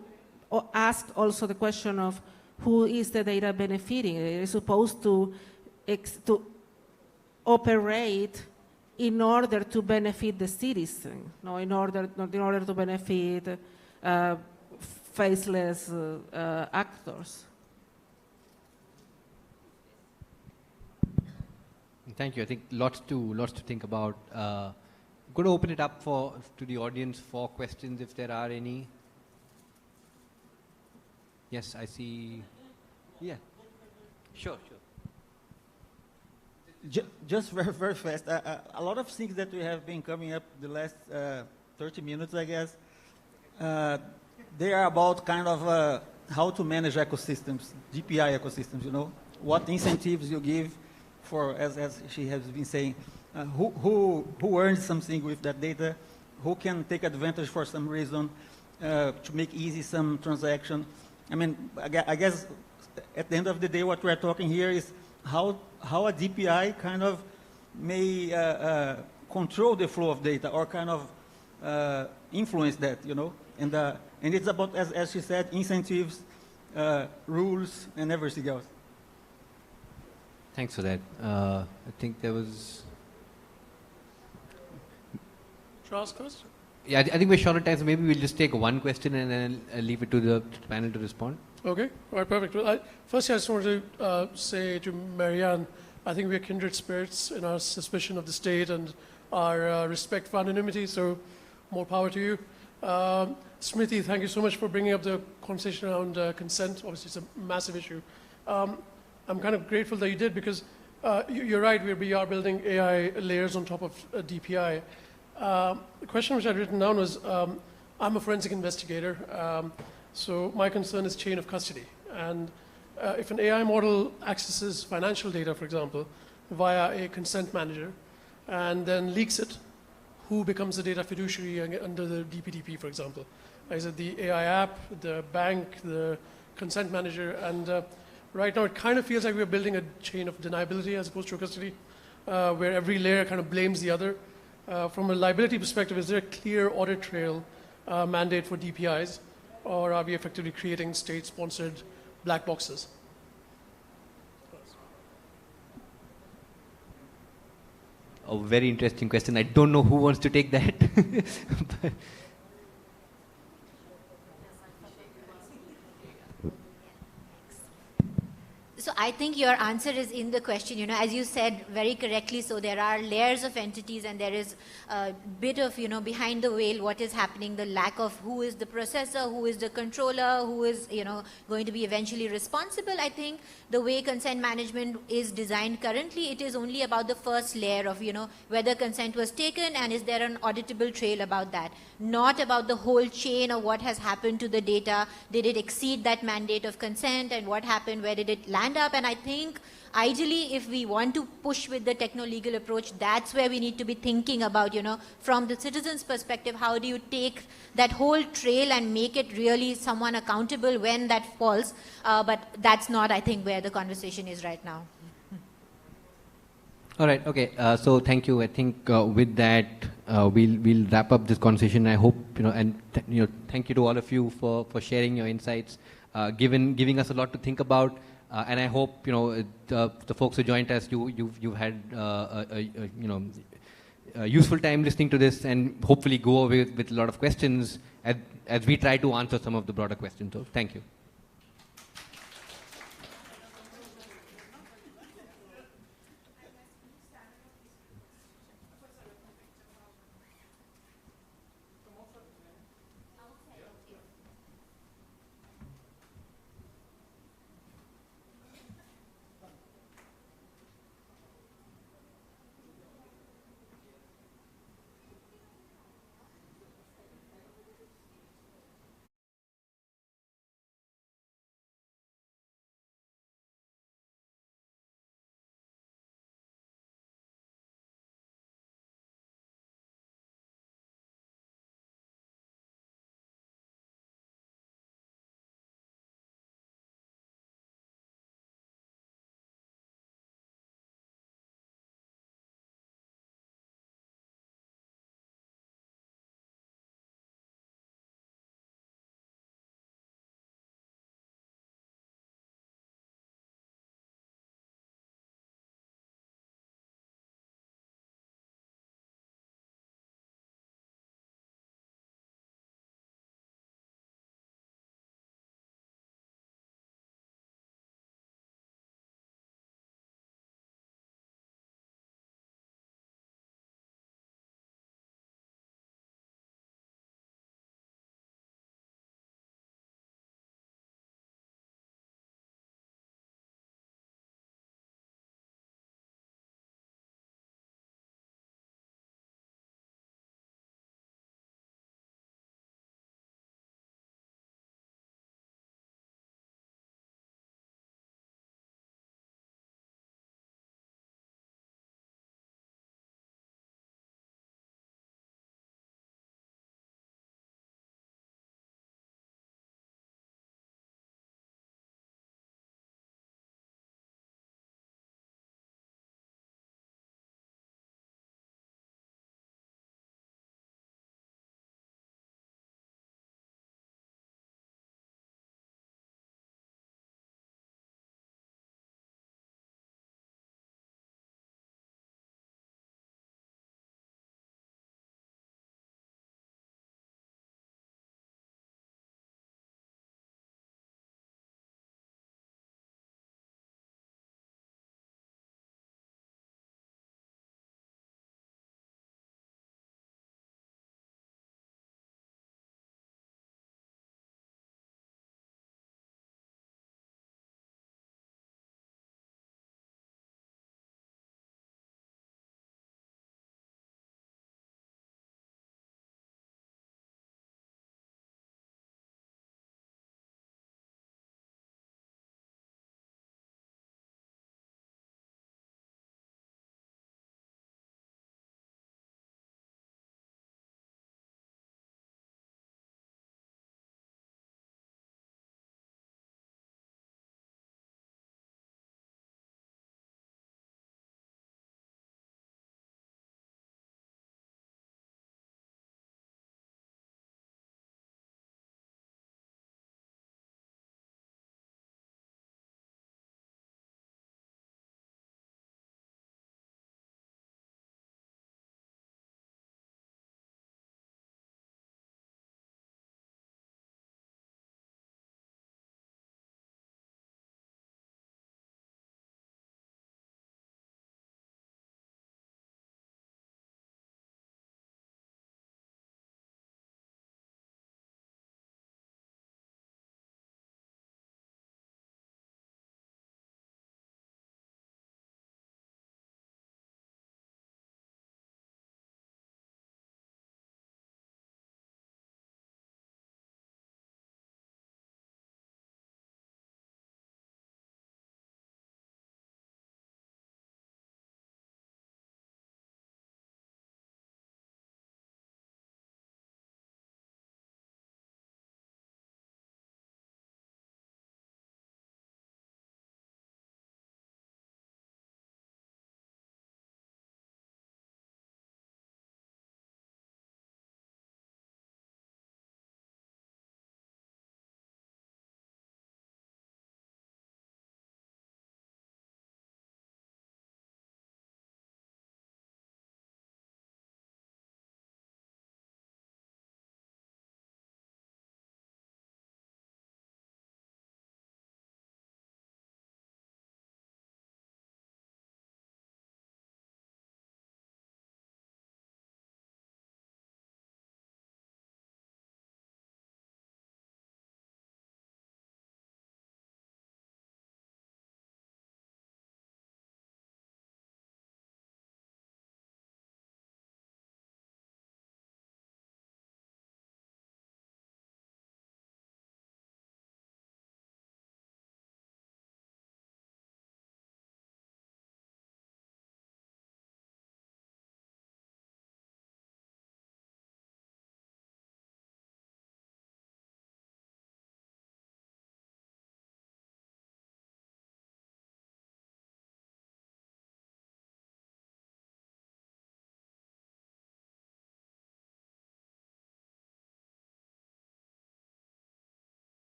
ask also the question of who is the data benefiting? It is supposed to operate in order to benefit the citizen, not in order to benefit faceless actors. Thank you. I think lots to think about. I'm going to open it up to the audience for questions if there are any. Yes, I see. Yeah. Sure. Just very fast. A lot of things that we have been coming up the last 30 minutes, I guess, they are about kind of how to manage ecosystems, DPI ecosystems, you know, what incentives you give for, as she has been saying, who earns something with that data, who can take advantage for some reason to make easy some transaction. I mean, I guess at the end of the day, what we're talking here is how a DPI kind of may control the flow of data or kind of influence that, you know, and it's about, as she said, incentives, rules, and everything else. Thanks for that. I think there was... Charles first? Yeah, I think we're short on time, so maybe we'll just take one question and then leave it to the panel to respond. Okay, all right, perfect. Well, firstly, I just wanted to say to Marianne, I think we're kindred spirits in our suspicion of the state and our respect for anonymity, so more power to you. Smriti, thank you so much for bringing up the conversation around consent. Obviously, it's a massive issue. I'm kind of grateful that you did, because you're right, we are building AI layers on top of DPI. The question which I'd written down was, I'm a forensic investigator, so my concern is chain of custody. And if an AI model accesses financial data, for example, via a consent manager, and then leaks it, who becomes the data fiduciary under the DPDP, for example? Is it the AI app, the bank, the consent manager, and right now it kind of feels like we're building a chain of deniability as opposed to custody, where every layer kind of blames the other. From a liability perspective, is there a clear audit trail mandate for DPIs, or are we effectively creating state-sponsored black boxes? A very interesting question. I don't know who wants to take that. But so I think your answer is in the question, as you said very correctly, so there are layers of entities and there is a bit of, behind the veil what is happening, the lack of who is the processor, who is the controller, who is, going to be eventually responsible. I think the way consent management is designed currently, it is only about the first layer of, whether consent was taken and is there an auditable trail about that, not about the whole chain of what has happened to the data. Did it exceed that mandate of consent, and what happened, where did it land up? And I think ideally, if we want to push with the techno-legal approach, that's where we need to be thinking about, from the citizen's perspective, how do you take that whole trail and make it really someone accountable when that falls? But that's not, I think, where the conversation is right now. all right, okay. So thank you. I think with that, we'll wrap up this conversation. I hope, and thank you to all of you for sharing your insights, giving us a lot to think about. And I hope the folks who joined us, you've had a useful time listening to this, and hopefully go away with a lot of questions as we try to answer some of the broader questions. So thank you.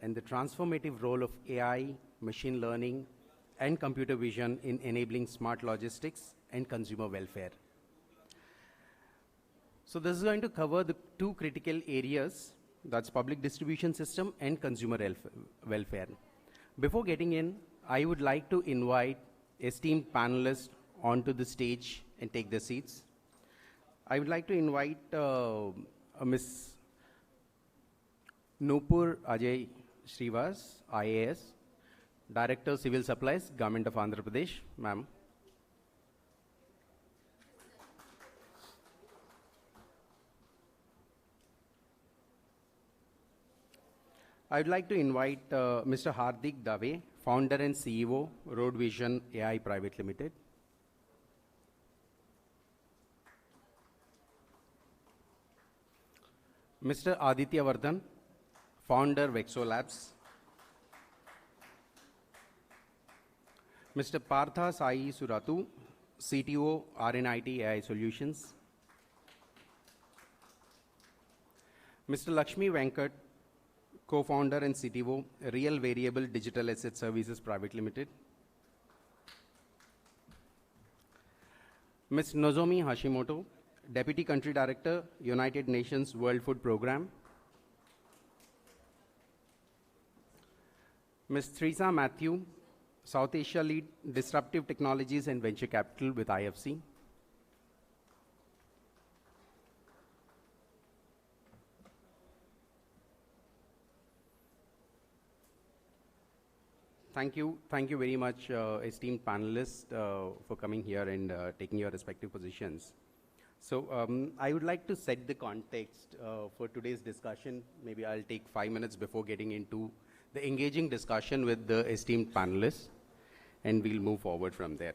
and the transformative role of AI, machine learning, and computer vision in enabling smart logistics and consumer welfare. So this is going to cover the two critical areas, that's public distribution system and consumer welfare. Before getting in, I would like to invite esteemed panelists onto the stage and take their seats. I would like to invite Ms. Nupur Ajay Srivas, IAS, Director Civil Supplies, Government of Andhra Pradesh. Ma'am. I would like to invite Mr. Hardik Dave, Founder and CEO, Road Vision AI Private Limited. Mr. Aditya Vardhan, Founder, Vexo Labs. Mr. Partha Sai Suratu, CTO, RNIT AI Solutions. Mr. Lakshmi Venkat, Co-founder and CTO, Real Variable Digital Asset Services Private Limited. Ms. Nozomi Hashimoto, Deputy Country Director, United Nations World Food Programme. Ms. Theresa Matthew, South Asia Lead, Disruptive Technologies and Venture Capital with IFC. Thank you very much, esteemed panelists, for coming here and taking your respective positions. So I would like to set the context for today's discussion. Maybe I'll take 5 minutes before getting into the engaging discussion with the esteemed panelists, and we'll move forward from there.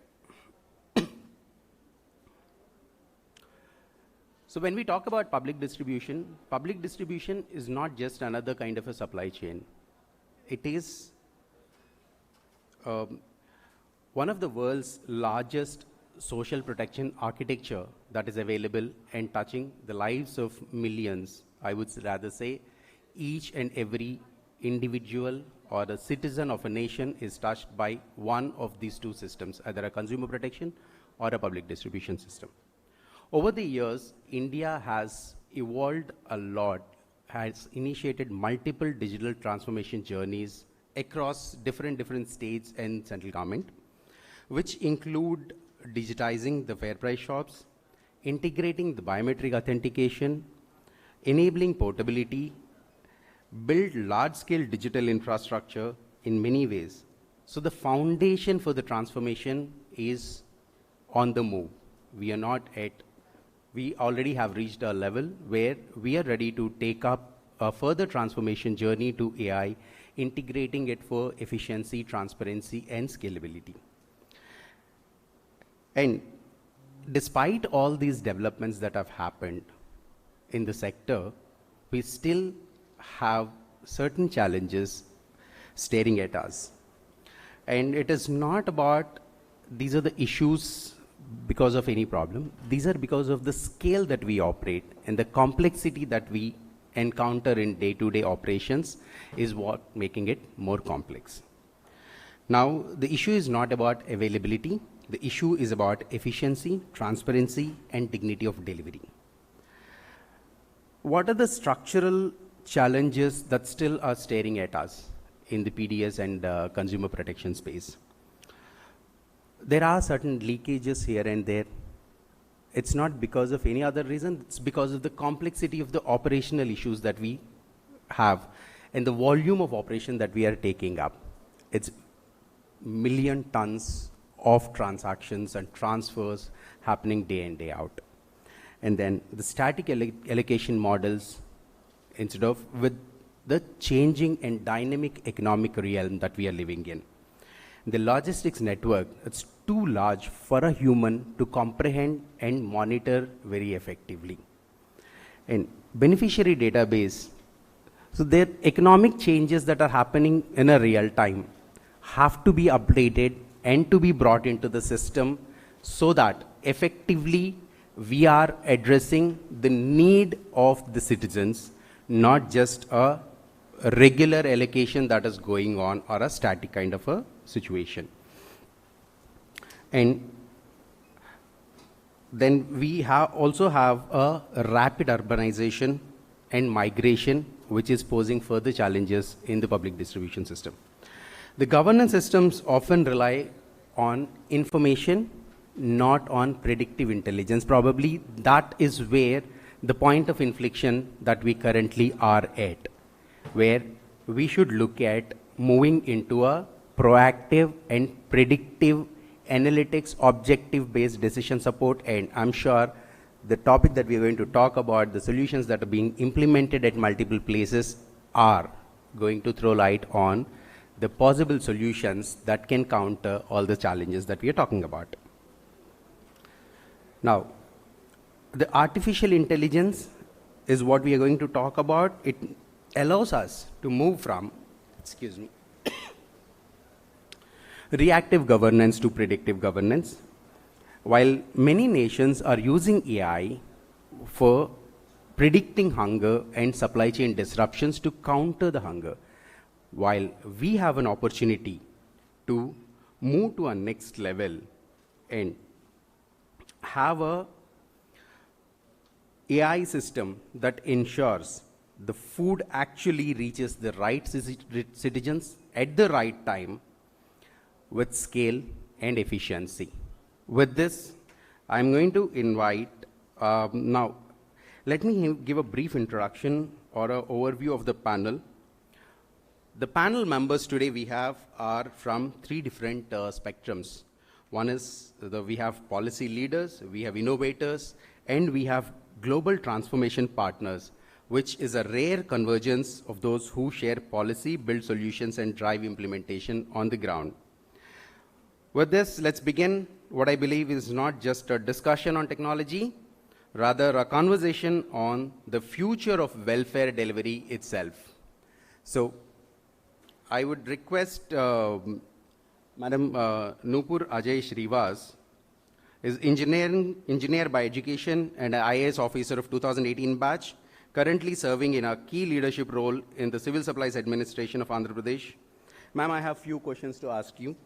So when we talk about public distribution is not just another kind of a supply chain. It is one of the world's largest social protection architecture that is available and touching the lives of millions. I would rather say each and every individual or a citizen of a nation is touched by one of these two systems, either a consumer protection or a public distribution system. Over the years, India has evolved a lot, has initiated multiple digital transformation journeys across different states and central government, which include digitizing the fair price shops, integrating the biometric authentication, enabling portability, build large-scale digital infrastructure in many ways. So the foundation for the transformation is on the move. We already have reached a level where we are ready to take up a further transformation journey to AI, integrating it for efficiency, transparency, and scalability. And despite all these developments that have happened in the sector, we still have certain challenges staring at us. And it is not about these are the issues because of any problem. These are because of the scale that we operate and the complexity that we encounter in day-to-day operations is what making it more complex. Now, the issue is not about availability. The issue is about efficiency, transparency, and dignity of delivery. What are the structural challenges that still are staring at us in the PDS and consumer protection space? There are certain leakages here and there. It's not because of any other reason, it's because of the complexity of the operational issues that we have and the volume of operation that we are taking up. It's million tons of transactions and transfers happening day in, day out. And then the static allocation models instead of with the changing and dynamic economic realm that we are living in. The logistics network, it's too large for a human to comprehend and monitor very effectively. And beneficiary database, so their economic changes that are happening in a real time have to be updated and to be brought into the system so that effectively we are addressing the need of the citizens, not just a regular allocation that is going on or a static kind of a situation. And then we also have a rapid urbanization and migration, which is posing further challenges in the public distribution system. The governance systems often rely on information, not on predictive intelligence. Probably that is where the point of inflection that we currently are at, where we should look at moving into a proactive and predictive analytics, objective-based decision support. And I'm sure the topic that we're going to talk about, the solutions that are being implemented at multiple places, are going to throw light on the possible solutions that can counter all the challenges that we are talking about. Now, the artificial intelligence is what we are going to talk about. It allows us to move from, reactive governance to predictive governance. While many nations are using AI for predicting hunger and supply chain disruptions to counter the hunger, while we have an opportunity to move to a next level and have a AI system that ensures the food actually reaches the right citizens at the right time with scale and efficiency. With this, I'm going to invite, now, let me give a brief introduction or an overview of the panel. The panel members today we have are from three different spectrums. One is we have policy leaders, we have innovators, and we have global transformation partners, which is a rare convergence of those who share policy, build solutions, and drive implementation on the ground. With this, let's begin what I believe is not just a discussion on technology, rather a conversation on the future of welfare delivery itself. So I would request Madam Nupur Ajay Shrivas is engineer by education and an IAS officer of 2018 batch, currently serving in a key leadership role in the Civil Supplies Administration of Andhra Pradesh. Ma'am, I have few questions to ask you.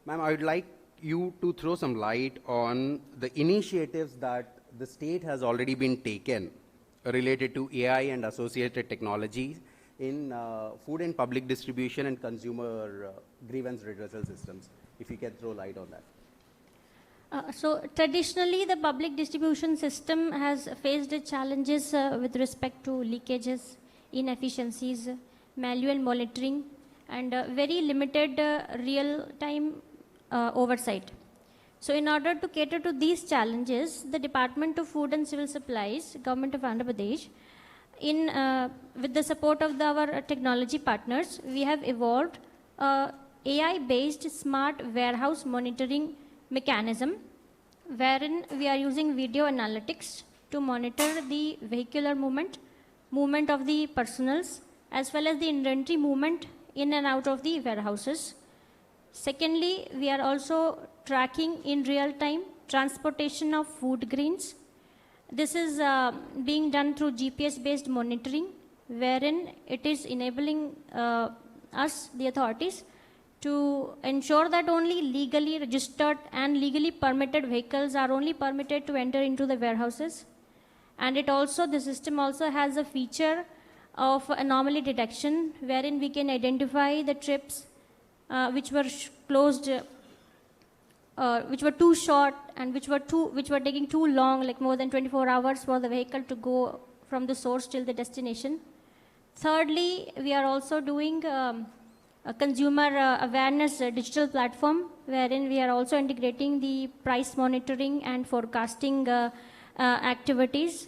Ma'am, I would like you to throw some light on the initiatives that the state has already been taken related to AI and associated technologies in food and public distribution and consumer grievance redressal systems. If you can throw light on that. So traditionally, the public distribution system has faced challenges with respect to leakages, inefficiencies, manual monitoring, and very limited real-time oversight. So in order to cater to these challenges, the Department of Food and Civil Supplies, Government of Andhra Pradesh, with the support of our technology partners, we have evolved AI-based smart warehouse monitoring mechanism, wherein we are using video analytics to monitor the vehicular movement of the personals, as well as the inventory movement in and out of the warehouses. Secondly, we are also tracking in real time transportation of food grains. This is being done through GPS-based monitoring, wherein it is enabling us, the authorities, to ensure that only legally registered and legally permitted vehicles are only permitted to enter into the warehouses. And the system also has a feature of anomaly detection, wherein we can identify the trips which were closed, which were too short and which were taking too long, like more than 24 hours for the vehicle to go from the source till the destination. Thirdly, we are also doing a consumer awareness digital platform, wherein we are also integrating the price monitoring and forecasting activities,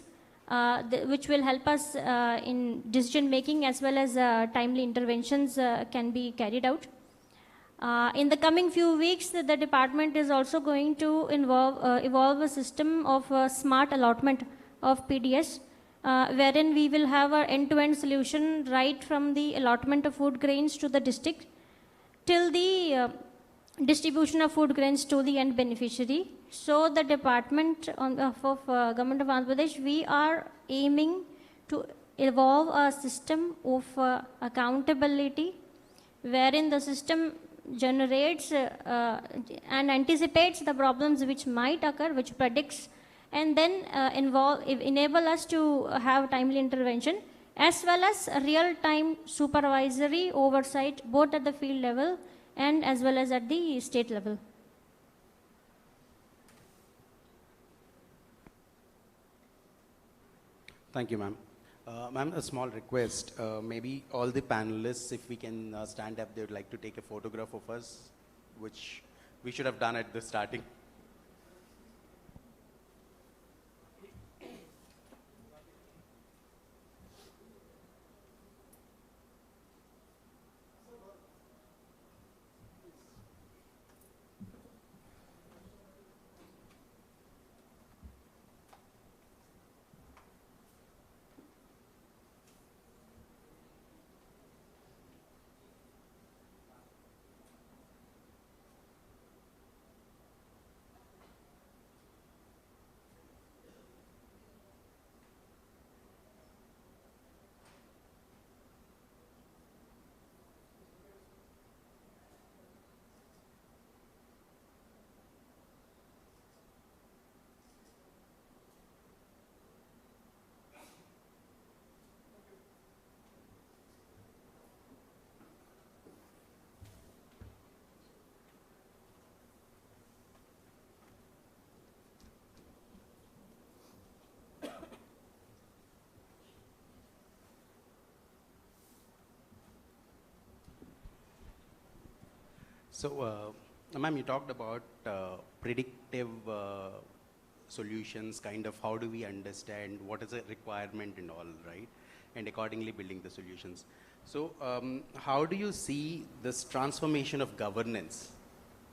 which will help us in decision making, as well as timely interventions can be carried out. In the coming few weeks, the department is also going to evolve a system of smart allotment of PDS, wherein we will have an end-to-end solution right from the allotment of food grains to the district till the distribution of food grains to the end beneficiary. So the department on behalf of Government of Andhra Pradesh, we are aiming to evolve a system of accountability, wherein the system generates and anticipates the problems which might occur, which predicts, and then enable us to have timely intervention, as well as real-time supervisory oversight, both at the field level and as well as at the state level. Thank you, ma'am. Ma'am, a small request. Maybe all the panelists, if we can stand up, they would like to take a photograph of us, which we should have done at the starting. So, ma'am, you talked about predictive solutions, kind of how do we understand what is a requirement and all, right? And accordingly building the solutions. So, how do you see this transformation of governance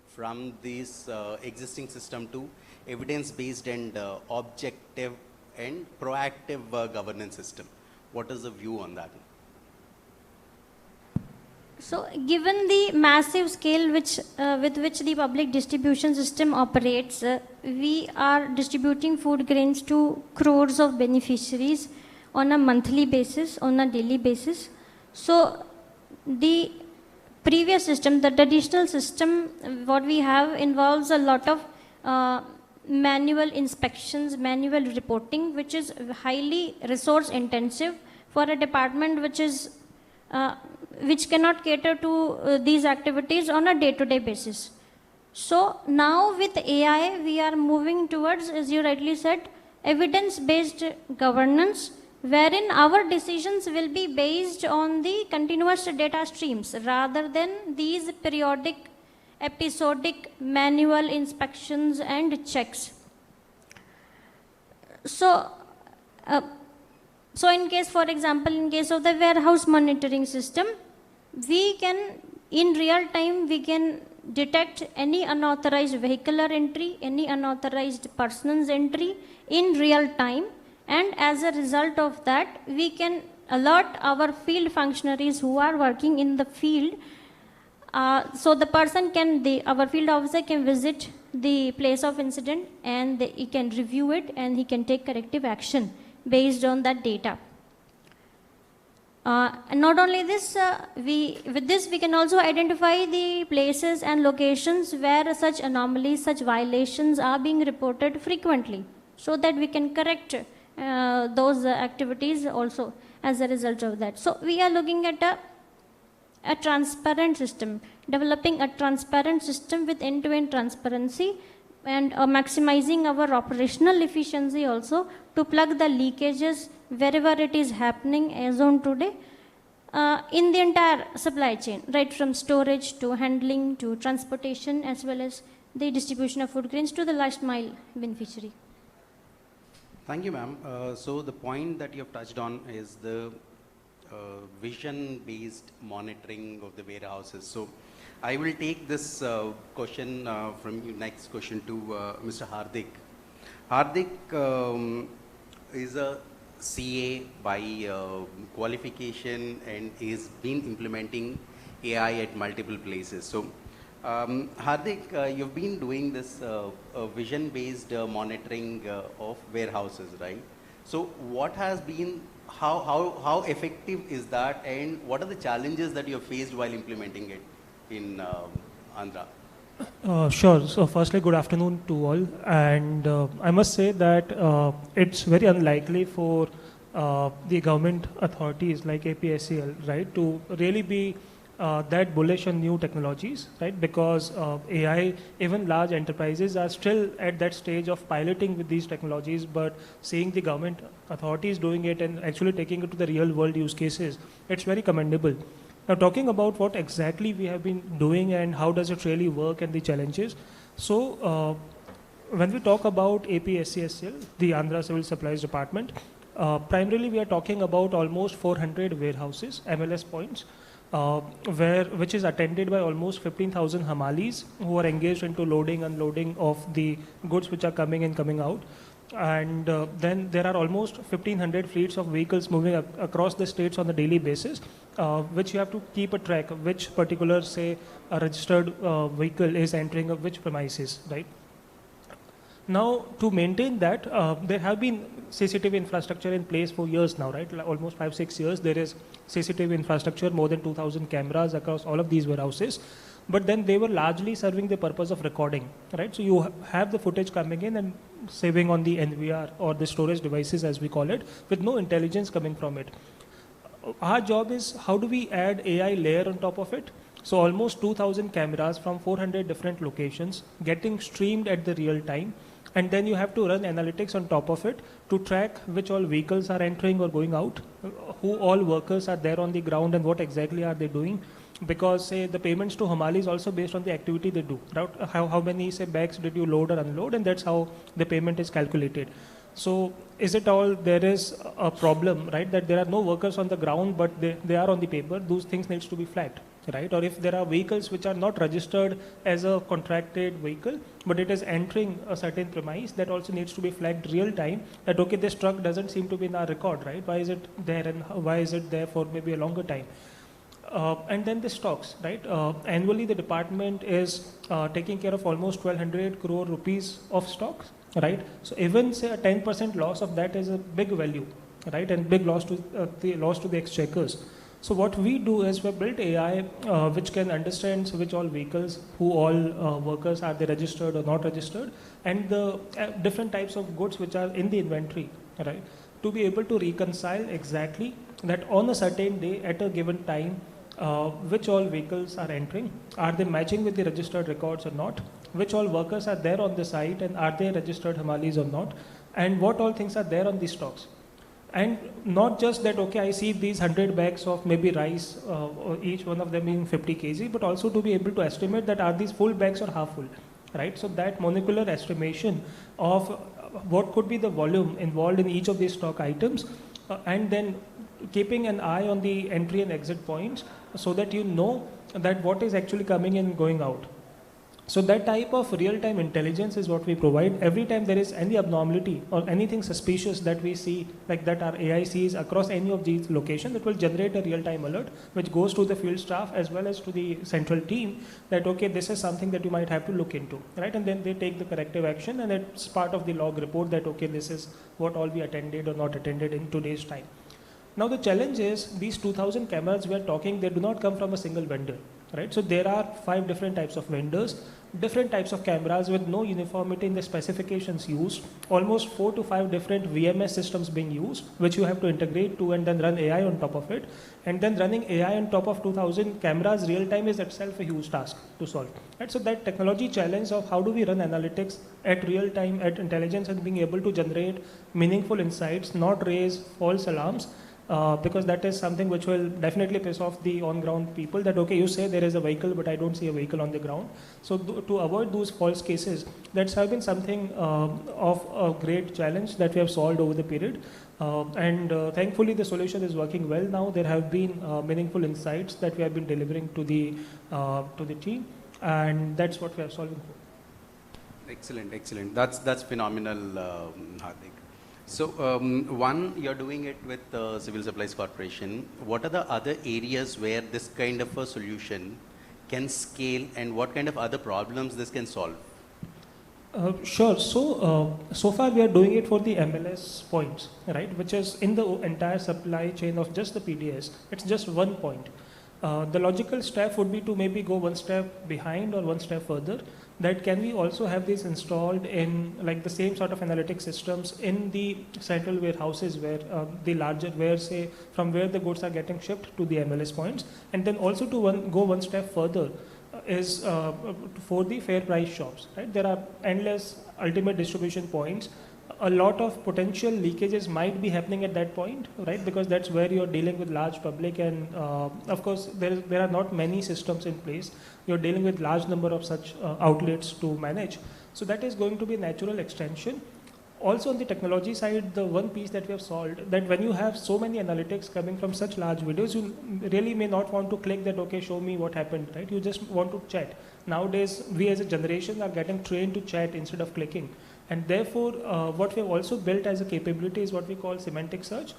from this existing system to evidence-based and objective and proactive governance system? What is the view on that? So, given the massive scale with which the public distribution system operates, we are distributing food grains to crores of beneficiaries on a monthly basis, on a daily basis. So, the previous system, the traditional system, what we have involves a lot of manual inspections, manual reporting, which is highly resource intensive for a department which cannot cater to these activities on a day-to-day basis. So now with AI, we are moving towards, as you rightly said, evidence-based governance, wherein our decisions will be based on the continuous data streams rather than these periodic, episodic manual inspections and checks. So, in case, for example, in case of the warehouse monitoring system, we can, in real time, we can detect any unauthorized vehicular entry, any unauthorized person's entry in real time, and as a result of that, we can alert our field functionaries who are working in the field. So the person can, our field officer can visit the place of incident and he can review it and he can take corrective action based on that data. And not only this, with this we can also identify the places and locations where such anomalies, such violations are being reported frequently, so that we can correct those activities also as a result of that. So we are looking at a transparent system, developing a transparent system with end-to-end transparency and maximizing our operational efficiency also to plug the leakages wherever it is happening as on today in the entire supply chain, right from storage to handling to transportation, as well as the distribution of food grains to the last mile beneficiary. Thank you, ma'am. So the point that you have touched on is the vision-based monitoring of the warehouses. So I will take this question from you, next question to Mr. Hardik. Hardik is a CA by qualification and is been implementing AI at multiple places. So Hardik, you've been doing this vision-based monitoring of warehouses, right? So what has been, how effective is that, and what are the challenges that you have faced while implementing it in Andhra? Sure. So firstly, good afternoon to all. And I must say that it's very unlikely for the government authorities like APSCL, right, to really be that bullish on new technologies, right? Because AI, even large enterprises are still at that stage of piloting with these technologies, but seeing the government authorities doing it and actually taking it to the real world use cases, it's very commendable. Now, talking about what exactly we have been doing and how does it really work and the challenges. So, when we talk about APSCSL, the Andhra Civil Supplies Department, primarily we are talking about almost 400 warehouses, MLS points, which is attended by almost 15,000 Hamalis who are engaged into loading, unloading of the goods which are coming in, coming out. And then there are almost 1,500 fleets of vehicles moving across the states on a daily basis, which you have to keep a track of which particular, say, a registered vehicle is entering of which premises, right? Now, to maintain that, there have been CCTV infrastructure in place for years now, right? Almost 5-6 years, there is CCTV infrastructure, more than 2,000 cameras across all of these warehouses. But then they were largely serving the purpose of recording, right? So you have the footage coming in and saving on the NVR or the storage devices, as we call it, with no intelligence coming from it. Our job is how do we add AI layer on top of it? So almost 2,000 cameras from 400 different locations getting streamed at the real time. And then you have to run analytics on top of it to track which all vehicles are entering or going out, who all workers are there on the ground and what exactly are they doing. Because say the payments to Hamali is also based on the activity they do, right? How many say bags did you load or unload, and that's how the payment is calculated. So is it all there is a problem, right? That there are no workers on the ground, but they are on the paper. Those things needs to be flagged, right? Or if there are vehicles which are not registered as a contracted vehicle, but it is entering a certain premise, that also needs to be flagged real time. That okay, this truck doesn't seem to be in our record, right? Why is it there, and why is it there for maybe a longer time? And then the stocks, right? Annually, the department is taking care of almost 1,200 crore rupees of stocks, right? So even say a 10% loss of that is a big value, right? And big loss to the exchequers. So what we do is we built AI which can understand which all vehicles, who all workers are they registered or not registered, and the different types of goods which are in the inventory, right? To be able to reconcile exactly that on a certain day at a given time, which all vehicles are entering, are they matching with the registered records or not, which all workers are there on the site and are they registered Hamalis or not, and what all things are there on the stocks. And not just that, okay, I see these 100 bags of maybe rice, each one of them being 50 kg, but also to be able to estimate that are these full bags or half full, right? So that molecular estimation of what could be the volume involved in each of these stock items, and then keeping an eye on the entry and exit points so that you know that what is actually coming in and going out. So that type of real-time intelligence is what we provide. Every time there is any abnormality or anything suspicious that we see, like that our AI sees across any of these locations, it will generate a real-time alert which goes to the field staff as well as to the central team that, okay, this is something that you might have to look into, right? And then they take the corrective action, and it's part of the log report that, okay, this is what all we attended or not attended in today's time. Now the challenge is these 2,000 cameras we are talking, they do not come from a single vendor, right? So there are 5 different types of vendors, different types of cameras with no uniformity in the specifications used, almost 4 to 5 different VMS systems being used, which you have to integrate to and then run AI on top of it. And then running AI on top of 2,000 cameras real time is itself a huge task to solve, right? So that technology challenge of how do we run analytics at real time, at intelligence, and being able to generate meaningful insights, not raise false alarms, because that is something which will definitely piss off the on-ground people that, okay, you say there is a vehicle, but I don't see a vehicle on the ground. So to avoid those false cases, that's have been something of a great challenge that we have solved over the period. And thankfully, the solution is working well now. There have been meaningful insights that we have been delivering to the team, and that's what we are solving for. Excellent, excellent. That's phenomenal, Hardik. So one, you're doing it with Civil Supplies Corporation. What are the other areas where this kind of a solution can scale, and what kind of other problems this can solve? Sure. So far we are doing it for the MLS points, right? Which is in the entire supply chain of just the PDS. It's just one point. The logical step would be to maybe go one step behind or one step further. That can we also have this installed in like the same sort of analytic systems in the central warehouses where the larger, where say from where the goods are getting shipped to the MLS points, and then also to go one step further. Is for the fair price shops, right? There are endless ultimate distribution points. A lot of potential leakages might be happening at that point, right? Because that's where you're dealing with large public, and of course there are not many systems in place. You're dealing with large number of such outlets to manage. So that is going to be a natural extension. Also on the technology side, the one piece that we have solved, that when you have so many analytics coming from such large videos, you really may not want to click that, okay, show me what happened, right? You just want to chat. Nowadays, we as a generation are getting trained to chat instead of clicking. And therefore, what we have also built as a capability is what we call semantic search.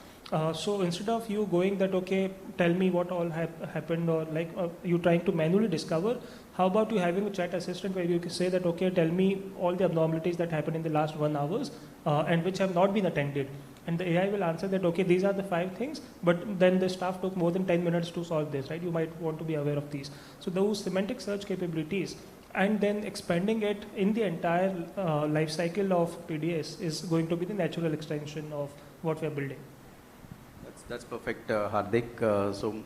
So instead of you going that, okay, tell me what all happened, or like you trying to manually discover, how about you having a chat assistant where you can say that, okay, tell me all the abnormalities that happened in the last 1 hour and which have not been attended. And the AI will answer that, okay, these are the 5 things, but then the staff took more than 10 minutes to solve this, right? You might want to be aware of these. So those semantic search capabilities and then expanding it in the entire life cycle of PDS is going to be the natural extension of what we are building. That's perfect, Hardik. So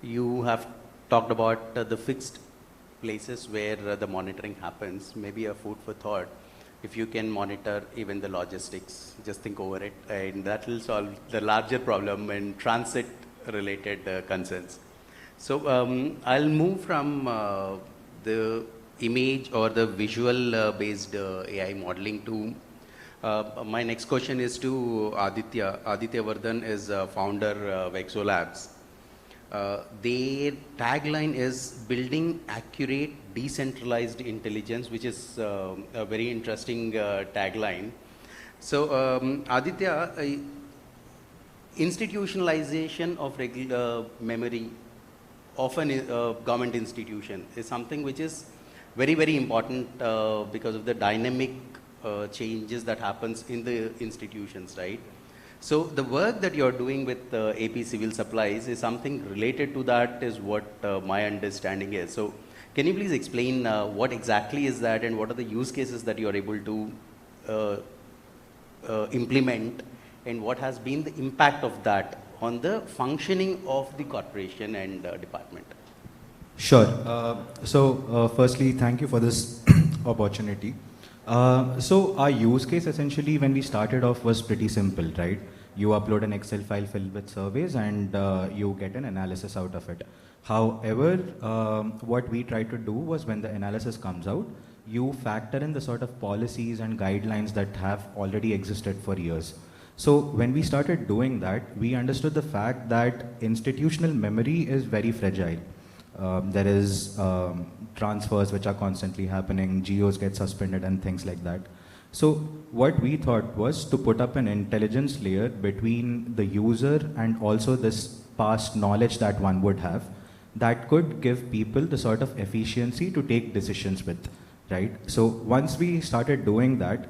you have talked about the fixed places where the monitoring happens. Maybe a food for thought. If you can monitor even the logistics, just think over it, and that will solve the larger problem and transit-related concerns. So I'll move from the image or the visual-based AI modeling to my next question is to Aditya. Aditya Vardhan is founder of Exolabs. Their tagline is building accurate, decentralized intelligence, which is a very interesting tagline. So Aditya, institutionalization of regular memory, often government institution, is something which is very, very important because of the dynamic changes that happens in the institutions, right? So the work that you're doing with AP Civil Supplies is something related to that, is what my understanding is. So can you please explain what exactly is that, and what are the use cases that you're able to implement, and what has been the impact of that on the functioning of the corporation and department? Sure. Firstly, thank you for this opportunity. So our use case essentially when we started off was pretty simple, right? You upload an Excel file filled with surveys and you get an analysis out of it. However, what we tried to do was when the analysis comes out, you factor in the sort of policies and guidelines that have already existed for years. So when we started doing that, we understood the fact that institutional memory is very fragile. There is transfers which are constantly happening, geos get suspended and things like that. So what we thought was to put up an intelligence layer between the user and also this past knowledge that one would have that could give people the sort of efficiency to take decisions with, right? So once we started doing that,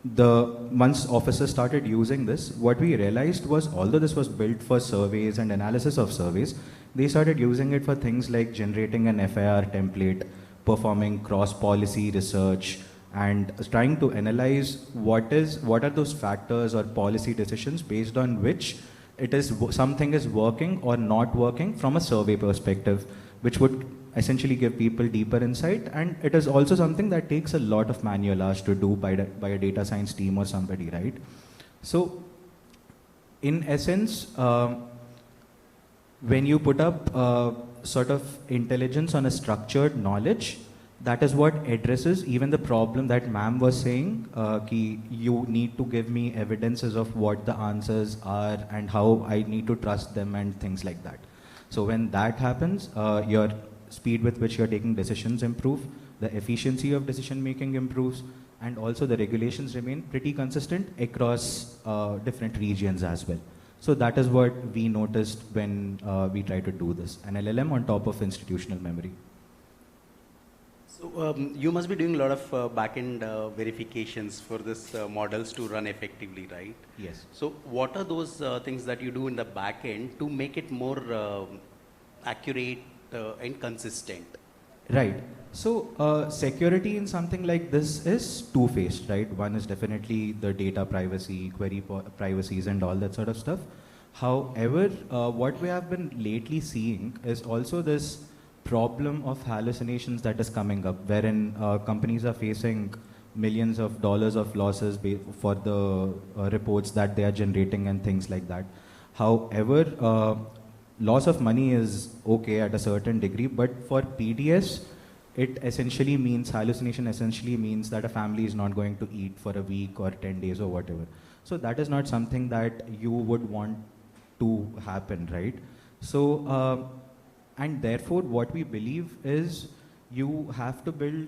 once officers started using this, what we realized was although this was built for surveys and analysis of surveys, they started using it for things like generating an FIR template, performing cross-policy research, and trying to analyze what are those factors or policy decisions based on which something is working or not working from a survey perspective, which would essentially give people deeper insight. And it is also something that takes a lot of manual hours to do by a data science team or somebody, right? So in essence, when you put up sort of intelligence on a structured knowledge, that is what addresses even the problem that ma'am was saying, ki you need to give me evidences of what the answers are and how I need to trust them and things like that. So when that happens, your speed with which you're taking decisions improve, the efficiency of decision making improves, and also the regulations remain pretty consistent across different regions as well. So that is what we noticed when we tried to do this, an LLM on top of institutional memory. So you must be doing a lot of back-end verifications for this models to run effectively, right? Yes. So what are those things that you do in the back-end to make it more accurate and consistent? Right. So security in something like this is two-faced, right? One is definitely the data privacy, query privacies and all that sort of stuff. However, what we have been lately seeing is also this problem of hallucinations that is coming up, wherein companies are facing millions of dollars of losses for the reports that they are generating and things like that. However, loss of money is okay at a certain degree, but for PDS, it essentially means, hallucination essentially means that a family is not going to eat for a week or 10 days or whatever. So that is not something that you would want to happen, right? So, and therefore what we believe is you have to build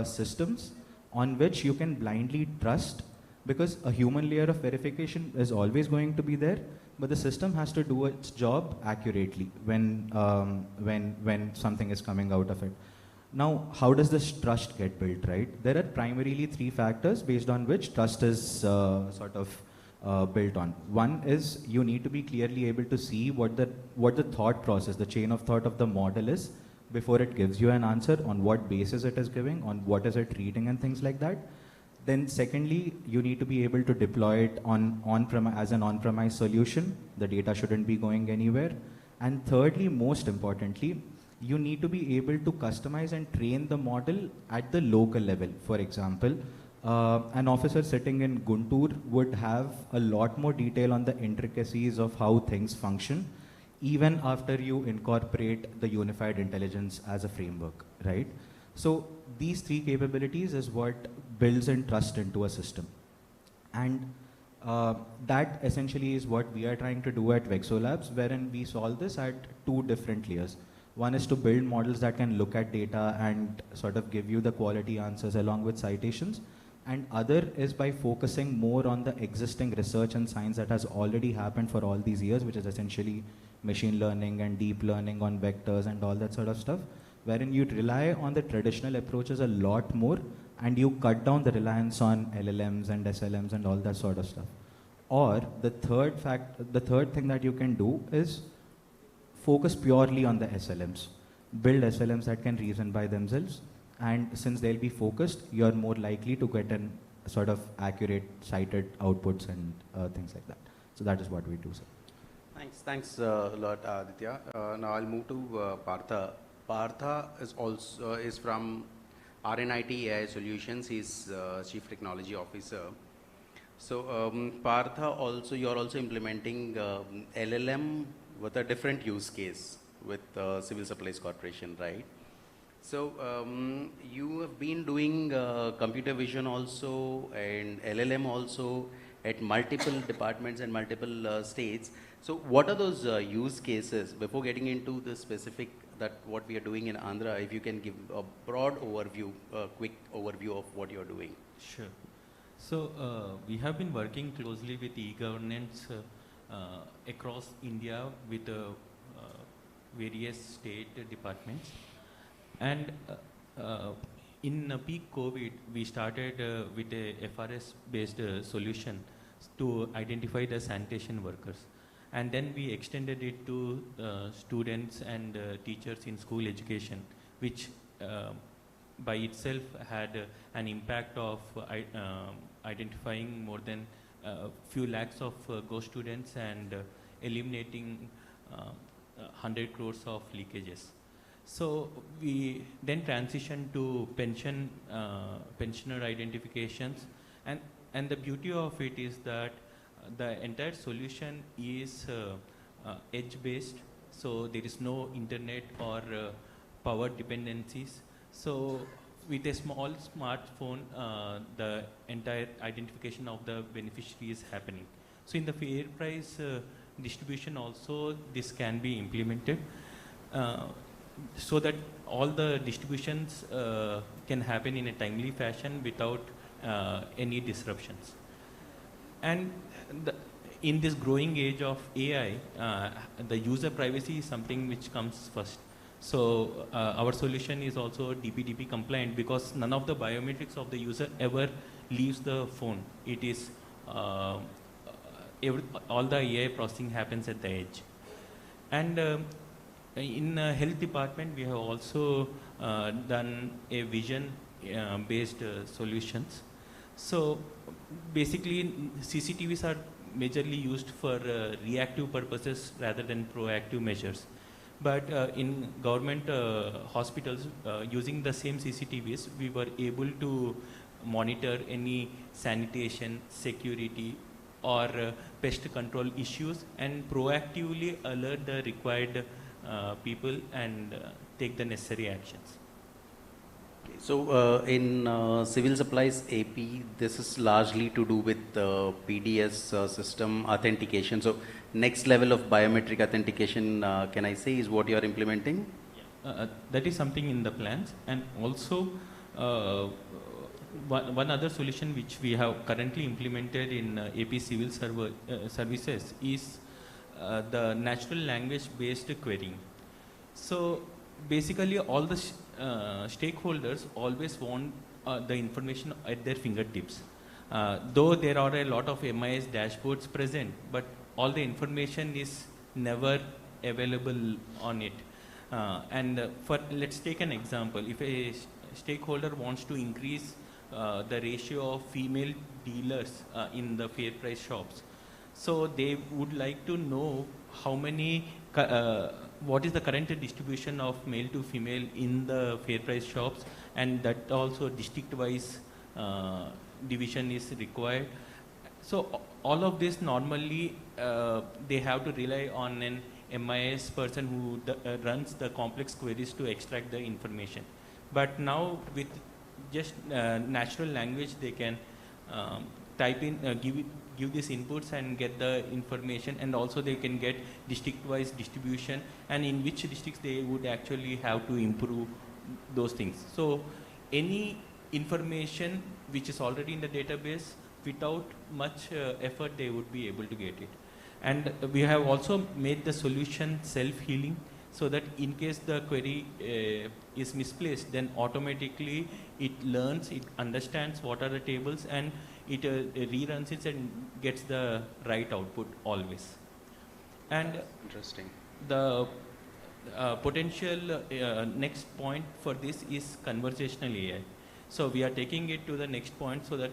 systems on which you can blindly trust, because a human layer of verification is always going to be there, but the system has to do its job accurately when something is coming out of it. Now, how does this trust get built, right? There are primarily three factors based on which trust is sort of built on. One is you need to be clearly able to see what the thought process, the chain of thought of the model is before it gives you an answer, on what basis it is giving, on what is it reading and things like that. Then secondly, you need to be able to deploy it as an on-premise solution. The data shouldn't be going anywhere. And thirdly, most importantly, you need to be able to customize and train the model at the local level. For example, an officer sitting in Guntur would have a lot more detail on the intricacies of how things function, even after you incorporate the unified intelligence as a framework, right? So these three capabilities is what builds in trust into a system. And that essentially is what we are trying to do at Vexo Labs, wherein we solve this at two different layers. One is to build models that can look at data and sort of give you the quality answers along with citations. And other is by focusing more on the existing research and science that has already happened for all these years, which is essentially machine learning and deep learning on vectors and all that sort of stuff, wherein you rely on the traditional approaches a lot more and you cut down the reliance on LLMs and SLMs and all that sort of stuff. Or the third thing that you can do is focus purely on the SLMs. Build SLMs that can reason by themselves, and since they'll be focused, you're more likely to get an sort of accurate cited outputs and things like that. So that is what we do, sir. Thanks a lot, Aditya. Now I'll move to Partha. Partha is from RNIT AI Solutions. He's Chief Technology Officer. So Partha, you're also implementing LLM with a different use case with Civil Supplies Corporation, right? So you have been doing computer vision also and LLM also at multiple departments and multiple states. So what are those use cases? Before getting into the specific that what we are doing in Andhra, if you can give a broad overview, a quick overview of what you're doing. Sure. So we have been working closely with e-governance across India with various state departments. And in peak COVID, we started with a FRS-based solution to identify the sanitation workers. And then we extended it to students and teachers in school education, which by itself had an impact of identifying more than a few lakhs of ghost students and eliminating 100 crores of leakages. So we then transitioned to pensioner identifications, and the beauty of it is that the entire solution is edge-based, so there is no internet or power dependencies. So with a small smartphone, the entire identification of the beneficiary is happening. So in the fair price distribution also, this can be implemented so that all the distributions can happen in a timely fashion without any disruptions. And in this growing age of AI, the user privacy is something which comes first. So our solution is also DPDP compliant because none of the biometrics of the user ever leaves the phone. It is all the AI processing happens at the edge. And in health department, we have also done a vision-based solutions. So basically, CCTVs are majorly used for reactive purposes rather than proactive measures. But in government hospitals, using the same CCTVs, we were able to monitor any sanitation, security, or pest control issues and proactively alert the required people and take the necessary actions. Okay, so in civil supplies AP, this is largely to do with PDS system authentication. So next level of biometric authentication, can I say, is what you are implementing? That is something in the plans. And also one other solution which we have currently implemented in AP civil services is the natural language based querying. So basically all the stakeholders always want the information at their fingertips. Though there are a lot of MIS dashboards present, but all the information is never available on it. Let's take an example. If a stakeholder wants to increase the ratio of female dealers in the fair price shops, so they would like to know how many what is the current distribution of male to female in the fair price shops, and that also district wise division is required. So all of this normally they have to rely on an MIS person who runs the complex queries to extract the information. But now with just natural language, they can type in, give these inputs and get the information, and also they can get district-wise distribution and in which districts they would actually have to improve those things. So any information which is already in the database, without much effort, they would be able to get it. And we have also made the solution self-healing, so that in case the query is misplaced, then automatically it learns, it understands what are the tables, and it reruns it and gets the right output always. And interesting. The potential next point for this is conversational AI. So we are taking it to the next point so that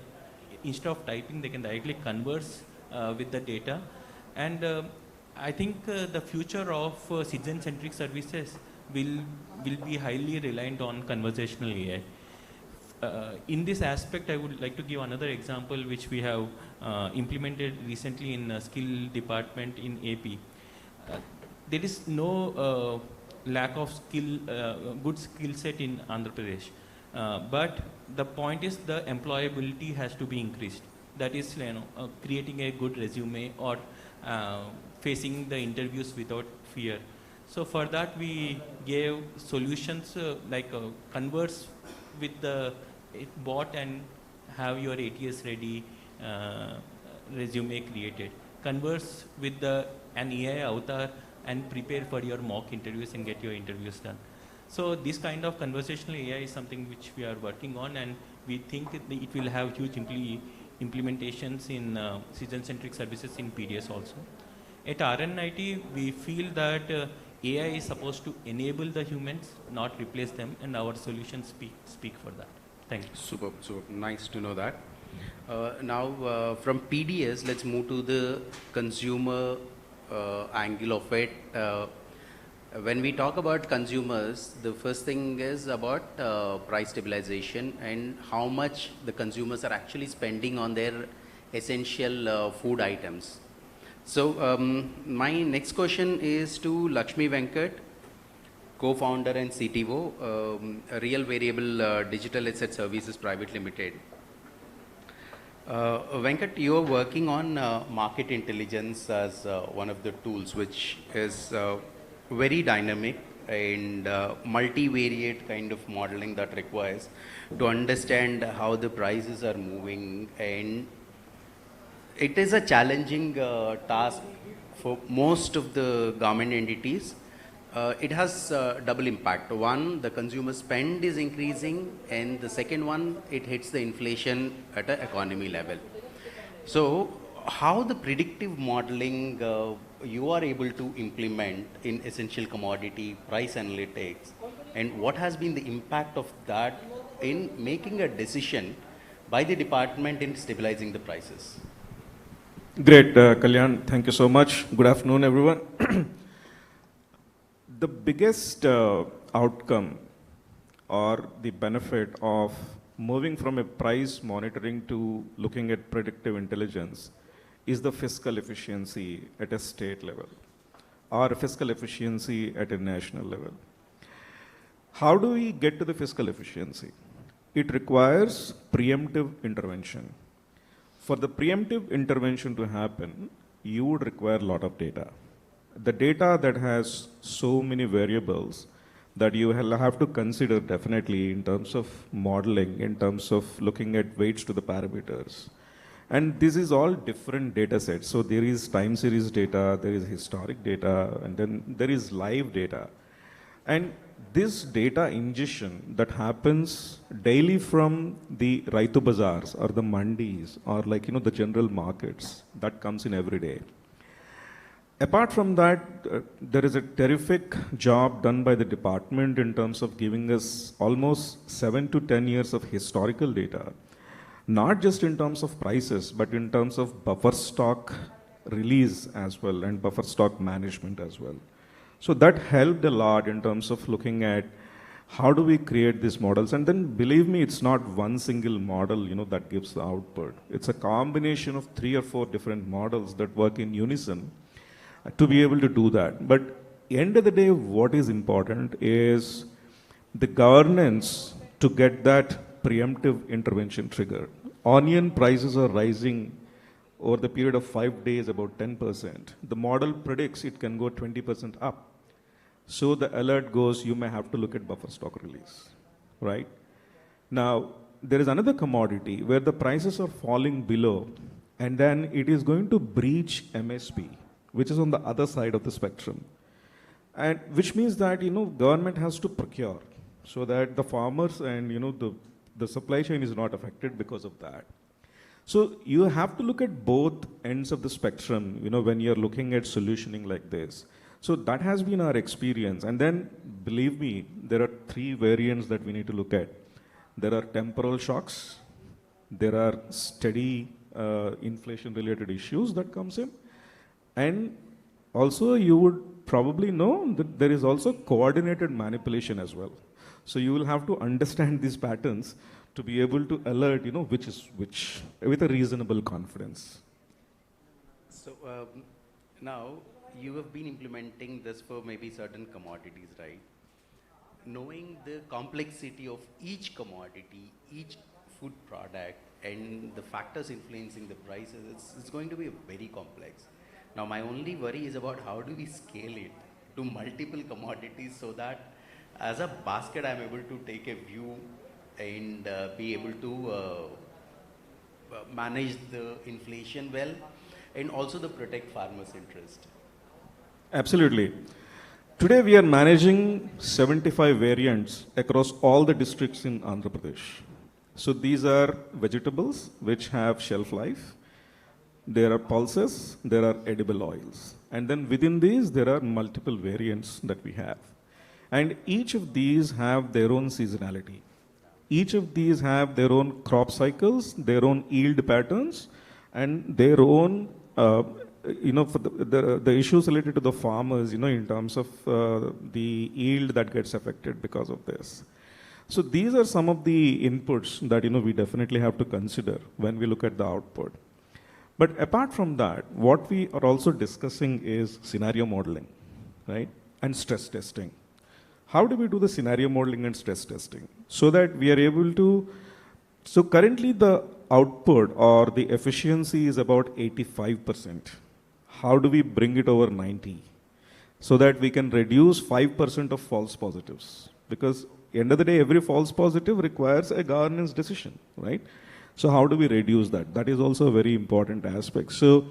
instead of typing, they can directly converse with the data. And I think the future of citizen-centric services will be highly reliant on conversational AI. In this aspect, I would like to give another example which we have implemented recently in skill department in AP. There is no lack of good skill set in Andhra Pradesh. But the point is the employability has to be increased. That is, creating a good resume or facing the interviews without fear. So for that, we gave solutions like converse with the bot and have your ATS ready resume created. Converse with an AI avatar and prepare for your mock interviews and get your interviews done. So this kind of conversational AI is something which we are working on, and we think it will have huge implementations in citizen-centric services in PDS also. At RNIT, we feel that AI is supposed to enable the humans, not replace them, and our solutions speak for that. Thank you. Super, super. Nice to know that. Now, from PDS, let's move to the consumer angle of it. When we talk about consumers, the first thing is about price stabilization and how much the consumers are actually spending on their essential food items. So my next question is to Lakshmi Venkat, co-founder and CTO, Real Variable Digital Asset Services Private Limited. Venkat, you are working on market intelligence as one of the tools, which is very dynamic and multivariate kind of modeling that requires to understand how the prices are moving, and it is a challenging task for most of the government entities. It has double impact. One, the consumer spend is increasing, and the second one, it hits the inflation at an economy level. So, how the predictive modeling you are able to implement in essential commodity price analytics, and what has been the impact of that in making a decision by the department in stabilizing the prices? Great, Kalyan, thank you so much. Good afternoon, everyone. The biggest outcome or the benefit of moving from a price monitoring to looking at predictive intelligence is the fiscal efficiency at a state level or fiscal efficiency at a national level. How do we get to the fiscal efficiency? It requires preemptive intervention. For the preemptive intervention to happen, you would require a lot of data. The data that has so many variables that you have to consider definitely in terms of modeling, in terms of looking at weights to the parameters. And this is all different data sets. So there is time series data, there is historic data, and then there is live data. And this data ingestion that happens daily from the Raitu bazaars or the mandis or the general markets, that comes in every day. Apart from that, there is a terrific job done by the department in terms of giving us almost 7 to 10 years of historical data, not just in terms of prices, but in terms of buffer stock release as well and buffer stock management as well. So that helped a lot in terms of looking at how do we create these models. And then believe me, it's not one single model, that gives the output. It's a combination of 3 or 4 different models that work in unison to be able to do that. But end of the day, what is important is the governance to get that preemptive intervention triggered. Onion prices are rising over the period of 5 days about 10%. The model predicts it can go 20% up. So the alert goes, you may have to look at buffer stock release, right? Now, there is another commodity where the prices are falling below, and then it is going to breach MSP, which is on the other side of the spectrum. And which means that, government has to procure so that the farmers and, the supply chain is not affected because of that. So you have to look at both ends of the spectrum, when you're looking at solutioning like this. So that has been our experience. And then, believe me, there are 3 variants that we need to look at. There are temporal shocks. There are steady inflation-related issues that comes in. And also, you would probably know that there is also coordinated manipulation as well. So you will have to understand these patterns to be able to alert, which is which, with a reasonable confidence. So now, you have been implementing this for maybe certain commodities, right? Knowing the complexity of each commodity, each food product, and the factors influencing the prices, it's going to be very complex. Now, my only worry is about how do we scale it to multiple commodities so that as a basket, I'm able to take a view and be able to manage the inflation well and also the protect farmers' interest. Absolutely. Today we are managing 75 variants across all the districts in Andhra Pradesh. So these are vegetables which have shelf life. There are pulses, there are edible oils. And then within these, there are multiple variants that we have. And each of these have their own seasonality. Each of these have their own crop cycles, their own yield patterns, and their own for the issues related to the farmers, in terms of the yield that gets affected because of this. So these are some of the inputs that, we definitely have to consider when we look at the output. But apart from that, what we are also discussing is scenario modeling, right? And stress testing. How do we do the scenario modeling and stress testing? So that we are able to, so currently the output or the efficiency is about 85%. How do we bring it over 90? So that we can reduce 5% of false positives. Because at the end of the day, every false positive requires a governance decision, right? So how do we reduce that? That is also a very important aspect. So,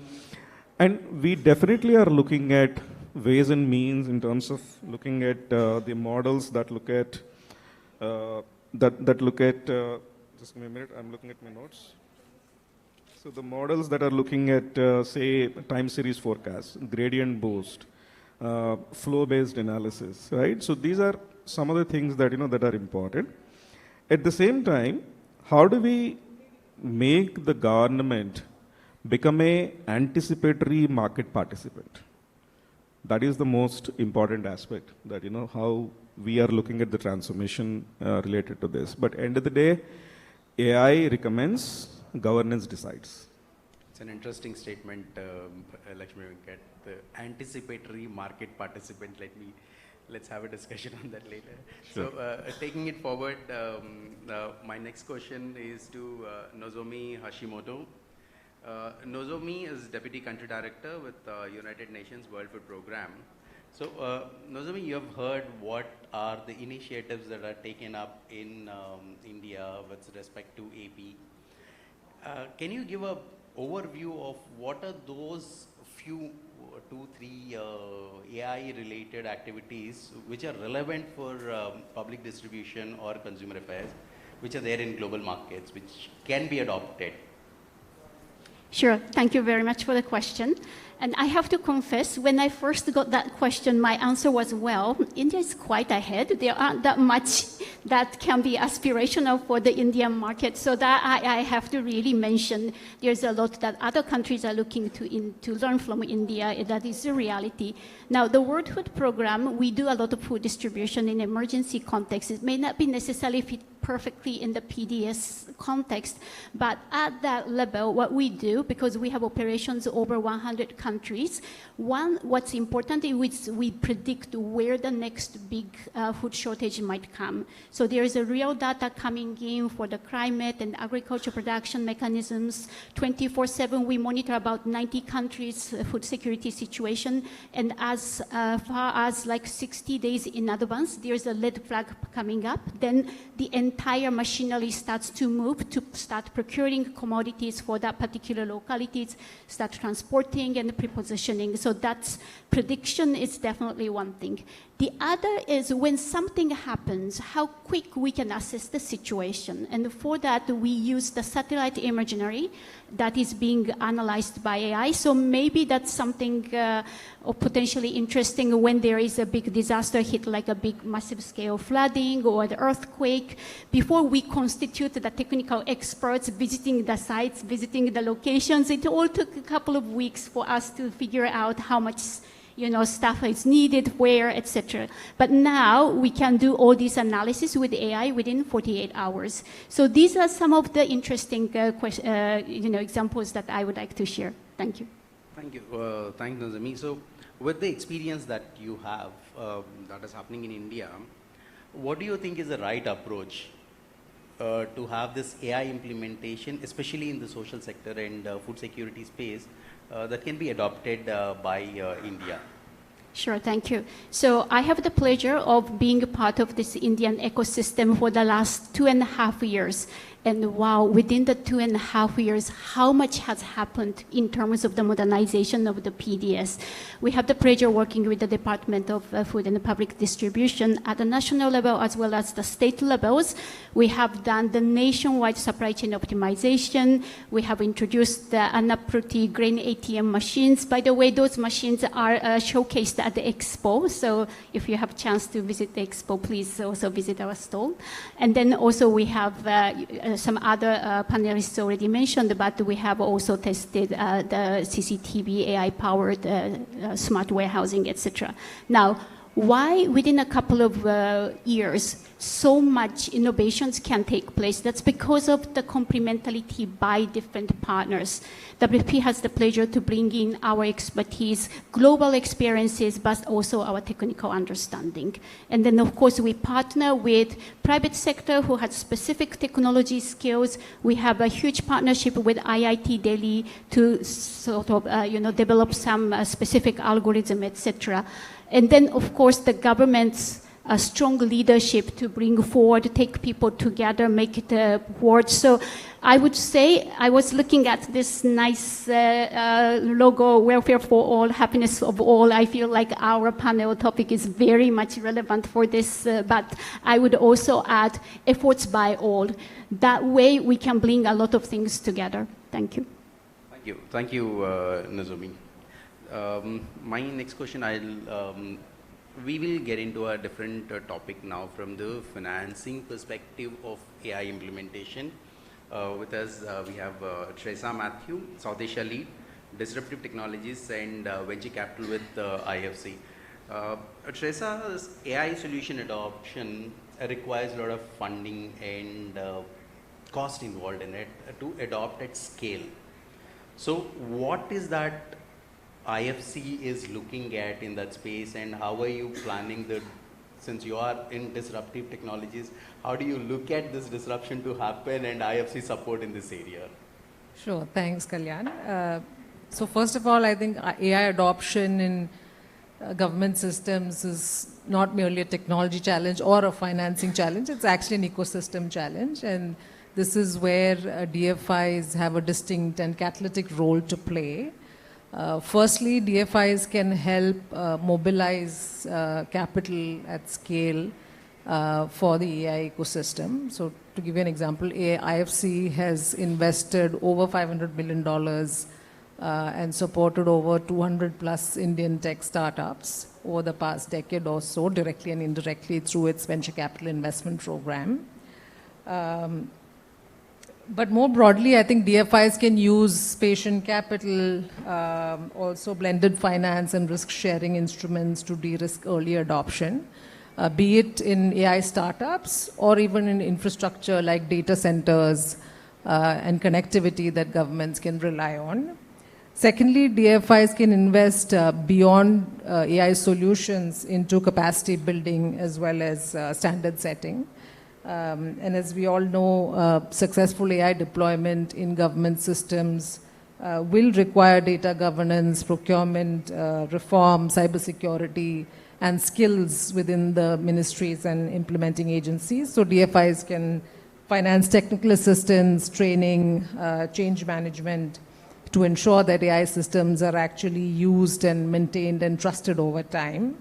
and we definitely are looking at ways and means in terms of looking at the models that look at, just give me a minute, I'm looking at my notes. So the models that are looking at, say, time series forecast, gradient boost, flow-based analysis, right? So these are some of the things that, that are important. At the same time, how do we make the government become a anticipatory market participant? That is the most important aspect, that, how we are looking at the transformation related to this. But end of the day, AI recommends, governance decides. It's an interesting statement, Lakshmi Venkat, the anticipatory market participant. Let's have a discussion on that later. Sure. So taking it forward, my next question is to Nozomi Hashimoto. Nozomi is Deputy Country Director with United Nations World Food Programme. So Nozomi, you have heard what are the initiatives that are taken up in India with respect to AP. Can you give an overview of what are those few 2-3 AI-related activities which are relevant for public distribution or consumer affairs, which are there in global markets, which can be adopted? Sure. Thank you very much for the question. And I have to confess, when I first got that question, my answer was, well, India is quite ahead. There aren't that much that can be aspirational for the Indian market. So that I have to really mention there's a lot that other countries are looking to learn from India. That is a reality. Now, the World Food Programme, we do a lot of food distribution in emergency context. It may not be necessarily fit perfectly in the PDS context, but at that level, what we do, because we have operations over 100 countries, one, what's important is we predict where the next big food shortage might come. So there is a real data coming in for the climate and agriculture production mechanisms. 24/7, we monitor about 90 countries' food security situation, and as far as like 60 days in advance, there's a red flag coming up. Then the entire machinery starts to move to start procuring commodities for that particular localities, start transporting and prepositioning. So that's prediction is definitely one thing. The other is when something happens, how quick we can assess the situation. And for that, we use the satellite imagery that is being analyzed by AI. So maybe that's something potentially interesting when there is a big disaster hit, like a big massive scale flooding or the earthquake. Before we constitute the technical experts visiting the sites, visiting the locations, it all took a couple of weeks for us to figure out how much stuff is needed, where, etc. But now we can do all this analysis with AI within 48 hours. So these are some of the interesting examples that I would like to share. Thank you. Thank you. Thanks, Nozomi. So with the experience that you have that is happening in India, what do you think is the right approach to have this AI implementation, especially in the social sector and food security space, that can be adopted by India? Sure, thank you. So I have the pleasure of being a part of this Indian ecosystem for the last 2.5 years. And wow, within the 2.5 years, how much has happened in terms of the modernization of the PDS. We have the pleasure working with the Department of Food and Public Distribution at the national level as well as the state levels. We have done the nationwide supply chain optimization. We have introduced the Annapruti grain ATM machines. By the way, those machines are showcased at the expo. So if you have a chance to visit the expo, please also visit our stall. And then also we have some other panelists already mentioned, but we have also tested the CCTV AI-powered smart warehousing, etc. Now, why within a couple of years so much innovations can take place? That's because of the complementarity by different partners. WFP has the pleasure to bring in our expertise, global experiences, but also our technical understanding. And then, of course, we partner with private sector who has specific technology skills. We have a huge partnership with IIT Delhi to sort of, develop some specific algorithm, etc. And then, of course, the governments a strong leadership to bring forward, take people together, make it work. So I would say, I was looking at this nice logo, welfare for all, happiness of all. I feel like our panel topic is very much relevant for this, but I would also add efforts by all. That way we can bring a lot of things together. Thank you. Thank you, Nozomi. My next question, we will get into a different topic now from the financing perspective of AI implementation. With us, we have Teresa Matthew, South Asia Lead, Disruptive Technologies and Venture Capital with IFC. Teresa's AI solution adoption requires a lot of funding and cost involved in it to adopt at scale. So what is that IFC is looking at in that space, and how are you planning since you are in disruptive technologies, how do you look at this disruption to happen and IFC support in this area? Sure, thanks Kalyan. So first of all, I think AI adoption in government systems is not merely a technology challenge or a financing challenge, it's actually an ecosystem challenge, and this is where DFIs have a distinct and catalytic role to play. Firstly, DFIs can help mobilize capital at scale for the AI ecosystem. So to give you an example, IFC has invested over $500 million and supported over 200 plus Indian tech startups over the past decade or so, directly and indirectly through its venture capital investment program. But more broadly, I think DFIs can use patient capital, also blended finance and risk sharing instruments to de-risk early adoption, be it in AI startups or even in infrastructure like data centers and connectivity that governments can rely on. Secondly, DFIs can invest beyond AI solutions into capacity building as well as standard setting. And as we all know, successful AI deployment in government systems will require data governance, procurement, reform, cybersecurity, and skills within the ministries and implementing agencies. So DFIs can finance technical assistance, training, change management to ensure that AI systems are actually used and maintained and trusted over time.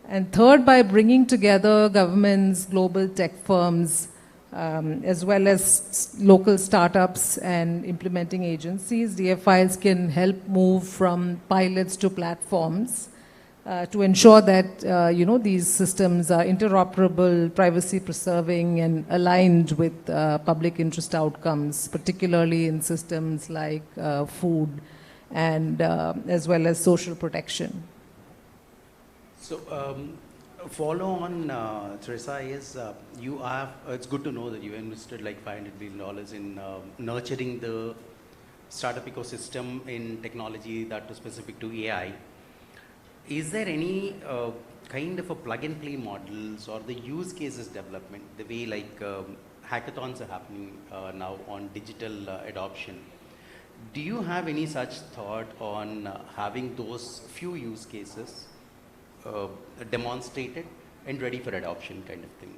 And third, by bringing together governments, global tech firms, as well as local startups and implementing agencies, DFIs can help move from pilots to platforms to ensure that these systems are interoperable, privacy preserving, and aligned with public interest outcomes, particularly in systems like food and as well as social protection. So, follow on, Teresa, is you have, it's good to know that you invested like $500 billion in nurturing the startup ecosystem in technology that was specific to AI. Is there any kind of a plug-and-play models or the use cases development, the way like hackathons are happening now on digital adoption? Do you have any such thought on having those few use cases demonstrated and ready for adoption kind of thing?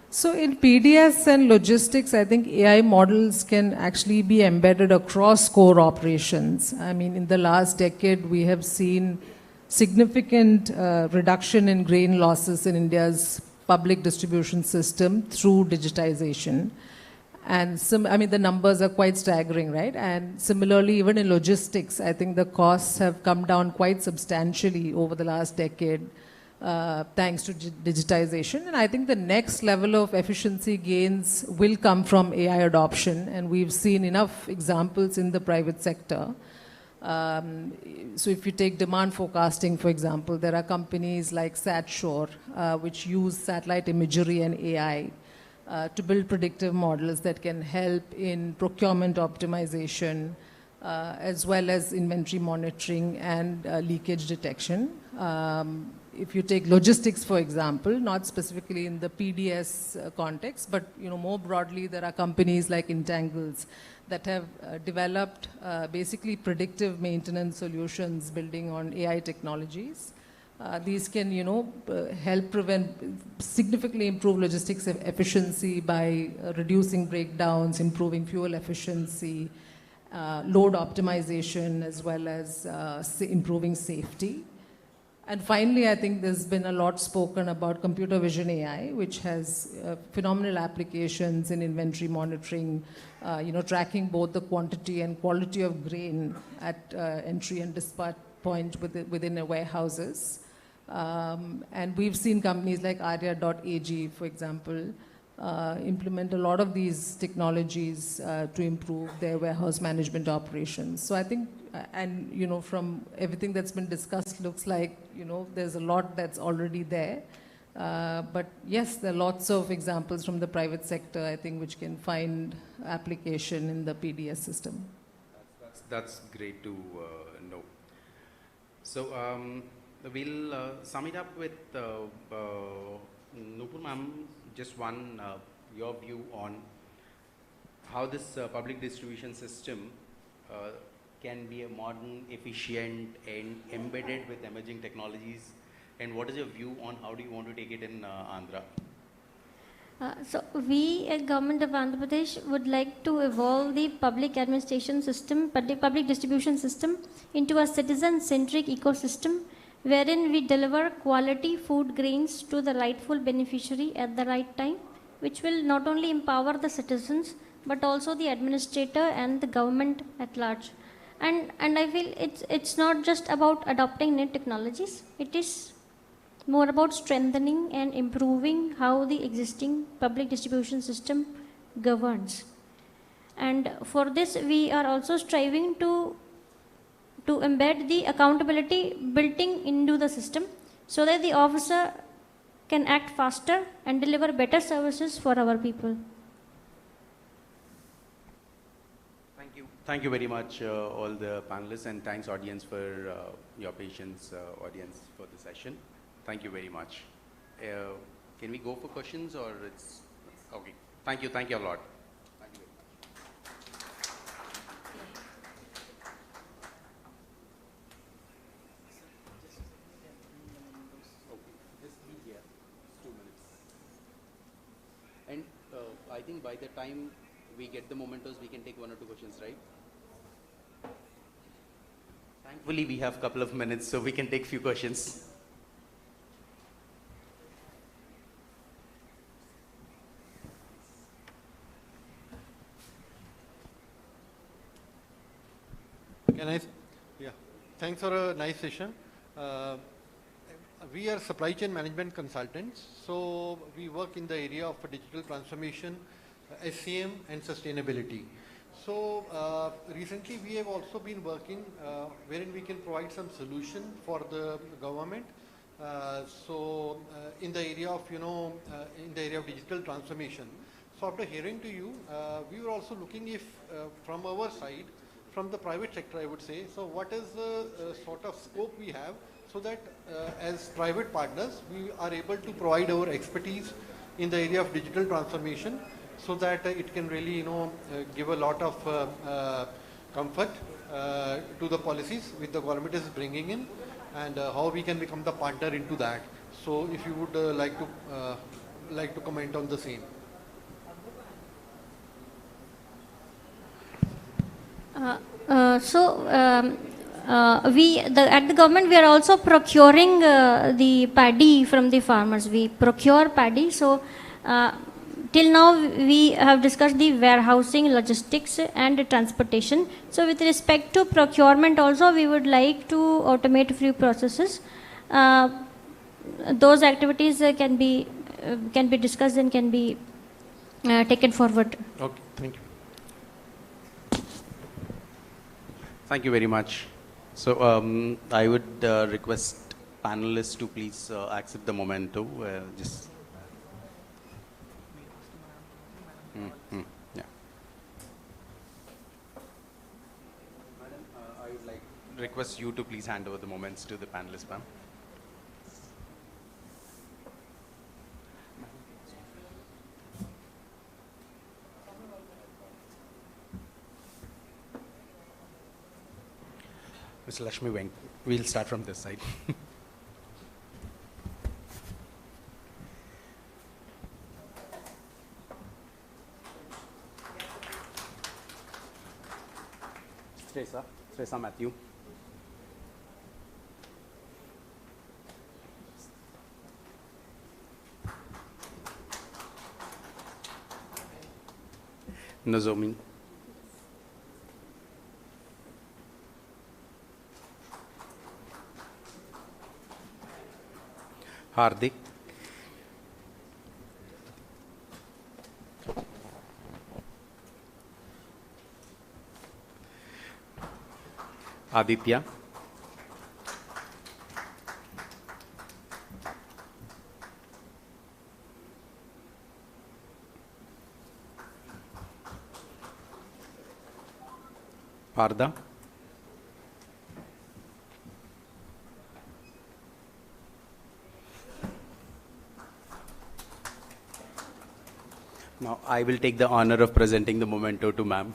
So in PDS and logistics, I think AI models can actually be embedded across core operations. I mean, in the last decade, we have seen significant reduction in grain losses in India's public distribution system through digitization. And the numbers are quite staggering, right? And similarly, even in logistics, I think the costs have come down quite substantially over the last decade, thanks to digitization. And I think the next level of efficiency gains will come from AI adoption. And we've seen enough examples in the private sector. So if you take demand forecasting, for example, there are companies like SatSure, which use satellite imagery and AI to build predictive models that can help in procurement optimization, as well as inventory monitoring and leakage detection. If you take logistics, for example, not specifically in the PDS context, but more broadly, there are companies like Entangles that have developed basically predictive maintenance solutions building on AI technologies. These can, help significantly improve logistics efficiency by reducing breakdowns, improving fuel efficiency, load optimization, as well as improving safety. And finally, I think there's been a lot spoken about computer vision AI, which has phenomenal applications in inventory monitoring, tracking both the quantity and quality of grain at entry and dispatch point within the warehouses. And we've seen companies like Arya.ag, for example, implement a lot of these technologies to improve their warehouse management operations. So I think, from everything that's been discussed, looks like, there's a lot that's already there. But yes, there are lots of examples from the private sector, I think, which can find application in the PDS system. That's great to know. So we'll sum it up with Nupur ma'am, just one, your view on how this public distribution system can be a modern, efficient, and embedded with emerging technologies, and what is your view on how do you want to take it in Andhra? So we at Government of Andhra Pradesh would like to evolve the public administration system, public distribution system into a citizen-centric ecosystem wherein we deliver quality food grains to the rightful beneficiary at the right time, which will not only empower the citizens but also the administrator and the government at large. And I feel it's not just about adopting new technologies, it is more about strengthening and improving how the existing public distribution system governs. And for this, we are also striving to embed the accountability built into the system so that the officer can act faster and deliver better services for our people. Thank you very much, all the panelists, and thanks, audience, for your patience, audience, for the session. Thank you very much. Can we go for questions, or it's okay? Thank you a lot. Thank you very much. And I think by the time we get the mementos, we can take one or two questions, right? Thankfully, we have a couple of minutes, so we can take few questions. Yeah, thanks for a nice session. We are supply chain management consultants, so we work in the area of digital transformation, SCM, and sustainability. So recently we have also been working wherein we can provide some solution for the government. In the area of in the area of digital transformation. So after hearing to you, we were also looking if from our side, from the private sector, I would say. So what is the sort of scope we have so that as private partners, we are able to provide our expertise in the area of digital transformation so that it can really, give a lot of comfort to the policies which the government is bringing in, and how we can become the partner into that. So if you would like to comment on the same. At the government, we are also procuring the paddy from the farmers. We procure paddy. So till now, we have discussed the warehousing, logistics, and transportation. So with respect to procurement also, we would like to automate a few processes. Those activities can be discussed and can be taken forward. Okay, thank you. Thank you very much. So I would request panelists to please accept the memento. Yeah. Madam, I would like to request you to please hand over the moments to the panelists, ma'am. Mr. Lakshmi Venk, we'll start from this side. Shresa Matthew. Nozomi. Hardik. Aditya. Parda. Now I will take the honor of presenting the memento to ma'am.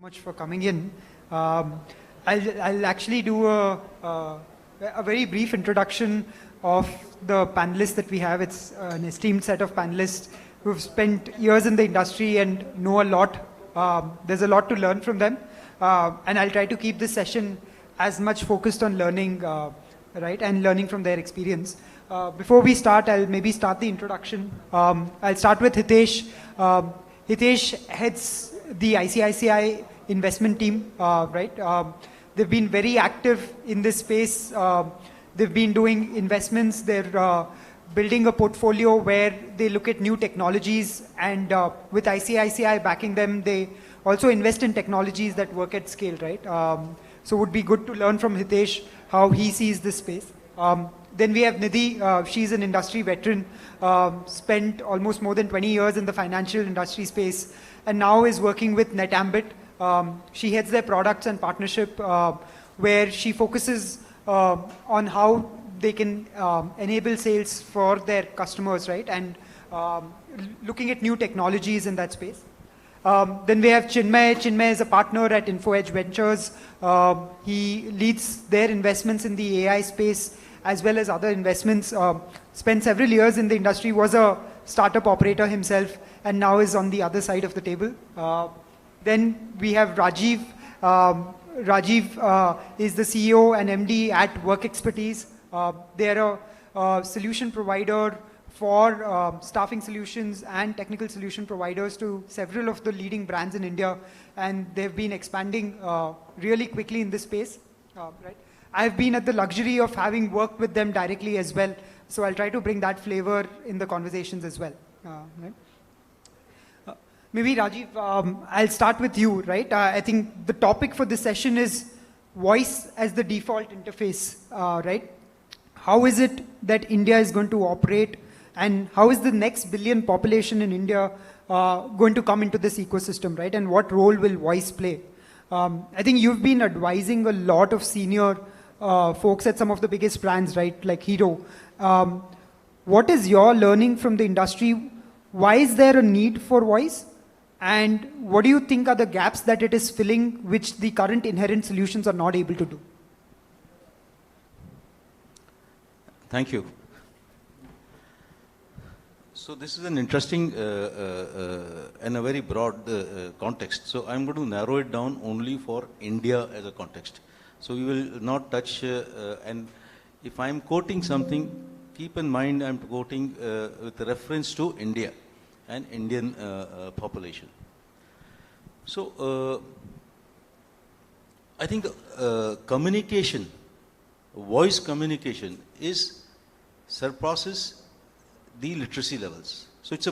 Much for coming in. I'll actually do a very brief introduction of the panelists that we have. It's an esteemed set of panelists who've spent years in the industry and know a lot. There's a lot to learn from them. And I'll try to keep this session as much focused on learning, right, and learning from their experience. Before we start, I'll maybe start the introduction. I'll start with Hitesh. Hitesh heads the ICICI investment team, right? They've been very active in this space. They've been doing investments. They're building a portfolio where they look at new technologies, and with ICICI backing them, they also invest in technologies that work at scale, right? So it would be good to learn from Hitesh how he sees this space. Then we have Nidhi. She's an industry veteran, spent almost more than 20 years in the financial industry space, and now is working with NetAmbit. She heads their products and partnership, where she focuses on how they can enable sales for their customers, right? And looking at new technologies in that space. Then we have Chinmay. Chinmay is a partner at InfoEdge Ventures. He leads their investments in the AI space as well as other investments. Spent several years in the industry, was a startup operator himself, and now is on the other side of the table. Then we have Rajiv. Rajiv is the CEO and MD at Work Expertise. They're a solution provider for staffing solutions and technical solution providers to several of the leading brands in India, and they've been expanding really quickly in this space. Right? I've been at the luxury of having worked with them directly as well, so I'll try to bring that flavor in the conversations as well. Right? Maybe Rajiv, I'll start with you, right? I think the topic for this session is voice as the default interface, right? How is it that India is going to operate, and how is the next billion population in India going to come into this ecosystem, right? And what role will voice play? I think you've been advising a lot of senior folks at some of the biggest brands, right? Like Hero. What is your learning from the industry? Why is there a need for voice? And what do you think are the gaps that it is filling, which the current inherent solutions are not able to do? Thank you. So this is an interesting and a very broad context. So I'm going to narrow it down only for India as a context. So we will not touch, and if I'm quoting something, keep in mind I'm quoting with reference to India and Indian population. So I think communication, voice communication surpasses the literacy levels. So it's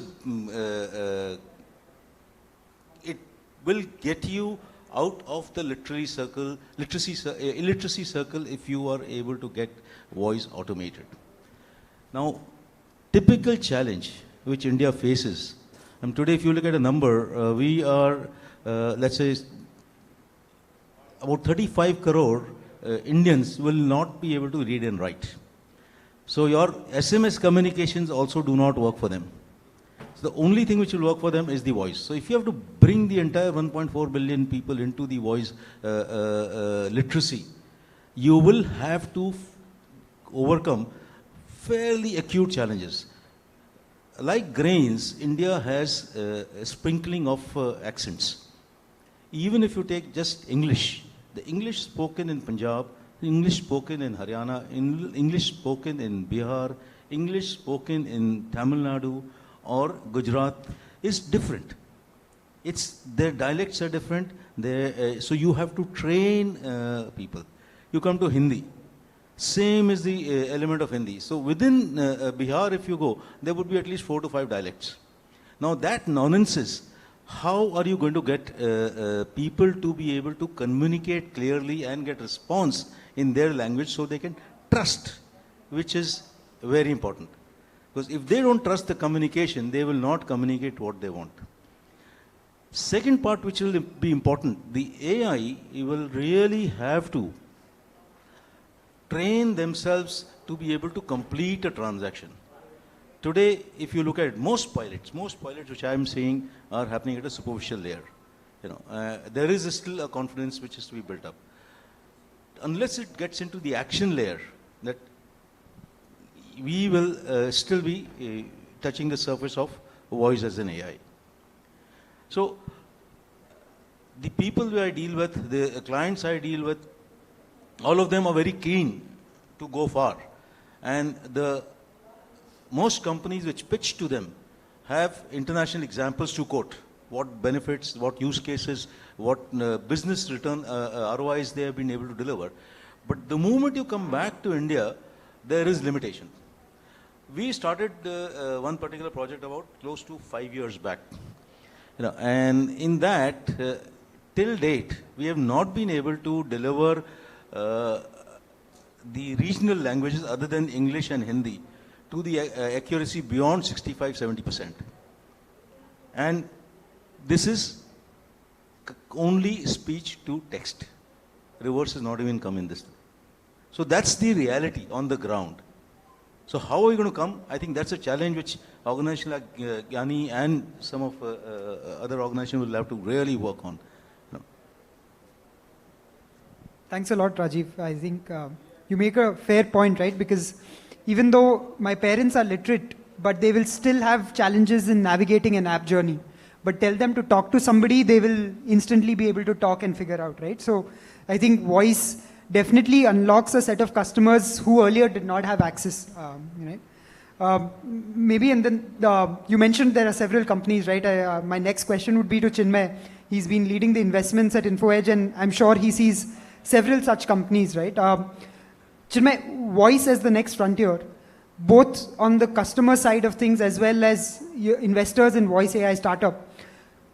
it will get you out of the illiteracy circle if you are able to get voice automated. Now, typical challenge which India faces, and today if you look at a number, we are, let's say, about 35 crore Indians will not be able to read and write. So your SMS communications also do not work for them. So the only thing which will work for them is the voice. So if you have to bring the entire 1.4 billion people into the voice literacy, you will have to overcome fairly acute challenges. Like grains, India has a sprinkling of accents. Even if you take just English, the English spoken in Punjab, English spoken in Haryana, English spoken in Bihar, English spoken in Tamil Nadu or Gujarat is different. Their dialects are different. So you have to train people. You come to Hindi. Same is the element of Hindi. So within Bihar, if you go, there would be at least 4 to 5 dialects. Now that nonsense, how are you going to get people to be able to communicate clearly and get response in their language so they can trust, which is very important. Because if they don't trust the communication, they will not communicate what they want. Second part which will be important, the AI will really have to train themselves to be able to complete a transaction. Today, if you look at most pilots which I am seeing are happening at a superficial layer. There is still a confidence which is to be built up. Unless it gets into the action layer, that we will still be touching the surface of voice as an AI. So the people I deal with, the clients I deal with, all of them are very keen to go far. And the most companies which pitch to them have international examples to quote. What benefits, what use cases, what business return ROIs they have been able to deliver. But the moment you come back to India, there is limitation. We started one particular project about close to 5 years back. And in that, till date, we have not been able to deliver the regional languages other than English and Hindi to the accuracy beyond 65-70%. And this is only speech to text. Reverse has not even come in this. So that's the reality on the ground. So how are we going to come? I think that's a challenge which organizations like Gyani and some of other organizations will have to really work on. Thanks a lot, Rajiv. I think you make a fair point, right? Because even though my parents are literate, but they will still have challenges in navigating an app journey. But tell them to talk to somebody, they will instantly be able to talk and figure out, right? So I think voice definitely unlocks a set of customers who earlier did not have access, right? Maybe, and then you mentioned there are several companies, right? My next question would be to Chinmay. He's been leading the investments at InfoEdge, and I'm sure he sees several such companies, right? Chinmay, voice as the next frontier, both on the customer side of things as well as investors in voice AI startup.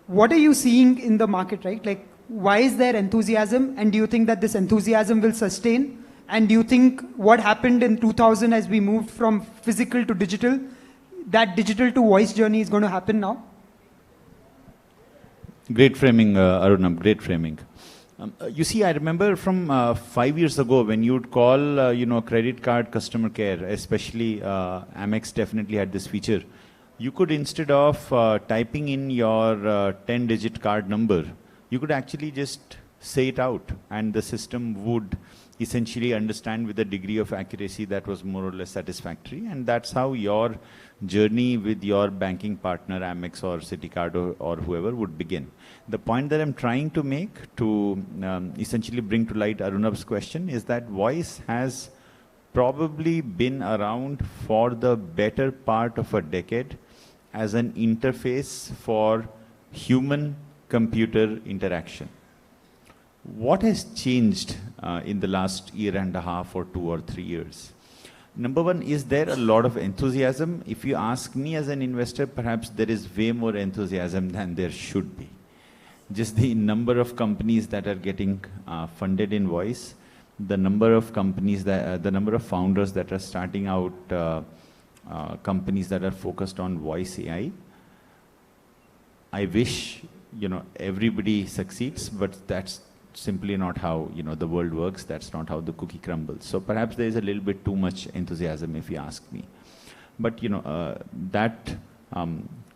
What are you seeing in the market, right? Like, why is there enthusiasm? And do you think that this enthusiasm will sustain? And do you think what happened in 2000 as we moved from physical to digital, that digital to voice journey is going to happen now? Great framing, Arunam, great framing. You see, I remember from 5 years ago when you'd call, credit card customer care, especially Amex definitely had this feature. You could, instead of typing in your 10-digit card number, you could actually just say it out, and the system would essentially understand with a degree of accuracy that was more or less satisfactory. And that's how your journey with your banking partner, Amex or Citicard or whoever, would begin. The point that I'm trying to make to essentially bring to light Arunab's question is that voice has probably been around for the better part of a decade as an interface for human-computer interaction. What has changed in the last year and a half or 2 or 3 years? Number one, is there a lot of enthusiasm? If you ask me as an investor, perhaps there is way more enthusiasm than there should be. Just the number of companies that are getting funded in voice, the number of companies that, the number of founders that are starting out companies that are focused on voice AI. I wish, everybody succeeds, but that's simply not how, the world works. That's not how the cookie crumbles. So perhaps there is a little bit too much enthusiasm, if you ask me. But, that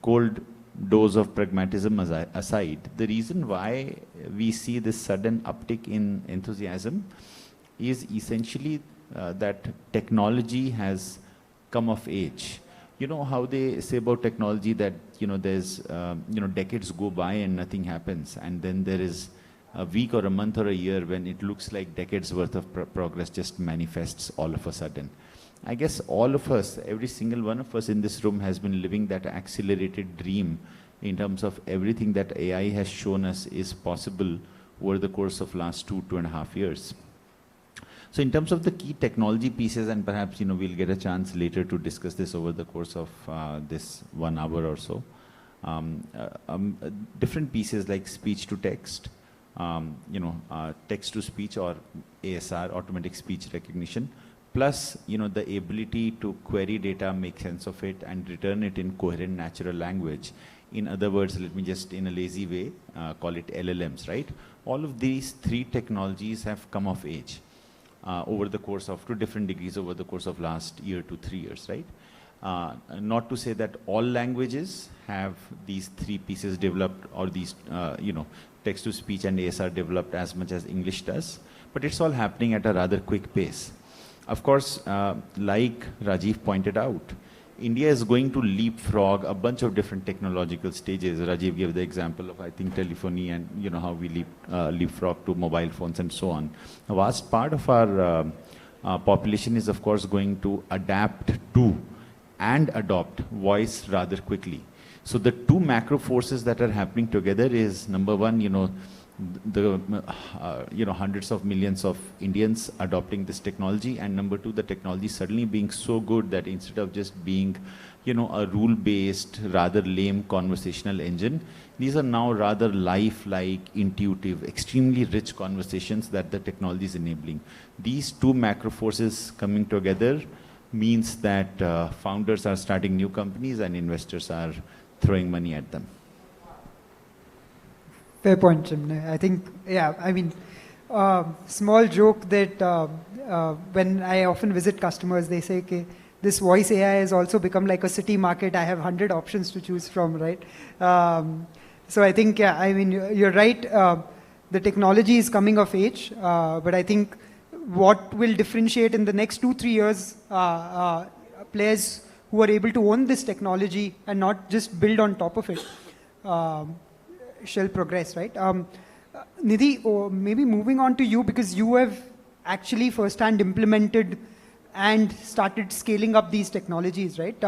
cold dose of pragmatism aside, the reason why we see this sudden uptick in enthusiasm is essentially that technology has come of age. You know how they say about technology that, there's, decades go by and nothing happens. And then there is a week or a month or a year when it looks like decades worth of progress just manifests all of a sudden. I guess all of us, every single one of us in this room has been living that accelerated dream in terms of everything that AI has shown us is possible over the course of last 2.5 years. So in terms of the key technology pieces, and perhaps, we'll get a chance later to discuss this over the course of this 1 hour or so. Different pieces like speech to text, text to speech or ASR, automatic speech recognition, plus, the ability to query data, make sense of it, and return it in coherent natural language. In other words, let me just in a lazy way call it LLMs, right? All of these 3 technologies have come of age over the course of, to different degrees over the course of last year to 3 years, right? Not to say that all languages have these three pieces developed, or these, text-to-speech and ASR developed as much as English does, but it's all happening at a rather quick pace. Of course, like Rajiv pointed out, India is going to leapfrog a bunch of different technological stages. Rajiv gave the example of, I think, telephony, and how we leapfrog to mobile phones and so on. A vast part of our population is, of course, going to adapt to and adopt voice rather quickly. So the two macro forces that are happening together is, number one, the hundreds of millions of Indians adopting this technology, and number two, the technology suddenly being so good that instead of just being a rule-based, rather lame conversational engine, these are now rather lifelike, intuitive, extremely rich conversations that the technology is enabling. These two macro forces coming together means that founders are starting new companies and investors are throwing money at them. Fair point, Jim. I think, small joke that when I often visit customers, they say, okay, this voice AI has also become like a city market. I have 100 options to choose from, right? So I think, you're right. The technology is coming of age, but I think what will differentiate in the next 2-3 years, players who are able to own this technology and not just build on top of it, shall progress, right? Nidhi, maybe moving on to you, because you have actually firsthand implemented and started scaling up these technologies, right?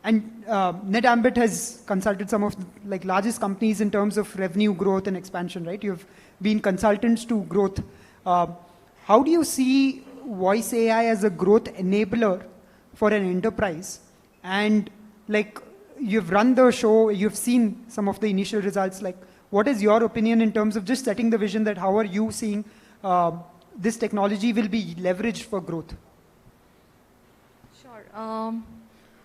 And NetAmbit has consulted some of the largest companies in terms of revenue growth and expansion, right? You've been consultants to growth. How do you see voice AI as a growth enabler for an enterprise? And you've run the show, you've seen some of the initial results. What is your opinion in terms of just setting the vision that how are you seeing this technology will be leveraged for growth? Sure.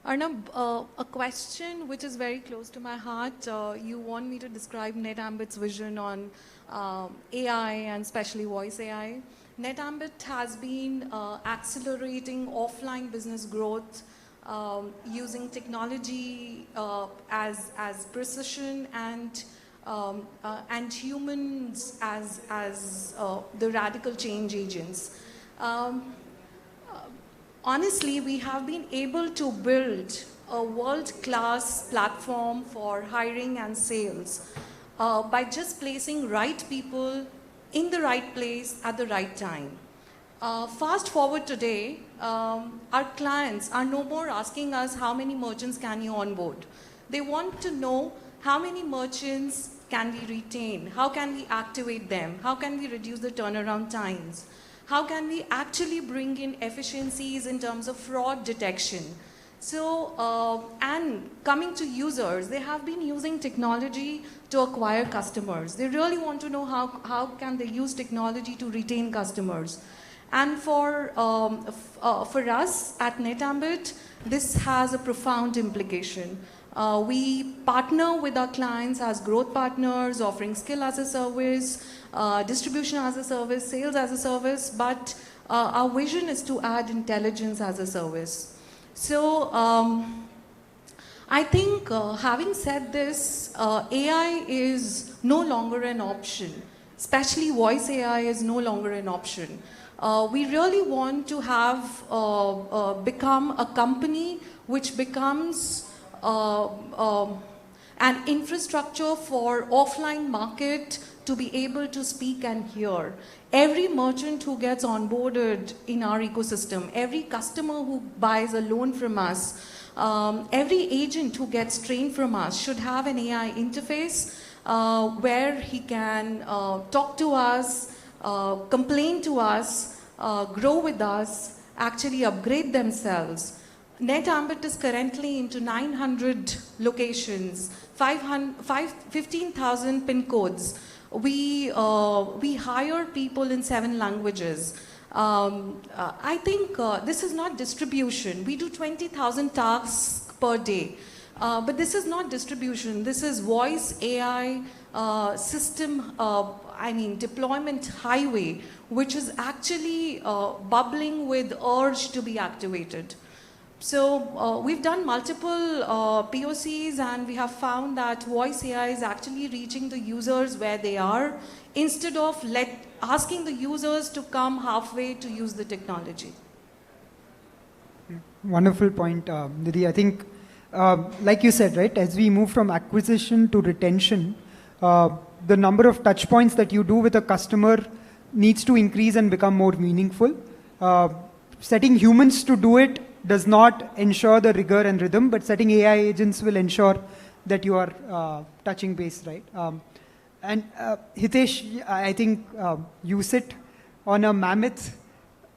Arnab, a question which is very close to my heart. You want me to describe NetAmbit's vision on AI and especially voice AI. NetAmbit has been accelerating offline business growth using technology as precision and humans as the radical change agents. Honestly, we have been able to build a world-class platform for hiring and sales by just placing right people in the right place at the right time. Fast forward today, our clients are no more asking us how many merchants can you onboard. They want to know how many merchants can we retain, how can we activate them, how can we reduce the turnaround times, how can we actually bring in efficiencies in terms of fraud detection. So, and coming to users, they have been using technology to acquire customers. They really want to know how can they use technology to retain customers. And for us at NetAmbit, this has a profound implication. We partner with our clients as growth partners, offering skill as a service, distribution as a service, sales as a service, but our vision is to add intelligence as a service. So I think having said this, AI is no longer an option, especially voice AI is no longer an option. We really want to have become a company which becomes an infrastructure for offline market to be able to speak and hear. Every merchant who gets onboarded in our ecosystem, every customer who buys a loan from us, every agent who gets trained from us should have an AI interface where he can talk to us, complain to us, grow with us, actually upgrade themselves. NetAmbit is currently into 900 locations, 15,000 PIN codes. We hire people in 7 languages. I think this is not distribution. We do 20,000 tasks per day. But this is not distribution. This is voice AI system, deployment highway, which is actually bubbling with urge to be activated. We've done multiple POCs, and we have found that voice AI is actually reaching the users where they are, instead of asking the users to come halfway to use the technology. Wonderful point, Nidhi. I think, like you said, right, as we move from acquisition to retention, the number of touch points that you do with a customer needs to increase and become more meaningful. Setting humans to do it does not ensure the rigor and rhythm, but setting AI agents will ensure that you are touching base, right? And Hitesh, I think you sit on a mammoth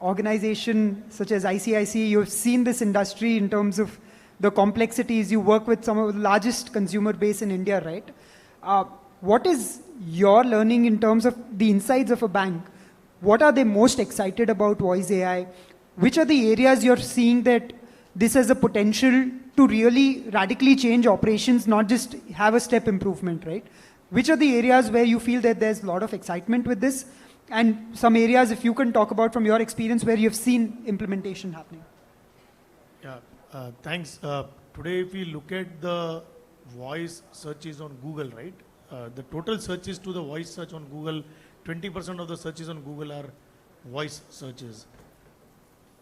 organization such as ICICI. You've seen this industry in terms of the complexities. You work with some of the largest consumer base in India, right? What is your learning in terms of the insides of a bank? What are they most excited about voice AI? Which are the areas you're seeing that this has a potential to really radically change operations, not just have a step improvement, right? Which are the areas where you feel that there's a lot of excitement with this? And some areas, if you can talk about from your experience, where you've seen implementation happening. Yeah, thanks. Today, if we look at the voice searches on Google, right? The total searches to the voice search on Google, 20% of the searches on Google are voice searches.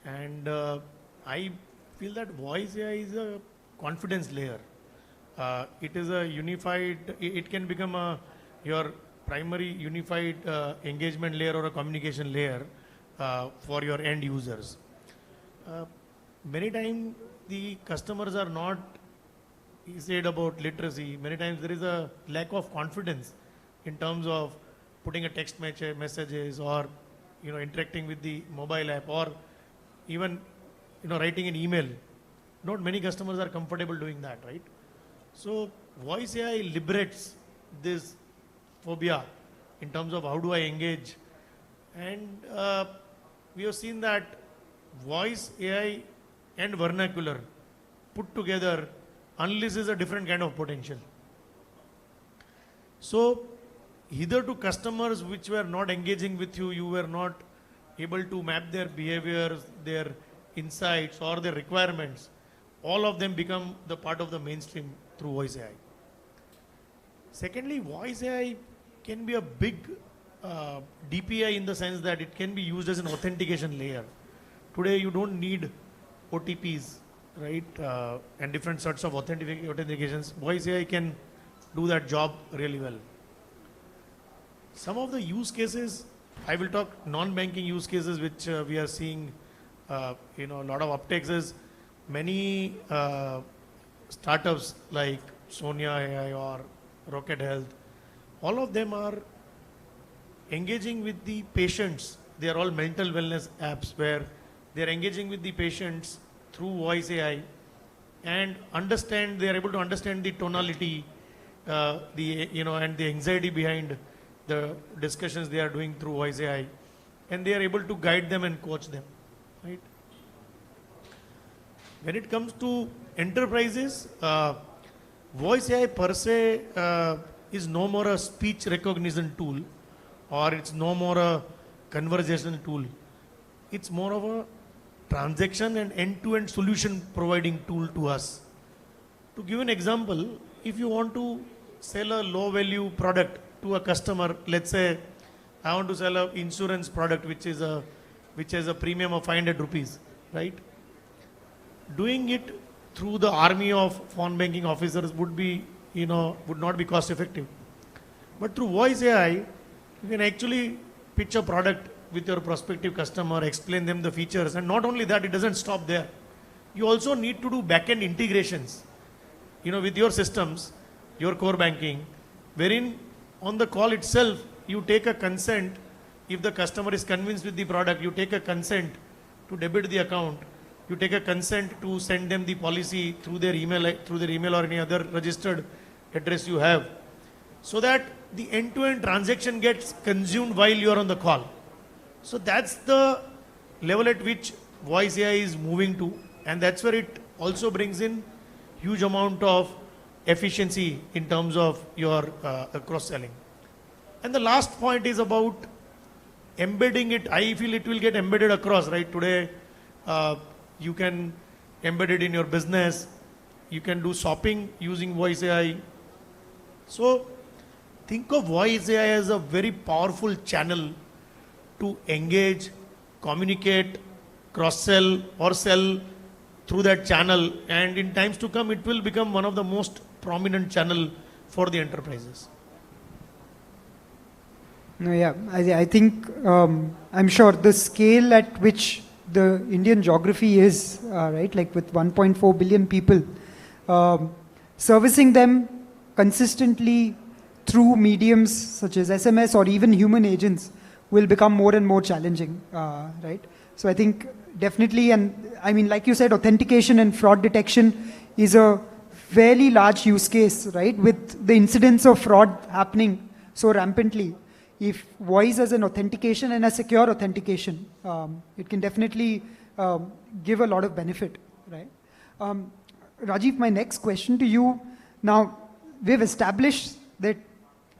And I feel that voice AI is a confidence layer. It is a unified, it can become your primary unified engagement layer or a communication layer for your end users. Many times the customers are not said about literacy. Many times there is a lack of confidence in terms of putting a text messages or interacting with the mobile app, or even writing an email. Not many customers are comfortable doing that, right? So voice AI liberates this phobia in terms of how do I engage. And we have seen that voice AI and vernacular put together unleashes a different kind of potential. So either to customers which were not engaging with you, you were not able to map their behaviors, their insights or their requirements, all of them become the part of the mainstream through voice AI. Secondly, voice AI can be a big DPI in the sense that it can be used as an authentication layer. Today you don't need OTPs, right? And different sorts of authentications. Voice AI can do that job really well. Some of the use cases, I will talk non-banking use cases which we are seeing a lot of uptakes is many startups like Sonia AI or Rocket Health, all of them are engaging with the patients. They are all mental wellness apps where they are engaging with the patients through voice AI and they are able to understand the tonality, and the anxiety behind the discussions they are doing through voice AI, and they are able to guide them and coach them, right? When it comes to enterprises, voice AI per se is no more a speech recognition tool, or it's no more a conversation tool. It's more of a transaction and end-to-end solution providing tool to us. To give an example, if you want to sell a low value product to a customer, let's say I want to sell an insurance product which has a premium of 500 rupees, right? Doing it through the army of phone banking officers would not be cost effective. But through voice AI, you can actually pitch a product with your prospective customer, explain them the features, and not only that, it doesn't stop there. You also need to do back-end integrations, with your systems, your core banking, wherein on the call itself, you take a consent. If the customer is convinced with the product, you take a consent to debit the account. You take a consent to send them the policy through their email or any other registered address you have, so that the end-to-end transaction gets consumed while you are on the call. So that's the level at which voice AI is moving to, and that's where it also brings in huge amount of efficiency in terms of your cross-selling. And the last point is about embedding it. I feel it will get embedded across, right? Today, you can embedded in your business. You can do shopping using voice AI. So think of voice AI as a very powerful channel to engage, communicate, cross-sell or sell through that channel, and in times to come it will become one of the most prominent channel for the enterprises. No, yeah, I think I'm sure the scale at which the Indian geography is, right, like with 1.4 billion people, servicing them consistently through mediums such as SMS or even human agents will become more and more challenging, right? So I think definitely, and I mean, like you said, authentication and fraud detection is a fairly large use case, right? With the incidence of fraud happening so rampantly, if voice as an authentication and a secure authentication, it can definitely give a lot of benefit, right? Rajiv, my next question to you. Now, we've established that,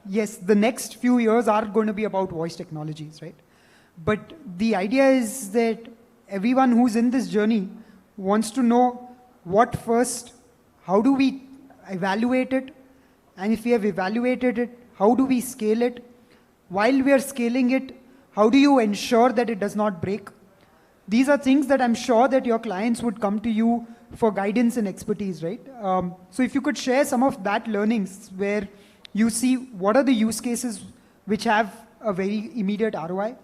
yes, the next few years are going to be about voice technologies, right? But the idea is that everyone who's in this journey wants to know what first, how do we evaluate it? And if we have evaluated it, how do we scale it? While we are scaling it, how do you ensure that it does not break? These are things that I'm sure that your clients would come to you for guidance and expertise, right? So if you could share some of that learnings where you see what are the use cases which have a very immediate ROI,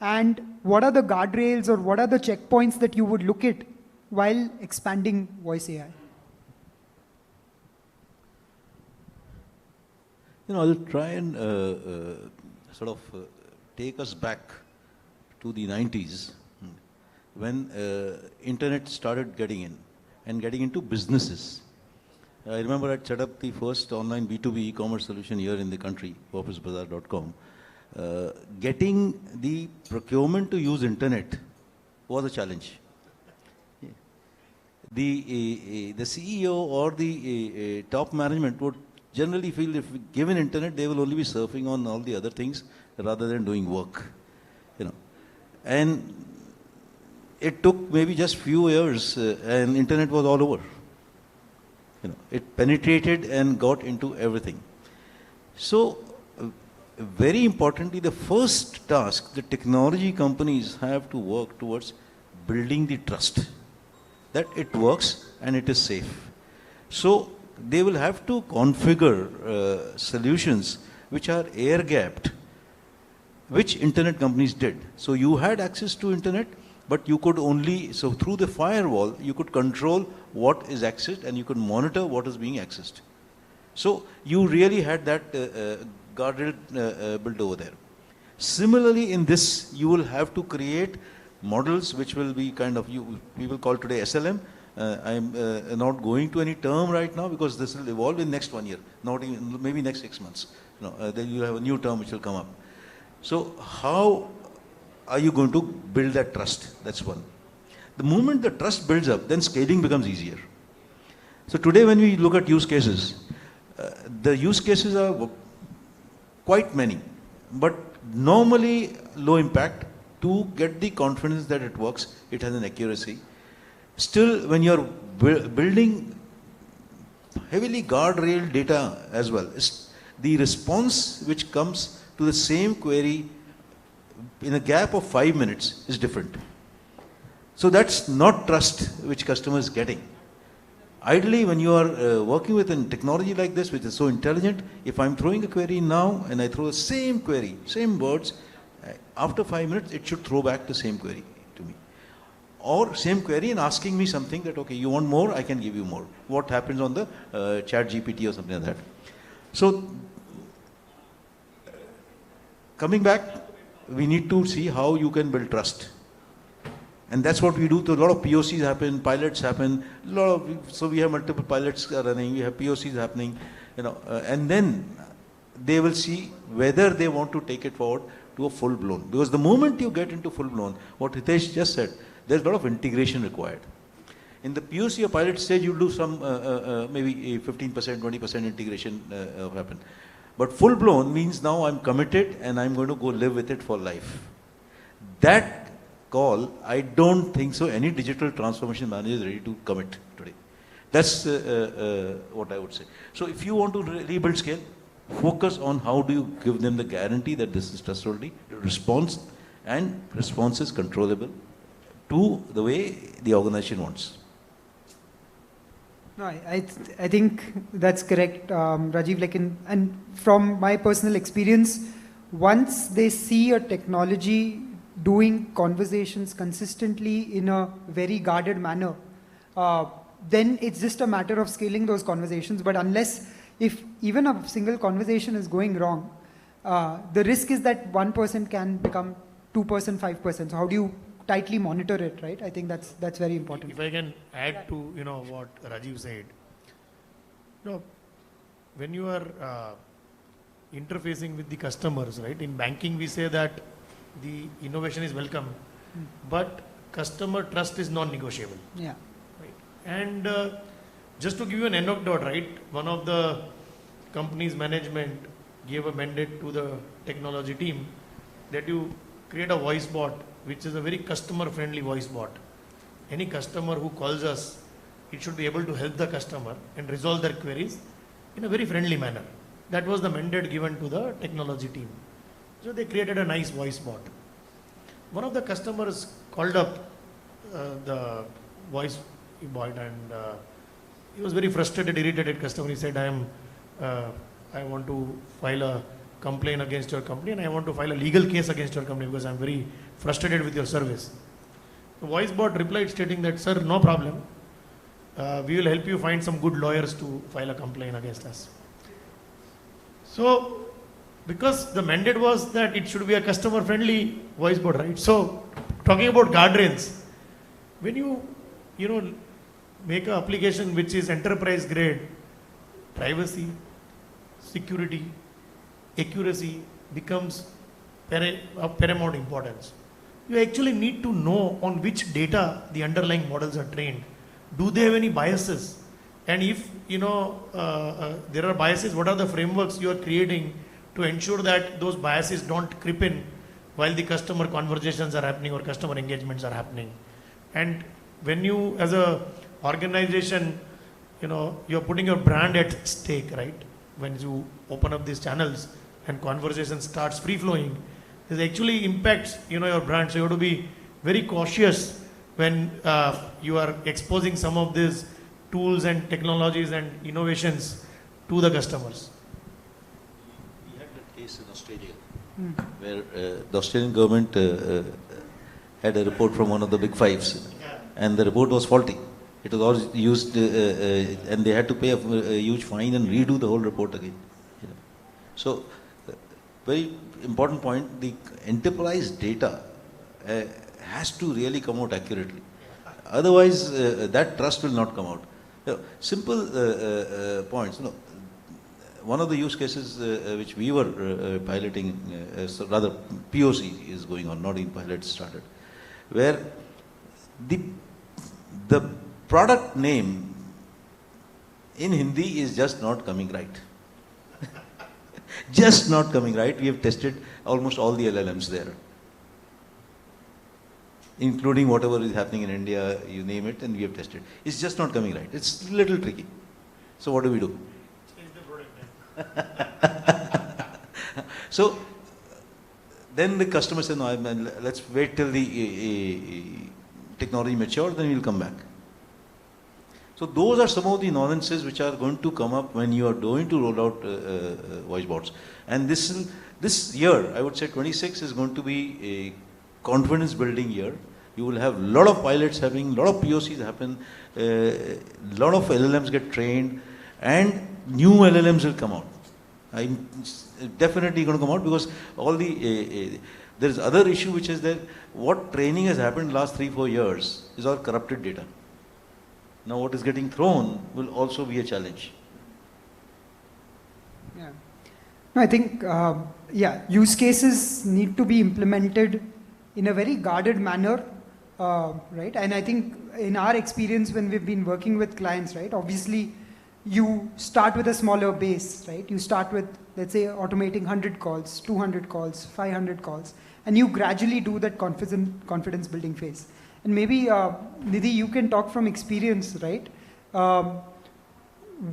and what are the guardrails or what are the checkpoints that you would look at while expanding voice AI? You know, I'll try and sort of take us back to the 90s when internet started getting in and getting into businesses. I remember I'd set up the first online B2B e-commerce solution here in the country, officebazaar.com. Getting the procurement to use internet was a challenge. The CEO or the top management would generally feel if given internet, they will only be surfing on all the other things rather than doing work, you know. And it took maybe just few years, and internet was all over. You know, it penetrated and got into everything. So, very importantly, the first task the technology companies have to work towards building the trust that it works and it is safe. So, they will have to configure solutions which are air-gapped, which internet companies did. So you had access to internet, but you could only, so through the firewall, you could control what is accessed and you could monitor what is being accessed. So you really had that guardrail built over there. Similarly, in this, you will have to create models which will be kind of, we will call today SLM. I'm not going to any term right now because this will evolve in next 1 year, not even, maybe next 6 months. Then you have a new term which will come up. So how are you going to build that trust? That's one. The moment the trust builds up, then scaling becomes easier. So today when we look at use cases, the use cases are quite many, but normally low impact to get the confidence that it works, it has an accuracy. Still, when you're building heavily guardrail data as well, the response which comes to the same query in a gap of 5 minutes is different. So that's not trust which customer is getting. Ideally, when you are working with a technology like this, which is so intelligent, if I'm throwing a query now and I throw the same query, same words, after 5 minutes, it should throw back the same query to me. Or same query and asking me something that, okay, you want more, I can give you more. What happens on the chat GPT or something like that. So, coming back, we need to see how you can build trust. And that's what we do. So a lot of POCs happen, pilots happen, so we have multiple pilots running, we have POCs happening, and then they will see whether they want to take it forward to a full-blown. Because the moment you get into full-blown, what Hitesh just said, there's a lot of integration required. In the POC or pilot stage, you'll do some maybe 15%, 20% integration happen. But full-blown means now I'm committed and I'm going to go live with it for life. That call, I don't think so any digital transformation manager is ready to commit today. That's what I would say. So if you want to rebuild scale, focus on how do you give them the guarantee that this is trustworthy, response is controllable to the way the organization wants. No, I think that's correct, Rajiv. And from my personal experience, once they see a technology doing conversations consistently in a very guarded manner, then it's just a matter of scaling those conversations. But if even a single conversation is going wrong, the risk is that 1% can become 2%, 5%. So how do you tightly monitor it, right? I think that's very important. If I can add to what Rajiv said, when you are interfacing with the customers, right? In banking, we say that the innovation is welcome, but customer trust is non-negotiable. Yeah. Right. And just to give you an anecdote, right? One of the company's management gave a mandate to the technology team that you create a voice bot, which is a very customer-friendly voice bot. Any customer who calls us, it should be able to help the customer and resolve their queries in a very friendly manner. That was the mandate given to the technology team. So they created a nice voice bot. One of the customers called up the voice bot, and he was very frustrated, irritated customer. He said, I want to file a complaint against your company, and I want to file a legal case against your company because I'm very frustrated with your service. The voice bot replied stating that, sir, no problem. We will help you find some good lawyers to file a complaint against us. So, because the mandate was that it should be a customer-friendly voice bot, right? So, talking about guardrails, when you make an application which is enterprise grade, privacy, security, accuracy becomes of paramount importance. You actually need to know on which data the underlying models are trained. Do they have any biases? And if there are biases, what are the frameworks you are creating to ensure that those biases don't creep in while the customer conversations are happening or customer engagements are happening? And when you, as a organization, you're putting your brand at stake, right? When you open up these channels and conversation starts free flowing, this actually impacts your brand. So you have to be very cautious when you are exposing some of these tools and technologies and innovations to the customers. We had that case in Australia where the Australian government had a report from one of the big fives, and the report was faulty. It was all used, and they had to pay a huge fine and redo the whole report again. So, very important point, the enterprise data has to really come out accurately. Otherwise, that trust will not come out. Simple points. One of the use cases which we were piloting, rather POC is going on, not in pilot started, where the product name in Hindi is just not coming right. Just not coming right. We have tested almost all the LLMs there, including whatever is happening in India, you name it, and we have tested. It's just not coming right. It's a little tricky. So what do we do? Change the product name. So then the customer said, no, let's wait till the technology matures, then we'll come back. So those are some of the nuances which are going to come up when you are going to roll out voice bots. And this year, I would say 26 is going to be a confidence building year. You will have a lot of pilots having, a lot of POCs happen, a lot of LLMs get trained, and new LLMs will come out. I'm definitely going to come out because all the, there is other issue which is that what training has happened last 3-4 years is all corrupted data. Now what is getting thrown will also be a challenge. Yeah. No, I think, use cases need to be implemented in a very guarded manner, right? And I think in our experience when we've been working with clients, right, obviously you start with a smaller base, right? You start with, let's say, automating 100 calls, 200 calls, 500 calls, and you gradually do that confidence building phase. And maybe, Nidhi, you can talk from experience, right?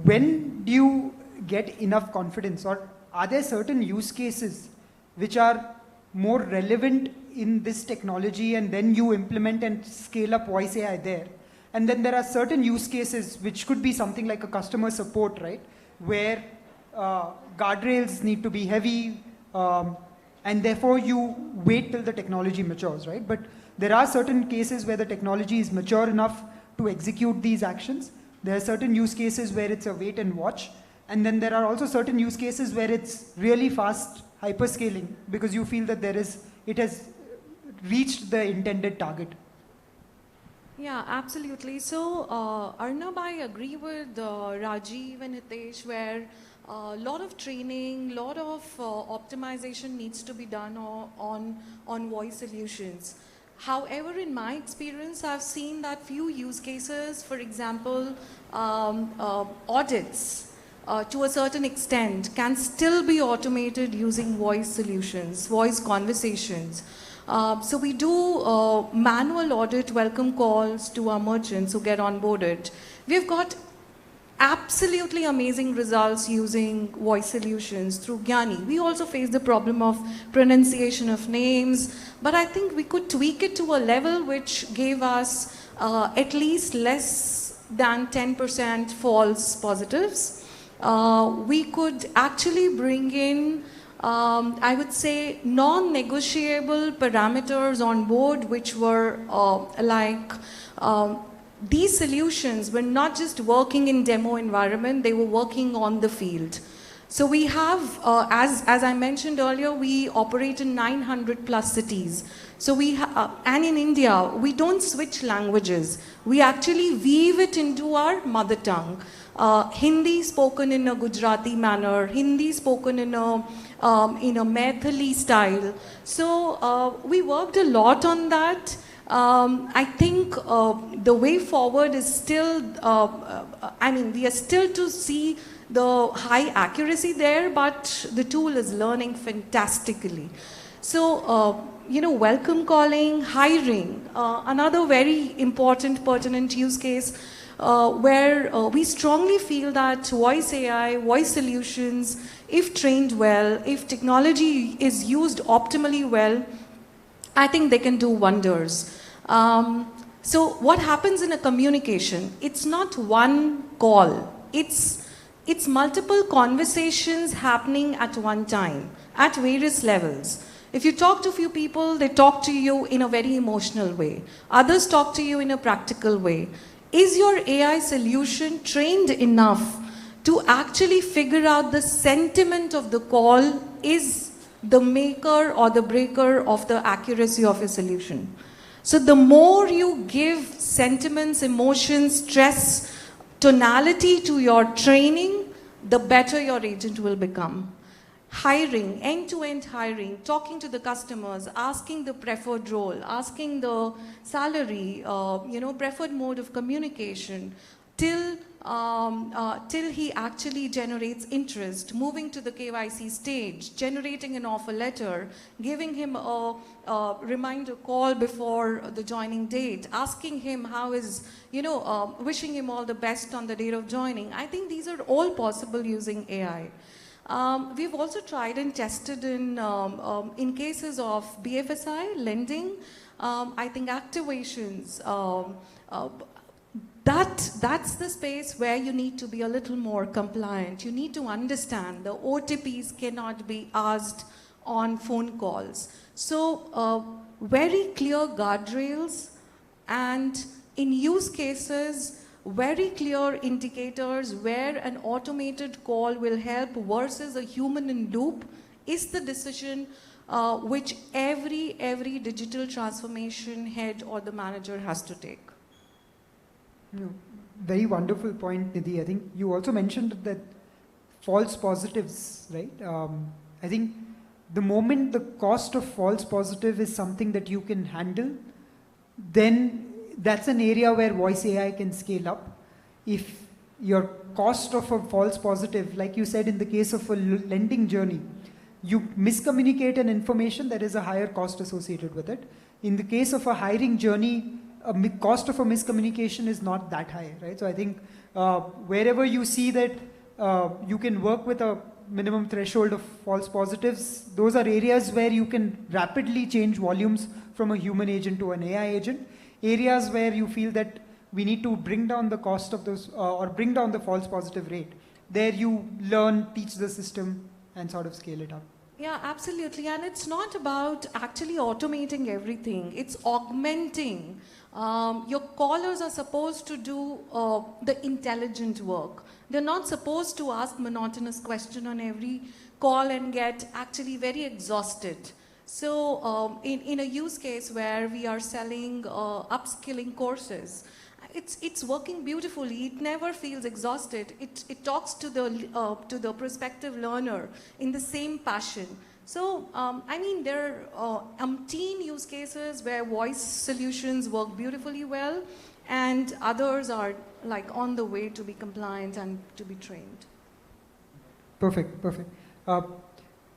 When do you get enough confidence, or are there certain use cases which are more relevant in this technology and then you implement and scale up voice AI there? And then there are certain use cases which could be something like a customer support, right? Where guardrails need to be heavy, and therefore you wait till the technology matures, right? But there are certain cases where the technology is mature enough to execute these actions. There are certain use cases where it's a wait and watch. And then there are also certain use cases where it's really fast hyperscaling because you feel that it has reached the intended target. Yeah, absolutely. So, Arnab, I agree with Rajiv and Hitesh, where a lot of training, lot of optimization needs to be done on voice solutions. However, in my experience, I've seen that few use cases, for example, audits to a certain extent can still be automated using voice solutions, voice conversations. So we do manual audit welcome calls to our merchants who get onboarded. We've got absolutely amazing results using voice solutions through Gyani. We also face the problem of pronunciation of names, but I think we could tweak it to a level which gave us at least less than 10% false positives. We could actually bring in I would say non-negotiable parameters on board, which were these solutions were not just working in demo environment, they were working on the field. So we have, as I mentioned earlier, we operate in 900 plus cities. So and in India, we don't switch languages. We actually weave it into our mother tongue. Hindi spoken in a Gujarati manner, Hindi spoken in a Maithili style. So we worked a lot on that. I think the way forward is still, we are still to see the high accuracy there, but the tool is learning fantastically. So, welcome calling, hiring, another very important, pertinent use case where we strongly feel that voice AI, voice solutions, if trained well, if technology is used optimally well, I think they can do wonders. So what happens in a communication? It's not one call. It's multiple conversations happening at one time, at various levels. If you talk to a few people, they talk to you in a very emotional way. Others talk to you in a practical way. Is your AI solution trained enough to actually figure out the sentiment of the call is the maker or the breaker of the accuracy of your solution? So the more you give sentiments, emotions, stress, tonality to your training, the better your agent will become. Hiring, end-to-end hiring, talking to the customers, asking the preferred role, asking the salary, preferred mode of communication, till he actually generates interest, moving to the KYC stage, generating an offer letter, giving him a reminder call before the joining date, asking him how is, wishing him all the best on the date of joining. I think these are all possible using AI. We've also tried and tested in cases of BFSI, lending, I think activations, that's the space where you need to be a little more compliant. You need to understand the OTPs cannot be asked on phone calls. So very clear guardrails, and in use cases, very clear indicators where an automated call will help versus a human in loop is the decision which every digital transformation head or the manager has to take. Very wonderful point, Nidhi. I think you also mentioned that false positives, right? I think the moment the cost of false positive is something that you can handle, then that's an area where voice AI can scale up. If your cost of a false positive, like you said in the case of a lending journey, you miscommunicate an information, there is a higher cost associated with it. In the case of a hiring journey, cost of a miscommunication is not that high, right? So I think wherever you see that you can work with a minimum threshold of false positives, those are areas where you can rapidly change volumes from a human agent to an AI agent. Areas where you feel that we need to bring down the cost of those or bring down the false positive rate. There you learn, teach the system and sort of scale it up. Yeah, absolutely. And it's not about actually automating everything. It's augmenting. Your callers are supposed to do the intelligent work. They're not supposed to ask monotonous question on every call and get actually very exhausted. So in a use case where we are selling upskilling courses, it's working beautifully. It never feels exhausted. It talks to the prospective learner in the same passion. So I mean, there are umpteen use cases where voice solutions work beautifully well, and others are like on the way to be compliant and to be trained. Perfect, perfect.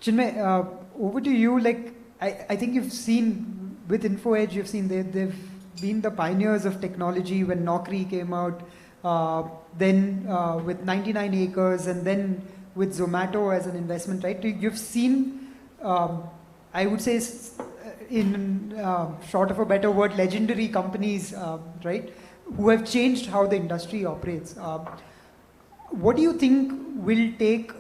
Chinmay, over to you. Like I think you've seen with InfoEdge, you've seen they've been the pioneers of technology when Naukri came out, then with 99 acres, and then with Zomato as an investment, right? You've seen, I would say, in short of a better word, legendary companies, right, who have changed how the industry operates. What do you think will take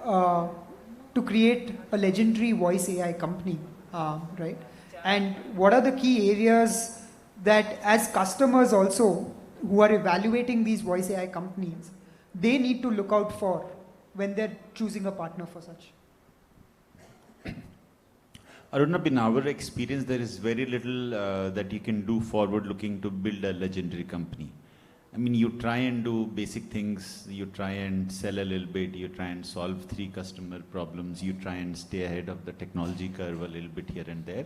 to create a legendary voice AI company, right? And what are the key areas that as customers also who are evaluating these voice AI companies, they need to look out for when they're choosing a partner for such? Arunabh, in our experience, there is very little that you can do forward looking to build a legendary company. I mean, you try and do basic things, you try and sell a little bit, you try and solve 3 customer problems, you try and stay ahead of the technology curve a little bit here and there.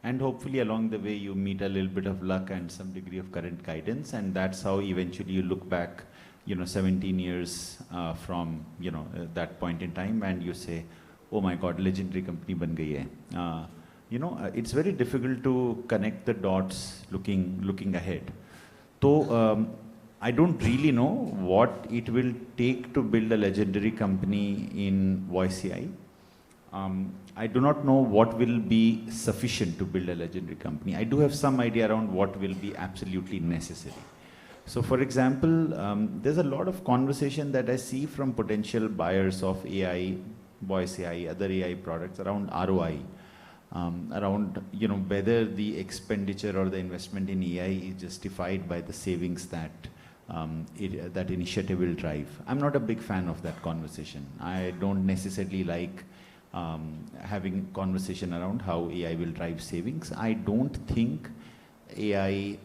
And hopefully along the way you meet a little bit of luck and some degree of current guidance, and that's how eventually you look back, 17 years from, that point in time, and you say, oh my God, legendary company ban gayi hai. It's very difficult to connect the dots looking ahead. So I don't really know what it will take to build a legendary company in voice AI. I do not know what will be sufficient to build a legendary company. I do have some idea around what will be absolutely necessary. So for example, there's a lot of conversation that I see from potential buyers of AI, voice AI, other AI products around ROI, around whether the expenditure or the investment in AI is justified by the savings that that initiative will drive. I'm not a big fan of that conversation. I don't necessarily like having conversation around how AI will drive savings. I don't think AI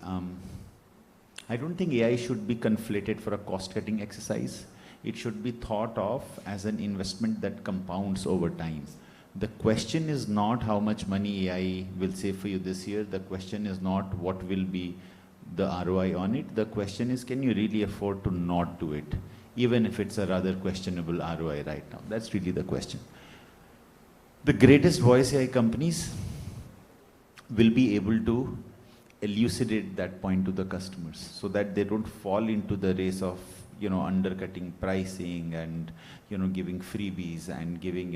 should be conflated for a cost-cutting exercise. It should be thought of as an investment that compounds over time. The question is not how much money AI will save for you this year. The question is not what will be the ROI on it. The question is, can you really afford to not do it, even if it's a rather questionable ROI right now? That's really the question. The greatest voice AI companies will be able to elucidate that point to the customers so that they don't fall into the race of undercutting pricing and giving freebies and giving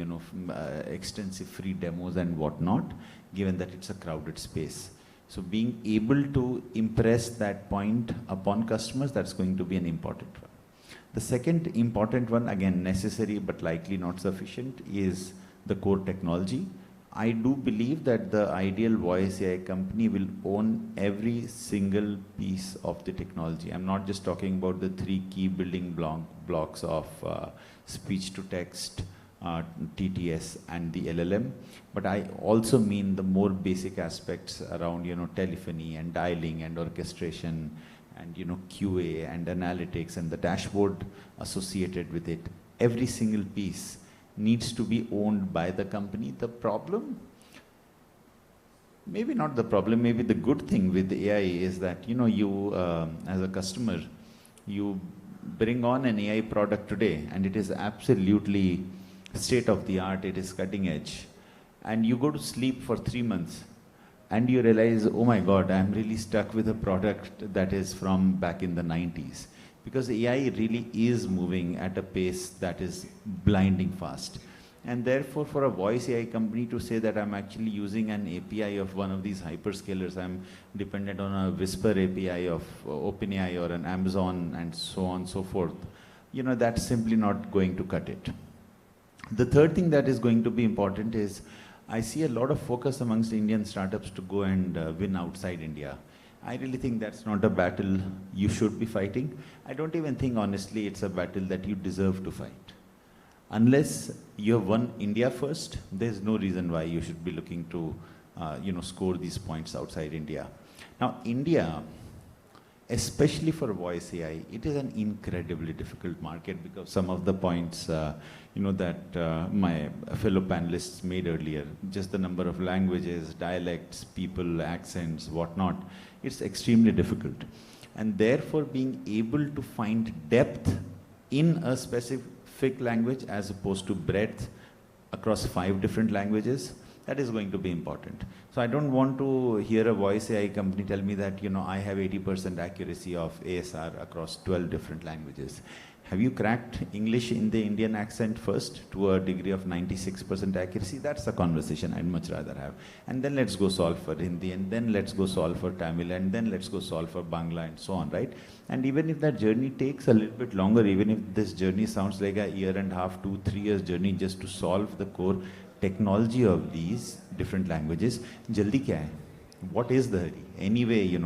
extensive free demos and whatnot, given that it's a crowded space. So being able to impress that point upon customers, that's going to be an important one. The second important one, again necessary but likely not sufficient, is the core technology. I do believe that the ideal voice AI company will own every single piece of the technology. I'm not just talking about the 3 key building blocks of speech to text, TTS and the LLM, but I also mean the more basic aspects around telephony and dialing and orchestration and QA and analytics and the dashboard associated with it. Every single piece needs to be owned by the company. The problem, maybe not the problem, maybe the good thing with AI is that you as a customer, you bring on an AI product today, and it is absolutely state of the art, it is cutting edge, and you go to sleep for 3 months, and you realize, oh my God, I'm really stuck with a product that is from back in the 90s. Because AI really is moving at a pace that is blinding fast. And therefore, for a voice AI company to say that I'm actually using an API of one of these hyperscalers, I'm dependent on a Whisper API of OpenAI or an Amazon and so on and so forth, you know, that's simply not going to cut it. The third thing that is going to be important is, I see a lot of focus amongst Indian startups to go and win outside India. I really think that's not a battle you should be fighting. I don't even think, honestly, it's a battle that you deserve to fight. Unless you have won India first, there's no reason why you should be looking to, score these points outside India. Now, India, especially for voice AI, it is an incredibly difficult market because some of the points, that my fellow panelists made earlier, just the number of languages, dialects, people, accents, whatnot, it's extremely difficult. And therefore, being able to find depth in a specific language as opposed to breadth across 5 different languages, that is going to be important. So I don't want to hear a voice AI company tell me that, I have 80% accuracy of ASR across 12 different languages. Have you cracked English in the Indian accent first to a degree of 96% accuracy? That's a conversation I'd much rather have. And then let's go solve for Hindi, and then let's go solve for Tamil, and then let's go solve for Bangla, and so on, right? And even if that journey takes a little bit longer, even if this journey sounds like a 1.5 years, 2-3 years journey just to solve the core technology of these different languages, jaldi kya hai? What is the hurry? Anyway,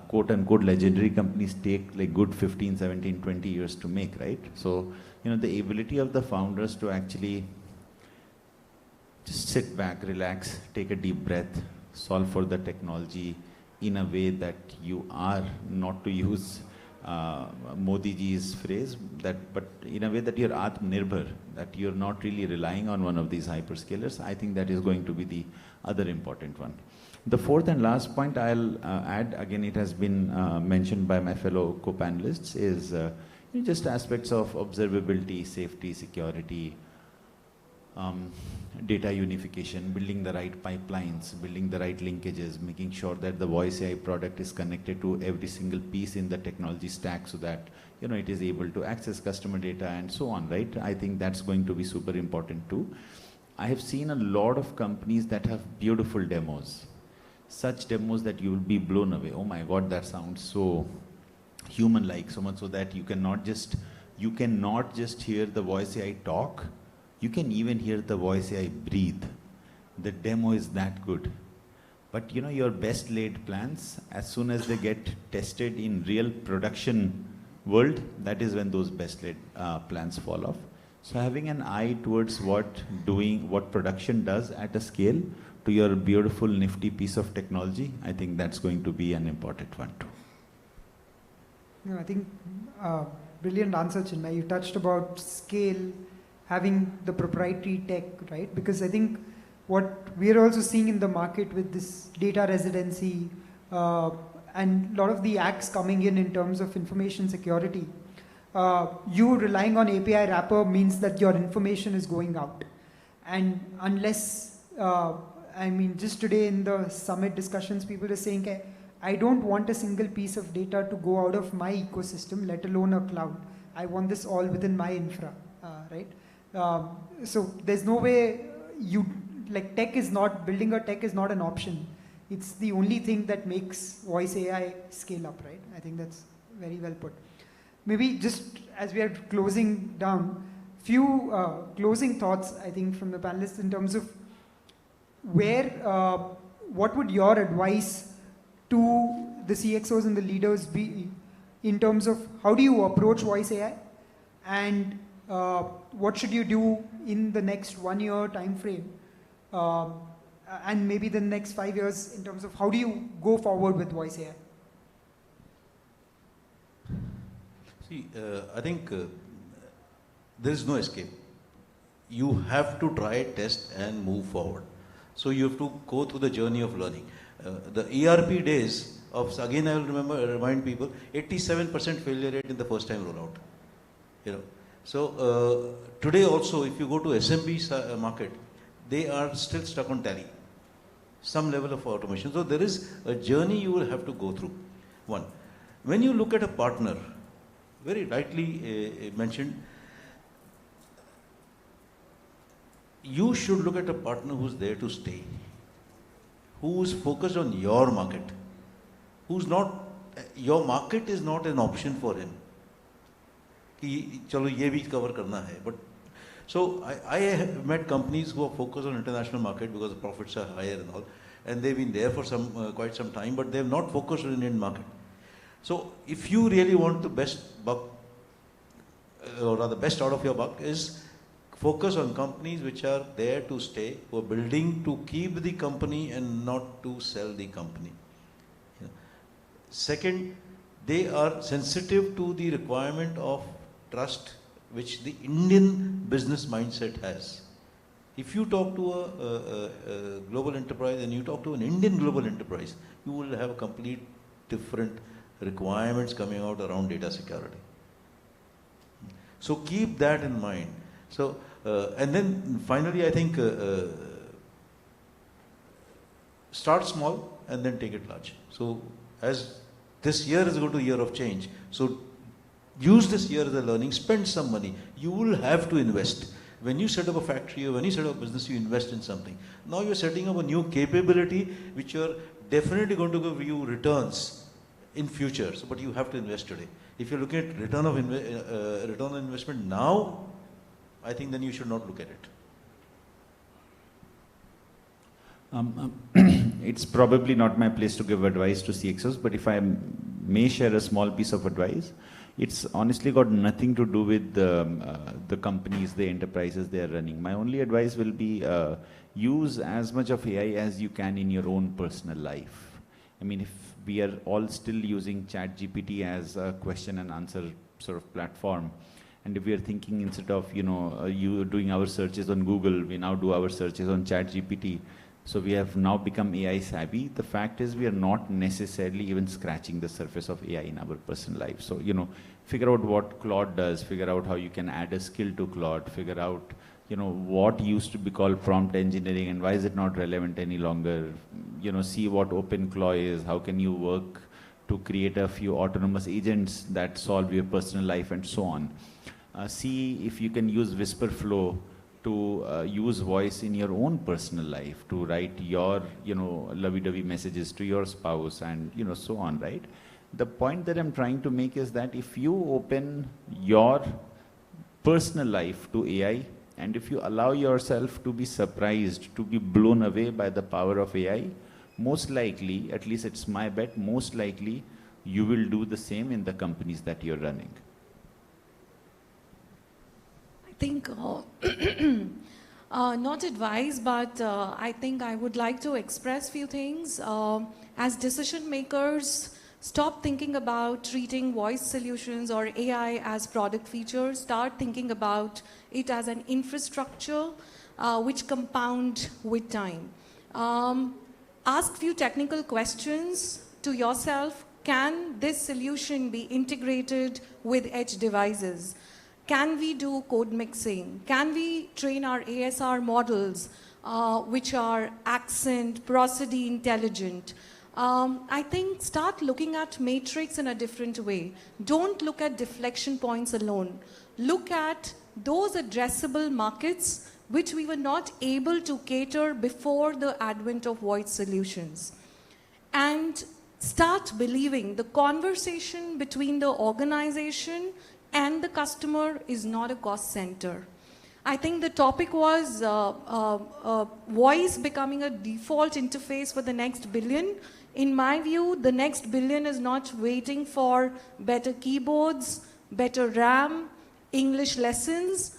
quote unquote legendary companies take like good 15, 17, 20 years to make, right? So, the ability of the founders to actually just sit back, relax, take a deep breath, solve for the technology in a way that you are, not to use Modi ji's phrase, but in a way that you're Atmanirbhar, that you're not really relying on one of these hyperscalers. I think that is going to be the other important one. The fourth and last point I'll add, again it has been mentioned by my fellow co-panelists, is just aspects of observability, safety, security, data unification, building the right pipelines, building the right linkages, making sure that the voice AI product is connected to every single piece in the technology stack so that it is able to access customer data and so on, right? I think that's going to be super important too. I have seen a lot of companies that have beautiful demos, such demos that you will be blown away. Oh my God, that sounds so human-like, so much so that you cannot just hear the voice AI talk. You can even hear the voice AI breathe. The demo is that good. But your best laid plans, as soon as they get tested in real production world, that is when those best laid plans fall off. So having an eye towards what production does at a scale to your beautiful nifty piece of technology, I think that's going to be an important one too. I think brilliant answer, Chinmay. You touched about scale, having the proprietary tech, right? Because I think what we're also seeing in the market with this data residency and a lot of the acts coming in terms of information security, you relying on API wrapper means that your information is going out. And unless, just today in the summit discussions, people are saying, I don't want a single piece of data to go out of my ecosystem, let alone a cloud. I want this all within my infra, right? So there's no way building a tech is not an option. It's the only thing that makes voice AI scale up, right? I think that's very well put. Maybe just as we are closing down, few closing thoughts, I think, from the panelists in terms of what would your advice to the CXOs and the leaders be in terms of how do you approach voice AI, and what should you do in the next 1 year time frame, and maybe the next 5 years in terms of how do you go forward with voice AI? See, I think there is no escape. You have to try, test, and move forward. So you have to go through the journey of learning. The ERP days of, again I will remind people, 87% failure rate in the first time rollout. You know. So today also, if you go to SMB market, they are still stuck on Tally. Some level of automation. So there is a journey you will have to go through. One, when you look at a partner, very rightly mentioned, you should look at a partner who's there to stay, who's focused on your market, who's not, your market is not an option for him. कि चलो ये भी cover करना है, but so I have met companies who are focused on international market because the profits are higher and all, and they've been there for quite some time, but they have not focused on Indian market. So if you really want the best buck, or rather best out of your buck, is focus on companies which are there to stay, who are building to keep the company and not to sell the company. You know. Second, they are sensitive to the requirement of trust which the Indian business mindset has. If you talk to a global enterprise and you talk to an Indian global enterprise, you will have complete different requirements coming out around data security. So keep that in mind. So, and then finally, I think start small and then take it large. So as this year is going to be a year of change, so use this year as a learning, spend some money. You will have to invest. When you set up a factory or when you set up a business, you invest in something. Now you're setting up a new capability which you're definitely going to give you returns in future. So, but you have to invest today. If you're looking at return on investment now, I think then you should not look at it. It's probably not my place to give advice to CXOs, but if I may share a small piece of advice, it's honestly got nothing to do with the companies, the enterprises they are running. My only advice will be use as much of AI as you can in your own personal life. I mean, if we are all still using ChatGPT as a question and answer sort of platform, and if we are thinking instead of, you doing our searches on Google, we now do our searches on ChatGPT. So we have now become AI savvy. The fact is we are not necessarily even scratching the surface of AI in our personal life. So, figure out what Claude does, figure out how you can add a skill to Claude, figure out, what used to be called prompt engineering and why is it not relevant any longer. See what OpenClaw is, how can you work to create a few autonomous agents that solve your personal life and so on. See if you can use WhisperFlow to use voice in your own personal life, to write your, lovey-dovey messages to your spouse and, so on, right? The point that I'm trying to make is that if you open your personal life to AI, and if you allow yourself to be surprised, to be blown away by the power of AI, most likely, at least it's my bet, most likely you will do the same in the companies that you're running. I think, not advice, but I think I would like to express few things. As decision makers, stop thinking about treating voice solutions or AI as product features. Start thinking about it as an infrastructure which compound with time. Ask few technical questions to yourself. Can this solution be integrated with edge devices? Can we do code mixing? Can we train our ASR models which are accent, prosody intelligent? I think start looking at matrix in a different way. Don't look at deflection points alone. Look at those addressable markets which we were not able to cater before the advent of voice solutions. And start believing the conversation between the organization and the customer is not a cost center. I think the topic was voice becoming a default interface for the next billion. In my view, the next billion is not waiting for better keyboards, better RAM, English lessons.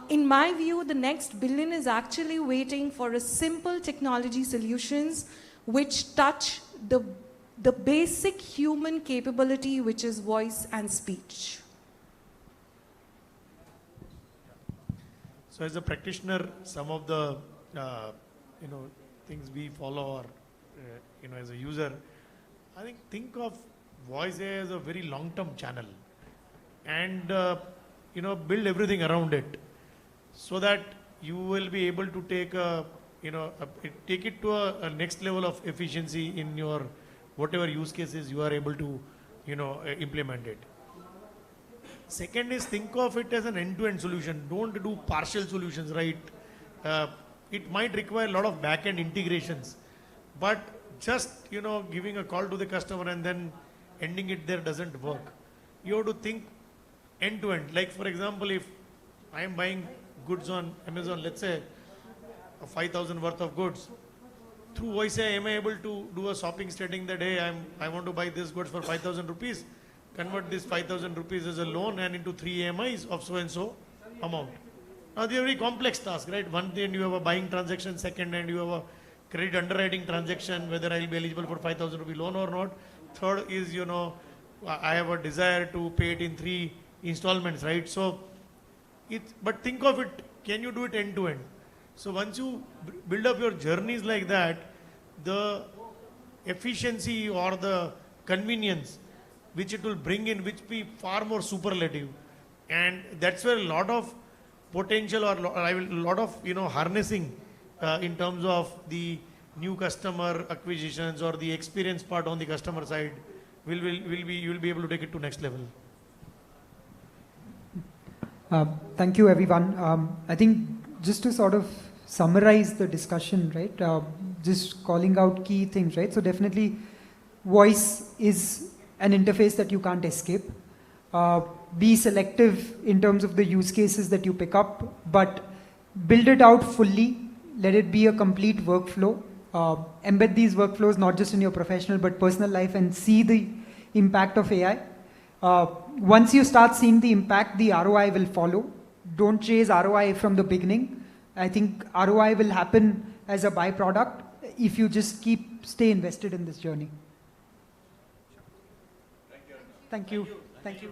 In my view, the next billion is actually waiting for a simple technology solutions which touch the basic human capability, which is voice and speech. So as a practitioner, some of the things we follow or as a user, I think of voice AI as a very long-term channel, and build everything around it, so that you will be able to take take it to a next level of efficiency in your whatever use cases you are able to implement it. Second is, think of it as an end-to-end solution. Don't do partial solutions, right? It might require a lot of back-end integrations, but just giving a call to the customer and then ending it there doesn't work. You have to think end-to-end. Like, for example, if I am buying goods on Amazon, let's say 5,000 worth of goods, through voice AI, am I able to do a shopping stating that, hey, I want to buy this goods for 5,000 rupees, convert this 5,000 rupees as a loan and into 3 EMIs of so and so amount. Now, they are very complex tasks, right? One end you have a buying transaction, second end you have a credit underwriting transaction, whether I will be eligible for 5,000 rupee loan or not. Third is, I have a desire to pay it in 3 installments, right? So, but think of it, can you do it end to end? So once you build up your journeys like that, the efficiency or the convenience which it will bring in, which be far more superlative, and that's where a lot of potential or a lot of harnessing in terms of the new customer acquisitions or the experience part on the customer side you will be able to take it to next level. Thank you, everyone. I think just to sort of summarize the discussion, right? Just calling out key things, right? So definitely, voice is an interface that you can't escape. Be selective in terms of the use cases that you pick up, but build it out fully. Let it be a complete workflow. Embed these workflows not just in your professional but personal life, and see the impact of AI. Once you start seeing the impact, the ROI will follow. Don't chase ROI from the beginning. I think ROI will happen as a byproduct if you just stay invested in this journey. Thank you. Thank you.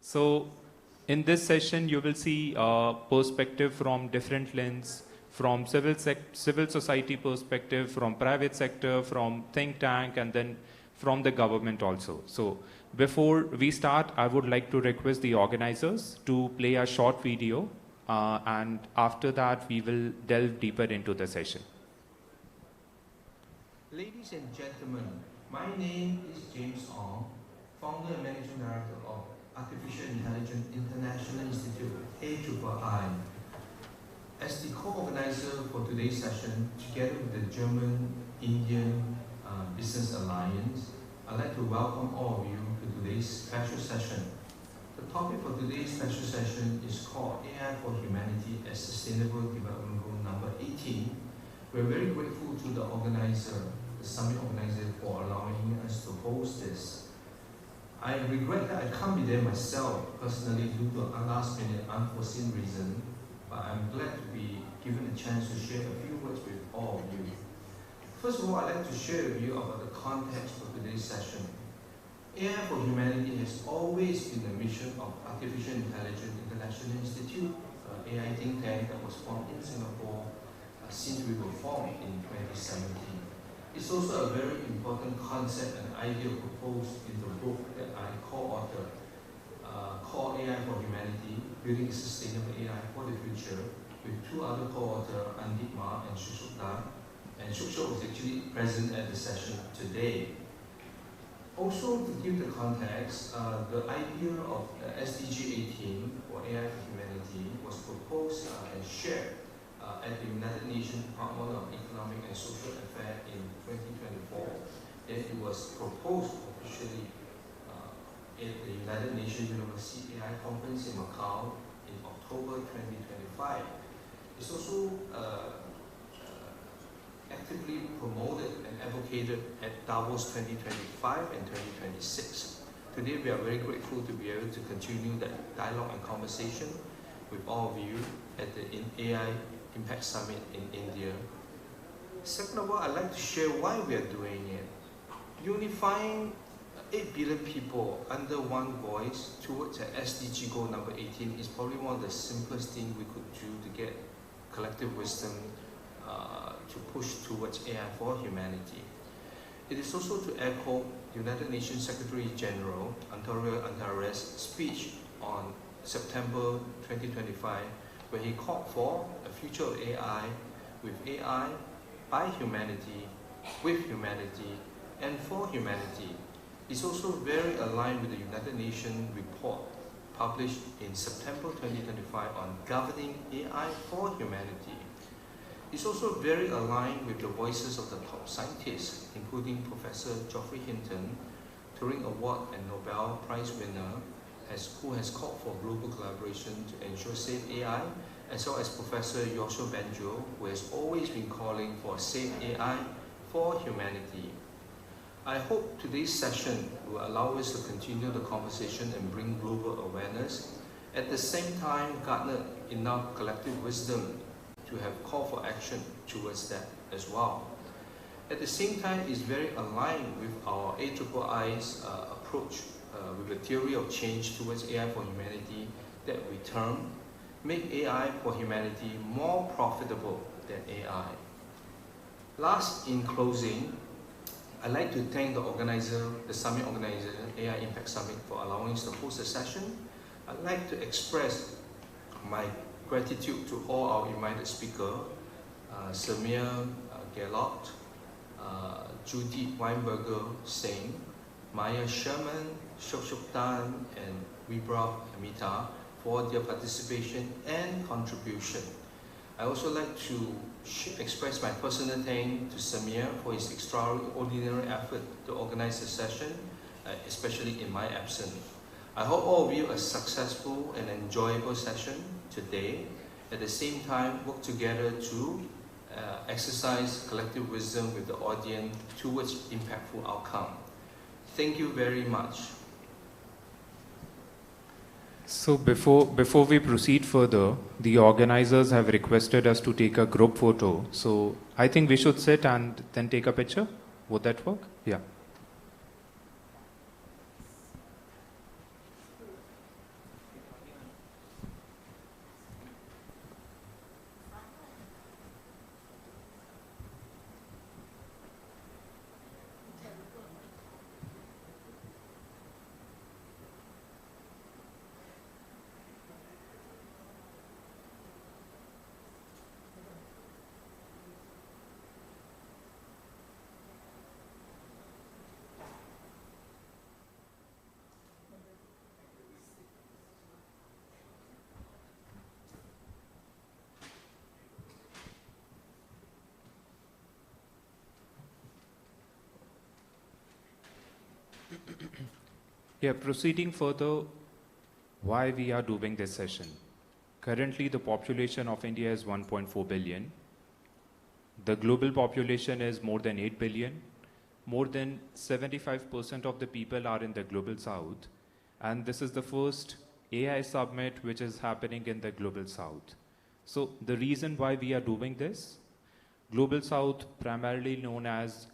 So in this session, you will see perspective from different lens, from civil society perspective, from private sector, from think tank, and then from the government also. So before we start, I would like to request the organizers to play a short video, and after that, we will delve deeper into the session. Ladies and gentlemen, my name is James Ong, founder and managing director of Artificial Intelligence International Institute, AIII. As the co-organizer for today's session, together with the German-Indian Business Alliance, I'd like to welcome all of you to today's special session. The topic for today's special session is called AI for Humanity as Sustainable Development Goal number 18. We're very grateful to the organizer, the summit organizer, for allowing us to host this. I regret that I can't be there myself personally due to a last-minute unforeseen reason, but I'm glad to be given a chance to share a few words with all of you. First of all, I'd like to share with you about the context of today's session. AI for Humanity has always been the mission of Artificial Intelligence International Institute, AI think tank that was formed in Singapore since we were formed in 2017. It's also a very important concept and idea proposed in the book that I co-authored, called AI for Humanity, Building a Sustainable AI for the Future, with two other co-authors, Andip Ma and Shushuk Da. And Shushuk was actually present at the session today. Also, to give the context, the idea of SDG 18, or AI for Humanity, was proposed and shared at the United Nations Department of Economic and Social Affairs in 2024. Then it was proposed officially at the United Nations University AI Conference in Macau in October 2025. It's also actively promoted and advocated at Davos 2025 and 2026. Today we are very grateful to be able to continue that dialogue and conversation with all of you at the AI Impact Summit in India. Second of all, I'd like to share why we are doing it. Unifying 8 billion people under one voice towards an SDG goal number 18 is probably one of the simplest things we could do to get collective wisdom to push towards AI for humanity. It is also to echo United Nations Secretary General Antonio Guterres' speech on September 2025, where he called for a future of AI with AI, by humanity, with humanity, and for humanity. It's also very aligned with the United Nations report published in September 2025 on governing AI for humanity. It's also very aligned with the voices of the top scientists, including Professor Geoffrey Hinton, Turing Award and Nobel Prize winner, who has called for global collaboration to ensure safe AI, as well as Professor Yoshua Bengio, who has always been calling for safe AI for humanity. I hope today's session will allow us to continue the conversation and bring global awareness, at the same time garner enough collective wisdom to have call for action towards that as well. At the same time, it's very aligned with our AIII's approach with the theory of change towards AI for humanity that we term Make AI for Humanity More Profitable Than AI. Last, in closing, I'd like to thank the organizer, the summit organizer, AI Impact Summit, for allowing us to host a session. I'd like to express my gratitude to all our invited speakers, Samir Gellot, Judith Weinberger Singh, Maya Sherman, Shushuk Dan, and Vibra Amita for their participation and contribution. I also like to express my personal thanks to Samir for his extraordinary effort to organize the session, especially in my absence. I hope all of you a successful and enjoyable session today. At the same time, work together to exercise collective wisdom with the audience towards impactful outcome. Thank you very much. So before we proceed further, the organizers have requested us to take a group photo. So I think we should sit and then take a picture. Would that work? Yeah. Yeah, proceeding further, why we are doing this session. Currently, the population of India is 1.4 billion. The global population is more than 8 billion. More than 75% of the people are in the global south. And this is the first AI summit which is happening in the global south. So the reason why we are doing this, global south primarily known as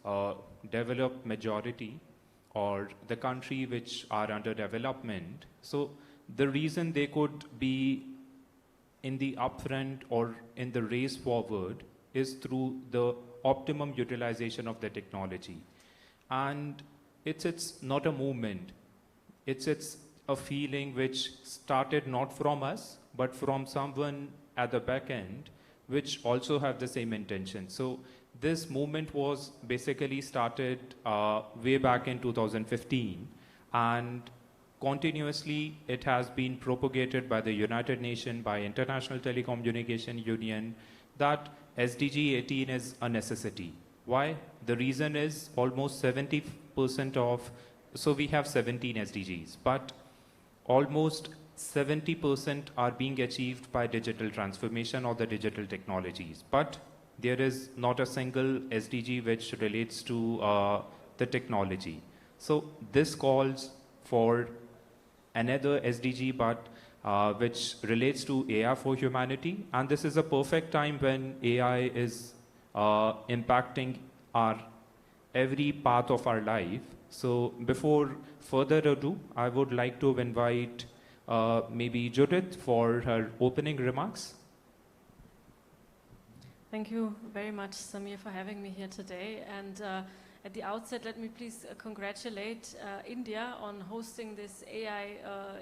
developed majority or the country which are under development. So the reason they could be in the upfront or in the race forward is through the optimum utilization of the technology. And it's not a movement. It's a feeling which started not from us, but from someone at the back end, which also have the same intention. So this movement was basically started way back in 2015, and continuously it has been propagated by the United Nations, by International Telecommunication Union, that SDG 18 is a necessity. Why? The reason is almost 70% of, so we have 17 SDGs, but almost 70% are being achieved by digital transformation or the digital technologies. But there is not a single SDG which relates to the technology. So this calls for another SDG, but which relates to AI for humanity. And this is a perfect time when AI is impacting our every part of our life. So before further ado, I would like to invite maybe Judith for her opening remarks. Thank you very much, Samir, for having me here today. And at the outset, let me please congratulate India on hosting this AI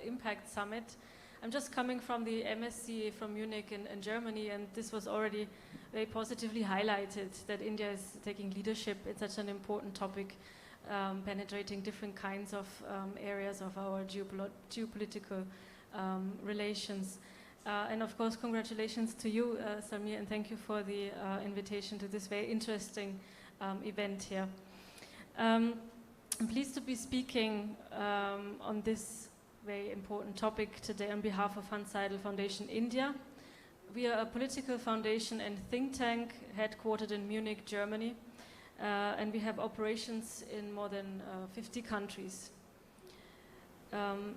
Impact Summit. I'm just coming from the MSc from Munich in Germany, and this was already very positively highlighted that India is taking leadership in such an important topic, penetrating different kinds of areas of our geopolitical relations. And of course, congratulations to you, Samir, and thank you for the invitation to this very interesting event here. I'm pleased to be speaking on this very important topic today on behalf of Hans Seidel Foundation India. We are a political foundation and think tank headquartered in Munich, Germany, and we have operations in more than 50 countries.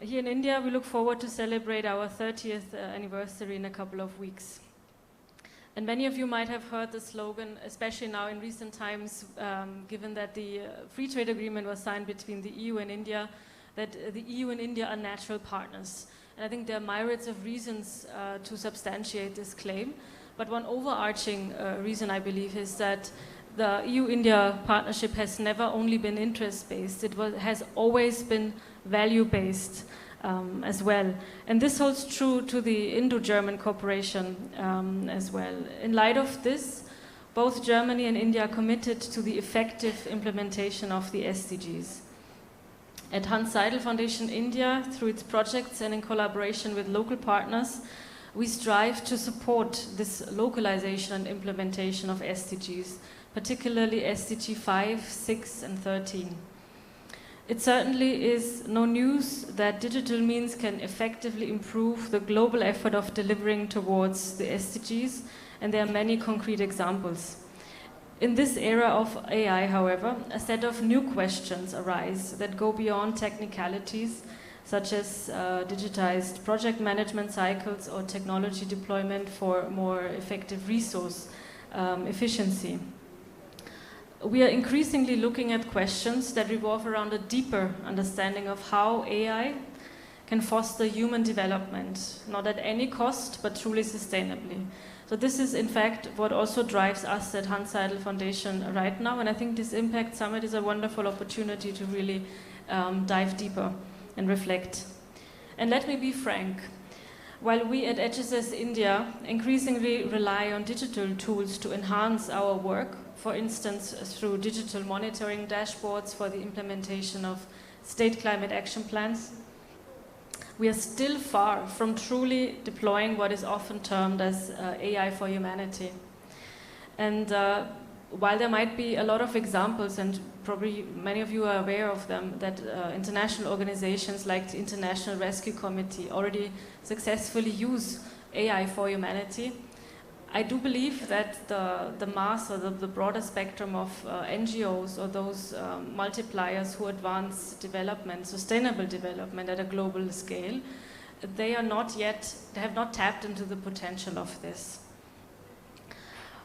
Here in India, we look forward to celebrate our 30th anniversary in a couple of weeks. And many of you might have heard the slogan, especially now in recent times, given that the free trade agreement was signed between the EU and India, that the EU and India are natural partners. And I think there are myriads of reasons to substantiate this claim. But one overarching reason, I believe, is that the EU-India partnership has never only been interest-based, has always been value-based as well. And this holds true to the Indo-German cooperation as well. In light of this, both Germany and India are committed to the effective implementation of the SDGs. At Hans Seidel Foundation India, through its projects and in collaboration with local partners, we strive to support this localization and implementation of SDGs, particularly SDG 5, 6, and 13. It certainly is no news that digital means can effectively improve the global effort of delivering towards the SDGs, and there are many concrete examples. In this era of AI, however, a set of new questions arise that go beyond technicalities, such as digitized project management cycles or technology deployment for more effective resource efficiency. We are increasingly looking at questions that revolve around a deeper understanding of how AI can foster human development, not at any cost, but truly sustainably. So this is, in fact, what also drives us at Hans Seidel Foundation right now, and I think this Impact Summit is a wonderful opportunity to really dive deeper and reflect. And let me be frank, while we at HSS India increasingly rely on digital tools to enhance our work, for instance, through digital monitoring dashboards for the implementation of state climate action plans, we are still far from truly deploying what is often termed as AI for humanity. And while there might be a lot of examples, and probably many of you are aware of them, that international organizations like the International Rescue Committee already successfully use AI for humanity, I do believe that the mass or the broader spectrum of NGOs or those multipliers who advance development, sustainable development at a global scale, they have not tapped into the potential of this.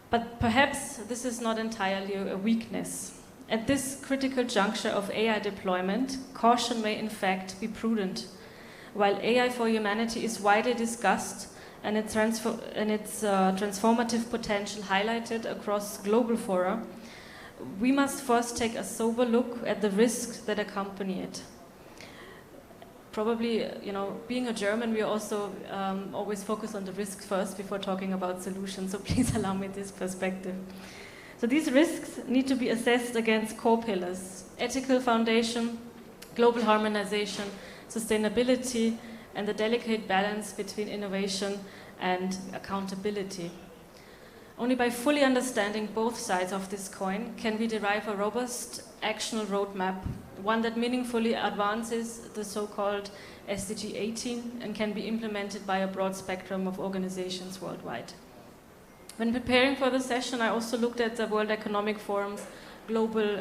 But perhaps this is not entirely a weakness. At this critical juncture of AI deployment, caution may in fact be prudent. While AI for humanity is widely discussed and its transformative potential highlighted across global fora, we must first take a sober look at the risks that accompany it. Probably, being a German, we also always focus on the risks first before talking about solutions, so please allow me this perspective. So these risks need to be assessed against core pillars: ethical foundation, global harmonization, sustainability, and the delicate balance between innovation and accountability. Only by fully understanding both sides of this coin can we derive a robust actionable roadmap, one that meaningfully advances the so-called SDG 18 and can be implemented by a broad spectrum of organizations worldwide. When preparing for the session, I also looked at the World Economic Forum's Global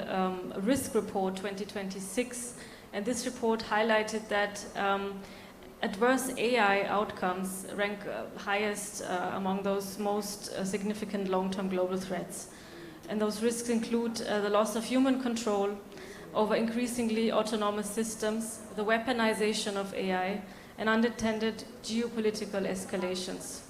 Risk Report 2026, and this report highlighted that adverse AI outcomes rank highest among those most significant long-term global threats. And those risks include the loss of human control over increasingly autonomous systems, the weaponization of AI, and unintended geopolitical escalations.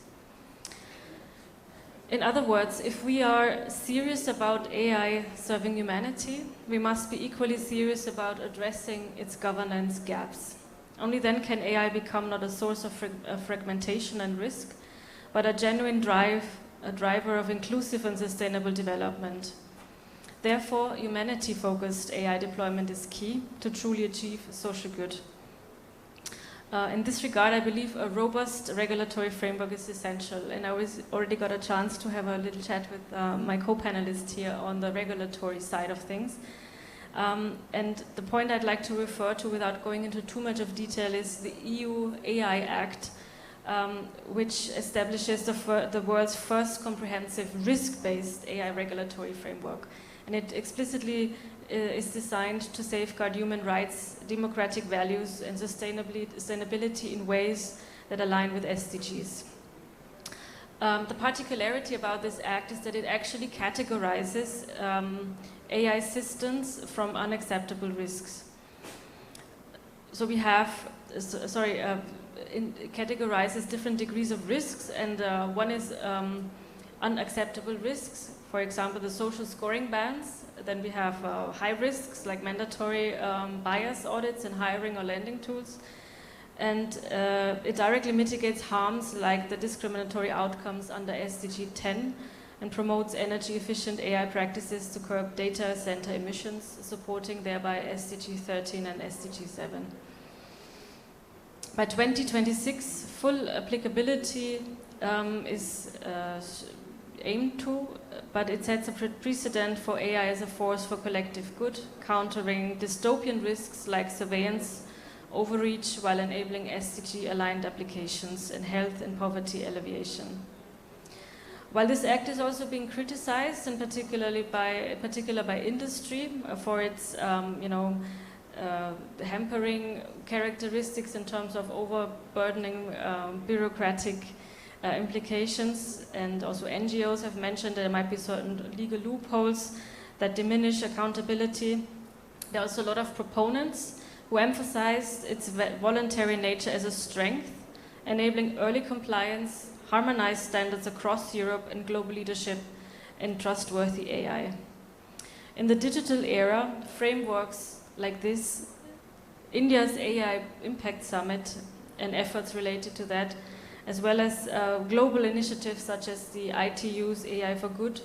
In other words, if we are serious about AI serving humanity, we must be equally serious about addressing its governance gaps. Only then can AI become not a source of fragmentation and risk, but a genuine driver of inclusive and sustainable development. Therefore, humanity-focused AI deployment is key to truly achieve social good. In this regard, I believe a robust regulatory framework is essential, and I already got a chance to have a little chat with my co-panelist here on the regulatory side of things. And the point I'd like to refer to, without going into too much of detail, is the EU AI Act, which establishes the world's first comprehensive risk-based AI regulatory framework. And it explicitly is designed to safeguard human rights, democratic values, and sustainability in ways that align with SDGs. The particularity about this act is that it actually categorizes AI systems from unacceptable risks. So we have, categorizes different degrees of risks, and one is unacceptable risks, for example, the social scoring bans. Then we have high risks like mandatory bias audits in hiring or lending tools. And it directly mitigates harms like the discriminatory outcomes under SDG 10 and promotes energy-efficient AI practices to curb data center emissions, supporting thereby SDG 13 and SDG 7. By 2026, full applicability is aimed to, but it sets a precedent for AI as a force for collective good, countering dystopian risks like surveillance, overreach, while enabling SDG-aligned applications in health and poverty alleviation. While this act is also being criticized, and particularly by industry, for its hampering characteristics in terms of overburdening bureaucratic implications, and also NGOs have mentioned there might be certain legal loopholes that diminish accountability. There are also a lot of proponents who emphasized its voluntary nature as a strength, enabling early compliance, harmonized standards across Europe, and global leadership in trustworthy AI. In the digital era, frameworks like this, India's AI Impact Summit and efforts related to that, as well as global initiatives such as the ITU's AI for Good,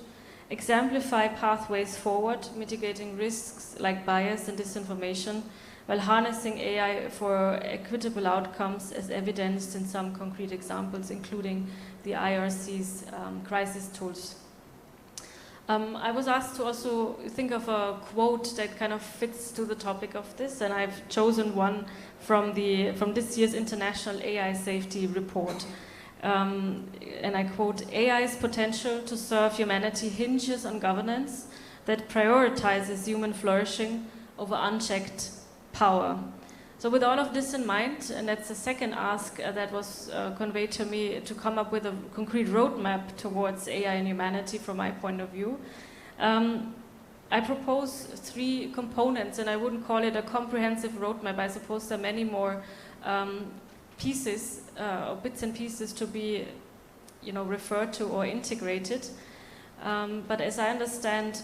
exemplify pathways forward, mitigating risks like bias and disinformation, while harnessing AI for equitable outcomes, as evidenced in some concrete examples, including the IRC's crisis tools. I was asked to also think of a quote that kind of fits to the topic of this, and I've chosen one from this year's International AI Safety Report. And I quote, "AI's potential to serve humanity hinges on governance that prioritizes human flourishing over unchecked power." So with all of this in mind, and that's the second ask that was conveyed to me, to come up with a concrete roadmap towards AI and humanity from my point of view, I propose 3 components, and I wouldn't call it a comprehensive roadmap. I suppose there are many more pieces, or bits and pieces to be, referred to or integrated. But as I understand,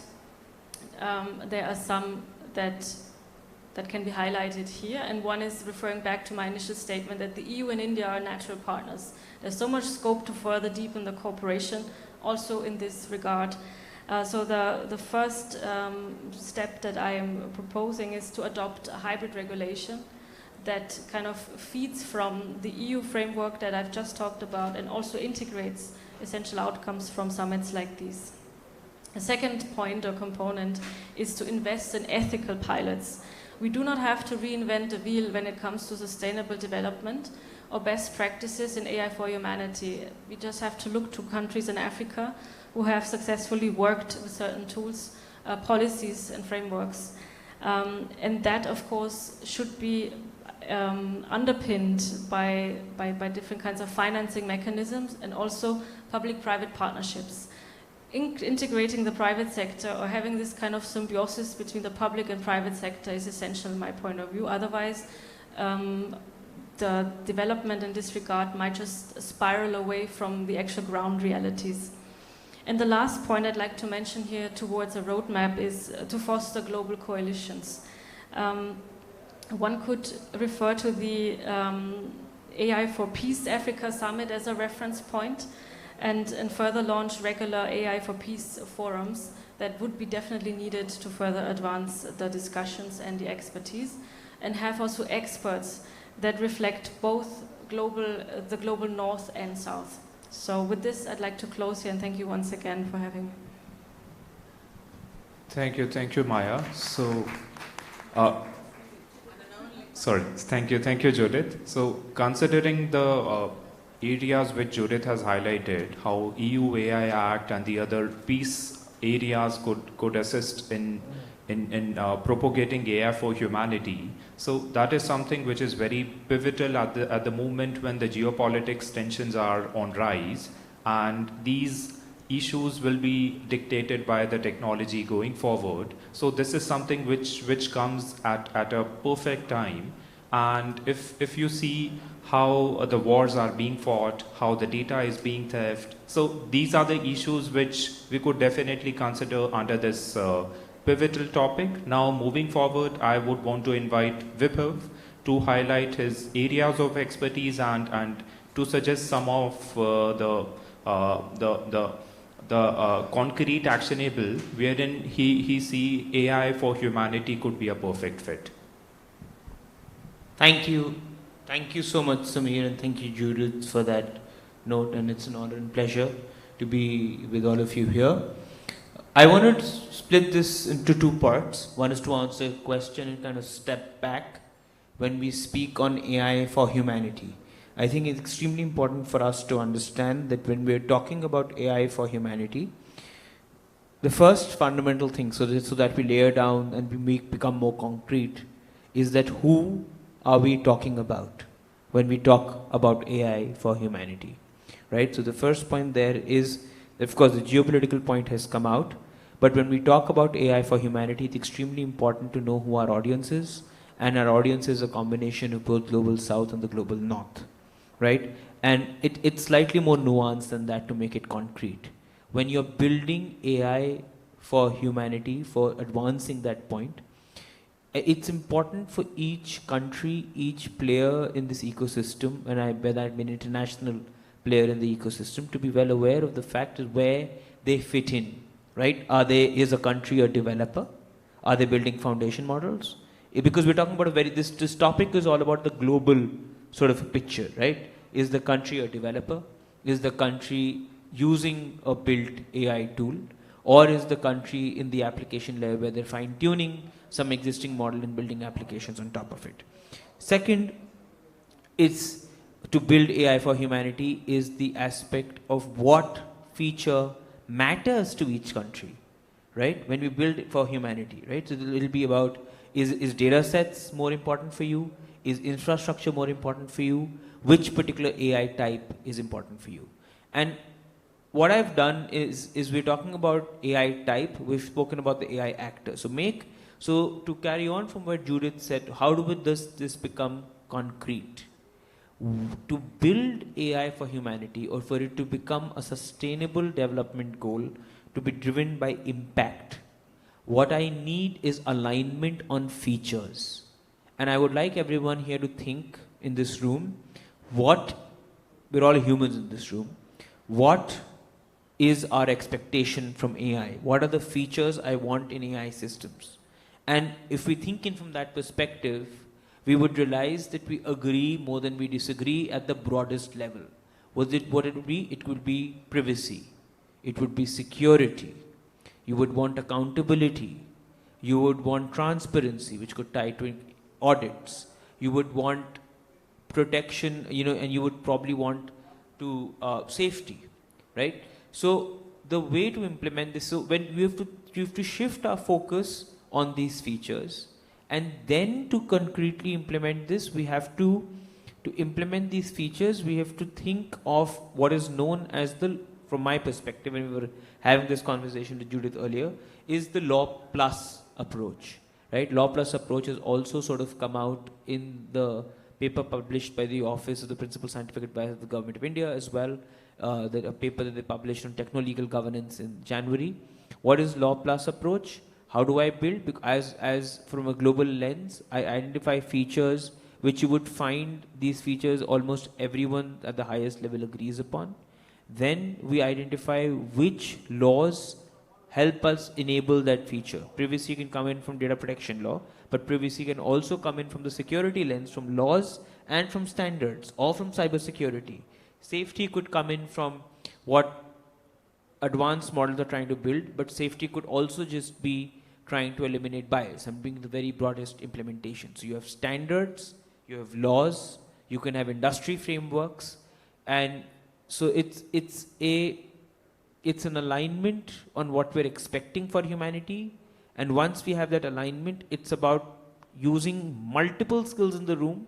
there are some that can be highlighted here, and one is referring back to my initial statement that the EU and India are natural partners. There's so much scope to further deepen the cooperation also in this regard. So the first step that I am proposing is to adopt a hybrid regulation that kind of feeds from the EU framework that I've just talked about and also integrates essential outcomes from summits like these. The second point or component is to invest in ethical pilots. We do not have to reinvent the wheel when it comes to sustainable development or best practices in AI for humanity. We just have to look to countries in Africa who have successfully worked with certain tools, policies and frameworks. And that, of course, should be underpinned by different kinds of financing mechanisms and also public-private partnerships. Integrating the private sector or having this kind of symbiosis between the public and private sector is essential in my point of view. Otherwise, the development in this regard might just spiral away from the actual ground realities. And the last point I'd like to mention here towards a roadmap is to foster global coalitions. One could refer to the AI for Peace Africa Summit as a reference point, and further launch regular AI for Peace forums that would be definitely needed to further advance the discussions and the expertise, and have also experts that reflect both the global north and south. So with this, I'd like to close here and thank you once again for having me. Thank you, Maya. So, thank you, Judith. So, considering the areas which Judith has highlighted, how EU AI Act and the other peace areas could assist in propagating AI for humanity. So that is something which is very pivotal at the moment when the geopolitics tensions are on rise, and these issues will be dictated by the technology going forward. So this is something which comes at a perfect time. And if you see how the wars are being fought, how the data is being theft, so these are the issues which we could definitely consider under this pivotal topic. Now, moving forward, I would want to invite Vibhav to highlight his areas of expertise and to suggest some of the concrete actionable wherein he see AI for humanity could be a perfect fit. Thank you so much, Samir, and thank you, Judith, for that note, and it's an honor and pleasure to be with all of you here. I want to split this into 2 parts. One is to answer a question and kind of step back when we speak on AI for humanity. I think it's extremely important for us to understand that when we're talking about AI for humanity, the first fundamental thing, so that we layer down and we become more concrete, is that who are we talking about when we talk about AI for humanity, right? So the first point there is, of course, the geopolitical point has come out, but when we talk about AI for humanity, it's extremely important to know who our audience is, and our audience is a combination of both global south and the global north, right? And it's slightly more nuanced than that to make it concrete. When you're building AI for humanity, for advancing that point, it's important for each country, each player in this ecosystem, and by that I mean international player in the ecosystem, to be well aware of the fact of where they fit in, right? Is a country a developer? Are they building foundation models? Because we're talking about this topic is all about the global sort of picture, right? Is the country a developer? Is the country using a built AI tool? or is the country in the application layer where they're fine-tuning some existing model and building applications on top of it. Second, it's to build AI for humanity is the aspect of what feature matters to each country, right? When we build it for humanity, right? So it'll be about, is data sets more important for you? Is infrastructure more important for you? Which particular AI type is important for you? And what I've done is we're talking about AI type, we've spoken about the AI actor. So to carry on from what Judith said, how does this become concrete? To build AI for humanity, or for it to become a sustainable development goal, to be driven by impact, what I need is alignment on features. And I would like everyone here to think in this room, we're all humans in this room, what is our expectation from AI? What are the features I want in AI systems? And if we think in from that perspective, we would realize that we agree more than we disagree at the broadest level. What it would be? It would be privacy. It would be security. You would want accountability. You would want transparency, which could tie to audits. You would want protection, and you would probably want to safety, right? So the way to implement this, so when we have to shift our focus on these features, and then to concretely implement this, we have to implement these features, we have to think of what is known as from my perspective, when we were having this conversation with Judith earlier, is the law plus approach, right? Law plus approach has also sort of come out in the paper published by the Office of the Principal Scientific Advisor of the Government of India as well, a paper that they published on techno-legal governance in January. What is law plus approach? How do I build? Because as from a global lens, I identify features which you would find these features almost everyone at the highest level agrees upon. Then we identify which laws help us enable that feature. Privacy can come in from data protection law, but privacy can also come in from the security lens, from laws and from standards, or from cybersecurity. Safety could come in from what advanced models are trying to build, but safety could also just be trying to eliminate bias and bring the very broadest implementation. So you have standards, you have laws, you can have industry frameworks, and so it's an alignment on what we're expecting for humanity. And once we have that alignment, it's about using multiple skills in the room.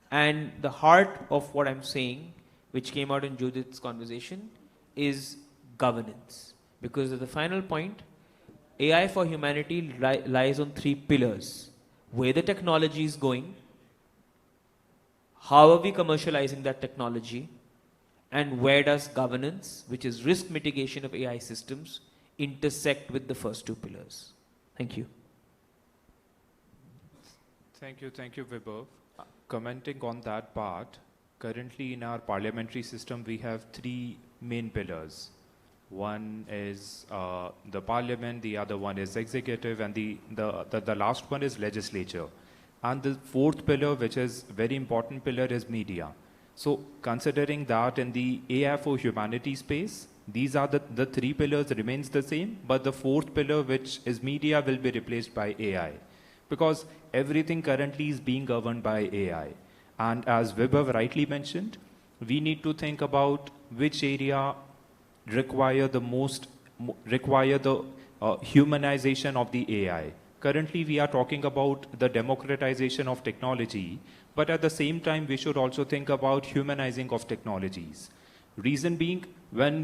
And the heart of what I'm saying, which came out in Judith's conversation, is governance. Because at the final point, AI for humanity lies on 3 pillars. Where the technology is going, how are we commercializing that technology, and where does governance, which is risk mitigation of AI systems, intersect with the first 2 pillars. Thank you. Thank you, Vibhav. Commenting on that part, currently in our parliamentary system, we have 3 main pillars. One is the parliament, the other one is executive, and the last one is legislature. And the 4th pillar, which is very important pillar, is media. So considering that in the AI for humanity space, these are the 3 pillars remains the same, but the 4th pillar, which is media, will be replaced by AI. Because everything currently is being governed by AI. And as Vibhav rightly mentioned, we need to think about which area require the humanization of the AI. Currently, we are talking about the democratization of technology, but at the same time, we should also think about humanizing of technologies. Reason being, when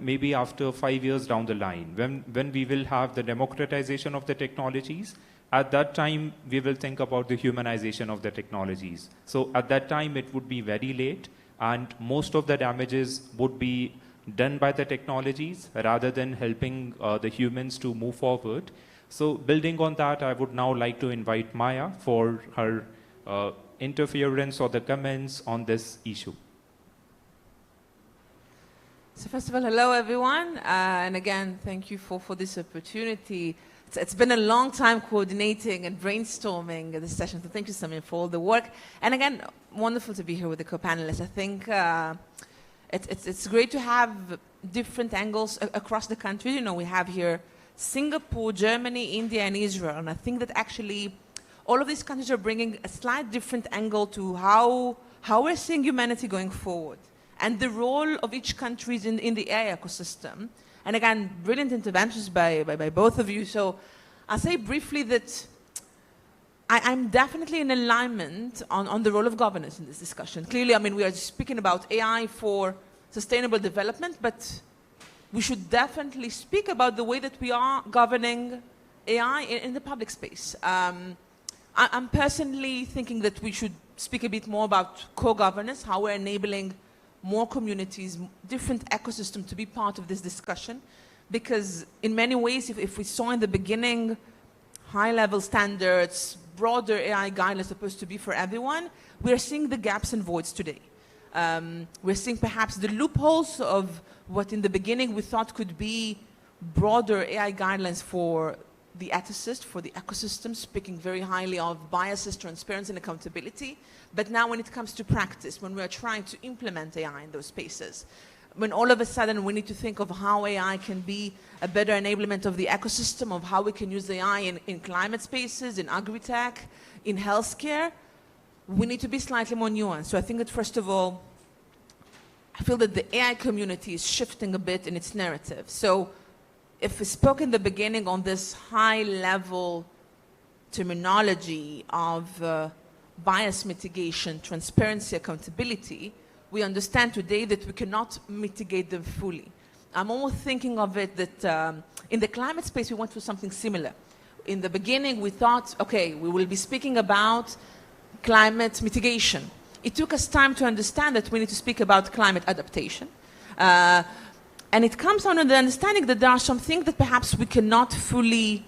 maybe after 5 years down the line, when we will have the democratization of the technologies, at that time, we will think about the humanization of the technologies. So at that time, it would be very late, and most of the damages would be done by the technologies rather than helping the humans to move forward. So building on that, I would now like to invite Maya for her interference or the comments on this issue. So first of all, hello everyone, and again, thank you for this opportunity. It's been a long time coordinating and brainstorming this session, so thank you, Samir, for all the work. And again, wonderful to be here with the co-panelists. I think it's great to have different angles across the country. You know, we have here Singapore, Germany, India, and Israel. And I think that actually all of these countries are bringing a slight different angle to how we're seeing humanity going forward and the role of each country in the AI ecosystem. And again, brilliant interventions by both of you. So I'll say briefly that I'm definitely in alignment on the role of governance in this discussion. Clearly, I mean, we are speaking about AI for sustainable development, but we should definitely speak about the way that we are governing AI in the public space. I'm personally thinking that we should speak a bit more about co-governance, how we're enabling more communities, different ecosystems to be part of this discussion. Because in many ways, if we saw in the beginning high-level standards, broader AI guidelines supposed to be for everyone, we're seeing the gaps and voids today. We're seeing perhaps the loopholes of what in the beginning we thought could be broader AI guidelines for the ethicist, for the ecosystem, speaking very highly of biases, transparency, and accountability. But now when it comes to practice, when we are trying to implement AI in those spaces, when all of a sudden we need to think of how AI can be a better enablement of the ecosystem, of how we can use AI in climate spaces, in agri-tech, in healthcare, we need to be slightly more nuanced. So I think that first of all, I feel that the AI community is shifting a bit in its narrative. So if we spoke in the beginning on this high-level terminology of bias mitigation, transparency, accountability, we understand today that we cannot mitigate them fully. I'm almost thinking of it that in the climate space, we went through something similar. In the beginning, we thought, okay, we will be speaking about climate mitigation. It took us time to understand that we need to speak about climate adaptation. And it comes under the understanding that there are some things that perhaps we cannot fully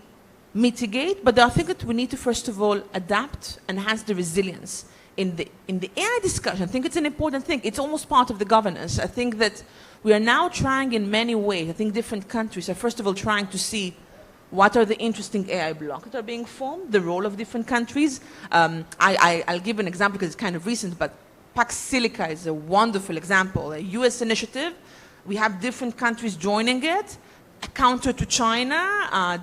mitigate, but there are things that we need to, first of all, adapt and enhance the resilience. In the AI discussion, I think it's an important thing. It's almost part of the governance. I think that we are now trying in many ways, I think different countries are, first of all, trying to see what are the interesting AI blocks that are being formed, the role of different countries. I'll give an example because it's kind of recent, but Pax Silica is a wonderful example, a US initiative. We have different countries joining it, a counter to China,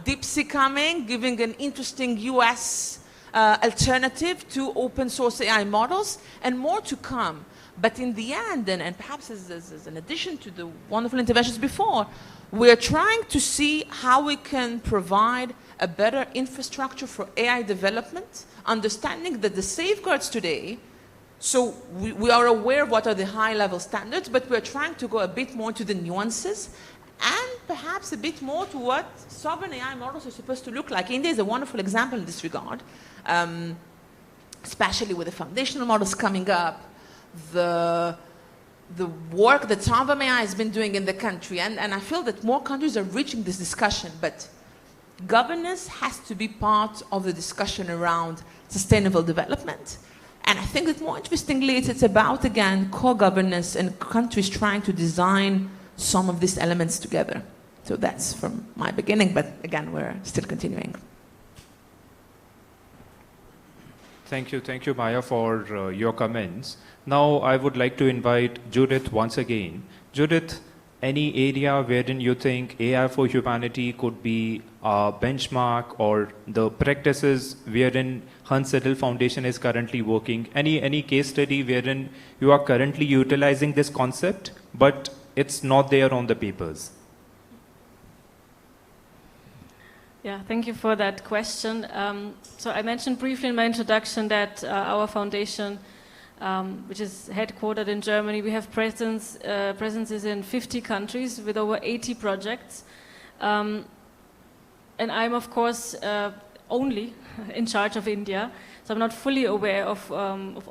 DeepSeek coming, giving an interesting US alternative to open source AI models, and more to come. But in the end, and perhaps as an addition to the wonderful interventions before, we're trying to see how we can provide a better infrastructure for AI development, understanding that the safeguards today, so we are aware of what are the high-level standards, but we're trying to go a bit more to the nuances and perhaps a bit more to what sovereign AI models are supposed to look like. India is a wonderful example in this regard, especially with the foundational models coming up, the work that sovereign AI has been doing in the country, and I feel that more countries are reaching this discussion, but governance has to be part of the discussion around sustainable development. And I think that more interestingly, it's about, again, co-governance and countries trying to design some of these elements together. So that's from my beginning, but again, we're still continuing. Thank you, Maya, for your comments. Now, I would like to invite Judith once again. Judith, any area wherein you think AI for humanity could be a benchmark, or the practices wherein Hans Sedel Foundation is currently working? Any case study wherein you are currently utilizing this concept, but it's not there on the papers? Yeah, thank you for that question. So I mentioned briefly in my introduction that our foundation, which is headquartered in Germany, we have presences in 50 countries with over 80 projects. And I'm, of course, only in charge of India, so I'm not fully aware of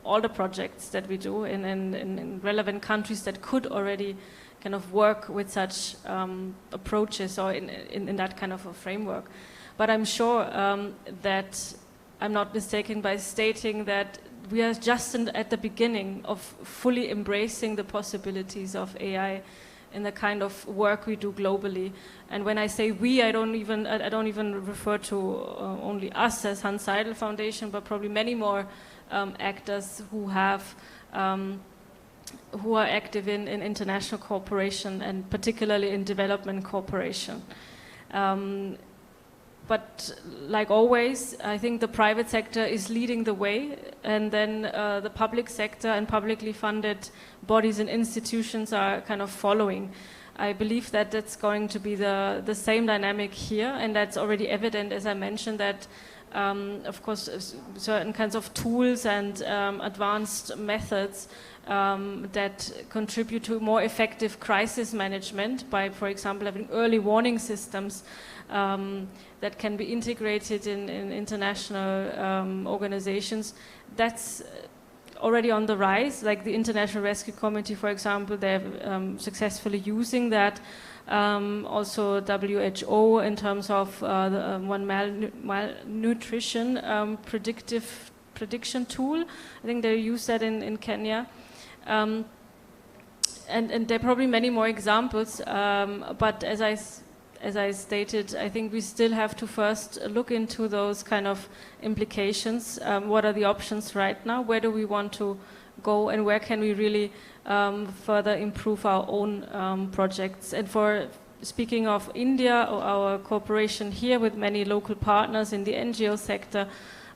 all the projects that we do in relevant countries that could already kind of work with such approaches or in that kind of a framework. But I'm sure that I'm not mistaken by stating that we are just at the beginning of fully embracing the possibilities of AI in the kind of work we do globally. And when I say we, I don't even refer to only us as Hans Sedel Foundation, but probably many more actors who have who are active in international cooperation and particularly in development cooperation. But like always, I think the private sector is leading the way, and then the public sector and publicly funded bodies and institutions are kind of following. I believe that that's going to be the same dynamic here, and that's already evident, as I mentioned, that of course certain kinds of tools and advanced methods that contribute to more effective crisis management by, for example, having early warning systems that can be integrated in international organizations. That's already on the rise, like the International Rescue Committee, for example, they're successfully using that. Also WHO in terms of the one malnutrition prediction tool. I think they use that in Kenya. And there are probably many more examples, but as I stated, I think we still have to first look into those kind of implications. What are the options right now? Where do we want to go, and where can we really further improve our own projects? And for speaking of India, our cooperation here with many local partners in the NGO sector,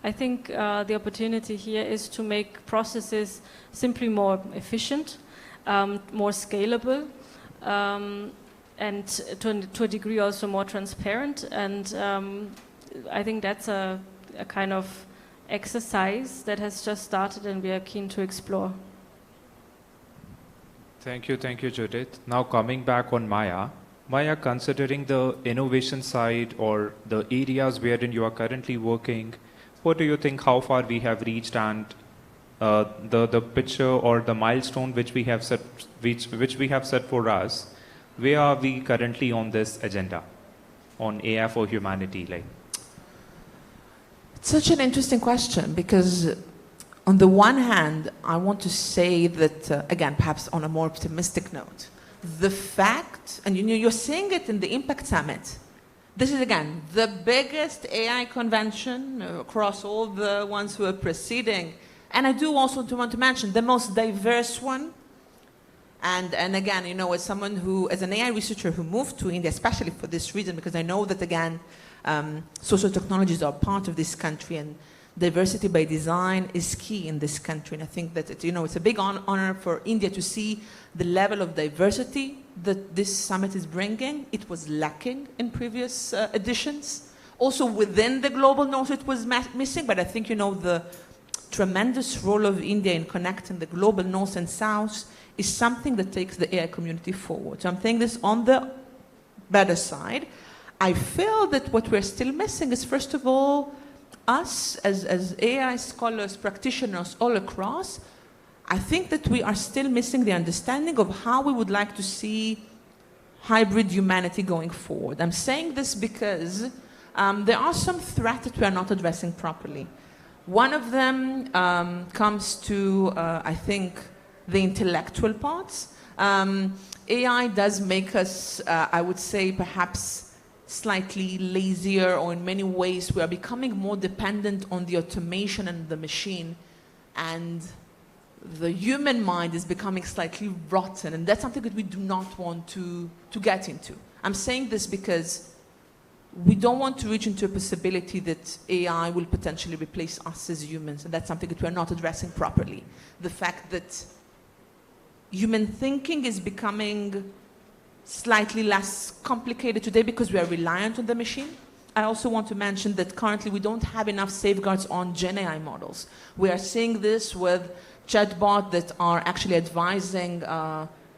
I think the opportunity here is to make processes simply more efficient, more scalable, and to a degree also more transparent. And I think that's a kind of exercise that has just started and we are keen to explore. Thank you, Judith. Now coming back on Maya. Maya, considering the innovation side or the areas wherein you are currently working, what do you think, how far we have reached, and the picture or the milestone which we have set for us, where are we currently on this agenda on AI for humanity? It's such an interesting question, because on the one hand, I want to say that, again, perhaps on a more optimistic note, the fact, and you're seeing it in the Impact Summit, this is, again, the biggest AI convention across all the ones who are preceding, and I do also want to mention the most diverse one. And again, as someone who, as an AI researcher who moved to India, especially for this reason, because I know that, again, social technologies are part of this country, and diversity by design is key in this country. And I think that it's a big honor for India to see the level of diversity that this summit is bringing. It was lacking in previous editions. Also within the global north, it was missing. But I think the tremendous role of India in connecting the global north and south is something that takes the AI community forward. So I'm saying this on the better side. I feel that what we're still missing is, first of all, us as AI scholars, practitioners all across, I think that we are still missing the understanding of how we would like to see hybrid humanity going forward. I'm saying this because there are some threats that we are not addressing properly. One of them comes to, I think, the intellectual parts. AI does make us, I would say, perhaps slightly lazier, or in many ways we are becoming more dependent on the automation and the machine, and the human mind is becoming slightly rotten, and that's something that we do not want to get into. I'm saying this because we don't want to reach into a possibility that AI will potentially replace us as humans, and that's something that we're not addressing properly. The fact that human thinking is becoming slightly less complicated today because we are reliant on the machine. I also want to mention that currently we don't have enough safeguards on Gen AI models. We are seeing this with chatbots that are actually advising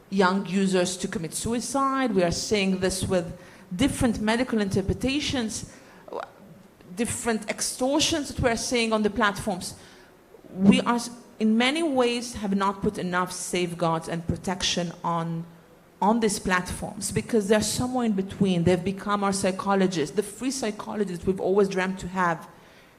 young users to commit suicide. We are seeing this with different medical interpretations, different extortions that we are seeing on the platforms. We are, in many ways, have not put enough safeguards and protection on these platforms, because they're somewhere in between. They've become our psychologists, the free psychologists we've always dreamt to have.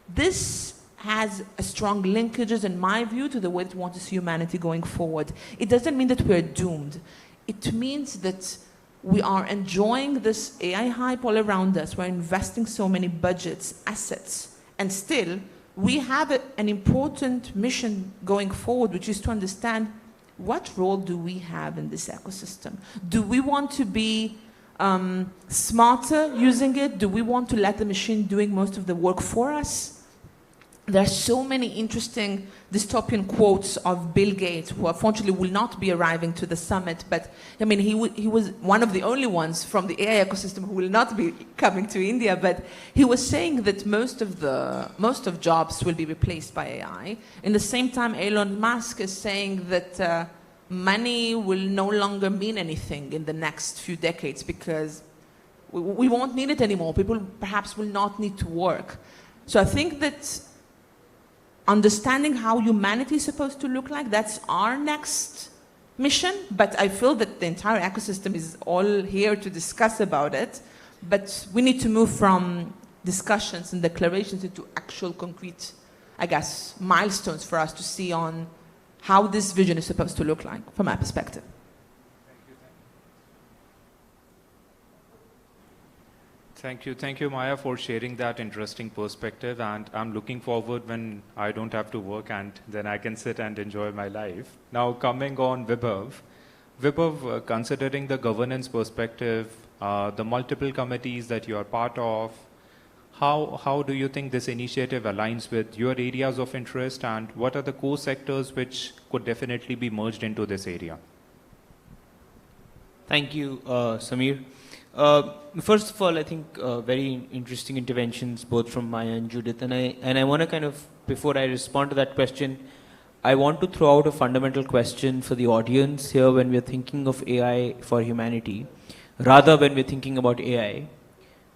This has a strong linkages, in my view, to the way that we want to see humanity going forward. It doesn't mean that we're doomed. It means that we are enjoying this AI hype all around us. We're investing so many budgets, assets, and still we have an important mission going forward, which is to understand what role do we have in this ecosystem? Do we want to be smarter using it? Do we want to let the machine doing most of the work for us? There are so many interesting dystopian quotes of Bill Gates, who unfortunately will not be arriving to the summit, but I mean, he was one of the only ones from the AI ecosystem who will not be coming to India, but he was saying that most of jobs will be replaced by AI. In the same time, Elon Musk is saying that money will no longer mean anything in the next few decades because we won't need it anymore. People perhaps will not need to work. So I think that understanding how humanity is supposed to look like, that's our next mission. But I feel that the entire ecosystem is all here to discuss about it. But we need to move from discussions and declarations into actual concrete, I guess, milestones for us to see on how this vision is supposed to look like, from my perspective. Thank you, Maya, for sharing that interesting perspective. And I'm looking forward when I don't have to work and then I can sit and enjoy my life. Now, coming on Vibhav, considering the governance perspective, the multiple committees that you are part of, how do you think this initiative aligns with your areas of interest, and what are the core sectors which could definitely be merged into this area? Thank you, Samir. First of all, I think very interesting interventions both from Maya and Judith, and I want to kind of, before I respond to that question, I want to throw out a fundamental question for the audience here when we're thinking of AI for humanity, rather when we're thinking about AI.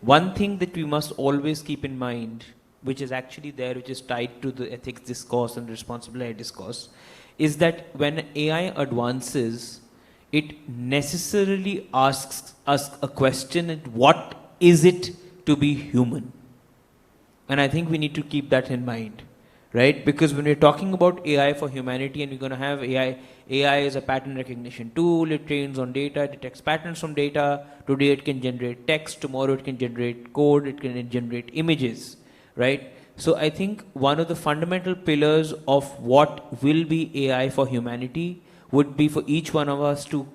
One thing that we must always keep in mind, which is actually there, which is tied to the ethics discourse and responsible AI discourse, is that when AI advances, it necessarily asks us a question: what is it to be human? And I think we need to keep that in mind, right? Because when we're talking about AI for humanity and we're going to have AI is a pattern recognition tool. It trains on data, it detects patterns from data. Today it can generate text, tomorrow it can generate code, it can generate images, right? So I think one of the fundamental pillars of what will be AI for humanity would be for each one of us to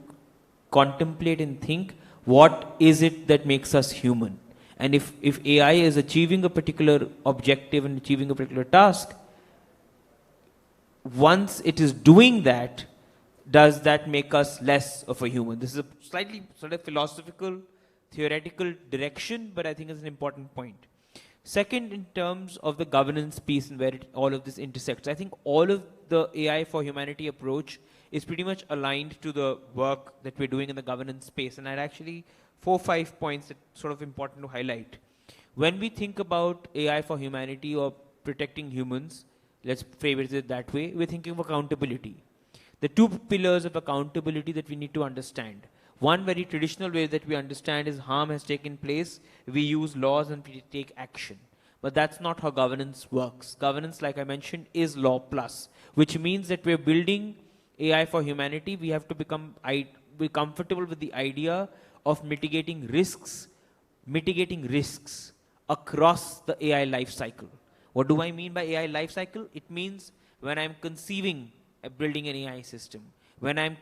contemplate and think, what is it that makes us human? And if AI is achieving a particular objective and achieving a particular task, once it is doing that, does that make us less of a human? This is a slightly sort of philosophical, theoretical direction, but I think it's an important point. Second, in terms of the governance piece and where all of this intersects, I think all of the AI for humanity approach is pretty much aligned to the work that we're doing in the governance space. And I'd actually 4 or 5 points that sort of important to highlight. When we think about AI for humanity or protecting humans, let's phrase it that way, we're thinking of accountability. The two pillars of accountability that we need to understand. One very traditional way that we understand is harm has taken place, we use laws and we take action. But that's not how governance works. Governance, like I mentioned, is law plus, which means that we're building AI for humanity. We have to be comfortable with the idea of mitigating risks across the AI life cycle. What do I mean by AI life cycle? It means when I'm conceiving building an AI system, when I'm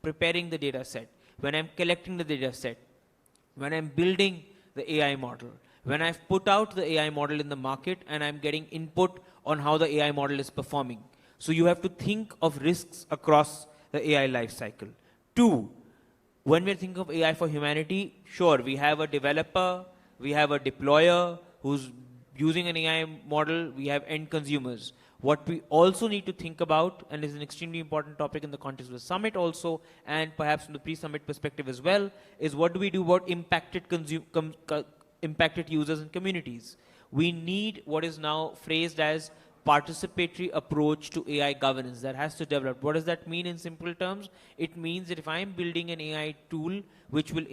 preparing the data set, when I'm collecting the data set, when I'm building the AI model, when I've put out the AI model in the market and I'm getting input on how the AI model is performing. So you have to think of risks across the AI life cycle. Two, when we're thinking of AI for humanity, sure, we have a developer, we have a deployer who's using an AI model, we have end consumers. What we also need to think about, and is an extremely important topic in the context of the summit also, and perhaps from the pre-summit perspective as well, is what do we do about impacted users and communities? We need what is now phrased as participatory approach to AI governance that has to develop. What does that mean in simple terms? It means that if I'm building an AI tool which will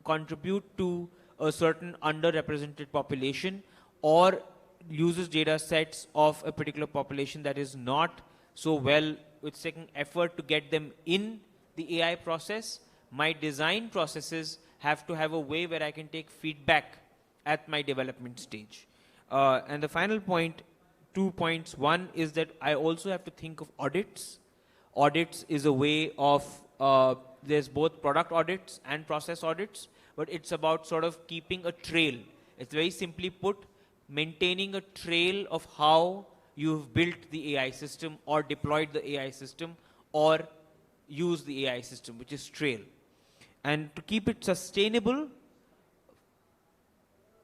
contribute to a certain underrepresented population or uses data sets of a particular population that is not so well, it's taking effort to get them in the AI process, my design processes have to have a way where I can take feedback at my development stage. And the final point 2 points. One is that I also have to think of audits. Audits is a way of, there's both product audits and process audits, but it's about sort of keeping a trail. It's very simply put, maintaining a trail of how you've built the AI system or deployed the AI system or used the AI system, which is trail. And to keep it sustainable,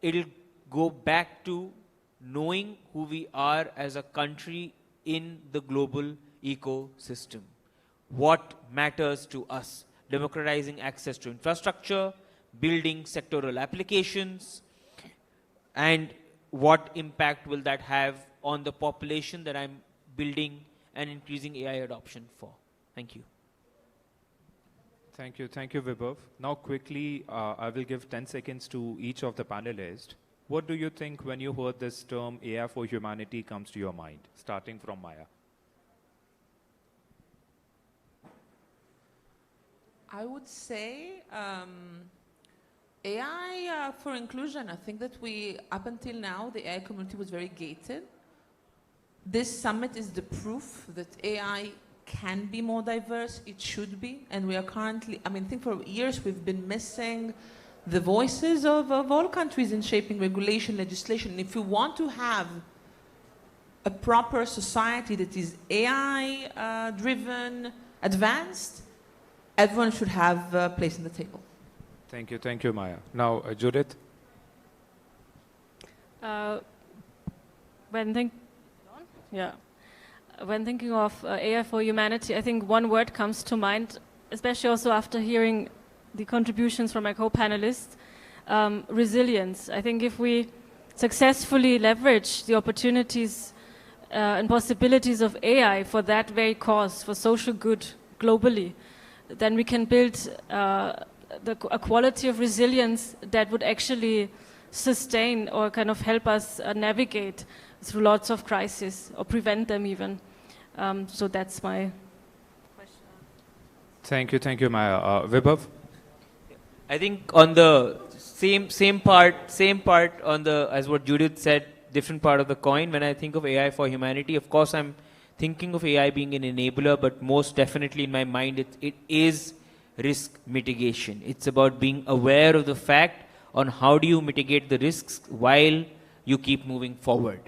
it'll go back to knowing who we are as a country in the global ecosystem. What matters to us? Democratizing access to infrastructure, building sectoral applications, and what impact will that have on the population that I'm building and increasing AI adoption for? Thank you. Thank you, Vibhav. Now quickly, I will give 10 seconds to each of the panelists. What do you think when you heard this term AI for humanity comes to your mind, starting from Maya? I would say AI for inclusion. I think that up until now, the AI community was very gated. This summit is the proof that AI can be more diverse. It should be. And we are currently, I think for years we've been missing the voices of all countries in shaping regulation, legislation. If you want to have a proper society that is AI-driven, advanced, everyone should have a place in the table. Thank you, Maya. Now, Judith. When thinking of AI for humanity, I think one word comes to mind, especially also after hearing the contributions from my co-panelists, resilience. I think if we successfully leverage the opportunities and possibilities of AI for that very cause, for social good globally, then we can build a quality of resilience that would actually sustain or kind of help us navigate through lots of crises or prevent them even. So that's my question. Thank you, Maya. Vibhav? I think on the same part on the, as what Judith said, different part of the coin. When I think of AI for humanity, of course I'm thinking of AI being an enabler, but most definitely in my mind it is risk mitigation. It's about being aware of the fact on how do you mitigate the risks while you keep moving forward.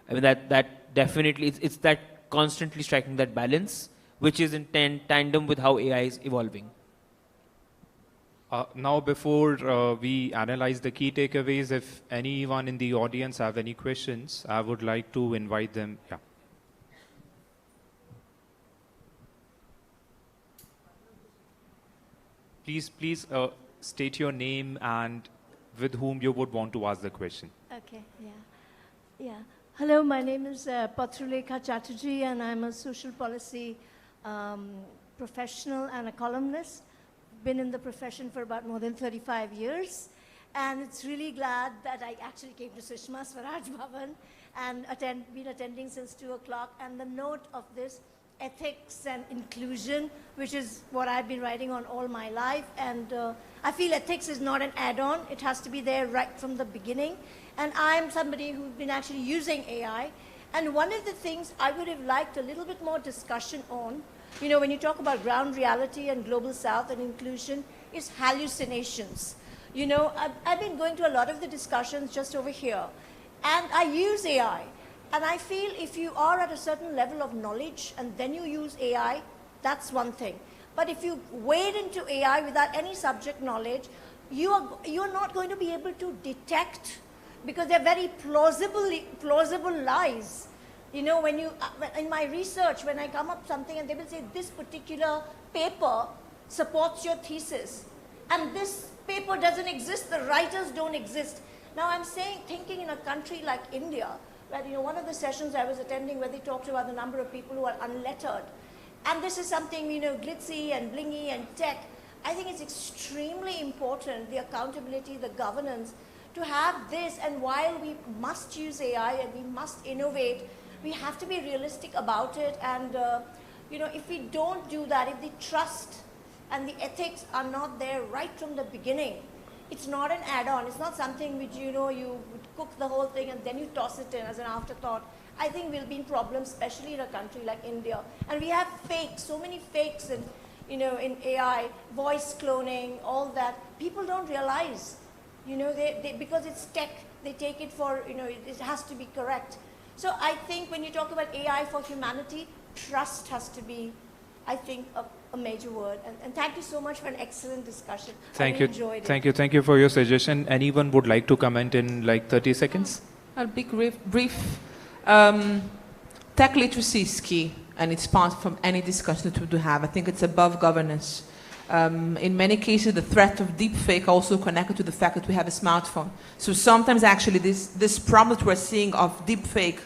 I mean that definitely, it's that constantly striking that balance, which is in tandem with how AI is evolving. Now, before we analyze the key takeaways, if anyone in the audience have any questions, I would like to invite them. Yeah. Please state your name and with whom you would want to ask the question. Okay, yeah. Hello, my name is Patrulekha Chatterjee, and I'm a social policy professional and a columnist. Been in the profession for about more than 35 years. And it's really glad that I actually came to Sushma Swaraj Bhavan and been attending since 2 o'clock. And the note of this ethics and inclusion, which is what I've been writing on all my life. And I feel ethics is not an add-on. It has to be there right from the beginning. And I'm somebody who's been actually using AI. And one of the things I would have liked a little bit more discussion on, you know, when you talk about ground reality and global south and inclusion, is hallucinations. You know, I've been going to a lot of the discussions just over here, and I use AI. And I feel if you are at a certain level of knowledge and then you use AI, that's one thing. But if you wade into AI without any subject knowledge, you're not going to be able to detect, because they're very plausible lies. You know, when you, in my research, when I come up something and they will say this particular paper supports your thesis, and this paper doesn't exist, the writers don't exist. Now I'm thinking in a country like India, where, you know, one of the sessions I was attending where they talked about the number of people who are unlettered. And this is something, you know, glitzy and blingy and tech. I think it's extremely important, the accountability, the governance, to have this. And while we must use AI and we must innovate, we have to be realistic about it. And, you know, if we don't do that, if the trust and the ethics are not there right from the beginning, it's not an add-on. It's not something which, you know, you would cook the whole thing and then you toss it in as an afterthought. I think we'll be in problems, especially in a country like India. And we have fakes, so many fakes in, in AI, voice cloning, all that. People don't realize, because it's tech, they take it for, it has to be correct. So I think when you talk about AI for humanity, trust has to be, I think, a major word. And thank you so much for an excellent discussion. Thank I you. enjoyed it. Thank you for your suggestion. Anyone would like to comment in like 30 seconds? I'll be brief. Tech literacy is key, and it's part from any discussion that we do have. I think it's above governance. In many cases, the threat of deepfake also connected to the fact that we have a smartphone. So sometimes actually this problem that we're seeing of deepfake,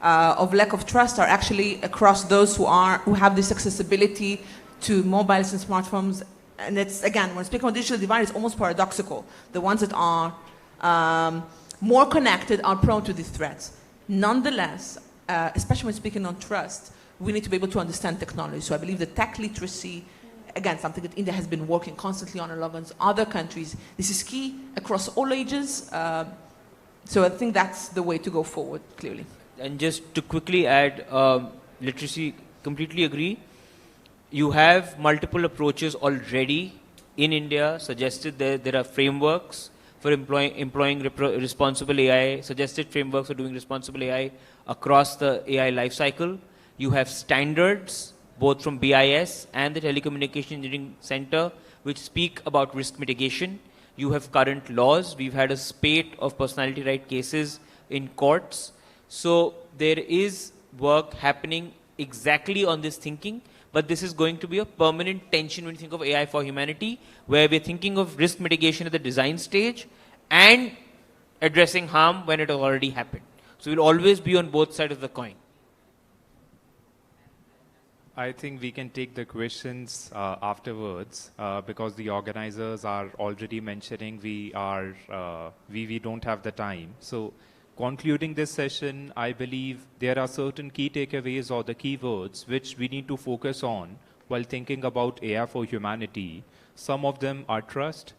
of lack of trust, are actually across those who have this accessibility to mobiles and smartphones. And it's, again, when speaking of digital divide, it's almost paradoxical. The ones that are more connected are prone to these threats. Nonetheless, especially when speaking on trust, we need to be able to understand technology. So I believe the tech literacy, again, something that India has been working constantly on along with other countries, this is key across all ages. So I think that's the way to go forward, clearly. And just to quickly add, literacy, completely agree. You have multiple approaches already in India, suggested there are frameworks for employing responsible AI, suggested frameworks for doing responsible AI across the AI lifecycle. You have standards, both from BIS and the Telecommunication Engineering Center, which speak about risk mitigation. You have current laws. We've had a spate of personality right cases in courts. So there is work happening exactly on this thinking, but this is going to be a permanent tension when you think of AI for humanity, where we're thinking of risk mitigation at the design stage and addressing harm when it has already happened. So we'll always be on both sides of the coin. I think we can take the questions afterwards because the organizers are already mentioning we don't have the time. So concluding this session, I believe there are certain key takeaways or the keywords which we need to focus on while thinking about AI for humanity. Some of them are trust,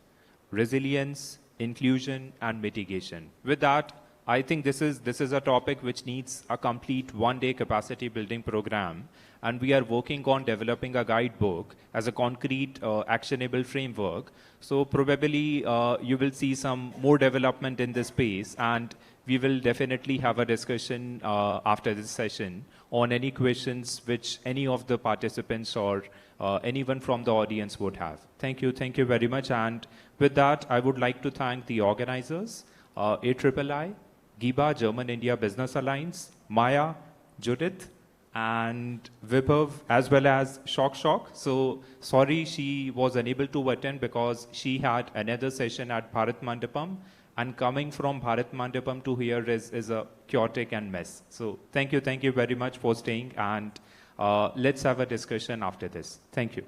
resilience, inclusion, and mitigation. With that, I think this is a topic which needs a complete one-day capacity building program, and we are working on developing a guidebook as a concrete actionable framework. So probably you will see some more development in this space, and we will definitely have a discussion after this session on any questions which any of the participants or anyone from the audience would have. Thank you very much. And with that, I would like to thank the organizers, AIII, GIBA, German India Business Alliance, Maya, Judith, and Vibhav, as well as Shock. So sorry she was unable to attend because she had another session at Bharat Mandapam, and coming from Bharat Mandapam to here is a chaotic and mess. So thank you very much for staying, and let's have a discussion after this. Thank you.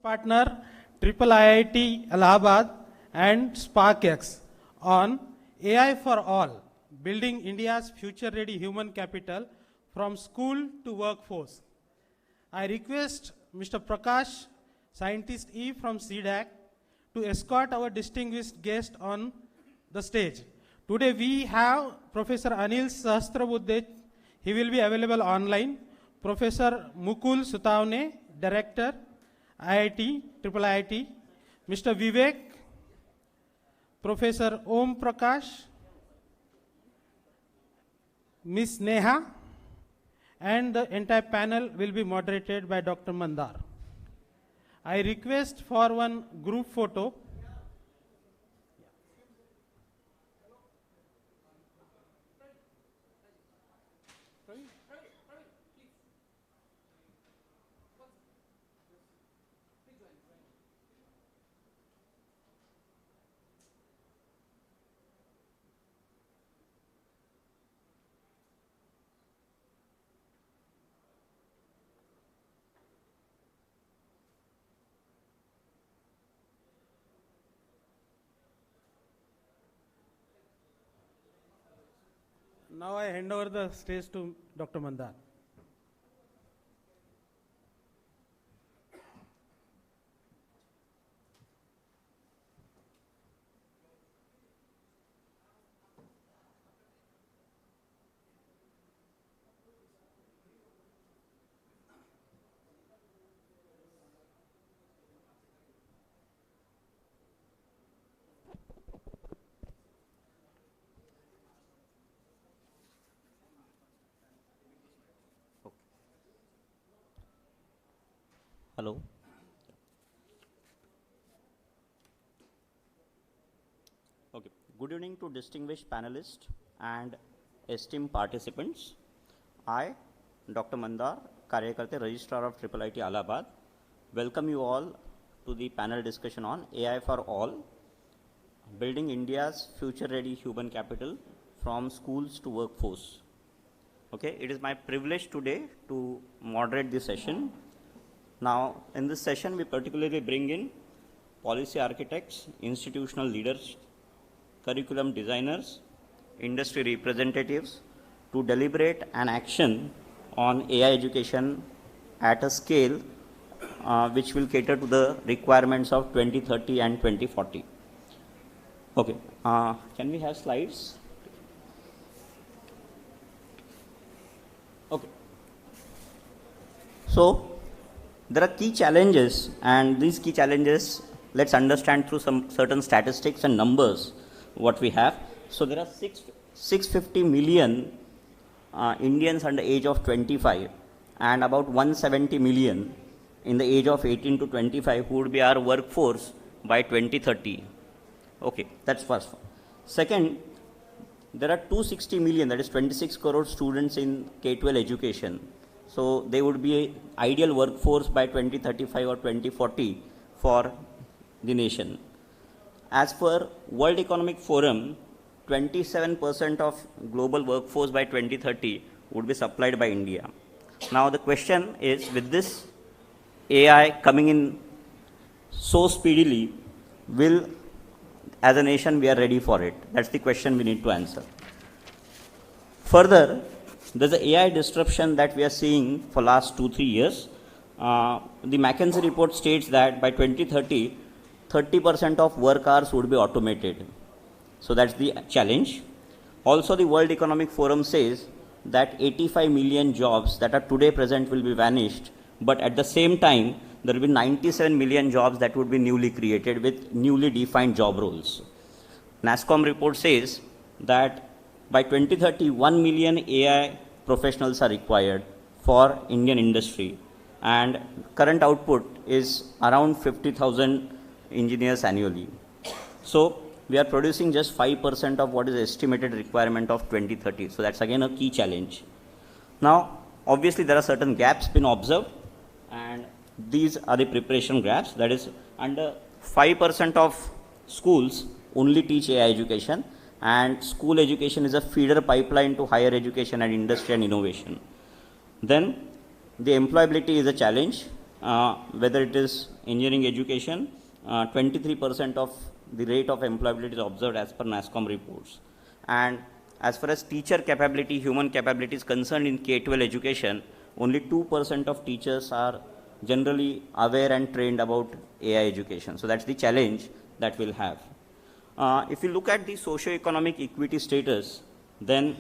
partner Triple IIT Allahabad and SparkX on AI for All, building India's future-ready human capital from school to workforce. I request Mr. Prakash, Scientist E from CDAC, to escort our distinguished guest on the stage. Today we have Professor Anil Sahasrabuddhe. He will be available online. Professor Mukul Sutavne, Director, IIT, Triple IIT. Mr. Vivek, Professor Om Prakash, Ms. Neha, and the entire panel will be moderated by Dr. Mandar. I request for one group photo. Now I hand over the stage to Dr. Mandar. Hello. Okay. Good evening to distinguished panelists and esteemed participants. I, Dr. Mandar, Karyakarte, Registrar of Triple IIT Allahabad, welcome you all to the panel discussion on AI for All, building India's future-ready human capital from schools to workforce. Okay, it is my privilege today to moderate this session. Now, in this session, we particularly bring in policy architects, institutional leaders, curriculum designers, industry representatives to deliberate an action on AI education at a scale which will cater to the requirements of 2030 and 2040. Okay, can we have slides? Okay. So, there are key challenges, and these key challenges, let's understand through some certain statistics and numbers what we have. So there are 650 million Indians under age of 25 and about 170 million in the age of 18 to 25 who would be our workforce by 2030. Okay, that's first. Second, there are 260 million, that is 26 crore students in K-12 education. So they would be an ideal workforce by 2035 or 2040 for the nation. As per World Economic Forum, 27% of global workforce by 2030 would be supplied by India. Now the question is, with this AI coming in so speedily, will as a nation we are ready for it? That's the question we need to answer. Further, there's an AI disruption that we are seeing for last 2-3 years. The McKinsey report states that by 2030, 30% of work hours would be automated. So that's the challenge. Also, the World Economic Forum says that 85 million jobs that are today present will be vanished, but at the same time, there will be 97 million jobs that would be newly created with newly defined job roles. NASSCOM report says that by 2030, 1 million AI professionals are required for Indian industry, and current output is around 50,000 engineers annually. So we are producing just 5% of what is the estimated requirement of 2030. So that's again a key challenge. Now, obviously there are certain gaps been observed, and these are the preparation gaps. That is, under 5% of schools only teach AI education, and school education is a feeder pipeline to higher education and industry and innovation. Then the employability is a challenge. whether it is engineering education, 23% of the rate of employability is observed as per NASSCOM reports. And as far as teacher capability, human capability is concerned in K-12 education, only 2% of teachers are generally aware and trained about AI education. So that's the challenge that we'll have. If you look at the socio-economic equity status, then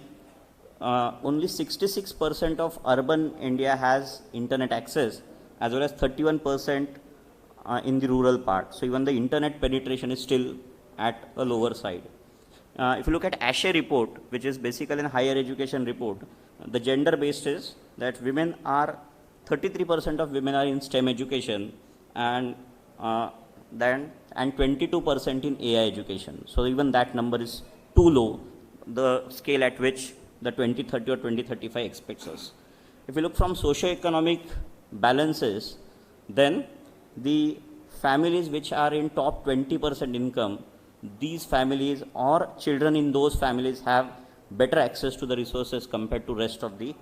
only 66% of urban India has internet access, as well as 31% in the rural part. So even the internet penetration is still at a lower side. If you look at ASHE report, which is basically a higher education report, the gender based is that women are 33% of women are in STEM education, and 22% in AI education. So even that number is too low, the scale at which the 2030 or 2035 expects us. If we look from socio-economic balances, then the families which are in top 20% income, these families or children in those families have better access to the resources compared to rest of the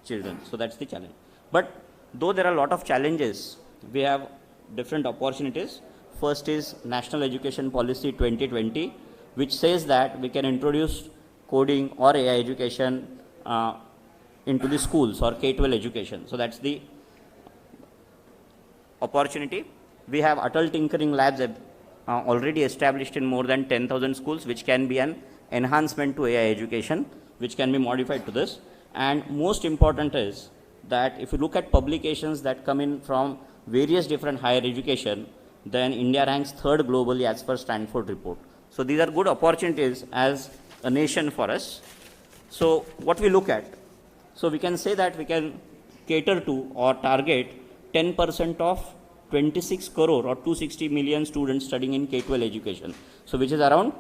children. So that's the challenge. But though there are a lot of challenges, we have different opportunities. First is National Education Policy 2020, which says that we can introduce coding or AI education into the schools or K-12 education. So that's the opportunity. We have Atal Tinkering Labs already established in more than 10,000 schools, which can be an enhancement to AI education, which can be modified to this. And most important is that if you look at publications that come in from various different higher education, then India ranks 3rd globally as per Stanford report. So these are good opportunities as a nation for us. So what we look at, so we can say that we can cater to or target 10% of 26 crore or 260 million students studying in K-12 education. So which is around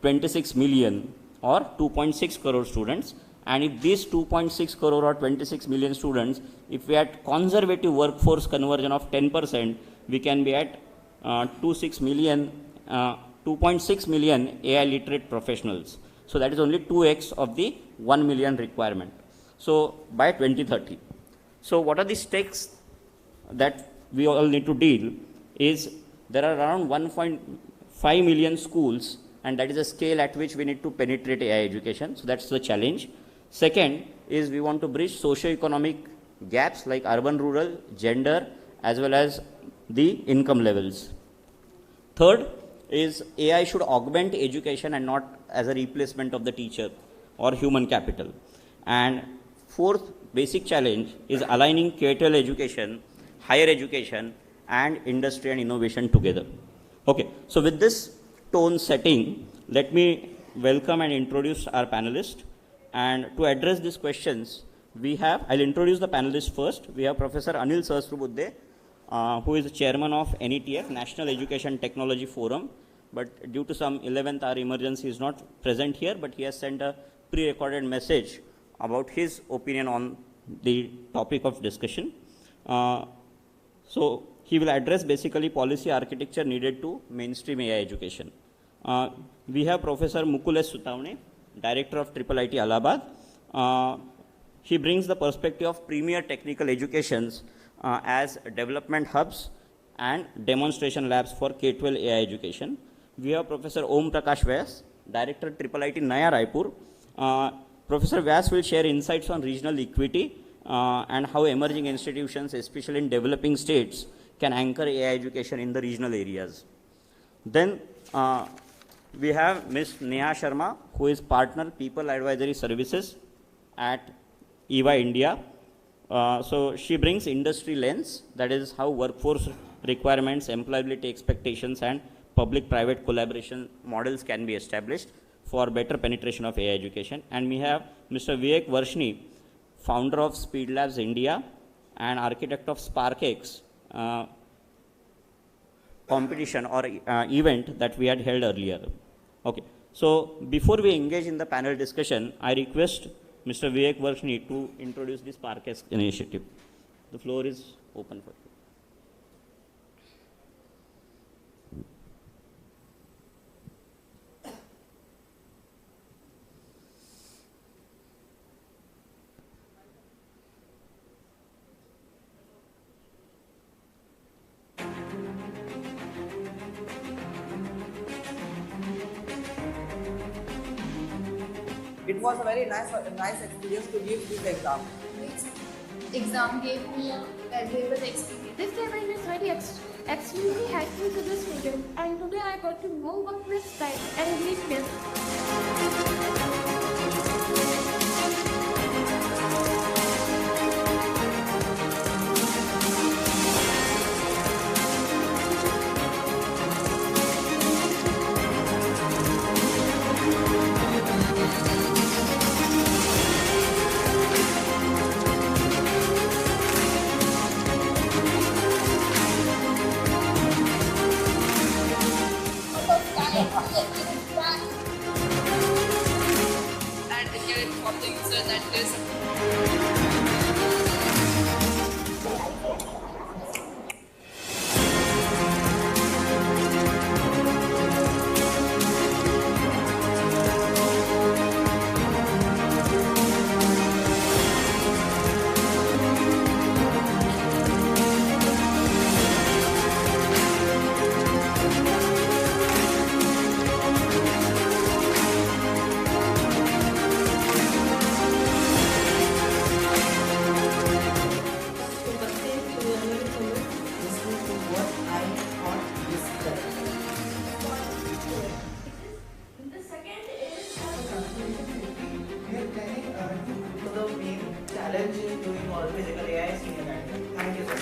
26 million or 2.6 crore students. And if these 2.6 crore or 26 million students, if we had conservative workforce conversion of 10%, we can be at 2.6 million AI literate professionals. So that is only 2x of the 1 million requirement. So by 2030. So what are the stakes that we all need to deal is there are around 1.5 million schools, and that is a scale at which we need to penetrate AI education. So that's the challenge. Second is we want to bridge socio-economic gaps like urban, rural, gender, as well as the income levels. Third is AI should augment education and not as a replacement of the teacher or human capital. And fourth basic challenge is aligning K-12 education, higher education, and industry and innovation together. Okay, so with this tone setting, let me welcome and introduce our panelists. And to address these questions, I'll introduce the panelists first. We have Professor Anil Sahasrabudhe, who is the chairman of NETF, National Education Technology Forum. But due to some 11th hour emergency, he is not present here, but he has sent a pre-recorded message about his opinion on the topic of discussion. So he will address basically policy architecture needed to mainstream AI education. We have Professor Mukulesh Sutavne, Director of IIIT Allahabad. He brings the perspective of premier technical educations as development hubs and demonstration labs for K-12 AI education. We have Professor Om Prakash Vyas, Director IIIT Naya Raipur. Professor Vyas will share insights on regional equity and how emerging institutions, especially in developing states, can anchor AI education in the regional areas. Then we have Ms. Neha Sharma, who is Partner People Advisory Services at EVA India. So she brings industry lens, that is how workforce requirements, employability expectations, and public-private collaboration models can be established for better penetration of AI education. And we have Mr. Vivek Varshni, founder of Speed Labs India and architect of SparkX competition or event that we had held earlier. Okay, so before we engage in the panel discussion, I request Mr. Vivek Varshni to introduce the SparkX initiative. The floor is open for you. It was a very nice experience to give this exam. Exam gave me a valuable experience. This event is very extremely helpful to the student, and today I got to know workplace style and weakness. And hear it from the user that is challenge in doing all physical AI senior academy. Thank you so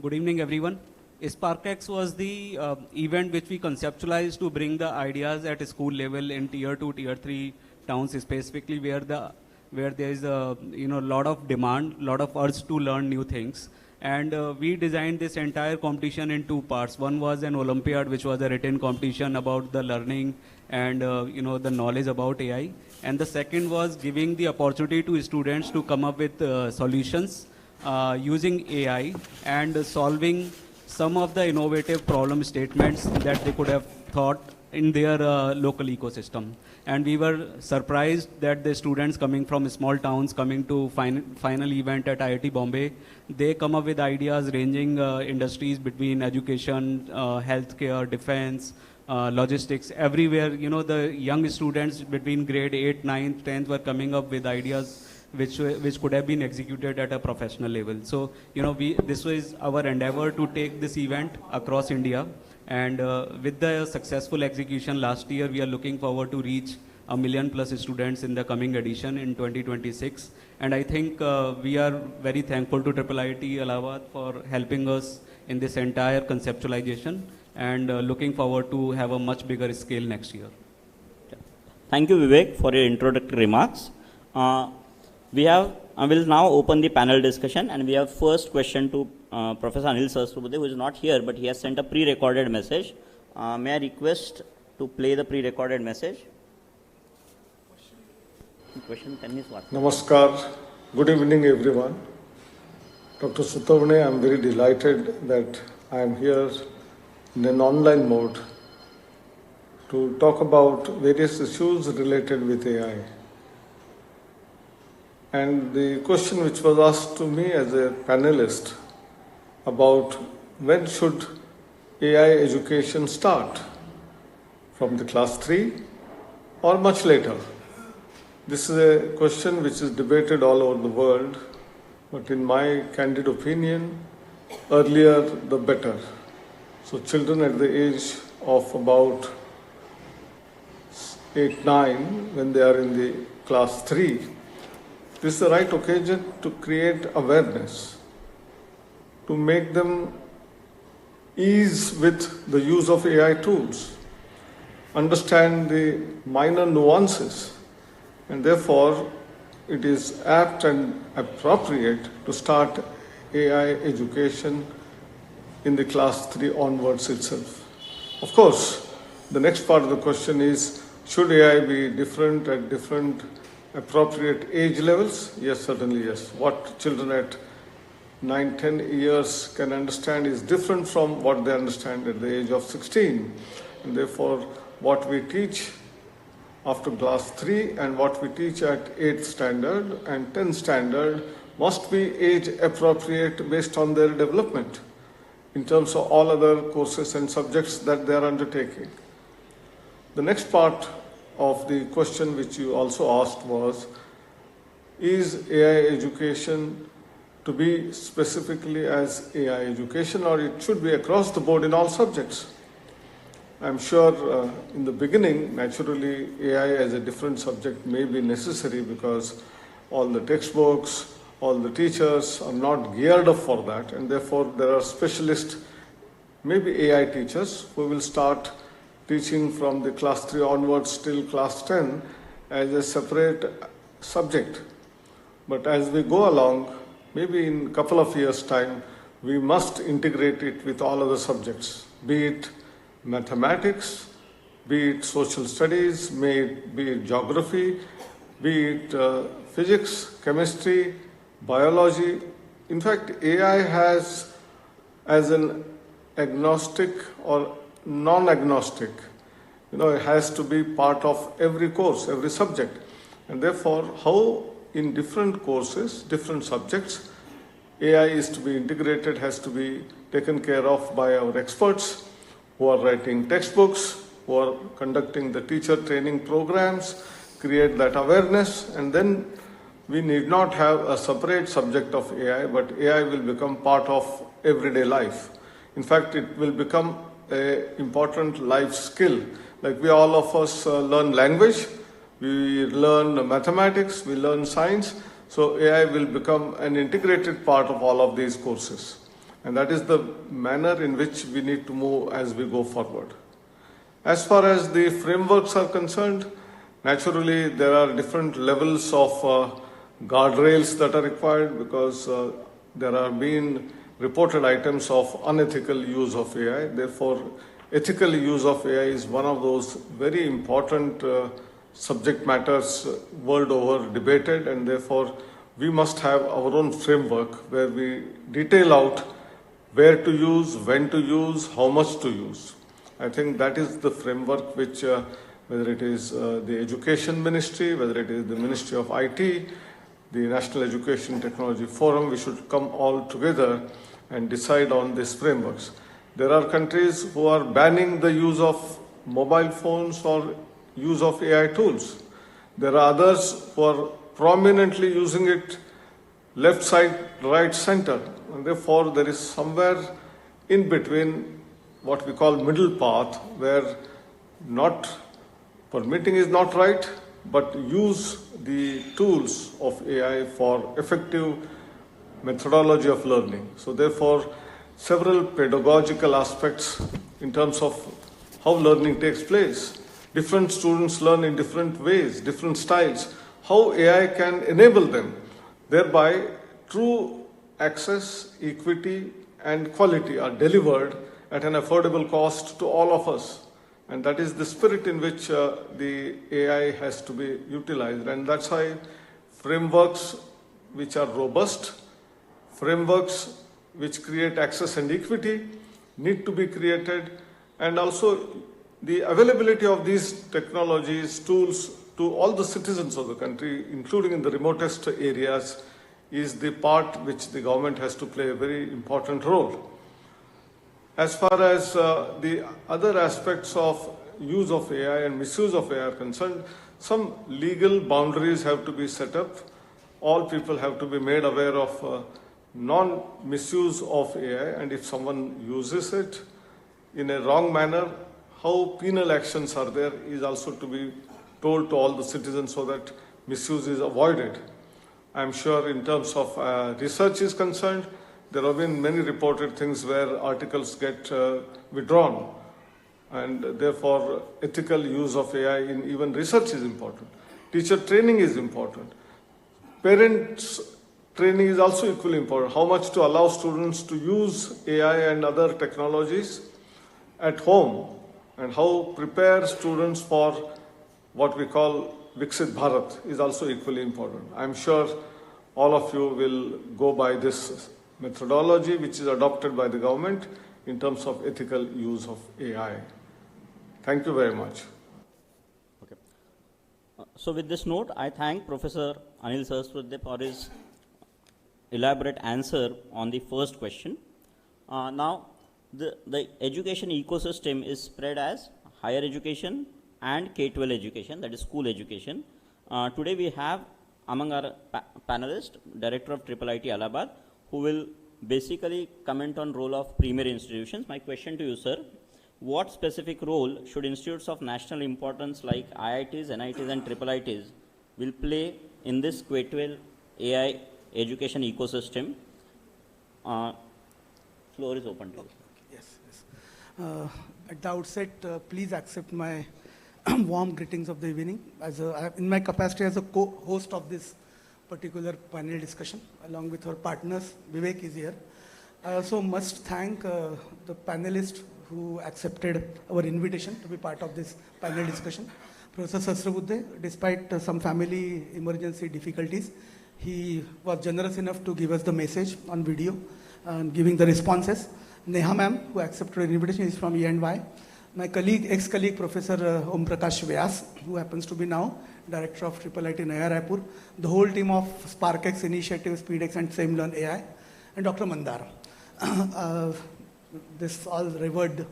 Good evening, everyone. SparkX was the event which we conceptualized to bring the ideas at a school level in tier 2, tier 3 towns, specifically where there is a lot of demand, lot of urge to learn new things. And we designed this entire competition in two parts. One was an Olympiad, which was a written competition about the learning and the knowledge about AI. And the second was giving the opportunity to students to come up with solutions using AI and solving some of the innovative problem statements that they could have thought in their local ecosystem. And we were surprised that the students coming from small towns coming to final event at IIT Bombay, they come up with ideas ranging industries between education, healthcare, defense, logistics, everywhere. The young students between grade 8, 9th, 10th were coming up with ideas which could have been executed at a professional level. So, this was our endeavor to take this event across India. And with the successful execution last year, we are looking forward to reach 1 million+ students in the coming edition in 2026. And I think we are very thankful to IIT Allahabad for helping us in this entire conceptualization, and looking forward to have a much bigger scale next year. Thank you, Vivek, for your introductory remarks. I will now open the panel discussion, and we have first question to Professor Anil Sahasrabudhe, who is not here, but he has sent a pre-recorded message. May I request to play the pre-recorded message? Question, Namaskar. Good evening, everyone. Dr. Sutavane, I am very delighted that I am here in an online mode to talk about various issues related with AI. And the question which was asked to me as a panelist about when should AI education start, from the class 3 or much later. This is a question which is debated all over the world, but in my candid opinion, earlier the better. So children at the age of about 8, 9, when they are in the class 3, this is the right occasion to create awareness, to make them ease with the use of AI tools, understand the minor nuances, and therefore it is apt and appropriate to start AI education in the class 3 onwards itself. Of course, the next part of the question is, should AI be different at different appropriate age levels? Yes, certainly yes. What children at 9, 10 years can understand is different from what they understand at the age of 16. And therefore, what we teach after class 3 and what we teach at 8th standard and 10th standard must be age appropriate based on their development in terms of all other courses and subjects that they are undertaking. The next part of the question which you also asked was, is AI education to be specifically as AI education, or it should be across the board in all subjects? I'm sure in the beginning, naturally, AI as a different subject may be necessary because all the textbooks, all the teachers are not geared up for that, and therefore there are specialist, maybe AI teachers, who will start teaching from the class 3 onwards till class 10 as a separate subject. But as we go along, maybe in a couple of years' time, we must integrate it with all other subjects, be it mathematics, be it social studies, be it geography, be it physics, chemistry, biology. In fact, AI has, as an agnostic or non-agnostic, it has to be part of every course, every subject. And therefore, how in different courses, different subjects, AI is to be integrated, has to be taken care of by our experts who are writing textbooks, who are conducting the teacher training programs, create that awareness, and then we need not have a separate subject of AI, but AI will become part of everyday life. In fact, it will become an important life skill. Like all of us learn language, we learn mathematics, we learn science, so AI will become an integrated part of all of these courses. And that is the manner in which we need to move as we go forward. As far as the frameworks are concerned, naturally there are different levels of guardrails that are required because there are being reported items of unethical use of AI. Therefore, ethical use of AI is one of those very important subject matters world over debated, and therefore we must have our own framework where we detail out where to use, when to use, how much to use. I think that is the framework which, whether it is the Education Ministry, whether it is the Ministry of IT, the National Education Technology Forum, we should come all together and decide on these frameworks. There are countries who are banning the use of mobile phones or use of AI tools. There are others who are prominently using it left side, right center. And therefore, there is somewhere in between what we call middle path where not permitting is not right, but use the tools of AI for effective methodology of learning. So therefore, several pedagogical aspects in terms of how learning takes place. Different students learn in different ways, different styles. How AI can enable them, thereby true access, equity, and quality are delivered at an affordable cost to all of us. And that is the spirit in which the AI has to be utilized. And that's why frameworks which are robust, frameworks which create access and equity need to be created, and also the availability of these technologies, tools to all the citizens of the country, including in the remotest areas, is the part which the government has to play a very important role. As far as the other aspects of use of AI and misuse of AI are concerned, some legal boundaries have to be set up. All people have to be made aware of non-misuse of AI, and if someone uses it in a wrong manner, how penal actions are there is also to be told to all the citizens so that misuse is avoided. I'm sure in terms of research is concerned, there have been many reported things where articles get withdrawn, and therefore ethical use of AI in even research is important. Teacher training is important. Parents training is also equally important. How much to allow students to use AI and other technologies at home, and how prepare students for what we call Viksit Bharat is also equally important. I'm sure all of you will go by this methodology which is adopted by the government in terms of ethical use of AI. Thank you very much. Okay. So with this note, I thank Professor Anil Sahasrabudhe for his elaborate answer on the first question. Now, the education ecosystem is spread as higher education and K-12 education, that is school education. Today we have among our panelists, Director of IIIT Allahabad, who will basically comment on role of premier institutions. My question to you, sir, what specific role should institutes of national importance like IITs, NITs and IIITs will play in this K-12 AI education ecosystem? Floor is open to you. Yes. At the outset, please accept my warm greetings of the evening. In my capacity as a co-host of this particular panel discussion, along with our partners, Vivek is here. I also must thank the panelists who accepted our invitation to be part of this panel discussion. Professor Sahasrabudhe, despite some family emergency difficulties, he was generous enough to give us the message on video and giving the responses. Neha ma'am, who accepted the invitation, is from E&Y. My colleague, ex-colleague, Professor Om Prakash Vyas, who happens to be now Director of IIIT Naya Raipur, the whole team of SparkX Initiative, SpeedX and SameLearn AI, and Dr. Mandar. This all revered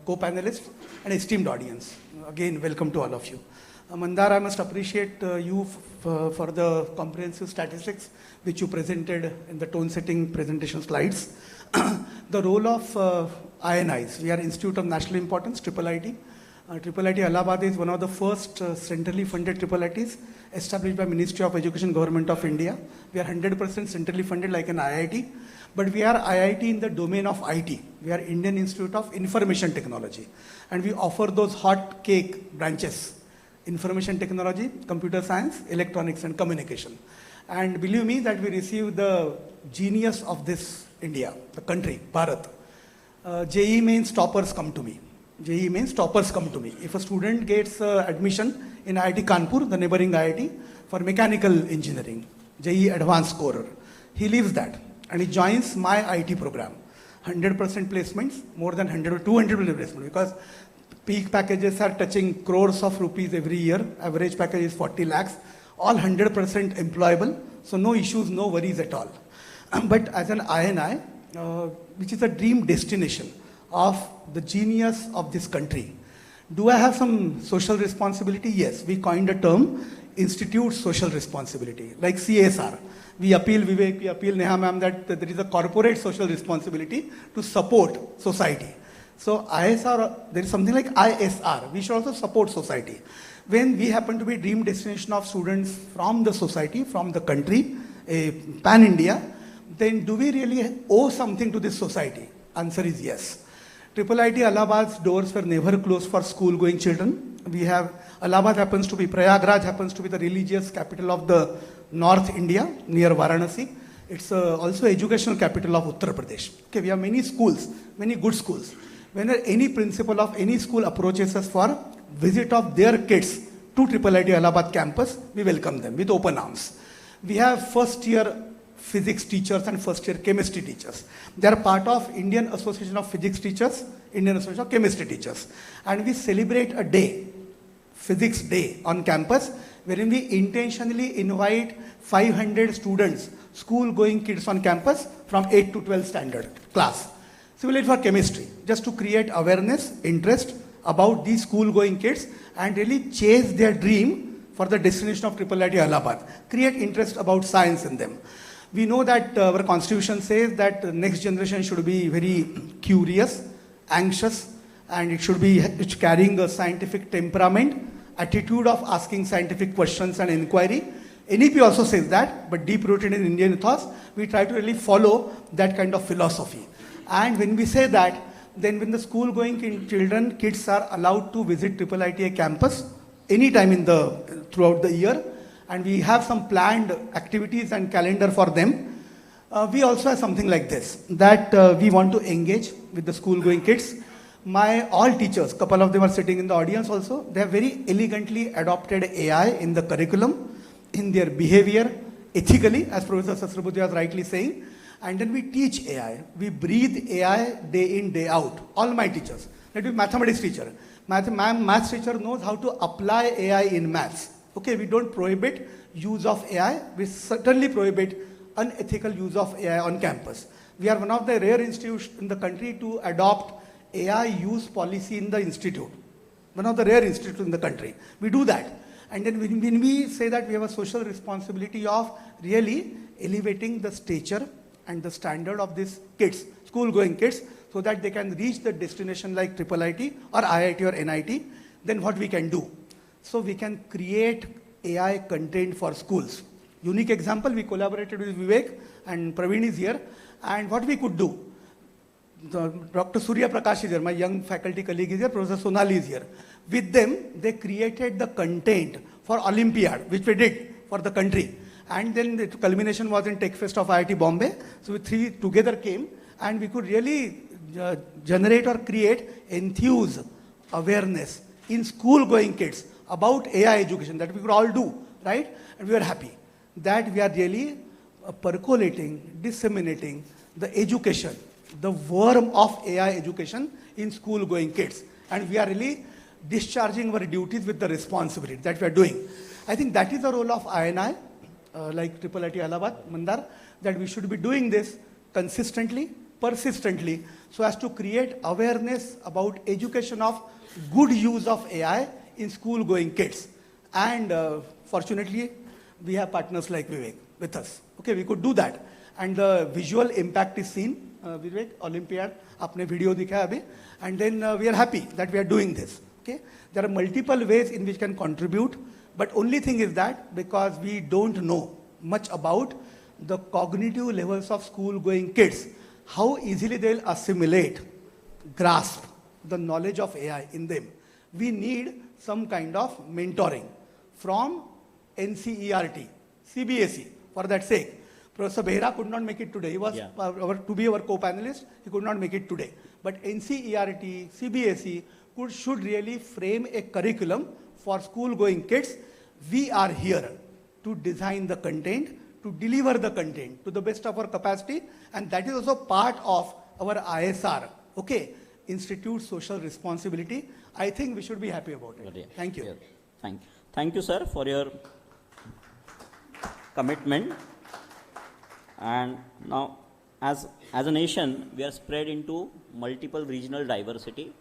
co-panelists and esteemed audience. Again, welcome to all of you. Mandar, I must appreciate you for the comprehensive statistics which you presented in the tone-setting presentation slides. The role of INIs, we are Institute of National Importance, IIIT. IIIT Allahabad is one of the first centrally funded IIITs established by Ministry of Education, Government of India. We are 100% centrally funded like an IIT, but we are IIT in the domain of IT. We are Indian Institute of Information Technology, and we offer those hot cake branches: information technology, computer science, electronics and communication. And believe me that we receive the genius of this India, the country, Bharat. JEE means toppers come to me. JEE means toppers come to me. If a student gets admission in IIT Kanpur, the neighboring IIT, for mechanical engineering, JEE advanced scorer, he leaves that and he joins my IT program. 100% placements, more than 100 or 200 placements, because peak packages are touching crores of rupees every year. Average package is 40 lakhs, all 100% employable. So no issues, no worries at all. But as an INI, which is a dream destination of the genius of this country, do I have some social responsibility? Yes, we coined a term, Institute Social Responsibility, like CSR. We appeal, Vivek, we appeal Neha ma'am that there is a corporate social responsibility to support society. So ISR, there is something like ISR. We should also support society. When we happen to be dream destination of students from the society, from the country, pan-India, then do we really owe something to this society? Answer is yes. IIIT Allahabad's doors were never closed for school-going children. We have, Allahabad happens to be, Prayagraj happens to be the religious capital of the North India, near Varanasi. It's also educational capital of Uttar Pradesh. Okay, we have many schools, many good schools. When any principal of any school approaches us for visit of their kids to IIIT Allahabad campus, we welcome them with open arms. We have first-year physics teachers and first-year chemistry teachers. They are part of Indian Association of Physics Teachers, Indian Association of Chemistry Teachers. And we celebrate a day, Physics Day on campus, wherein we intentionally invite 500 students, school-going kids on campus from 8 to 12 standard class. Similarly for chemistry, just to create awareness, interest about these school-going kids and really chase their dream for the destination of IIIT Allahabad, create interest about science in them. We know that our constitution says that the next generation should be very curious, anxious, and it should be carrying a scientific temperament, attitude of asking scientific questions and inquiry. NEP also says that, but deep rooted in Indian ethos, we try to really follow that kind of philosophy. And when we say that, then when the school going kids are allowed to visit IIIT campus anytime throughout the year, and we have some planned activities and calendar for them. We also have something like this, that we want to engage with the school-going kids. All teachers, couple of them are sitting in the audience also, they have very elegantly adopted AI in the curriculum, in their behavior, ethically, as Professor Sahasrabudhe was rightly saying. And then we teach AI. We breathe AI day in, day out. All my teachers. Let me be mathematics teacher. Maths teacher knows how to apply AI in maths. Okay, we don't prohibit use of AI. We certainly prohibit unethical use of AI on campus. We are one of the rare institutions in the country to adopt AI use policy in the institute. One of the rare institutes in the country. We do that. And then when we say that we have a social responsibility of really elevating the stature and the standard of these kids, school-going kids, so that they can reach the destination like IIIT or IIT or NIT, then what we can do? So we can create AI content for schools. Unique example, we collaborated with Vivek and Praveen is here. And what we could do, Dr. Surya Prakash is here, my young faculty colleague is here, Professor Sonali is here. With them, they created the content for Olympiad, which we did for the country. And then the culmination was in Tech Fest of IIT Bombay. So we three together came and we could really generate or create enthuse awareness in school-going kids about AI education that we could all do, right? And we were happy that we are really percolating, disseminating the education, the worm of AI education in school-going kids. And we are really discharging our duties with the responsibility that we are doing. I think that is the role of INI, like IIIT Allahabad, Mandar, that we should be doing this consistently, persistently, so as to create awareness about education of good use of AI in school-going kids. And fortunately, we have partners like Vivek with us. Okay, we could do that. And the visual impact is seen. Vivek, Olympiad, आपने video दिखाया अभी. And then we are happy that we are doing this. Okay, there are multiple ways in which we can contribute, but only thing is that because we don't know much about the cognitive levels of school-going kids, how easily they'll assimilate, grasp the knowledge of AI in them. We need some kind of mentoring from NCERT, CBSE, for that sake. Professor Behra could not make it today. He was to be our co-panelist. He could not make it today. But NCERT, CBSE should really frame a curriculum for school-going kids. We are here to design the content, to deliver the content to the best of our capacity, and that is also part of our ISR. Okay, Institute Social Responsibility. I think we should be happy about it. Thank you. Thank you, sir, for your commitment. And now, as a nation, we are spread into multiple regional diversity.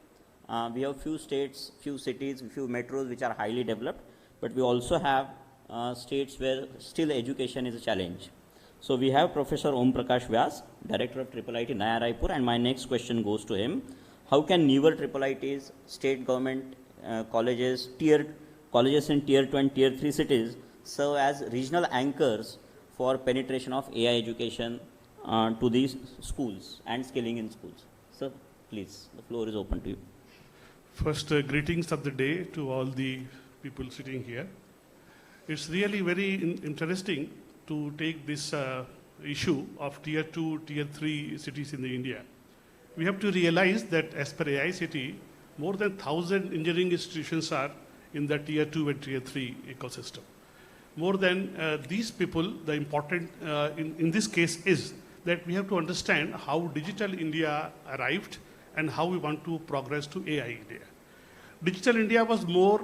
We have few states, few cities, few metros which are highly developed, but we also have states where still education is a challenge. So we have Professor Om Prakash Vyas, Director of IIIT Naya Raipur, and my next question goes to him. How can newer IIITs, state government colleges in tier 2 and tier 3 cities serve as regional anchors for penetration of AI education to these schools and skilling in schools? Sir, please, the floor is open to you. First, greetings of the day to all the people sitting here. It's really very interesting to take this issue of tier 2, tier 3 cities in India. We have to realize that as per AICT, more than 1,000 engineering institutions are in the tier 2 and tier 3 ecosystem. More than these people, the important in this case is that we have to understand how Digital India arrived and how we want to progress to AI India. Digital India was more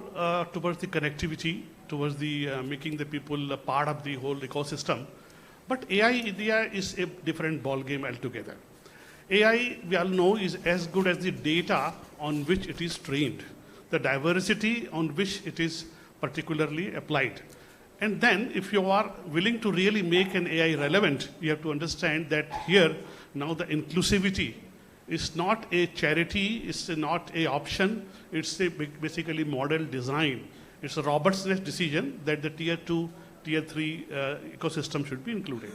towards the connectivity, towards the making the people a part of the whole ecosystem. But AI India is a different ballgame altogether. AI, we all know, is as good as the data on which it is trained, the diversity on which it is particularly applied. And then if you are willing to really make an AI relevant, you have to understand that here now the inclusivity is not a charity, it's not an option, it's a basically model design. It's a robustness decision that the tier 2, tier 3 ecosystem should be included.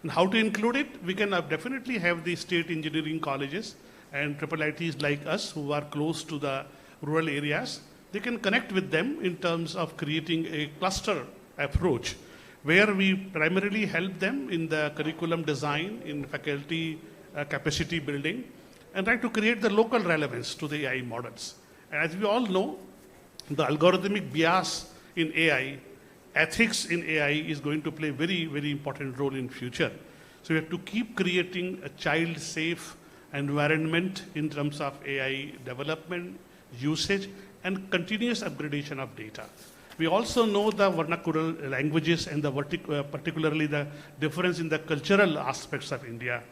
And how to include it? We can definitely have the state engineering colleges and IIITs like us who are close to the rural areas. They can connect with them in terms of creating a cluster approach where we primarily help them in the curriculum design, in faculty capacity building, and try to create the local relevance to the AI models. As we all know, the algorithmic bias in AI, ethics in AI is going to play a very, very important role in future. So we have to keep creating a child-safe environment in terms of AI development, usage, and continuous upgradation of data. We also know the vernacular languages and the particularly the difference in the cultural aspects of India.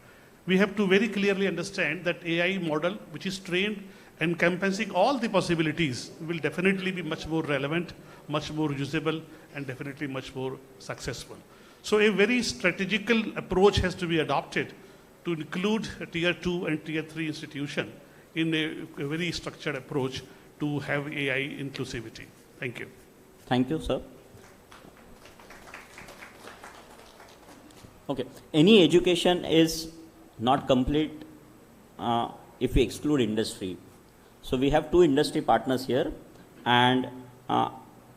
We have to very clearly understand that AI model, which is trained encompassing all the possibilities, will definitely be much more relevant, much more usable, and definitely much more successful. So a very strategical approach has to be adopted to include a tier 2 and tier 3 institution in a very structured approach to have AI inclusivity. Thank you. Thank you, sir. Okay, any education is not complete if we exclude industry. So we have two industry partners here, and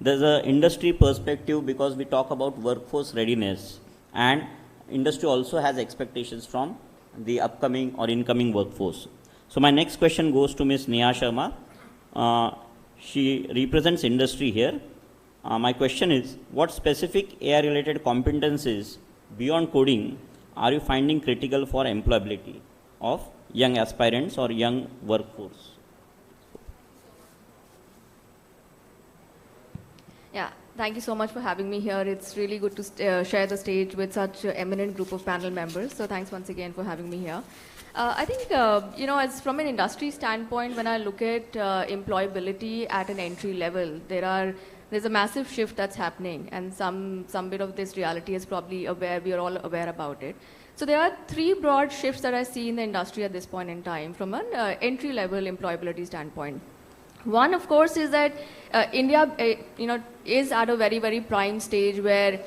there's an industry perspective because we talk about workforce readiness, and industry also has expectations from the upcoming or incoming workforce. So my next question goes to Ms. Neha Sharma. She represents industry here. My question is, what specific AI related competencies beyond coding are you finding critical for employability of young aspirants or young workforce? Yeah, thank you so much for having me here. It's really good to share the stage with such an eminent group of panel members. So thanks once again for having me here. I think, as from an industry standpoint, when I look at employability at an entry level, there's a massive shift that's happening, and some bit of this reality is probably we are all aware about it. So there are three broad shifts that I see in the industry at this point in time from an entry level employability standpoint. One, of course, is that India, is at a very, very prime stage where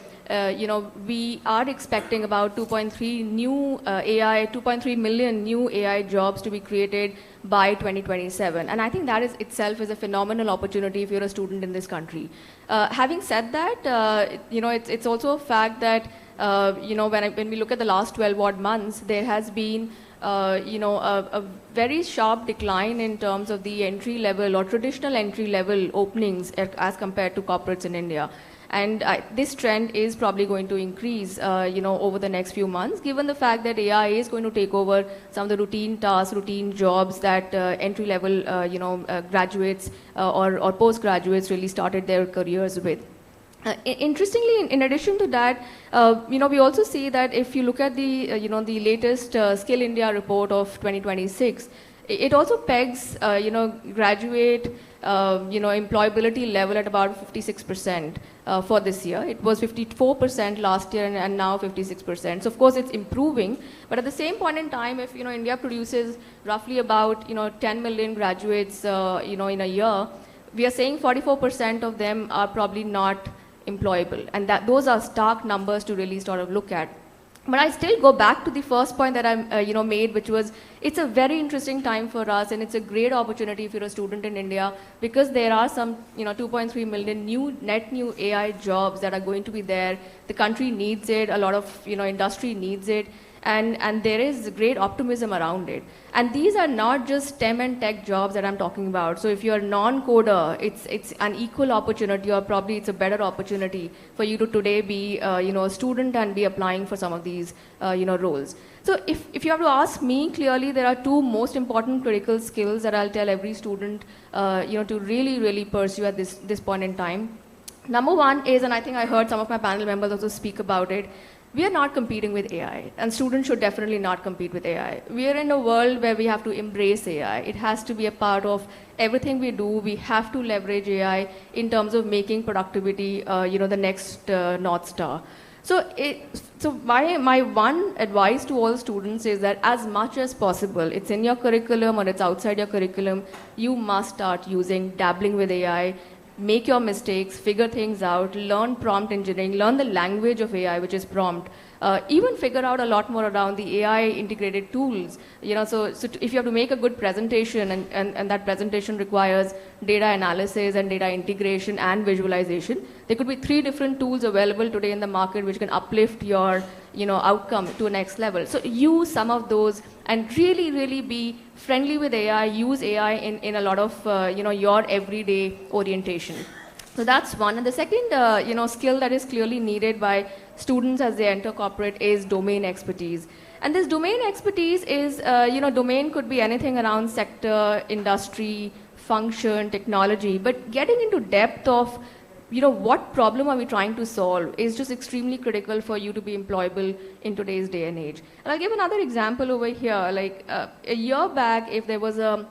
we are expecting about 2.3 million new AI jobs to be created by 2027. And I think that is itself is a phenomenal opportunity if you're a student in this country. Having said that, it's also a fact that, when we look at the last 12 odd months, there has been a very sharp decline in terms of the entry level or traditional entry level openings as compared to corporates in India. And this trend is probably going to increase, over the next few months, given the fact that AI is going to take over some of the routine tasks, routine jobs that entry-level, graduates or postgraduates really started their careers with. Interestingly, in addition to that, we also see that if you look at the, the latest Skill India report of 2026, it also pegs, graduate, employability level at about 56% for this year. It was 54% last year and now 56%. So of course it's improving, but at the same point in time, if India produces roughly about 10 million graduates, in a year, we are saying 44% of them are probably not employable, and those are stark numbers to really sort of look at. But I still go back to the first point that I made, which was it's a very interesting time for us, and it's a great opportunity if you're a student in India, because there are some 2.3 million net new AI jobs that are going to be there. The country needs it, a lot of industry needs it, and there is great optimism around it. And these are not just STEM and tech jobs that I'm talking about. So if you're a non-coder, it's an equal opportunity, or probably it's a better opportunity for you to today be a student and be applying for some of these roles. So if you have to ask me, clearly there are two most important critical skills that I'll tell every student to really, really pursue at this point in time. Number one is, and I think I heard some of my panel members also speak about it, we are not competing with AI, and students should definitely not compete with AI. We are in a world where we have to embrace AI. It has to be a part of everything we do. We have to leverage AI in terms of making productivity, the next North Star. So my one advice to all students is that as much as possible, it's in your curriculum or it's outside your curriculum, you must start dabbling with AI. Make your mistakes, figure things out, learn prompt engineering, learn the language of AI, which is prompt. Even figure out a lot more around the AI integrated tools. So if you have to make a good presentation and that presentation requires data analysis and data integration and visualization, there could be 3 different tools available today in the market which can uplift your outcome to a next level. So use some of those and really, really be friendly with AI, use AI in a lot of your everyday orientation. So that's one. And the second skill that is clearly needed by students as they enter corporate is domain expertise. And this domain expertise is, domain could be anything around sector, industry, function, technology, but getting into depth of what problem are we trying to solve is just extremely critical for you to be employable in today's day and age. And I'll give another example over here. Like a year back, if there was a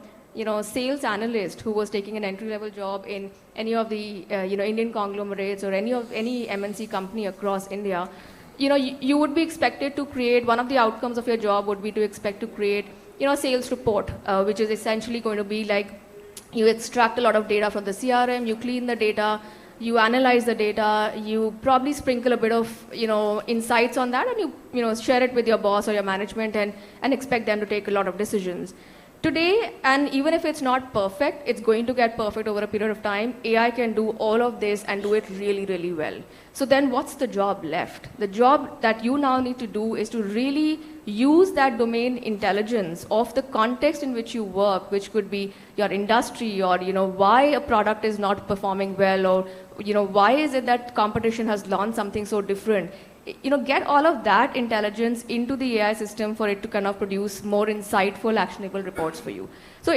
sales analyst who was taking an entry-level job in any of the Indian conglomerates or any MNC company across India, you would be expected to create, one of the outcomes of your job would be to expect to create a sales report, which is essentially going to be like you extract a lot of data from the CRM, you clean the data, you analyze the data, you probably sprinkle a bit of insights on that, and you share it with your boss or your management and expect them to take a lot of decisions. Today, and even if it's not perfect, it's going to get perfect over a period of time. AI can do all of this and do it really, really well. So then what's the job left? The job that you now need to do is to really use that domain intelligence of the context in which you work, which could be your industry or why a product is not performing well, or why is it that competition has launched something so different. Get all of that intelligence into the AI system for it to kind of produce more insightful, actionable reports for you. So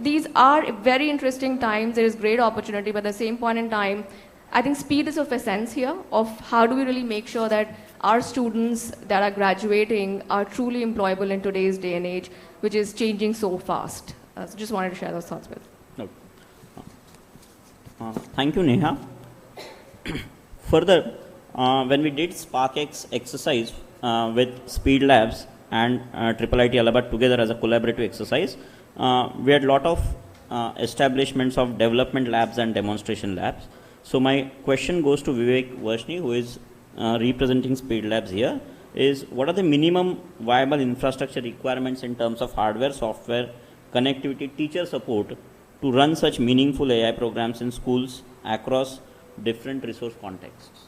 these are very interesting times. There is great opportunity, but at the same point in time, I think speed is of essence here of how do we really make sure that our students that are graduating are truly employable in today's day and age, which is changing so fast. So just wanted to share those thoughts with. Thank you, Neha. Further, when we did SparkX exercise with Speed Labs and IIIT Allahabad together as a collaborative exercise, we had a lot of establishments of development labs and demonstration labs. So my question goes to Vivek Varshni, who is representing Speed Labs here, is what are the minimum viable infrastructure requirements in terms of hardware, software, connectivity, teacher support to run such meaningful AI programs in schools across different resource contexts?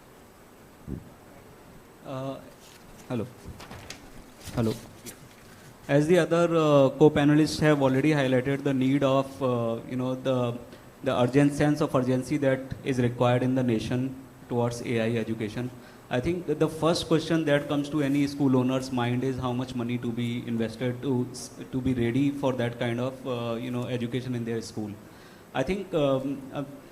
Hello. As the other co-panelists have already highlighted the need of, the urgent sense of urgency that is required in the nation towards AI education. I think that the first question that comes to any school owner's mind is how much money to be invested to be ready for that kind of, education in their school. I think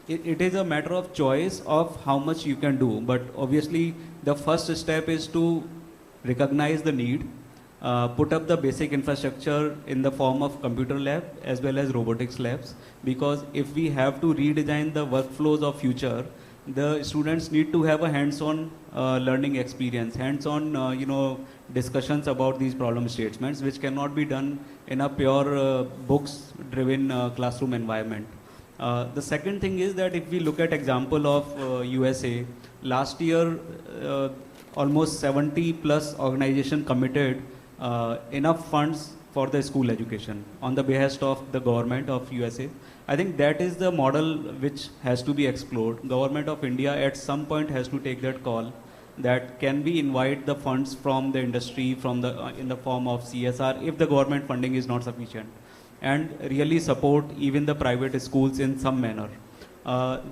it is a matter of choice of how much you can do, but obviously the first step is to recognize the need, put up the basic infrastructure in the form of computer lab as well as robotics labs, because if we have to redesign the workflows of future, the students need to have a hands-on learning experience, hands-on discussions about these problem statements, which cannot be done in a pure books-driven classroom environment. The second thing is that if we look at example of USA, last year almost 70 plus organization committed enough funds for the school education on the behest of the government of USA. I think that is the model which has to be explored. Government of India at some point has to take that call, that can we invite the funds from the industry in the form of CSR if the government funding is not sufficient, and really support even the private schools in some manner.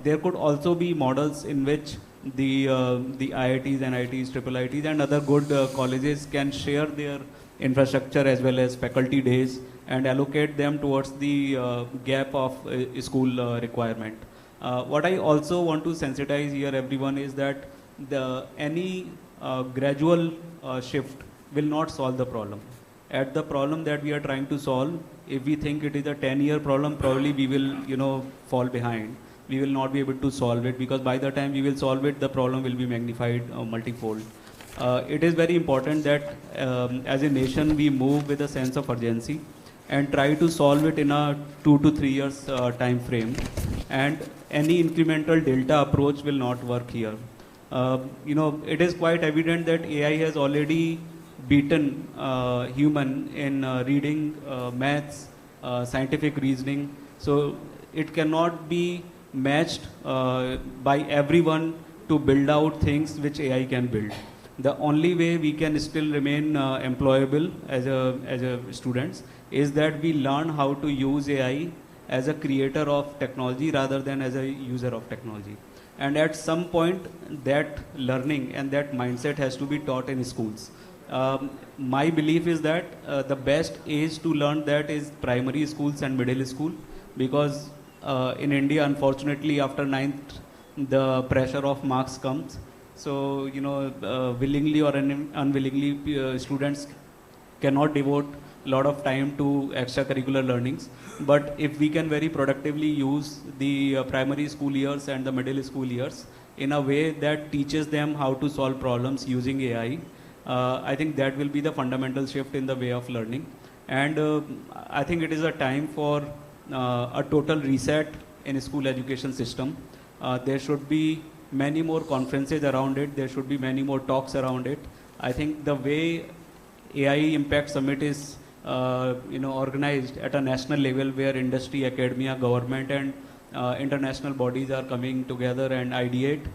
There could also be models in which the IITs, NITs, IIITs and other good colleges can share their infrastructure as well as faculty days and allocate them towards the gap of school requirement. What I also want to sensitize here everyone is that any gradual shift will not solve the problem. At the problem that we are trying to solve, if we think it is a 10-year problem, probably we will fall behind. We will not be able to solve it, because by the time we will solve it, the problem will be magnified multifold. It is very important that as a nation we move with a sense of urgency and try to solve it in a 2 to 3 years time frame, and any incremental delta approach will not work here. It is quite evident that AI has already beaten human in reading, maths, scientific reasoning, so it cannot be matched by everyone to build out things which AI can build. The only way we can still remain employable as a students is that we learn how to use AI as a creator of technology rather than as a user of technology. And at some point, that learning and that mindset has to be taught in schools. My belief is that the best age to learn that is primary schools and middle school, because in India, unfortunately, after 9th the pressure of marks comes. So, you know, willingly or unwillingly, students cannot devote a lot of time to extracurricular learnings. But if we can very productively use the primary school years and the middle school years in a way that teaches them how to solve problems using AI, I think that will be the fundamental shift in the way of learning. And I think it is a time for a total reset in school education system. There should be many more conferences around it. There should be many more talks around it. I think the way AI Impact Summit is organized at a national level, where industry, academia, government and international bodies are coming together and ideate.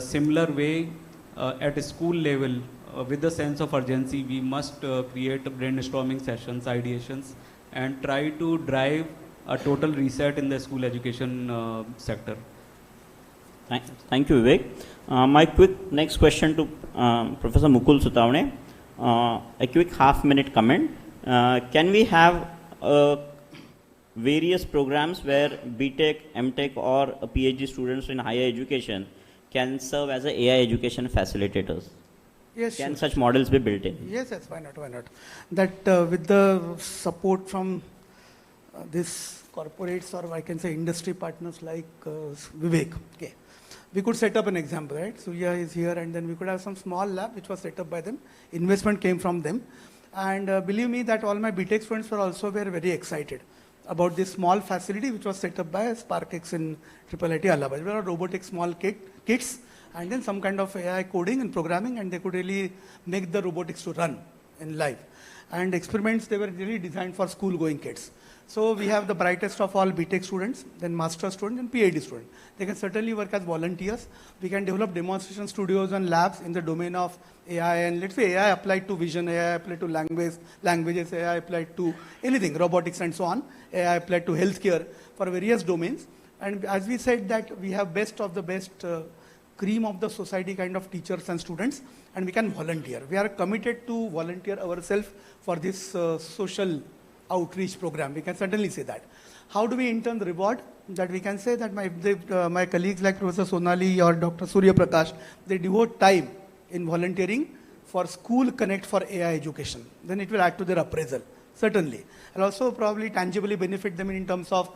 Similar way at a school level, with the sense of urgency, we must create brainstorming sessions, ideations, and try to drive a total reset in the school education sector. Thank you, Vivek. My quick next question to Professor Mukul Sutavane. A quick half-minute comment. Can we have various programs where BTech, MTech or PhD students in higher education can serve as a AI education facilitators? Yes, can sure. such models be built in? Yes, yes, why not, why not. That with the support from these corporates, or I can say industry partners like Vivek, okay, we could set up an example, right? Surya is here, and then we could have some small lab which was set up by them. Investment came from them. And believe me that all my BTech students were also very excited about this small facility which was set up by SparkX in IIIT Allahabad. There were robotic small kits and then some kind of AI coding and programming, and they could really make the robotics to run in live. And experiments, they were really designed for school-going kids. So we have the brightest of all BTech students, then master students and PhD students. They can certainly work as volunteers. We can develop demonstration studios and labs in the domain of AI, and let's say AI applied to vision, AI applied to languages, AI applied to anything, robotics and so on, AI applied to healthcare for various domains. And as we said that we have best of the best cream of the society kind of teachers and students, and we can volunteer. We are committed to volunteer ourselves for this social outreach program. We can certainly say that. How do we in turn reward? That we can say that my colleagues like Professor Sonali or Dr. Surya Prakash, they devote time in volunteering for School Connect for AI education. Then it will add to their appraisal, certainly. And also probably tangibly benefit them in terms of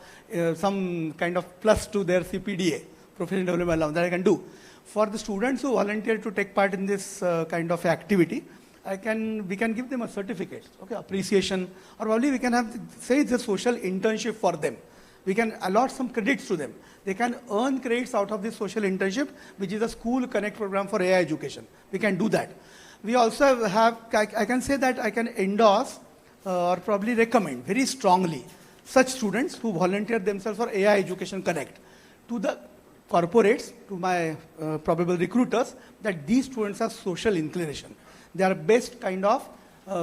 some kind of plus to their CPDA, Professional Development Allowance, that I can do. For the students who volunteer to take part in this kind of activity, we can give them a certificate, okay, appreciation, or probably we can have, say it's a social internship for them. We can allot some credits to them. They can earn credits out of this social internship, which is a School Connect program for AI education. We can do that. We also have, I can say that I can endorse or probably recommend very strongly such students who volunteer themselves for AI Education Connect to the corporates, to my probable recruiters, that these students have social inclination. They are best kind of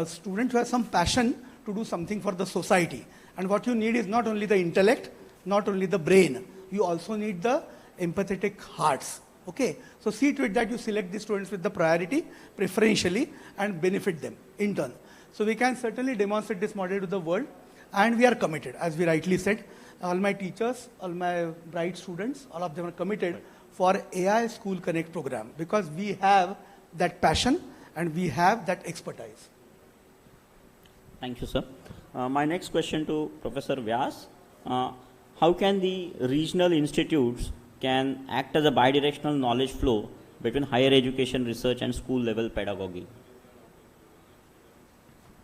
students who have some passion to do something for the society. And what you need is not only the intellect, not only the brain, you also need the empathetic hearts. Okay, so see to it that you select the students with the priority, preferentially, and benefit them in turn. So we can certainly demonstrate this model to the world, and we are committed, as we rightly said. All my teachers, all my bright students, all of them are committed for AI School Connect program, because we have that passion and we have that expertise. Thank you, sir. My next question to Professor Vyas. How can the regional institutes can act as a bidirectional knowledge flow between higher education research and school level pedagogy?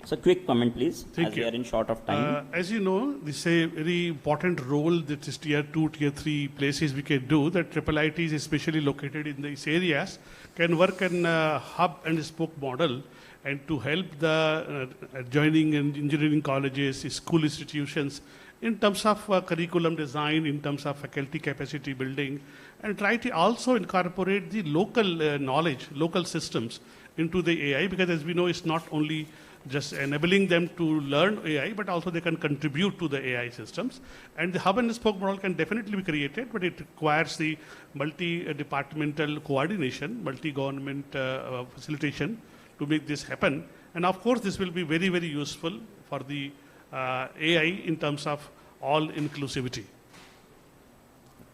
So quick comment, please, as we are in short of time. As you know, this is a very important role that this tier 2, tier 3 places we can do, that IIIT is especially located in these areas, can work in a hub and spoke model, and to help the adjoining and engineering colleges, school institutions, in terms of curriculum design, in terms of faculty capacity building, and try to also incorporate the local knowledge, local systems into the AI, because as we know, it's not only just enabling them to learn AI, but also they can contribute to the AI systems. And the hub and spoke model can definitely be created, but it requires the multi-departmental coordination, multi-government facilitation to make this happen. And of course, this will be very, very useful for the AI in terms of all inclusivity.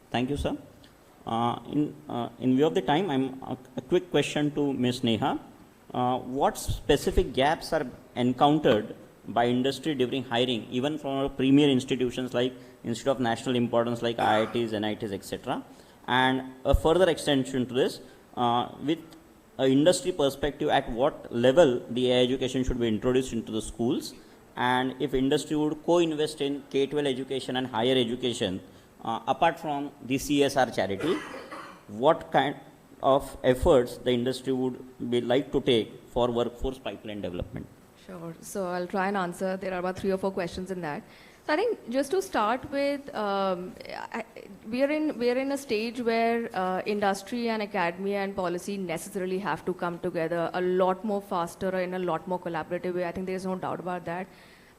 Thank you, sir. In view of the time, a quick question to Ms. Neha. What specific gaps are encountered by industry during hiring, even from premier institutions like Institute of National Importance like IITs, NITs, etc.? And a further extension to this, with an industry perspective, at what level the AI education should be introduced into the schools, and if industry would co-invest in K-12 education and higher education, apart from the CSR charity, what kind of efforts the industry would be like to take for workforce pipeline development? Sure. So I'll try and answer. There are about 3 or 4 questions in that. So I think just to start with, we are in a stage where industry and academia and policy necessarily have to come together a lot more faster or in a lot more collaborative way. I think there is no doubt about that.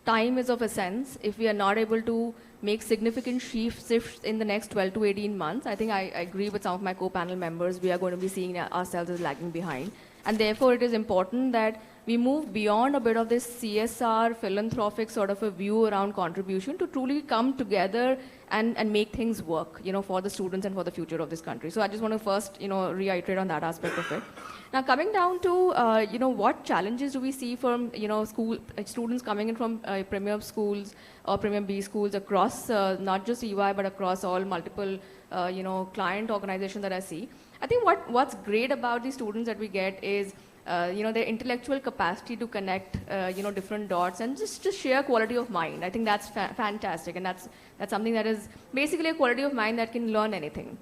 Time is of essence. If we are not able to make significant shifts in the next 12 to 18 months, I think I agree with some of my co-panel members, we are going to be seeing ourselves as lagging behind. And therefore, it is important that we move beyond a bit of this CSR philanthropic sort of a view around contribution to truly come together and make things work, for the students and for the future of this country. So I just want to first, reiterate on that aspect of it. Now, coming down to, what challenges do we see from, students coming in from premier schools or premier B schools across not just EY, but across all multiple, client organizations that I see. I think what's great about the students that we get is, their intellectual capacity to connect, different dots and just share quality of mind. I think that's fantastic, and that's something that is basically a quality of mind that can learn anything.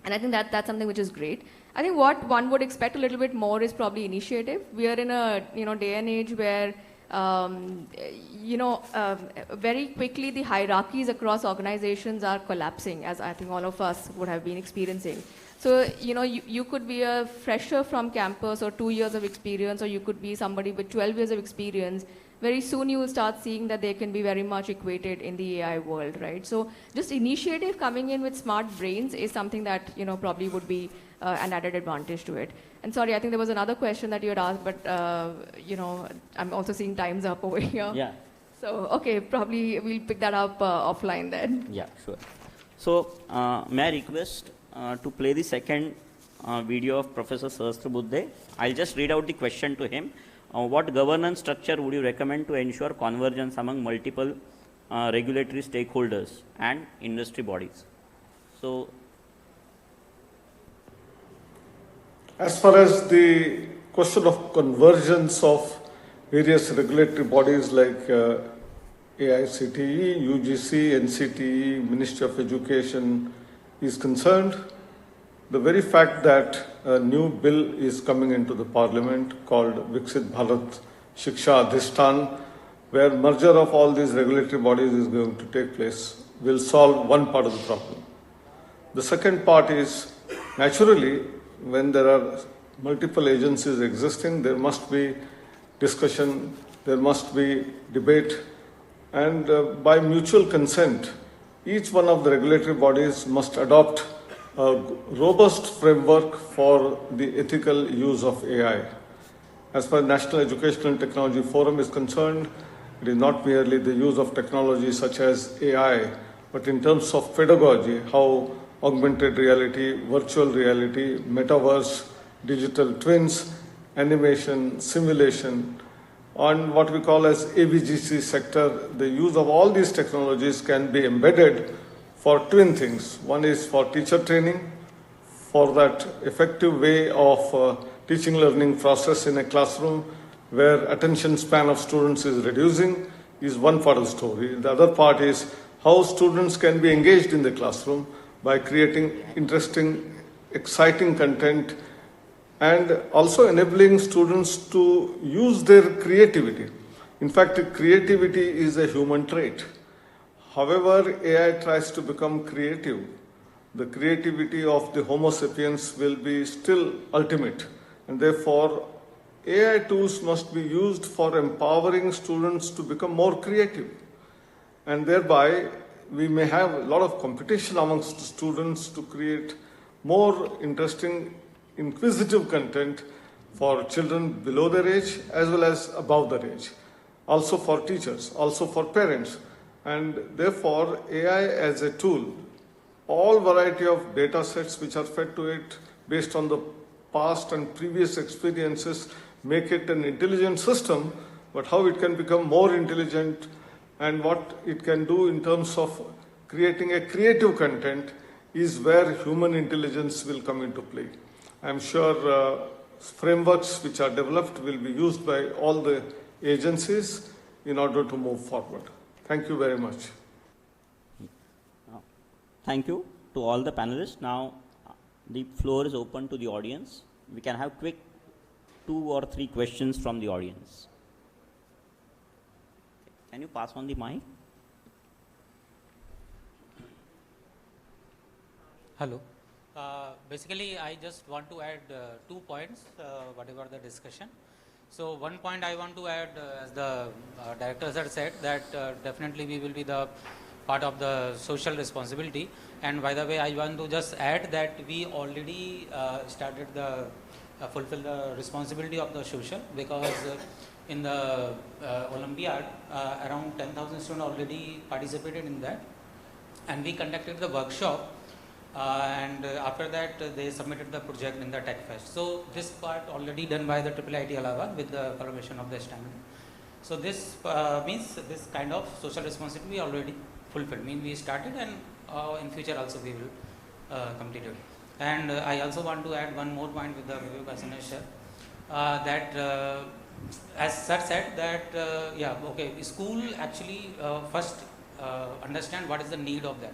And I think that's something which is great. I think what one would expect a little bit more is probably initiative. We are in a day and age where very quickly the hierarchies across organizations are collapsing, as I think all of us would have been experiencing. So, you could be a fresher from campus or 2 years of experience, or you could be somebody with 12 years of experience. Very soon you will start seeing that they can be very much equated in the AI world, right? So just initiative coming in with smart brains is something that, probably would be an added advantage to it. And sorry, I think there was another question that you had asked, but, I'm also seeing time's up over here. Yeah. So, okay, probably we'll pick that up offline then. Yeah, sure. So, may I request to play the second video of Professor Sahasrabudhe. I'll just read out the question to him. What governance structure would you recommend to ensure convergence among multiple regulatory stakeholders and industry bodies? So, as far as the question of convergence of various regulatory bodies like AICTE, UGC, NCTE, Ministry of Education is concerned, the very fact that a new bill is coming into the parliament called Viksit Bharat Shiksha Adhishtan, where merger of all these regulatory bodies is going to take place, will solve one part of the problem. The second part is, naturally, when there are multiple agencies existing, there must be discussion, there must be debate, and by mutual consent, each one of the regulatory bodies must adopt a robust framework for the ethical use of AI. As far as National Educational and Technology Forum is concerned, it is not merely the use of technology such as AI, but in terms of pedagogy, how augmented reality, virtual reality, metaverse, digital twins, animation, simulation, on what we call as AVGC sector, the use of all these technologies can be embedded for twin things. One is for teacher training, for that effective way of teaching learning process in a classroom where attention span of students is reducing is one part of the story. The other part is how students can be engaged in the classroom by creating interesting, exciting content and also enabling students to use their creativity. In fact, creativity is a human trait. However, AI tries to become creative, the creativity of the Homo sapiens will be still ultimate. And therefore, AI tools must be used for empowering students to become more creative. And thereby, we may have a lot of competition amongst students to create more interesting, inquisitive content for children below their age as well as above their age. Also for teachers, also for parents. And therefore, AI as a tool all variety of data sets which are fed to it based on the past and previous experiences, make it an intelligent system, but how it can become more intelligent and what it can do in terms of creating a creative content is where human intelligence will come into play. I'm sure frameworks which are developed will be used by all the agencies in order to move forward. Thank you very much. Thank you to all the panelists. Now the floor is open to the audience. We can have quick 2 or 3 questions from the audience. Can you pass on the mic? Hello. Basically, I just want to add 2 points, whatever the discussion. So one point I want to add, as the directors had said, that definitely we will be the part of the social responsibility. And by the way, I want to just add that we already started the fulfill the responsibility of the social, because in the Olympiad, around 10,000 students already participated in that, and we conducted the workshop. And after that they submitted the project in the Tech Fest. So this part already done by the IIIT Allahabad with the collaboration of the STEM. So this means this kind of social responsibility we already fulfilled. Mean we started, and in future also we will complete it. And I also want to add one more point with the review question, that as sir said that school actually first understand what is the need of that.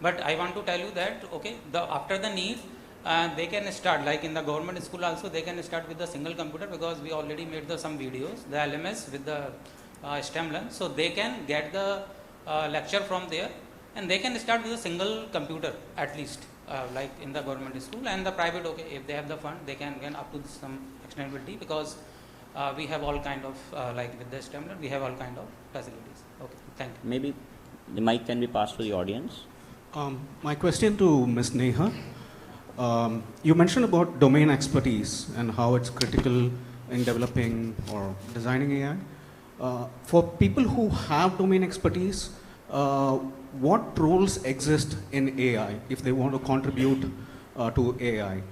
But I want to tell you that after the need, they can start, like in the government school also, they can start with the single computer, because we already made some videos, the LMS with the STEM learn. So they can get the lecture from there, and they can start with a single computer at least, like in the government school. And the private, if they have the fund, they can get up to some extendability, because we have all kind of, like with the STEM learn, we have all kind of facilities. Okay, thank you. Maybe the mic can be passed to the audience. My question to Ms. Neha, you mentioned about domain expertise and how it's critical in developing or designing AI. For people who have domain expertise, what roles exist in AI if they want to contribute to AI?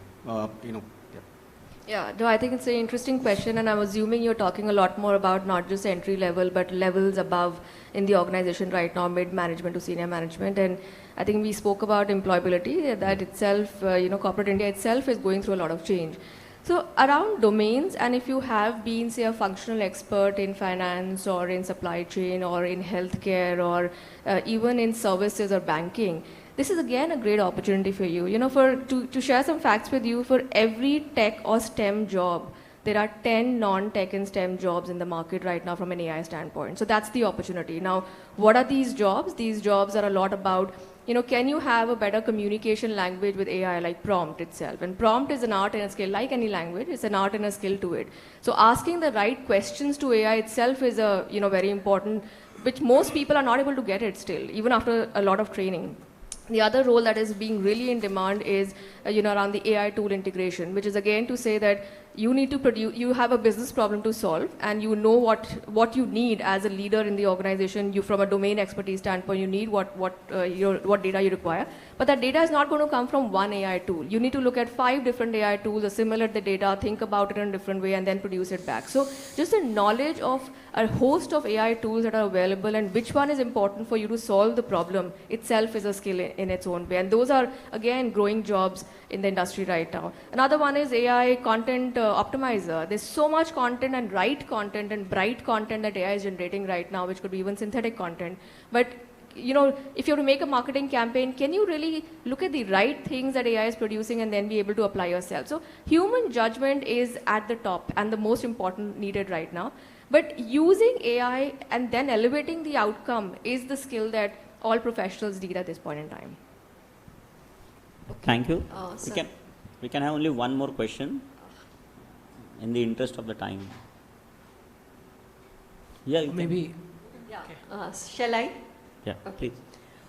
Yeah, no, I think it's an interesting question, and I'm assuming you're talking a lot more about not just entry level, but levels above in the organization right now, mid-management to senior management. And I think we spoke about employability, that itself, corporate India itself is going through a lot of change. So around domains, and if you have been, say, a functional expert in finance or in supply chain or in healthcare or even in services or banking, this is again a great opportunity for you. To share some facts with you, for every tech or STEM job, there are 10 non-tech and STEM jobs in the market right now from an AI standpoint. So that's the opportunity. Now, what are these jobs? These jobs are a lot about, can you have a better communication language with AI, like prompt itself? And prompt is an art and a skill, like any language, it's an art and a skill to it. So asking the right questions to AI itself is a, very important, which most people are not able to get it still, even after a lot of training. The other role that is being really in demand is, around the AI tool integration, which is again to say that you need to produce, you have a business problem to solve, and you know what you need as a leader in the organization. You, from a domain expertise standpoint, you need what data you require. But that data is not going to come from one AI tool. You need to look at 5 different AI tools, assimilate the data, think about it in a different way, and then produce it back. So just the knowledge of a host of AI tools that are available and which one is important for you to solve the problem itself is a skill in its own way. And those are, again, growing jobs in the industry right now. Another one is AI content optimizer. There's so much content and right content and bright content that AI is generating right now, which could be even synthetic content. But if you have to make a marketing campaign, can you really look at the right things that AI is producing and then be able to apply yourself? So human judgment is at the top and the most important needed right now. But using AI and then elevating the outcome is the skill that all professionals need at this point in time. Thank you. We can have only one more question in the interest of the time. Yeah, maybe. Yeah. Shall I? Yeah, please.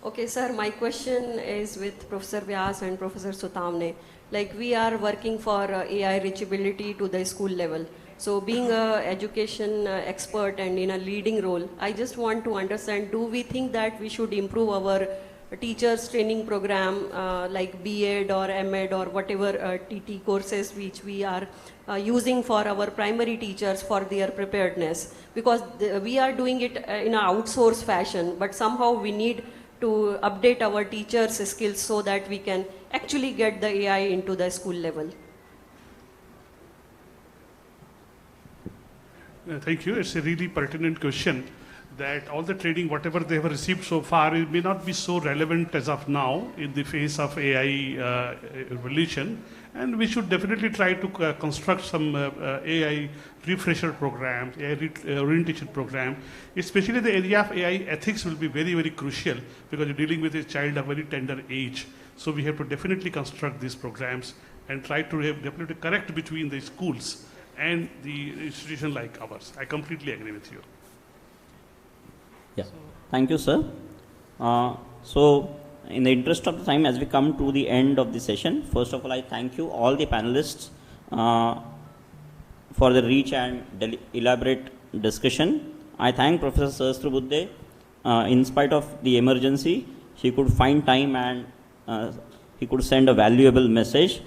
Okay, sir, my question is with Professor Vyas and Professor Sutamne. Like, we are working for AI reachability to the school level. So being an education expert and in a leading role, I just want to understand, do we think that we should improve our teachers training program like B.Ed or M.Ed or whatever TT courses which we are using for our primary teachers for their preparedness, because we are doing it in an outsourced fashion, but somehow we need to update our teachers' skills so that we can actually get the AI into the school level. Thank you. It's a really pertinent question, that all the training, whatever they have received so far, it may not be so relevant as of now in the face of AI evolution. And we should definitely try to construct some AI refresher programs, AI orientation program. Especially the area of AI ethics will be very, very crucial, because you're dealing with a child of very tender age. So we have to definitely construct these programs and try to definitely correct between the schools and the institution like ours. I completely agree with you. Yeah, thank you, sir. So, in the interest of the time, as we come to the end of the session, first of all, I thank you all the panelists for the rich and elaborate discussion. I thank Professor Sahasrabudhe. In spite of the emergency, he could find time and he could send a valuable message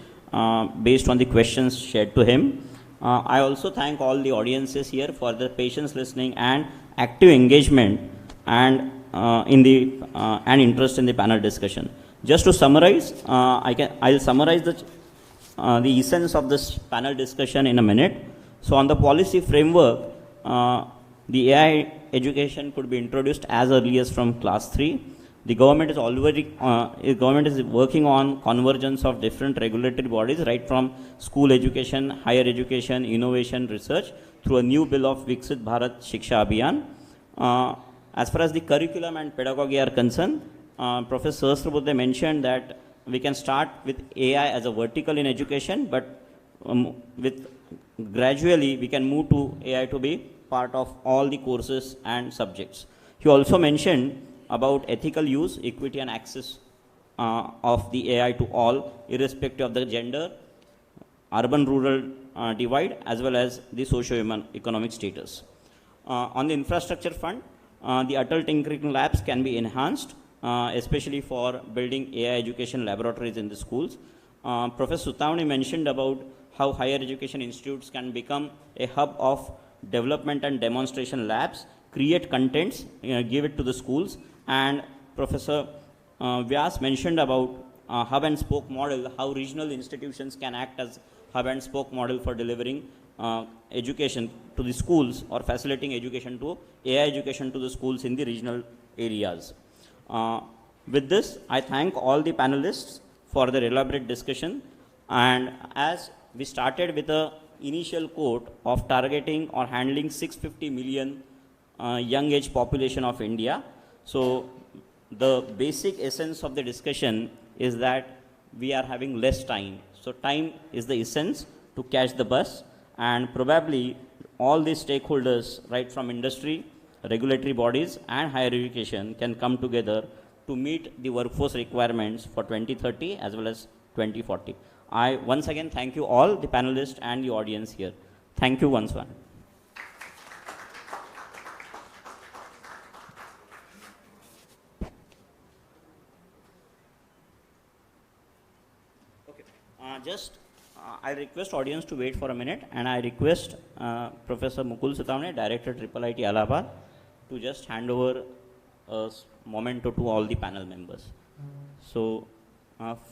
based on the questions shared to him. I also thank all the audiences here for their patience listening and active engagement and and interest in the panel discussion. Just to summarize, I'll summarize the essence of this panel discussion in a minute. So on the policy framework, the AI education could be introduced as early as from class 3. The government is working on convergence of different regulatory bodies, right from school education, higher education, innovation, research, through a new bill of Viksit Bharat Shiksha Abhiyan. As far as the curriculum and pedagogy are concerned, Professor Sahasrabudhe mentioned that we can start with AI as a vertical in education, but gradually we can move to AI to be part of all the courses and subjects. He also mentioned about ethical use, equity and access of the AI to all, irrespective of the gender, urban-rural divide, as well as the socio-economic status. On the infrastructure front, the Atal Tinkering Labs can be enhanced, especially for building AI education laboratories in the schools. Professor Sutavne mentioned about how higher education institutes can become a hub of development and demonstration labs, create contents, give it to the schools. And Professor Vyas mentioned about hub and spoke model, how regional institutions can act as hub and spoke model for delivering education to the schools or facilitating education to AI education to the schools in the regional areas. With this, I thank all the panelists for their elaborate discussion. And as we started with an initial quote of targeting or handling 650 million young age population of India. So the basic essence of the discussion is that we are having less time. So time is the essence to catch the bus, and probably all the stakeholders, right from industry, regulatory bodies and higher education, can come together to meet the workforce requirements for 2030 as well as 2040. I once again thank you all, the panelists and the audience here. Thank you once again. I request audience to wait for a minute, and I request Professor Mukul Sutavne, Director IIIT Allahabad, to just hand over a memento to all the panel members. So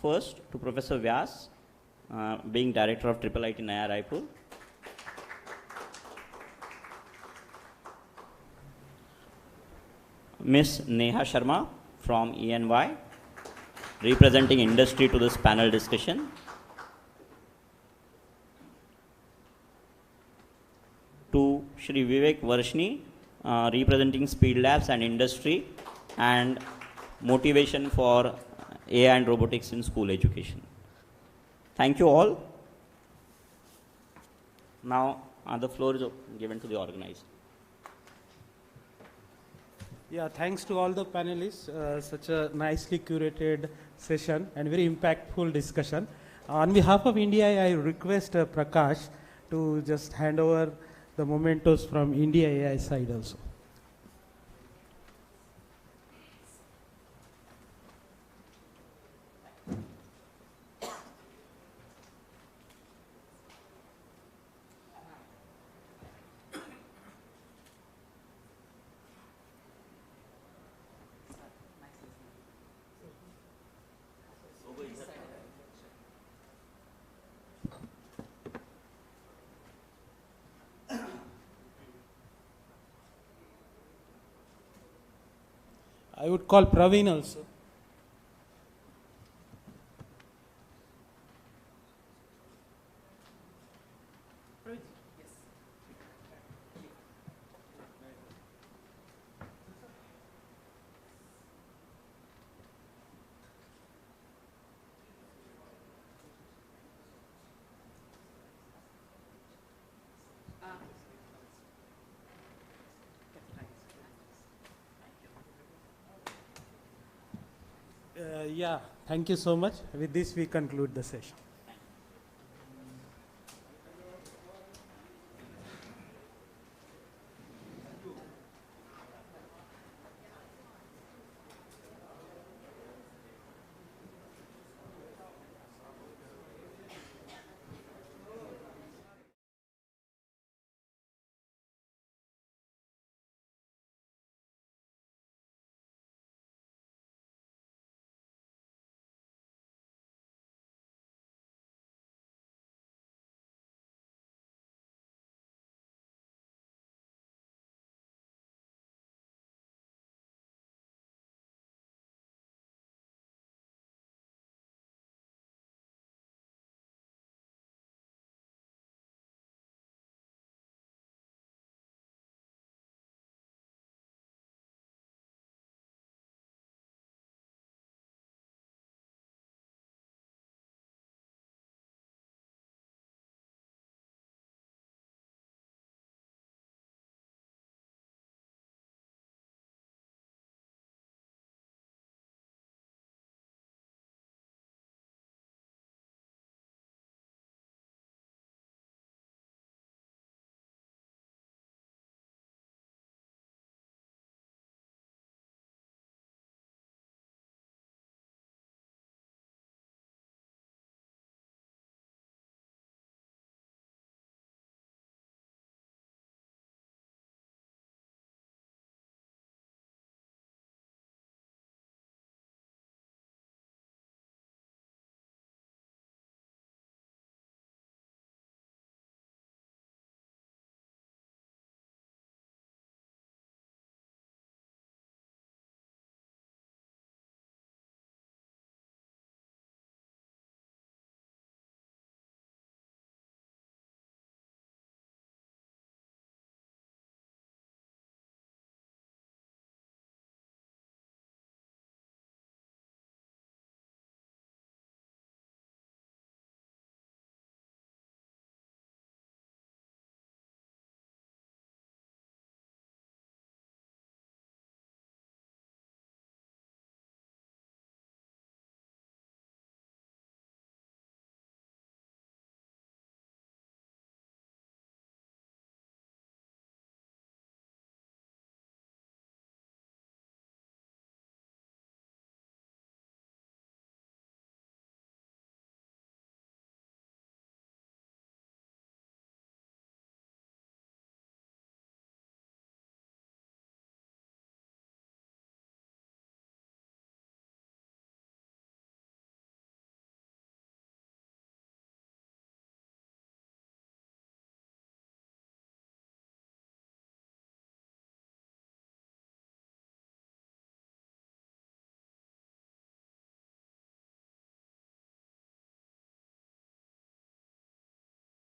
first to Professor Vyas, being Director of IIIT Naya Raipur. Ms. Neha Sharma from ENY, representing industry to this panel discussion. To Shri Vivek Varshni, representing Speed Labs and industry and motivation for AI and robotics in school education. Thank you all. Now the floor is given to the organizer. Yeah, thanks to all the panelists. Such a nicely curated session and very impactful discussion. On behalf of India, I request Prakash to just hand over the mementos from India AI side also. I would call Praveen also. Yeah, thank you so much. With this, we conclude the session.